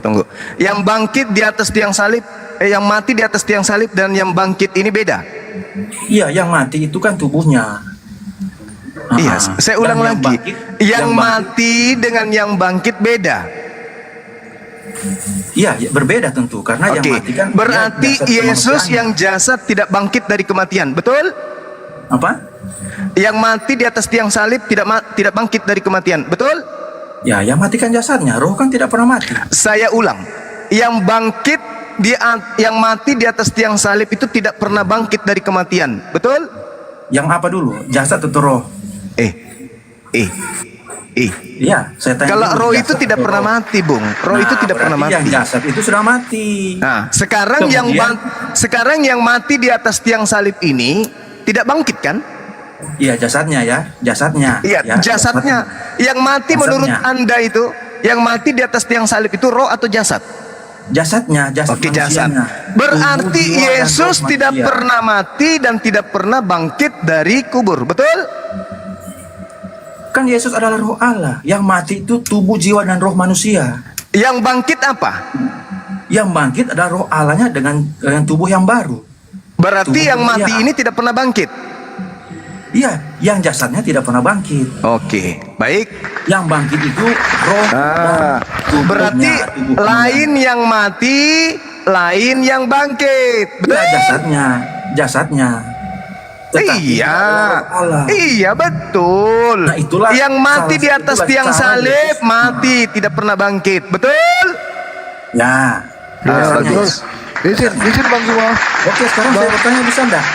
Tunggu. Yang bangkit di atas tiang salib, yang mati di atas tiang salib dan yang bangkit ini beda. Iya, yang mati itu kan tubuhnya. Iya, saya ulang lagi. Yang mati dengan yang bangkit beda. Iya, berbeda tentu karena yang mati kan. Berarti Yesus yang jasad tidak bangkit dari kematian, betul? Apa? Yang mati di atas tiang salib tidak bangkit dari kematian, betul? Ya, yang mati kan jasadnya, roh kan tidak pernah mati. Saya ulang, yang mati di atas tiang salib itu tidak pernah bangkit dari kematian, betul? Yang apa dulu? Jasad atau roh? Iya, saya tanya Kalau dulu, roh jasad itu tidak atau pernah roh? mati, Bung. Roh itu tidak pernah berarti yang mati. jasad itu sudah mati. Nah, sekarang yang mati di atas tiang salib ini tidak bangkit kan? Iya, jasadnya ya, jasadnya. Iya, ya, jasadnya. Yang mati Jasadnya. menurut Anda itu, yang mati di atas tiang salib itu roh atau jasad? Jasadnya, jasad Oke, jasad. manusianya. Berarti Tubuh, jiwa, dan Yesus roh tidak manusia. pernah mati dan tidak pernah bangkit dari kubur, betul? Kan Yesus adalah roh Allah. Yang mati itu tubuh, jiwa, dan roh manusia. Yang bangkit apa? Yang bangkit adalah roh Allahnya dengan tubuh yang baru. Berarti Tubuh yang mati manusia. ini tidak pernah bangkit. Iya, yang jasadnya tidak pernah bangkit. Oke, baik. Yang bangkit itu roh dan tubuhnya, Berarti tubuhnya. lain yang mati, lain yang bangkit. Betul? Ya, jasadnya. Tetapi Iya, roh Allah. iya betul. Nah, itulah yang mati di atas itulah tiang cara salib Yesus mati tidak pernah bangkit, betul? Ya, Ya, dasarnya. terus izin Bang semua. Oke, sekarang saya bertanya, bisa enggak?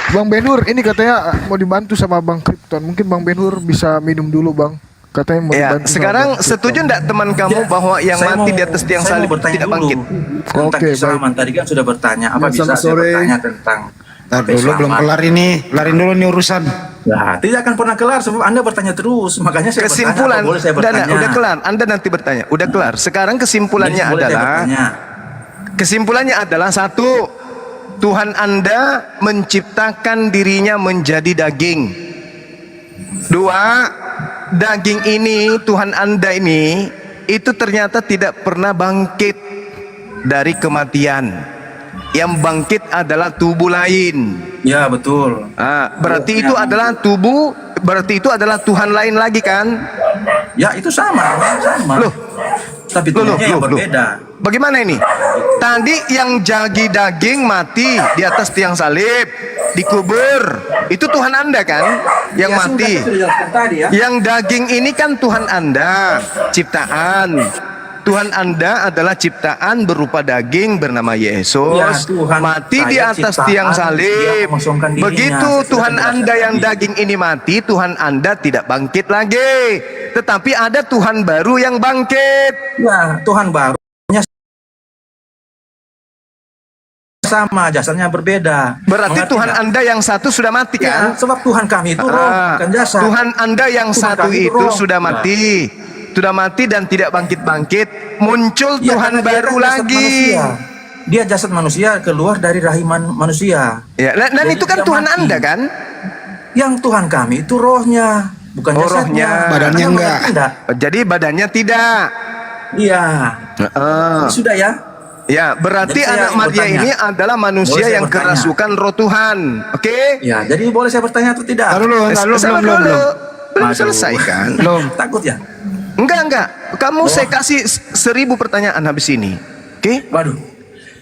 Bang Benhur ini katanya mau dibantu sama Bang Krypton. Mungkin Bang Benhur bisa minum dulu Bang. Katanya mau Ya, dibantu sama sekarang Bang Krypton. setuju enggak teman kamu bahwa yang Saya mati mau- di atas tiang saya salib mau bertanya tidak dulu bangkit? tentang Oke, keislaman. Tadi kan sudah bertanya, apa Ya, bisa selamat saya sore. bertanya tentang Ntar dulu belum keislaman? kelar ini, kelarin dulu nih urusan. Nah, tidak akan pernah kelar sebab Anda bertanya terus. Makanya saya Kesimpulan, bertanya, apa boleh saya udah, bertanya? udah kelar. Anda nanti bertanya, udah kelar. Sekarang kesimpulannya Jadi, boleh saya adalah, bertanya? kesimpulannya adalah satu, Tuhan Anda menciptakan dirinya menjadi daging. Dua, daging ini, Tuhan Anda ini, itu ternyata tidak pernah bangkit dari kematian. Yang bangkit adalah tubuh lain. Ya, betul. Berarti itu adalah tubuh, berarti itu adalah Tuhan lain lagi kan? Ya, itu sama. Loh. Tapi Loh, tubuhnya yang loh, loh. berbeda. Bagaimana ini? Tadi yang jadi daging mati di atas tiang salib, dikubur. Itu Tuhan Anda kan? Yang Ya, mati. sudah dijelaskan tadi ya. Yang daging ini kan Tuhan Anda, ciptaan. Tuhan Anda adalah ciptaan berupa daging bernama Yesus. Ya, Tuhan, mati di saya atas ciptaan, tiang dia salib. mengosongkan dirinya. Begitu Saya Tuhan sudah Anda yang jelaskan daging ini mati, Tuhan Anda tidak bangkit lagi. Tetapi ada Tuhan baru yang bangkit. Ya, Tuhan barunya sama, jasadnya berbeda. Berarti Mengerti Tuhan nggak? Anda yang satu sudah mati Ya, kan? sebab Tuhan kami itu roh, bukan jasad. Tuhan Anda yang Tuhan satu kami itu roh. sudah mati. Sudah mati dan tidak bangkit-bangkit. Muncul Ya, Tuhan karena dia baru kan jasad lagi. manusia. Dia jasad manusia keluar dari rahim manusia. Ya, dan Jadi itu kan dia Tuhan mati. Anda kan? Yang Tuhan kami itu rohnya, bukan Oh, jasadnya. rohnya. Badannya Anda enggak. mengerti enggak? Jadi badannya tidak. Iya. Heeh. Sudah ya. Ya, berarti Jadi saya anak Maria bertanya. ini adalah manusia Boleh saya yang bertanya? kerasukan roh Tuhan. Oke? Ya, jadi boleh saya bertanya atau tidak? Ntar dulu, Sabar belum. dulu. Belum Aduh. selesai kan? Belum. Takut ya? Enggak. Kamu saya kasih 1000 pertanyaan habis ini. Oke? Waduh.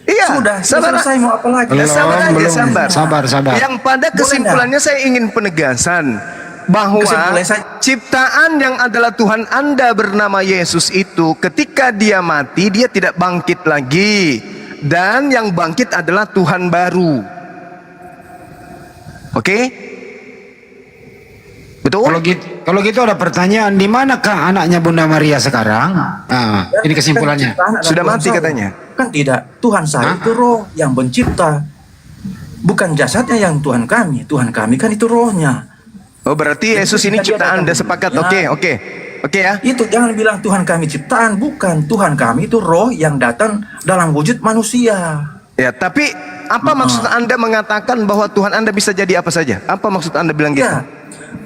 Iya, Sudah selesai mau apa lagi? Belum, sabar aja, belum. sabar. Sabar. Yang pada kesimpulannya saya ingin penegasan bahwa Kesimpulannya ciptaan yang adalah Tuhan Anda bernama Yesus itu ketika dia mati dia tidak bangkit lagi, dan yang bangkit adalah Tuhan baru. Oke? Betul? Kalau gitu ada pertanyaan, di manakah anaknya Bunda Maria sekarang? Nah, ini kesimpulannya. Kan Sudah Tuhan mati saya. katanya. Kan tidak. Tuhan saya itu roh yang mencipta. Bukan jasadnya yang Tuhan kami. Tuhan kami kan itu rohnya. Oh, berarti Yesus ini ciptaan, Anda sepakat? Ya. Oke ya. Itu jangan bilang Tuhan kami ciptaan. Bukan. Tuhan kami itu roh yang datang dalam wujud manusia. Ya, tapi apa maksud Anda mengatakan bahwa Tuhan Anda bisa jadi apa saja? Apa maksud Anda bilang gitu? Ya.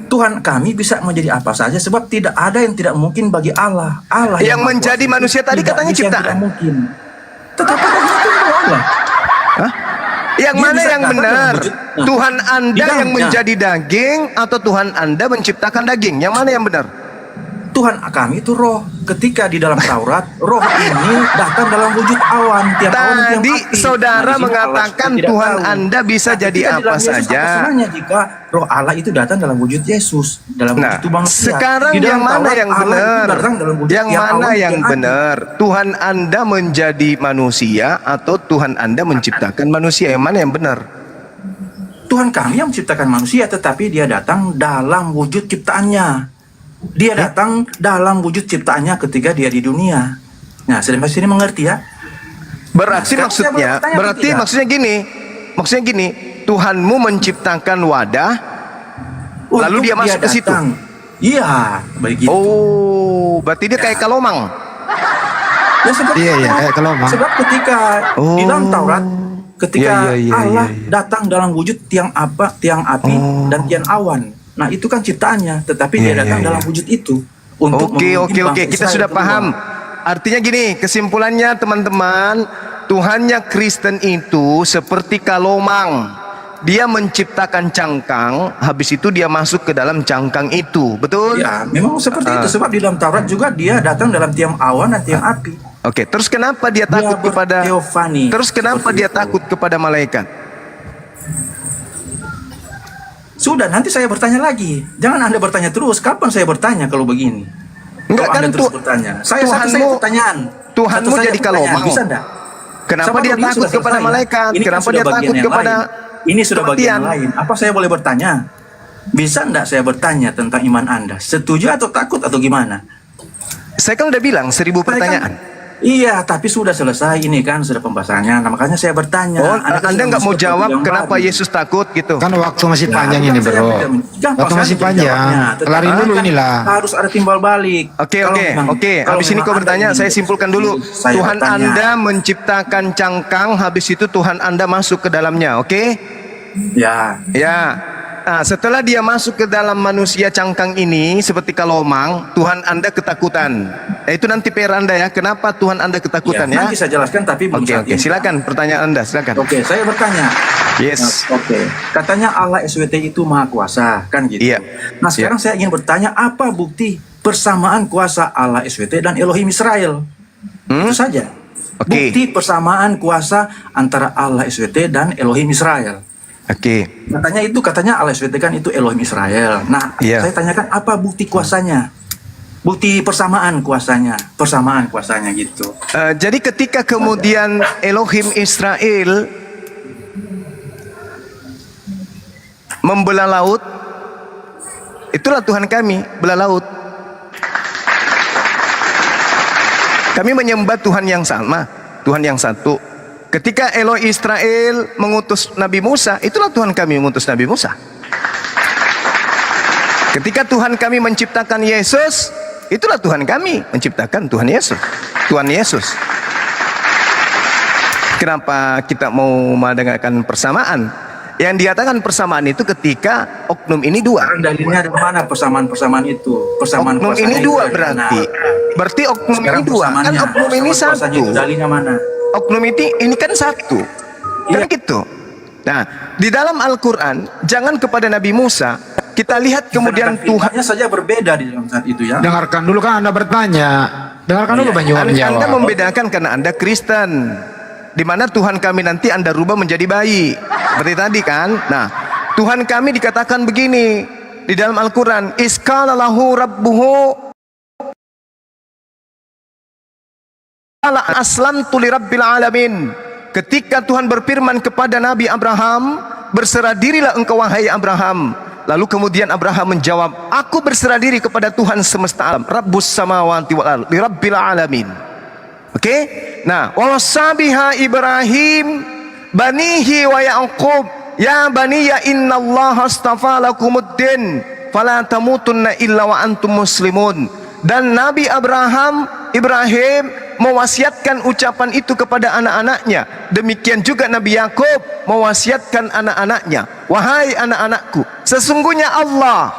Tuhan kami bisa menjadi apa saja sebab tidak ada yang tidak mungkin bagi Allah. Allah Yang Maha menjadi Kuasa. manusia tadi Tidak katanya bisa yang ciptaan. Tidak mungkin. Tetapi itu Allah. Yang Dia mana bisa yang datang benar? dalam wujud- Nah, Tuhan Anda di yang dalamnya. menjadi daging atau Tuhan Anda menciptakan daging? Yang mana yang benar? Tuhan kami itu roh. Ketika di dalam Taurat, roh ini datang dalam wujud awan. Tiap awan itu yang Tadi mati. saudara Nah, di sini mengatakan Allah tidak Tuhan tahu. Anda bisa Nah, jadi ketika di apa dalam Yesus, saja. Apa salahnya jika roh Allah itu datang dalam wujud Yesus, dalam Nah, wujud tubuh manusia? sekarang Di dalam yang mana Taurat, yang Allah itu benar? datang dalam wujud Yang tiap mana awan yang ada. benar? Tuhan Anda menjadi manusia atau Tuhan Anda menciptakan manusia? Yang mana yang benar? Tuhan kami yang menciptakan manusia, tetapi dia datang dalam wujud ciptaannya. Dia datang dalam wujud ciptaannya ketika dia di dunia. Nah, sampai sini mengerti ya? Berarti Nah, sekarang saya maksudnya, bertanya berarti tidak? maksudnya gini, Tuhanmu menciptakan wadah, lalu Untuk dia masuk ke situ. datang. Iya, begitu. Oh, berarti dia kayak kalomang. Ya, seperti Iya, itu. kayak kelomang. Sebab ketika di dalam Taurat, ketika Allah datang dalam wujud tiang api dan tiang awan. Nah, itu kan ciptaannya, tetapi dia datang dalam wujud itu untuk Oke, memimpin bangsa kita Israel sudah keluar. paham. Artinya gini, kesimpulannya teman-teman, Tuhannya Kristen itu seperti kalomang. Dia menciptakan cangkang, habis itu dia masuk ke dalam cangkang itu, betul? Ya, memang seperti itu. Sebab di dalam Taurat juga dia datang dalam tiang awan dan tiang api. Oke, terus kenapa dia takut kepada berteofani. Terus kenapa dia takut kepada malaikat? Sudah, nanti saya bertanya lagi. Jangan Anda bertanya terus. Kapan saya bertanya kalau begini? Enggak, Kalau kan Anda terus bertanya. Saya pertanyaan. Tuhanmu Satu saja jadi pertanyaan. kalomang. Bisa enggak? Kenapa Sebab dia ini takut sudah kepada selesai. malaikat? Ini kan Kenapa sudah dia bagian takut yang kepada lain. Ini sudah bagian kematian? lain. Apa saya boleh bertanya? Bisa enggak saya bertanya tentang iman Anda? Setuju atau takut atau gimana? Saya kan udah bilang 1000 pertanyaan. Iya, tapi sudah selesai ini kan, sudah pembahasannya. Nah, makanya saya bertanya. Oh, kan Anda nggak mau masuk ke jawab yang kenapa baru. Yesus takut gitu? Kan waktu masih Nah, panjang kan ini saya bro. tidak- gampang Waktu saja masih jawabnya. panjang. Tetapi Kelarin dulu kan inilah. harus ada timbal balik. Oke. Kalau Habis ini kau memang bertanya, Anda saya ingin simpulkan dulu. saya Tuhan bertanya. Anda menciptakan cangkang, habis itu Tuhan Anda masuk ke dalamnya, oke? Ya. Ya. Nah, setelah dia masuk ke dalam manusia cangkang ini seperti kalomang, Tuhan Anda ketakutan. Itu nanti PR Anda ya. Kenapa Tuhan Anda ketakutan ya? Nanti saya jelaskan, tapi belum saat Oke, ini. silakan pertanyaan Anda, silakan. Oke, saya bertanya. Yes. Nah, oke. Katanya Allah SWT itu Maha Kuasa, kan gitu. Iya. Nah, sekarang saya ingin bertanya, apa bukti persamaan kuasa Allah SWT dan Elohim Israel? Itu saja. Bukti persamaan kuasa antara Allah SWT dan Elohim Israel. Oke. Katanya Allah SWT kan itu Elohim Israel. Nah, Iya. saya tanyakan apa bukti kuasanya? Bukti persamaan kuasanya gitu. Jadi ketika kemudian Elohim Israel membelah laut, itulah Tuhan kami, belah laut. Kami menyembah Tuhan yang sama, Tuhan yang satu. Ketika Elohim Israel mengutus Nabi Musa, itulah Tuhan kami mengutus Nabi Musa. Ketika Tuhan kami menciptakan Yesus, itulah Tuhan kami menciptakan Tuhan Yesus. Tuhan Yesus. Kenapa kita mau mengadakan persamaan? Yang dikatakan persamaan itu ketika oknum ini dua. Dalilnya dari mana persamaan itu? Persamaan Oknum kuasanya ini itu dua dari mana? berarti oknum Sekarang ini dua. Kan persamaannya, oknum ini persamaan kuasanya satu. itu dalilnya mana? Oknum ini kan satu. Kan gitu. Nah, di dalam Al-Quran, jangan kepada Nabi Musa, kita lihat kemudian Tuhan saja berbeda di dalam saat itu ya. Dengarkan dulu kan Anda bertanya. Dengarkan dulu Bang Johan Anda menjawab. membedakan karena Anda Kristen, di mana Tuhan kami nanti Anda rubah menjadi bayi, seperti tadi kan. Nah, Tuhan kami dikatakan begini di dalam Al-Quran, Iskala lahu rabbuhu ala aslamtu lirabbil alamin. Ketika Tuhan berfirman kepada Nabi Abraham, berserah dirilah engkau wahai Abraham. Lalu kemudian Abraham menjawab, aku berserah diri kepada Tuhan semesta alam, Rabbus samawati wal ardi, lirabbil alamin. Oke? Nah, wasabiha Ibrahim banihi wa Yaqub, ya baniya innallaha astafa lakumuddin fala tamutunna illa wa antum muslimun. Dan Nabi Ibrahim mewasiatkan ucapan itu kepada anak-anaknya. Demikian juga Nabi Yakub mewasiatkan anak-anaknya, wahai anak-anakku, sesungguhnya Allah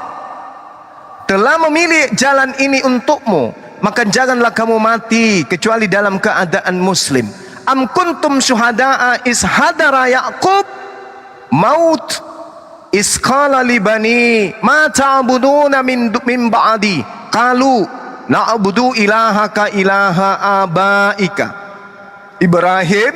telah memilih jalan ini untukmu, maka janganlah kamu mati kecuali dalam keadaan muslim. Am kuntum syuhada'a is hadara Yaqub maut is qala li bani ma ta'buduna min ba'di qalu na'budu ilahaka ilaha abaika Ibrahim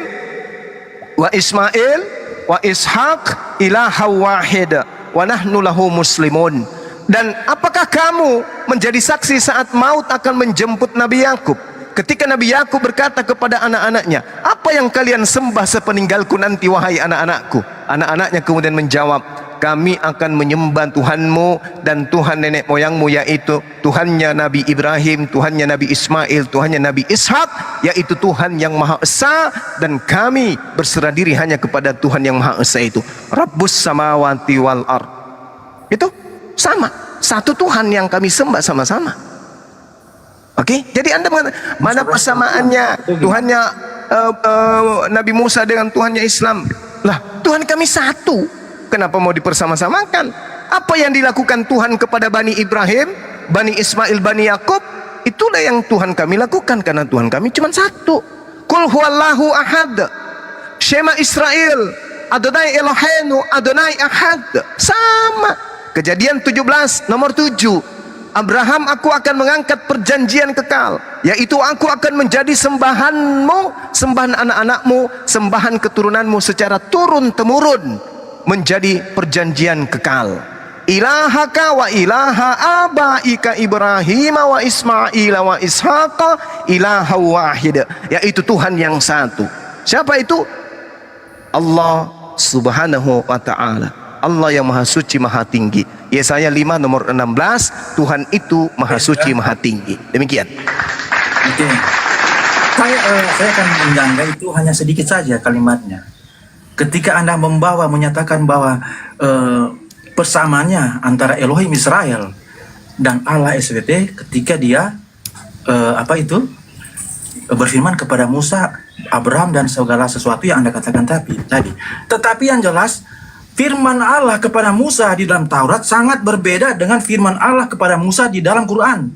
wa Ismail wa Ishaq ilaha wahid wa nahnu lahu muslimun. Dan apakah kamu menjadi saksi saat maut akan menjemput Nabi Yakub? Ketika Nabi Yakub berkata kepada anak-anaknya, apa yang kalian sembah sepeninggalku nanti wahai anak-anakku? Anak-anaknya kemudian menjawab, kami akan menyembah Tuhanmu dan Tuhan nenek moyangmu, yaitu Tuhannya Nabi Ibrahim, Tuhannya Nabi Ismail, Tuhannya Nabi Ishak, yaitu Tuhan yang Maha Esa, dan kami berserah diri hanya kepada Tuhan yang Maha Esa itu, Rabbus samawati wal ard. Itu sama, satu Tuhan yang kami sembah sama-sama. Oke, jadi Anda mengatakan mana persamaannya Tuhannya Nabi Musa dengan Tuhannya Islam? Lah, Tuhan kami satu. Kenapa mau dipersama-samakan? Apa yang dilakukan Tuhan kepada Bani Ibrahim, Bani Ismail, Bani Yakub, itulah yang Tuhan kami lakukan, karena Tuhan kami cuma satu. Qul huwallahu ahad. Shema Israel, Adonai Eloheinu, Adonai Ahad. Sama. Kejadian 17 nomor 7. Abraham, aku akan mengangkat perjanjian kekal, yaitu aku akan menjadi sembahanmu, sembahan anak-anakmu, sembahan keturunanmu secara turun-temurun, menjadi perjanjian kekal. Ilahaka wa ilaha abaika Ibrahim wa Ismail wa Ishaqa ilaha wahid, yaitu Tuhan yang satu. Siapa itu? Allah Subhanahu wa ta'ala, Allah yang maha suci maha tinggi. Yesaya 5 nomor 16, Tuhan itu maha suci maha tinggi. Demikian. Oke. Saya akan menjanggal itu hanya sedikit saja kalimatnya. Ketika Anda menyatakan bahwa persamaannya antara Elohim Israel dan Allah SWT, ketika dia berfirman kepada Musa, Abraham, dan segala sesuatu yang Anda katakan tadi. Tetapi yang jelas, firman Allah kepada Musa di dalam Taurat sangat berbeda dengan firman Allah kepada Musa di dalam Quran.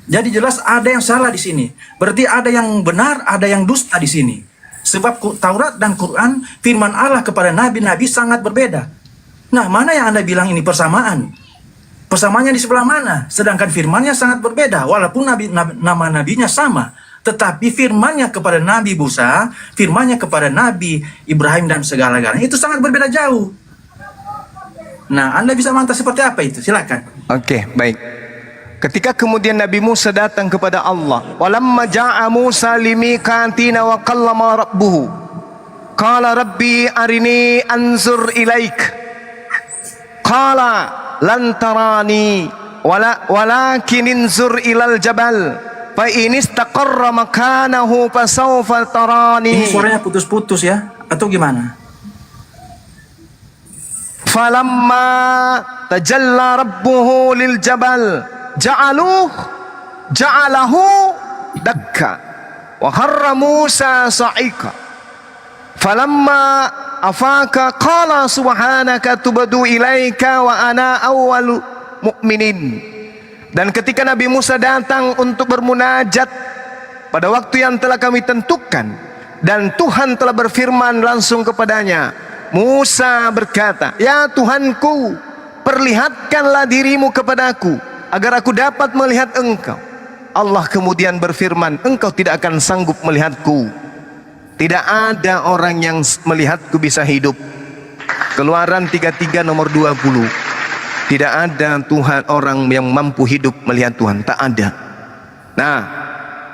Jadi jelas ada yang salah di sini. Berarti ada yang benar, ada yang dusta di sini. Sebab Taurat dan Quran, firman Allah kepada nabi-nabi sangat berbeda. Nah, mana yang Anda bilang ini persamaan? Persamaannya di sebelah mana? Sedangkan firmannya sangat berbeda. Walaupun nama nabinya sama, tetapi firmannya kepada Nabi Musa, firmannya kepada Nabi Ibrahim dan segala-galanya itu sangat berbeda jauh. Nah, Anda bisa mantap seperti apa itu? Silakan. Oke, baik. Ketika kemudian Nabi Musa datang kepada Allah, walamma ja'a Musa limiqatina wa kallama rabbuhu qala rabbi arini anzur ilaik qala lan tarani walakin inzur ilal jabal fa in istaqarra makanahu fasawfa tarani. Ini suaranya putus-putus ya atau gimana? Falamma tajalla rabbuhu lil jabal ja'alahu dakka wa kharra Musa sa'ika falamma afaka qala subhanaka tubadu ilaika wa ana awwalu mu'minin. Dan ketika Nabi Musa datang untuk bermunajat pada waktu yang telah kami tentukan, dan Tuhan telah berfirman langsung kepadanya, Musa berkata, ya Tuhanku, perlihatkanlah dirimu kepadaku agar aku dapat melihat engkau. Allah kemudian berfirman, engkau tidak akan sanggup melihatku. Tidak ada orang yang melihatku bisa hidup. Keluaran 33 nomor 20. Tidak ada Tuhan orang yang mampu hidup melihat Tuhan, tak ada. Nah,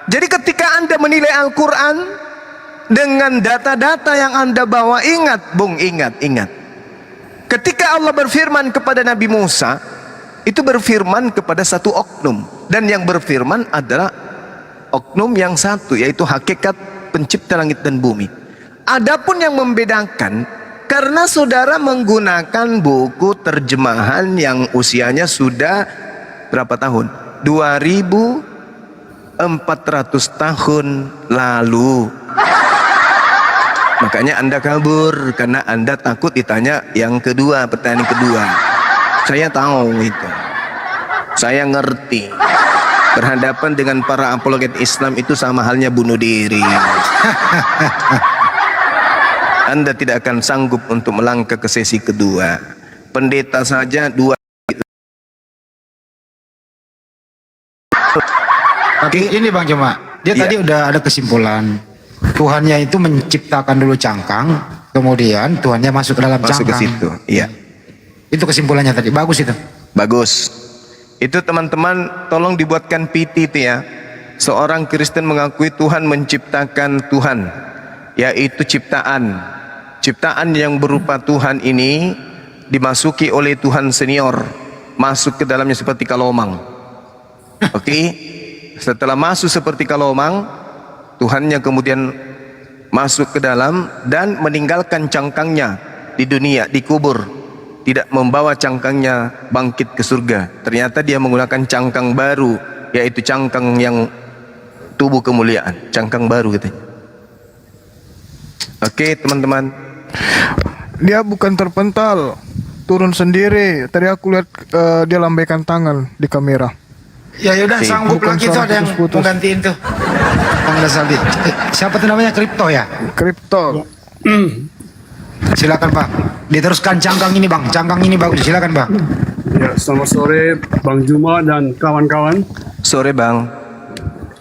jadi ketika Anda menilai Al-Quran dengan data-data yang Anda bawa, ingat Bung, ingat. Ketika Allah berfirman kepada Nabi Musa, itu berfirman kepada satu oknum, dan yang berfirman adalah oknum yang satu, yaitu hakikat pencipta langit dan bumi. Adapun yang membedakan, karena saudara menggunakan buku terjemahan yang usianya sudah berapa tahun? 2400 tahun lalu. Makanya Anda kabur, karena Anda takut ditanya yang kedua, pertanyaan kedua. Saya tahu itu. Saya ngerti. Berhadapan dengan para apologet Islam itu sama halnya bunuh diri. Anda tidak akan sanggup untuk melangkah ke sesi kedua. Pendeta saja dua. Tapi ini Bang Cuma, dia tadi udah ada kesimpulan. Tuhannya itu menciptakan dulu cangkang, kemudian Tuhannya masuk ke dalam masuk cangkang. ke situ. Iya. Itu kesimpulannya tadi. Bagus itu. Bagus. Itu teman-teman tolong dibuatkan PT itu ya. Seorang Kristen mengakui Tuhan menciptakan Tuhan, yaitu ciptaan. Ciptaan yang berupa Tuhan ini dimasuki oleh Tuhan senior, masuk ke dalamnya seperti kalomang. Oke, setelah masuk seperti kalomang, Tuhannya kemudian masuk ke dalam dan meninggalkan cangkangnya di dunia, dikubur, tidak membawa cangkangnya bangkit ke surga. Ternyata dia menggunakan cangkang baru, yaitu cangkang yang tubuh kemuliaan, cangkang baru katanya. Oke teman-teman, Dia bukan terpental, turun sendiri. Tadi aku lihat dia lambaikan tangan di kamera. Ya yaudah, sanggup Bukan lagi tuh suara ada yang mau putus-putus. gantiin tuh. Bang Dasaldi. Siapa tuh namanya? Kripto ya? Kripto. Silakan Pak. Diteruskan cangkang ini Bang. Cangkang ini bagus. Silakan Bang. Ya, selamat sore Bang Juma dan kawan-kawan. Sore Bang.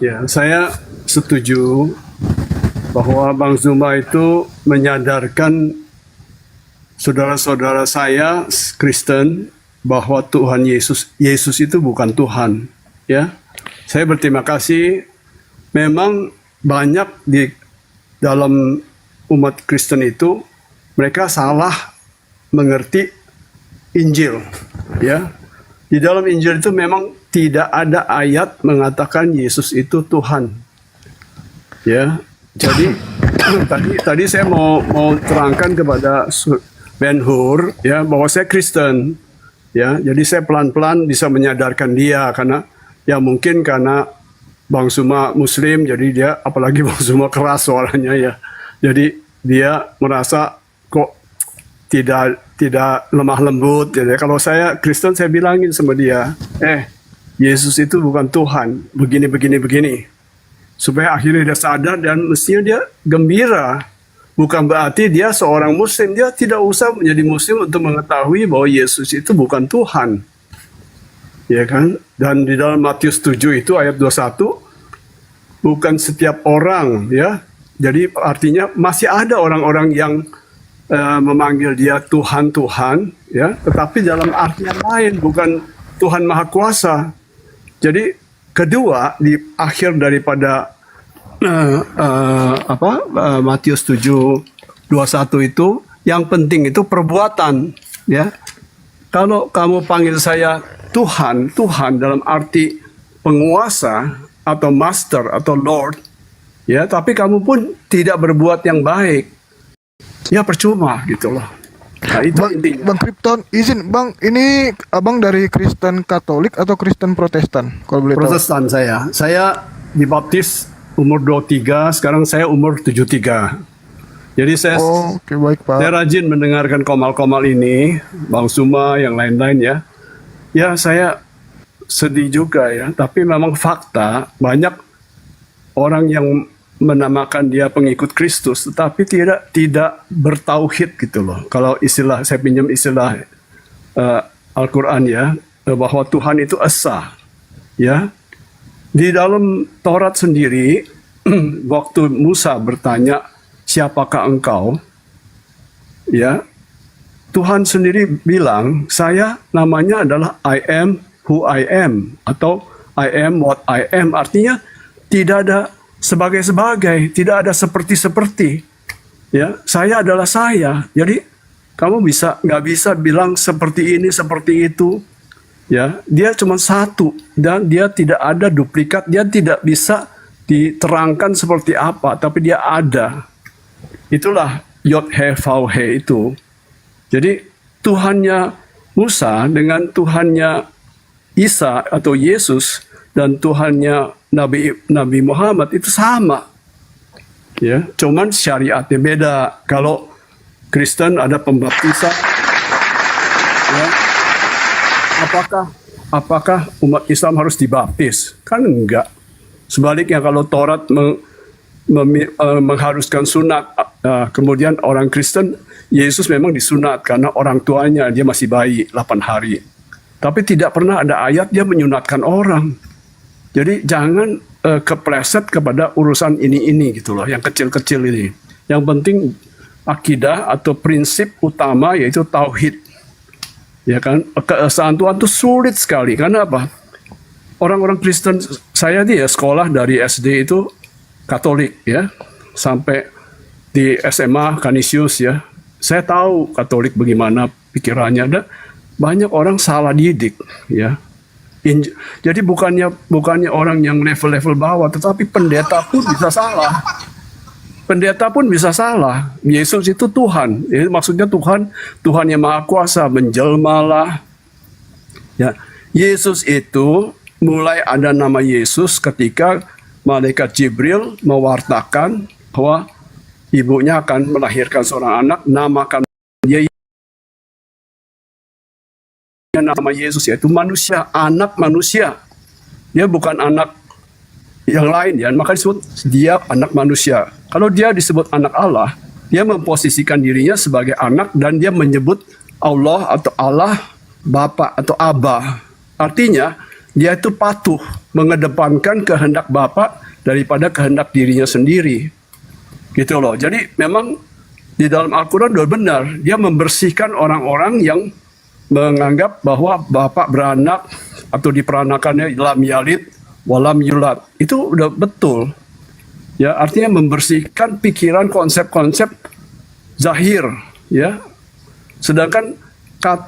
Ya, saya setuju bahwa Bang Zuma itu menyadarkan saudara-saudara saya Kristen bahwa Tuhan Yesus itu bukan Tuhan. Ya, saya berterima kasih. Memang banyak di dalam umat Kristen itu mereka salah mengerti Injil. Ya, di dalam Injil itu memang tidak ada ayat mengatakan Yesus itu Tuhan. Ya, jadi tadi saya mau terangkan kepada Ben Hur ya bahwa saya Kristen. Ya, jadi saya pelan-pelan bisa menyadarkan dia karena ya mungkin karena Bang Zuma Muslim, jadi dia apalagi Bang Zuma keras suaranya ya. Jadi dia merasa kok tidak lemah lembut. Jadi kalau saya Kristen saya bilangin sama dia, Yesus itu bukan Tuhan, begini. Supaya akhirnya dia sadar dan mestinya dia gembira. Bukan berarti dia seorang Muslim, dia tidak usah menjadi Muslim untuk mengetahui bahwa Yesus itu bukan Tuhan. Ya kan? Dan di dalam Matius 7 itu ayat 21, bukan setiap orang ya. Jadi artinya masih ada orang-orang yang memanggil dia Tuhan, ya, tetapi dalam artian lain, bukan Tuhan Maha Kuasa. Jadi kedua di akhir daripada Matius 7:21 itu yang penting itu perbuatan, ya. Kalau kamu panggil saya Tuhan dalam arti penguasa atau master atau lord, ya, tapi kamu pun tidak berbuat yang baik, ya percuma gitu loh. Nah, itu intinya. Bang Kripton, izin Bang, ini Abang dari Kristen Katolik atau Kristen Protestan? Kalau boleh tahu. Protestan saya dibaptis umur 23, sekarang saya umur 73. Jadi saya Oke, baik Pak. saya rajin mendengarkan komal-komal ini, Bang Zuma, yang lain-lain ya. Ya saya sedih juga ya, tapi memang fakta banyak orang yang menamakan dia pengikut Kristus, tetapi tidak bertauhid gitu loh. Kalau saya pinjam istilah Al-Quran ya, bahwa Tuhan itu esa, ya. Di dalam Taurat sendiri, waktu Musa bertanya, siapakah engkau? Ya, Tuhan sendiri bilang, saya namanya adalah I am who I am, atau I am what I am. Artinya tidak ada sebagai-sebagai, tidak ada seperti-seperti. Ya, saya adalah saya. Jadi kamu nggak bisa bilang seperti ini, seperti itu. Ya, dia cuma satu dan dia tidak ada duplikat, dia tidak bisa diterangkan seperti apa, tapi dia ada. Itulah Yod He Vav He itu. Jadi Tuhannya Musa dengan Tuhannya Isa atau Yesus dan Tuhannya Nabi Muhammad itu sama. Ya, cuman syariatnya beda. Kalau Kristen ada pembaptisan, ya, apakah umat Islam harus dibaptis? Kan enggak. Sebaliknya kalau Taurat mengharuskan sunat, kemudian orang Kristen, Yesus memang disunat karena orang tuanya dia masih bayi 8 hari. Tapi tidak pernah ada ayat dia menyunatkan orang. Jadi jangan kepleset kepada urusan ini gitu loh, yang kecil-kecil ini. Yang penting akidah atau prinsip utama yaitu tauhid. Ya kan, keesaan Tuhan itu sulit sekali. Karena apa? Orang-orang Kristen saya nih ya, sekolah dari SD itu Katolik ya, sampai di SMA Canisius ya. Saya tahu Katolik bagaimana pikirannya. Dan banyak orang salah didik, ya. Jadi bukannya orang yang level-level bawah, tetapi pendeta pun bisa salah. Pendeta pun bisa salah. Yesus itu Tuhan. Jadi maksudnya Tuhan yang Maha Kuasa, menjelmalah. Ya, Yesus itu mulai ada nama Yesus ketika malaikat Jibril mewartakan bahwa ibunya akan melahirkan seorang anak, namakan dia nama Yesus, yaitu manusia, anak manusia. Dia bukan anak yang lain, ya, maka disebut dia anak manusia. Kalau dia disebut anak Allah, dia memposisikan dirinya sebagai anak dan dia menyebut Allah atau Allah, Bapa atau Aba. Artinya dia itu patuh mengedepankan kehendak Bapa daripada kehendak dirinya sendiri. Gitu loh. Jadi memang di dalam Al-Quran sudah benar, dia membersihkan orang-orang yang menganggap bahwa Bapak beranak atau diperanakannya lam yalid walam yulad. Itu udah betul. Ya, artinya membersihkan pikiran konsep-konsep zahir, ya. Sedangkan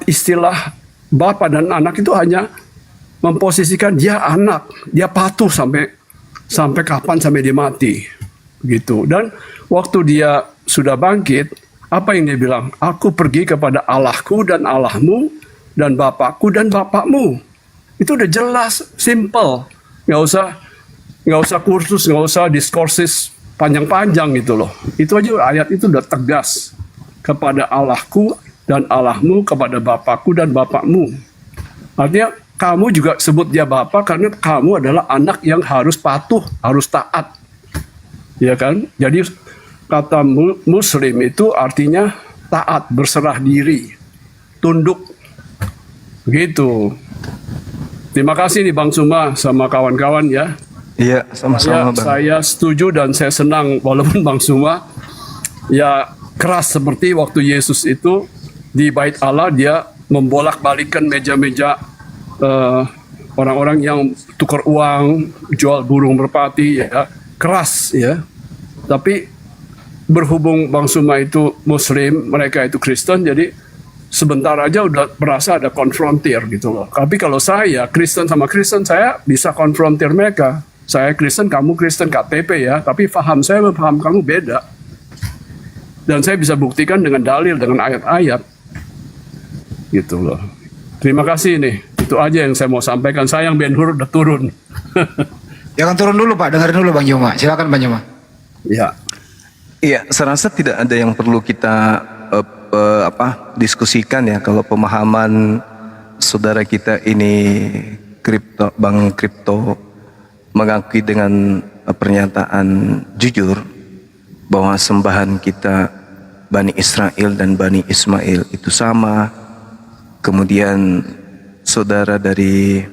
istilah Bapak dan anak itu hanya memposisikan dia anak, dia patuh sampai kapan, sampai dia mati. Gitu. Dan waktu dia sudah bangkit, apa yang dia bilang? Aku pergi kepada Allahku dan Allahmu dan Bapakku dan Bapakmu. Itu udah jelas, simple. Nggak usah kursus, nggak usah diskursus panjang-panjang gitu loh. Itu aja ayat itu udah tegas. Kepada Allahku dan Allahmu, kepada Bapakku dan Bapakmu. Artinya kamu juga sebut dia Bapak karena kamu adalah anak yang harus patuh, harus taat. Ya kan? Jadi kata Muslim itu artinya taat, berserah diri, tunduk. Begitu. Terima kasih nih Bang Suma sama kawan-kawan ya. Iya, sama-sama Bang. Saya setuju dan saya senang walaupun Bang Suma ya keras seperti waktu Yesus itu di Bait Allah, dia membolak-balikkan meja-meja orang-orang yang tukar uang, jual burung merpati, ya keras ya. Tapi berhubung Bang Suma itu Muslim, mereka itu Kristen, jadi sebentar aja udah merasa ada konfrontir gitu loh. Tapi kalau saya Kristen sama Kristen, saya bisa konfrontir mereka. Saya Kristen, kamu Kristen, KTP ya. Tapi paham saya dan paham kamu beda. Dan saya bisa buktikan dengan dalil, dengan ayat-ayat. Gitu loh. Terima kasih nih. Itu aja yang saya mau sampaikan. Sayang Ben Hur udah turun. Jangan turun dulu Pak, dengerin dulu Bang Juma. Silakan Bang Juma. Ya. Iya, saya rasa tidak ada yang perlu kita diskusikan ya, kalau pemahaman saudara kita ini Bang Kripto mengakui dengan pernyataan jujur bahwa sembahan kita Bani Israel dan Bani Ismail itu sama. Kemudian saudara dari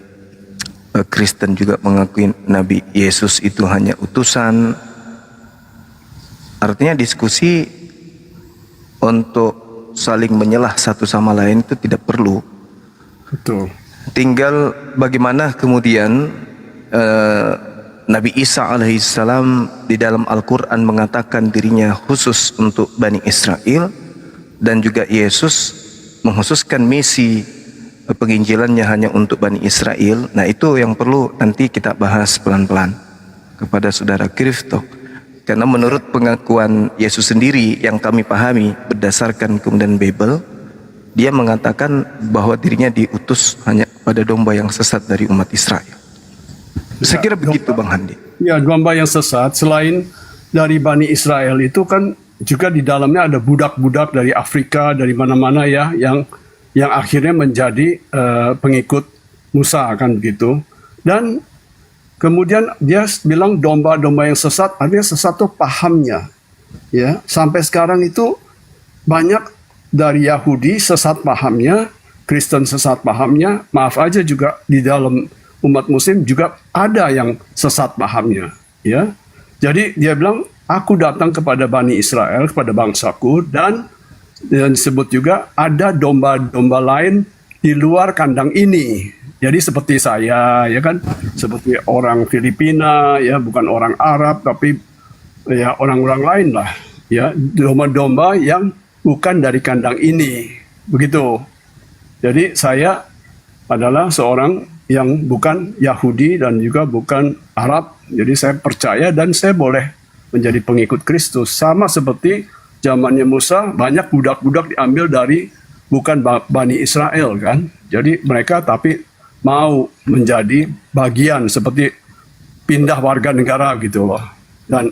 Kristen juga mengakui Nabi Yesus itu hanya utusan. Artinya diskusi untuk saling menyelah satu sama lain itu tidak perlu. Betul. Tinggal bagaimana kemudian Nabi Isa alaihissalam di dalam Al-Quran mengatakan dirinya khusus untuk Bani Israel, dan juga Yesus mengkhususkan misi penginjilannya hanya untuk Bani Israel. Nah, itu yang perlu nanti kita bahas pelan-pelan kepada saudara Kripto. Karena menurut pengakuan Yesus sendiri yang kami pahami berdasarkan kemudian Bible, dia mengatakan bahwa dirinya diutus hanya pada domba yang sesat dari umat Israel. Saya kira begitu Bang Handi. Ya, domba yang sesat selain dari Bani Israel itu kan juga di dalamnya ada budak-budak dari Afrika, dari mana-mana ya, yang akhirnya menjadi pengikut Musa kan begitu. Dan kemudian dia bilang domba-domba yang sesat, artinya sesat itu pahamnya. Ya, sampai sekarang itu banyak dari Yahudi sesat pahamnya, Kristen sesat pahamnya, maaf aja juga di dalam umat Muslim juga ada yang sesat pahamnya. Ya, jadi dia bilang, aku datang kepada Bani Israel, kepada bangsaku, dan disebut juga ada domba-domba lain di luar kandang ini. Jadi seperti saya, ya kan, seperti orang Filipina, ya bukan orang Arab, tapi ya orang-orang lain lah, ya domba-domba yang bukan dari kandang ini, begitu. Jadi saya adalah seorang yang bukan Yahudi dan juga bukan Arab. Jadi saya percaya dan saya boleh menjadi pengikut Kristus. Sama seperti zamannya Musa, banyak budak-budak diambil dari bukan Bani Israel kan. Jadi mereka tapi mau menjadi bagian seperti pindah warga negara gitu loh. Dan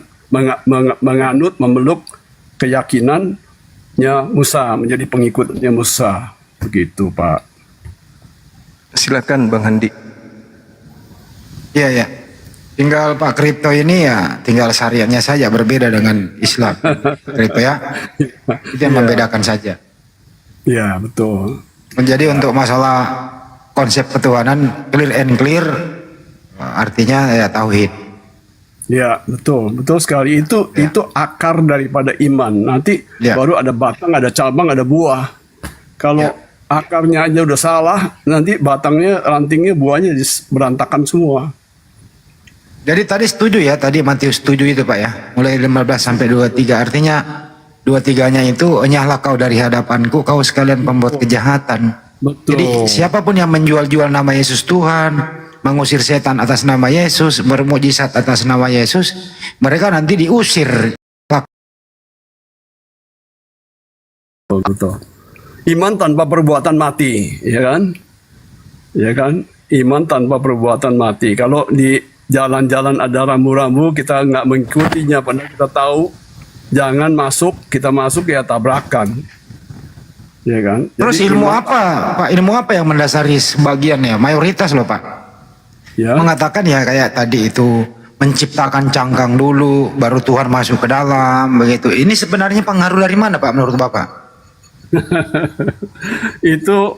menganut, memeluk keyakinannya Musa, menjadi pengikutnya Musa. Begitu Pak. Silakan Bang Handi. Iya, ya. Tinggal Pak kripto ini ya, tinggal syariatnya saja berbeda dengan Islam. Kripto ya, itu yang membedakan saja. Iya, betul. Menjadi untuk masalah konsep ketuhanan clear and clear, artinya ya tauhid. Ya, betul sekali. Itu akar daripada iman. Nanti baru ada batang, ada cabang, ada buah. Kalau akarnya aja udah salah, nanti batangnya, rantingnya, buahnya berantakan semua. Jadi tadi setuju ya, tadi Matius setuju itu Pak ya, mulai 15 sampai 23, artinya 23-nya itu, enyahlah kau dari hadapanku, kau sekalian pembuat kejahatan. Betul. Jadi siapapun yang menjual-jual nama Yesus Tuhan, mengusir setan atas nama Yesus, bermujizat atas nama Yesus, mereka nanti diusir. Betul. Iman tanpa perbuatan mati, ya kan? Ya kan? Iman tanpa perbuatan mati. Kalau di jalan-jalan ada rambu-rambu, kita nggak mengikutinya, padahal kita tahu jangan masuk, kita masuk ya tabrakan. Ya kan? Terus Jadi ilmu apa, Pak? Ilmu apa yang mendasari sebagiannya? Mayoritas loh Pak. Ya. Mengatakan ya kayak tadi itu menciptakan cangkang dulu, baru Tuhan masuk ke dalam, begitu. Ini sebenarnya pengaruh dari mana Pak menurut Bapak? Itu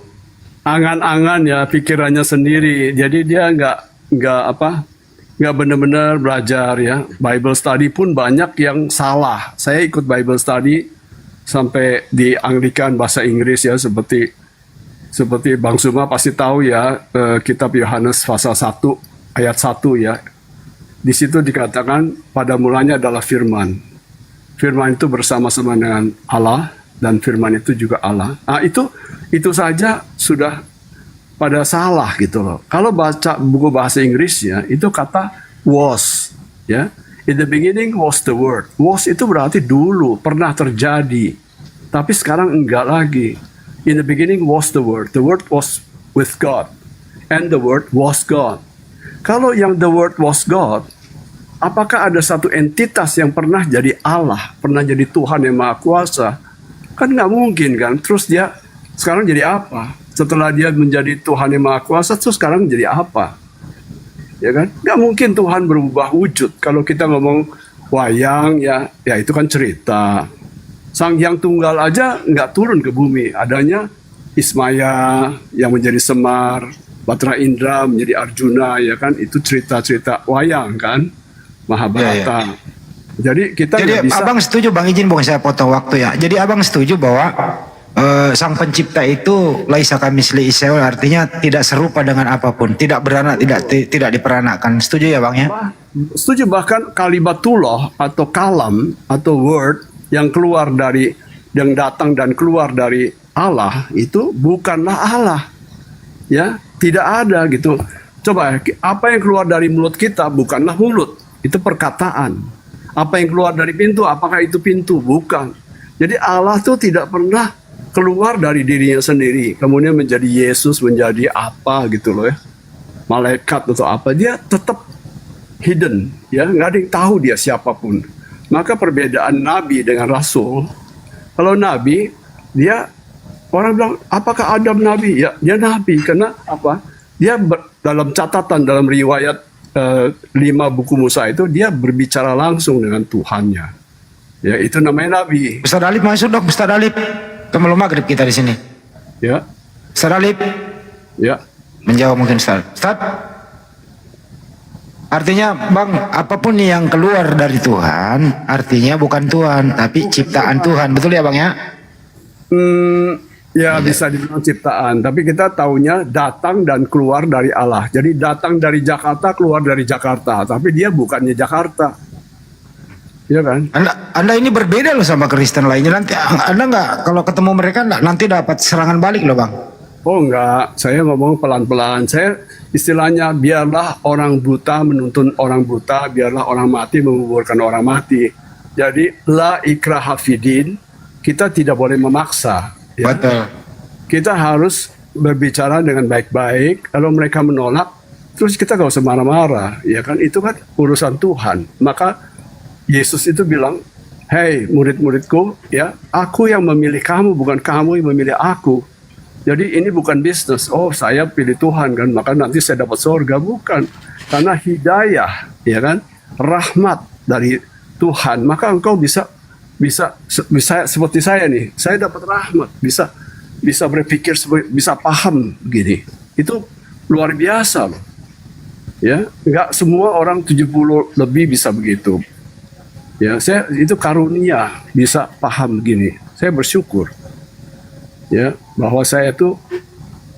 angan-angan ya, pikirannya sendiri. Jadi dia nggak benar-benar belajar ya. Bible study pun banyak yang salah. Saya ikut Bible study sampai di Anglikan bahasa Inggris ya, seperti Bang Suma pasti tahu ya, kitab Yohanes pasal 1 ayat 1 ya. Di situ dikatakan pada mulanya adalah firman. Firman itu bersama-sama dengan Allah dan firman itu juga Allah. Nah, itu saja sudah pada salah gitu loh. Kalau baca buku bahasa Inggrisnya itu kata was ya. In the beginning was the word. Was itu berarti dulu pernah terjadi. Tapi sekarang enggak lagi. In the beginning was the word. The word was with God. And the word was God. Kalau yang the word was God, apakah ada satu entitas yang pernah jadi Allah, pernah jadi Tuhan yang Maha Kuasa? Kan nggak mungkin kan. Terus dia sekarang jadi apa? Setelah dia menjadi Tuhan yang Maha Kuasa, terus sekarang jadi apa? Ya kan? Nggak mungkin Tuhan berubah wujud. Kalau kita ngomong wayang ya itu kan cerita. Sang Hyang Tunggal aja nggak turun ke bumi. Adanya Ismaya yang menjadi Semar, Batra Indra menjadi Arjuna, ya kan? Itu cerita-cerita wayang kan? Mahabharata. Jadi kita Jadi bisa. Abang setuju Bang, izin Bang saya potong waktu ya. Jadi Abang setuju bahwa Sang Pencipta itu laisa kamisli Israel, artinya tidak serupa dengan apapun, tidak beranak, tidak diperanakkan. Setuju ya Bang ya? Setuju, bahkan kalimatullah atau kalam atau word yang keluar dari, yang datang dan keluar dari Allah itu bukanlah Allah. Ya, tidak ada gitu. Coba apa yang keluar dari mulut kita bukanlah mulut, itu perkataan. Apa yang keluar dari pintu, apakah itu pintu? Bukan. Jadi Allah tuh tidak pernah keluar dari dirinya sendiri, kemudian menjadi Yesus, menjadi apa gitu loh ya, malaikat atau apa, dia tetap hidden ya, nggak ada yang tahu dia siapapun. Maka perbedaan Nabi dengan Rasul, kalau Nabi dia orang bilang apakah Adam Nabi? Ya dia Nabi karena apa? Dia dalam catatan dalam riwayat 5 buku Musa itu dia berbicara langsung dengan Tuhannya. Ya itu namanya Nabi. Ustaz Alif masuk dong, Ustaz Alif. Kemelum maghrib kita di sini. Ya. Ustaz Alif. Ya. Menjawab mungkin Ustaz. Ustaz. Artinya Bang, apapun yang keluar dari Tuhan, artinya bukan Tuhan, tapi ciptaan Tuhan. Betul ya Bang ya? Ya bisa dibilang ciptaan, tapi kita taunya datang dan keluar dari Allah. Jadi datang dari Jakarta, keluar dari Jakarta, tapi dia bukannya Jakarta. Ya kan? Anda ini berbeda loh sama Kristen lainnya. Nanti Anda nggak kalau ketemu mereka nanti dapat serangan balik loh Bang. Oh enggak, saya ngomong pelan-pelan. Saya istilahnya biarlah orang buta menuntun orang buta, biarlah orang mati menguburkan orang mati. Jadi la ikraha fidin, kita tidak boleh memaksa. Ya? Betul. Kita harus berbicara dengan baik-baik. Kalau mereka menolak, terus kita gak usah marah-marah. Ya kan, itu kan urusan Tuhan. Maka Yesus itu bilang, "Hei murid-muridku, ya, aku yang memilih kamu, bukan kamu yang memilih aku." Jadi ini bukan bisnis. Oh, saya pilih Tuhan kan, maka nanti saya dapat surga. Bukan, karena hidayah, ya kan, rahmat dari Tuhan. Maka engkau bisa seperti saya nih. Saya dapat rahmat, bisa berpikir, bisa paham begini. Itu luar biasa loh. Ya, nggak semua orang 70 lebih bisa begitu. Ya, saya itu karunia bisa paham begini. Saya bersyukur. Ya, bahwa saya itu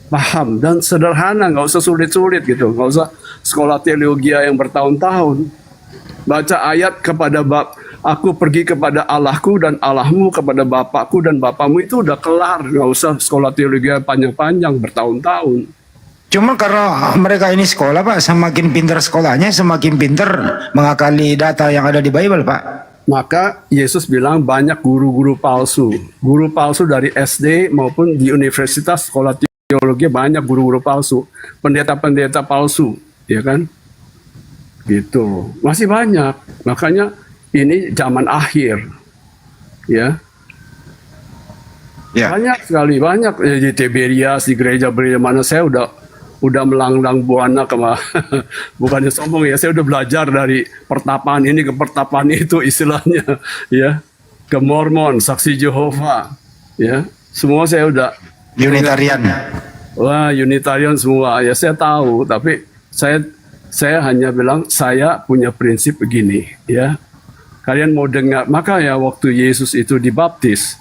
paham dan sederhana, nggak usah sulit-sulit gitu, nggak usah sekolah teologi yang bertahun-tahun. Baca ayat kepada aku pergi kepada Allahku dan Allahmu kepada Bapakku dan Bapakmu, itu udah kelar, nggak usah sekolah teologi panjang-panjang bertahun-tahun. Cuma karena mereka ini sekolah Pak, semakin pintar sekolahnya, semakin pintar mengakali data yang ada di Bible Pak. Maka Yesus bilang banyak guru-guru palsu. Guru palsu dari SD maupun di universitas, sekolah teologi banyak guru-guru palsu. Pendeta-pendeta palsu, ya kan? Gitu. Masih banyak. Makanya ini zaman akhir. Ya. Banyak sekali, banyak. Di Tiberias, di gereja-gereja mana saya udah melanglang buana bukannya sombong ya, saya udah belajar dari pertapaan ini ke pertapaan itu istilahnya, ya, ke Mormon, Saksi Jehovah, ya, semua saya udah Unitarian. Wah, Unitarian semua ya, saya tahu, tapi saya hanya bilang saya punya prinsip begini, ya, kalian mau dengar. Maka ya waktu Yesus itu dibaptis,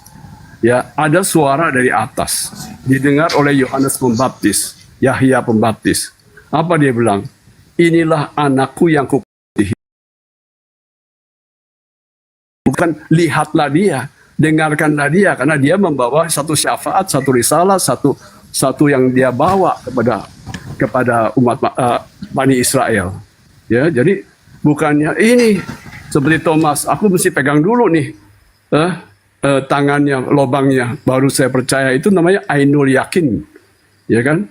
ya, ada suara dari atas didengar oleh Yohanes Pembaptis, Yahya Pembaptis. Apa dia bilang? Inilah anakku yang kukasihi. Bukan lihatlah dia, dengarkanlah dia, karena dia membawa satu syafaat, satu risalah, satu yang dia bawa kepada umat Bani Israel. Ya, jadi bukannya ini seperti Thomas, aku mesti pegang dulu nih tangannya, lobangnya, baru saya percaya. Itu namanya ainul yakin, ya kan?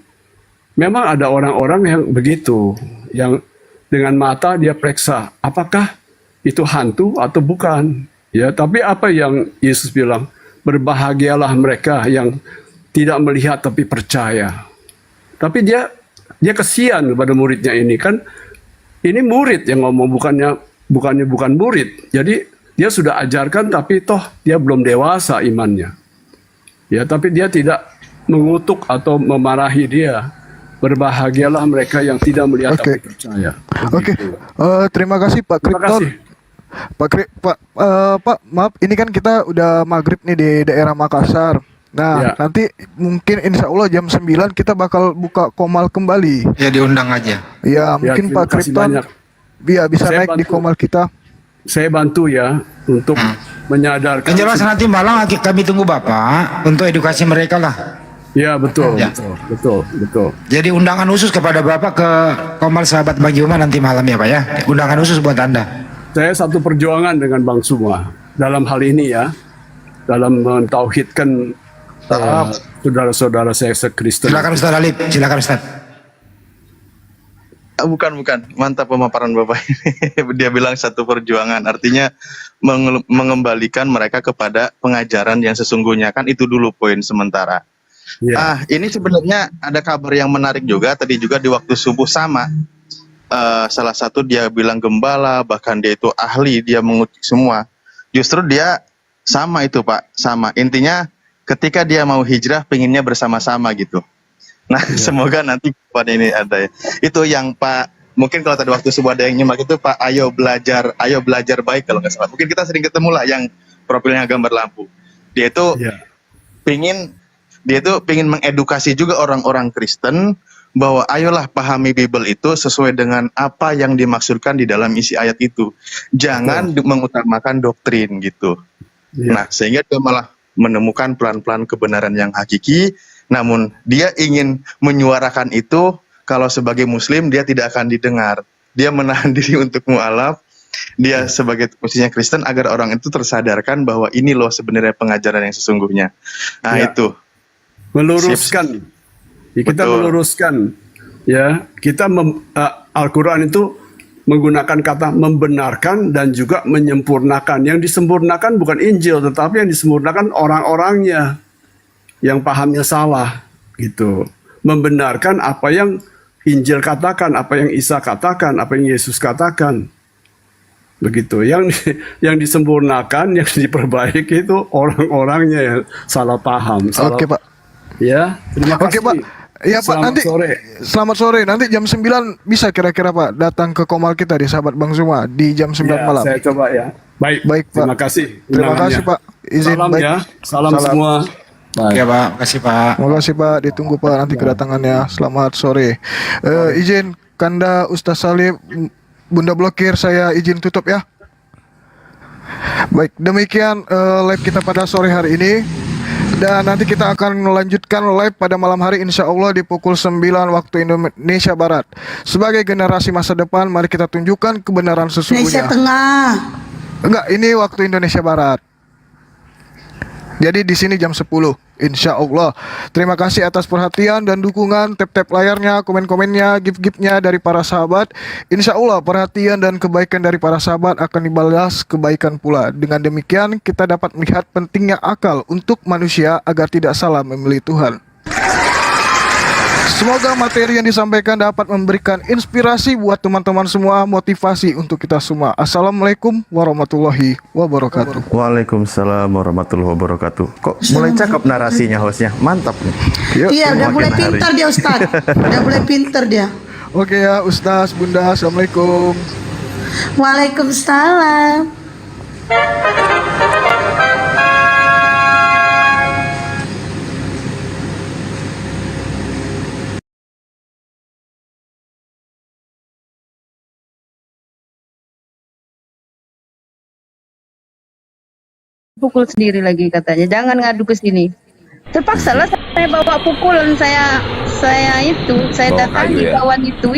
Memang ada orang-orang yang begitu, yang dengan mata dia periksa apakah itu hantu atau bukan. Ya, tapi apa yang Yesus bilang? Berbahagialah mereka yang tidak melihat tapi percaya. Tapi dia kesian kepada muridnya ini kan. Ini murid yang ngomong, bukan murid. Jadi dia sudah ajarkan tapi toh dia belum dewasa imannya. Ya, tapi dia tidak mengutuk atau memarahi dia. Berbahagialah mereka yang tidak melihat tapi percaya. Oke. Terima kasih Pak Kripton. Pak, maaf, ini kan kita udah maghrib nih di daerah Makassar. Nah, nanti mungkin insya Allah jam 9 kita bakal buka Komal kembali. Ya, diundang aja. Ya, mungkin Pak Kripton bisa naik di Komal kita. Saya bantu ya untuk menyadarkan. Yang jelas nanti malam kami tunggu Bapak untuk edukasi mereka lah. Ya, betul. Jadi undangan khusus kepada Bapak ke Komal Sahabat Bang Juma nanti malam ya Pak ya. Undangan khusus buat Anda. Saya satu perjuangan dengan Bang Suma dalam hal ini ya, dalam mentauhidkan saudara-saudara saya se-Kristen. Silakan Ustaz Alip, silakan Ustaz. Bukan. Mantap pemaparan Bapak ini. Dia bilang satu perjuangan. Artinya mengembalikan mereka kepada pengajaran yang sesungguhnya. Kan itu dulu poin sementara. Ini sebenarnya ada kabar yang menarik juga. Tadi juga di waktu subuh sama. Salah satu dia bilang gembala, bahkan dia itu ahli, dia mengutik semua. Justru dia sama itu Pak, sama. Intinya ketika dia mau hijrah, pengennya bersama-sama gitu. Nah, semoga nanti pada ini ada ya. Itu yang Pak, mungkin kalau tadi waktu subuh ada yang nyimak itu Pak, ayo belajar baik kalau nggak salah. Mungkin kita sering ketemu lah yang profilnya gambar lampu. Dia itu pengen mengedukasi juga orang-orang Kristen bahwa ayolah pahami Bible itu sesuai dengan apa yang dimaksudkan di dalam isi ayat itu. Jangan mengutamakan doktrin gitu. Nah, sehingga dia malah menemukan pelan-pelan kebenaran yang hakiki, namun dia ingin menyuarakan itu, kalau sebagai muslim dia tidak akan didengar. Dia menahan diri untuk mualaf, dia sebagai posisinya Kristen agar orang itu tersadarkan bahwa ini loh sebenarnya pengajaran yang sesungguhnya. Nah, itu. Meluruskan. Ya, kita meluruskan, ya kita Al-Quran itu menggunakan kata membenarkan dan juga menyempurnakan. Yang disempurnakan bukan Injil, tetapi yang disempurnakan orang-orangnya yang pahamnya salah, gitu. Membenarkan apa yang Injil katakan, apa yang Isa katakan, apa yang Yesus katakan, begitu. Yang disempurnakan, yang diperbaiki itu orang-orangnya yang salah paham. Oke, Pak. Ya, terima kasih. Oke, Pak. Ya Pak, nanti selamat sore. Nanti jam 9 bisa kira-kira Pak datang ke Komal kita di Sahabat Bang Zuma di jam 9 ya, malam. Saya coba ya. Baik, Pak. Terima kasih. Terima kasih Pak. Izin salam baik. ya. Salam semua. Oke Pak, makasih Pak. Terima kasih Pak. Ditunggu Pak nanti kedatangannya. Selamat sore. Izin Kanda Ustaz Salim, Bunda Blokir, saya izin tutup ya. Baik, demikian live kita pada sore hari ini. Dan nanti kita akan melanjutkan live pada malam hari insya Allah di pukul 9 waktu Indonesia Barat. Sebagai generasi masa depan, mari kita tunjukkan kebenaran sesungguhnya. Indonesia Tengah. Enggak, ini waktu Indonesia Barat. Jadi di sini jam 10, insya Allah. Terima kasih atas perhatian dan dukungan, tap-tap layarnya, komen-komennya, gift-giftnya dari para sahabat. Insya Allah perhatian dan kebaikan dari para sahabat akan dibalas kebaikan pula. Dengan demikian kita dapat melihat pentingnya akal untuk manusia agar tidak salah memilih Tuhan. Semoga materi yang disampaikan dapat memberikan inspirasi buat teman-teman semua, motivasi untuk kita semua. Assalamualaikum warahmatullahi wabarakatuh. Waalaikumsalam warahmatullahi wabarakatuh. Kok mulai cakep narasinya hostnya, mantap nih. Iya, udah mulai pintar dia Ustaz. Udah mulai pintar dia. Oke ya Ustaz, Bunda, Assalamualaikum. Waalaikumsalam. Pukul sendiri lagi katanya, jangan ngadu ke sini. Terpaksa lah saya bawa pukulan, saya datangi kawan itu.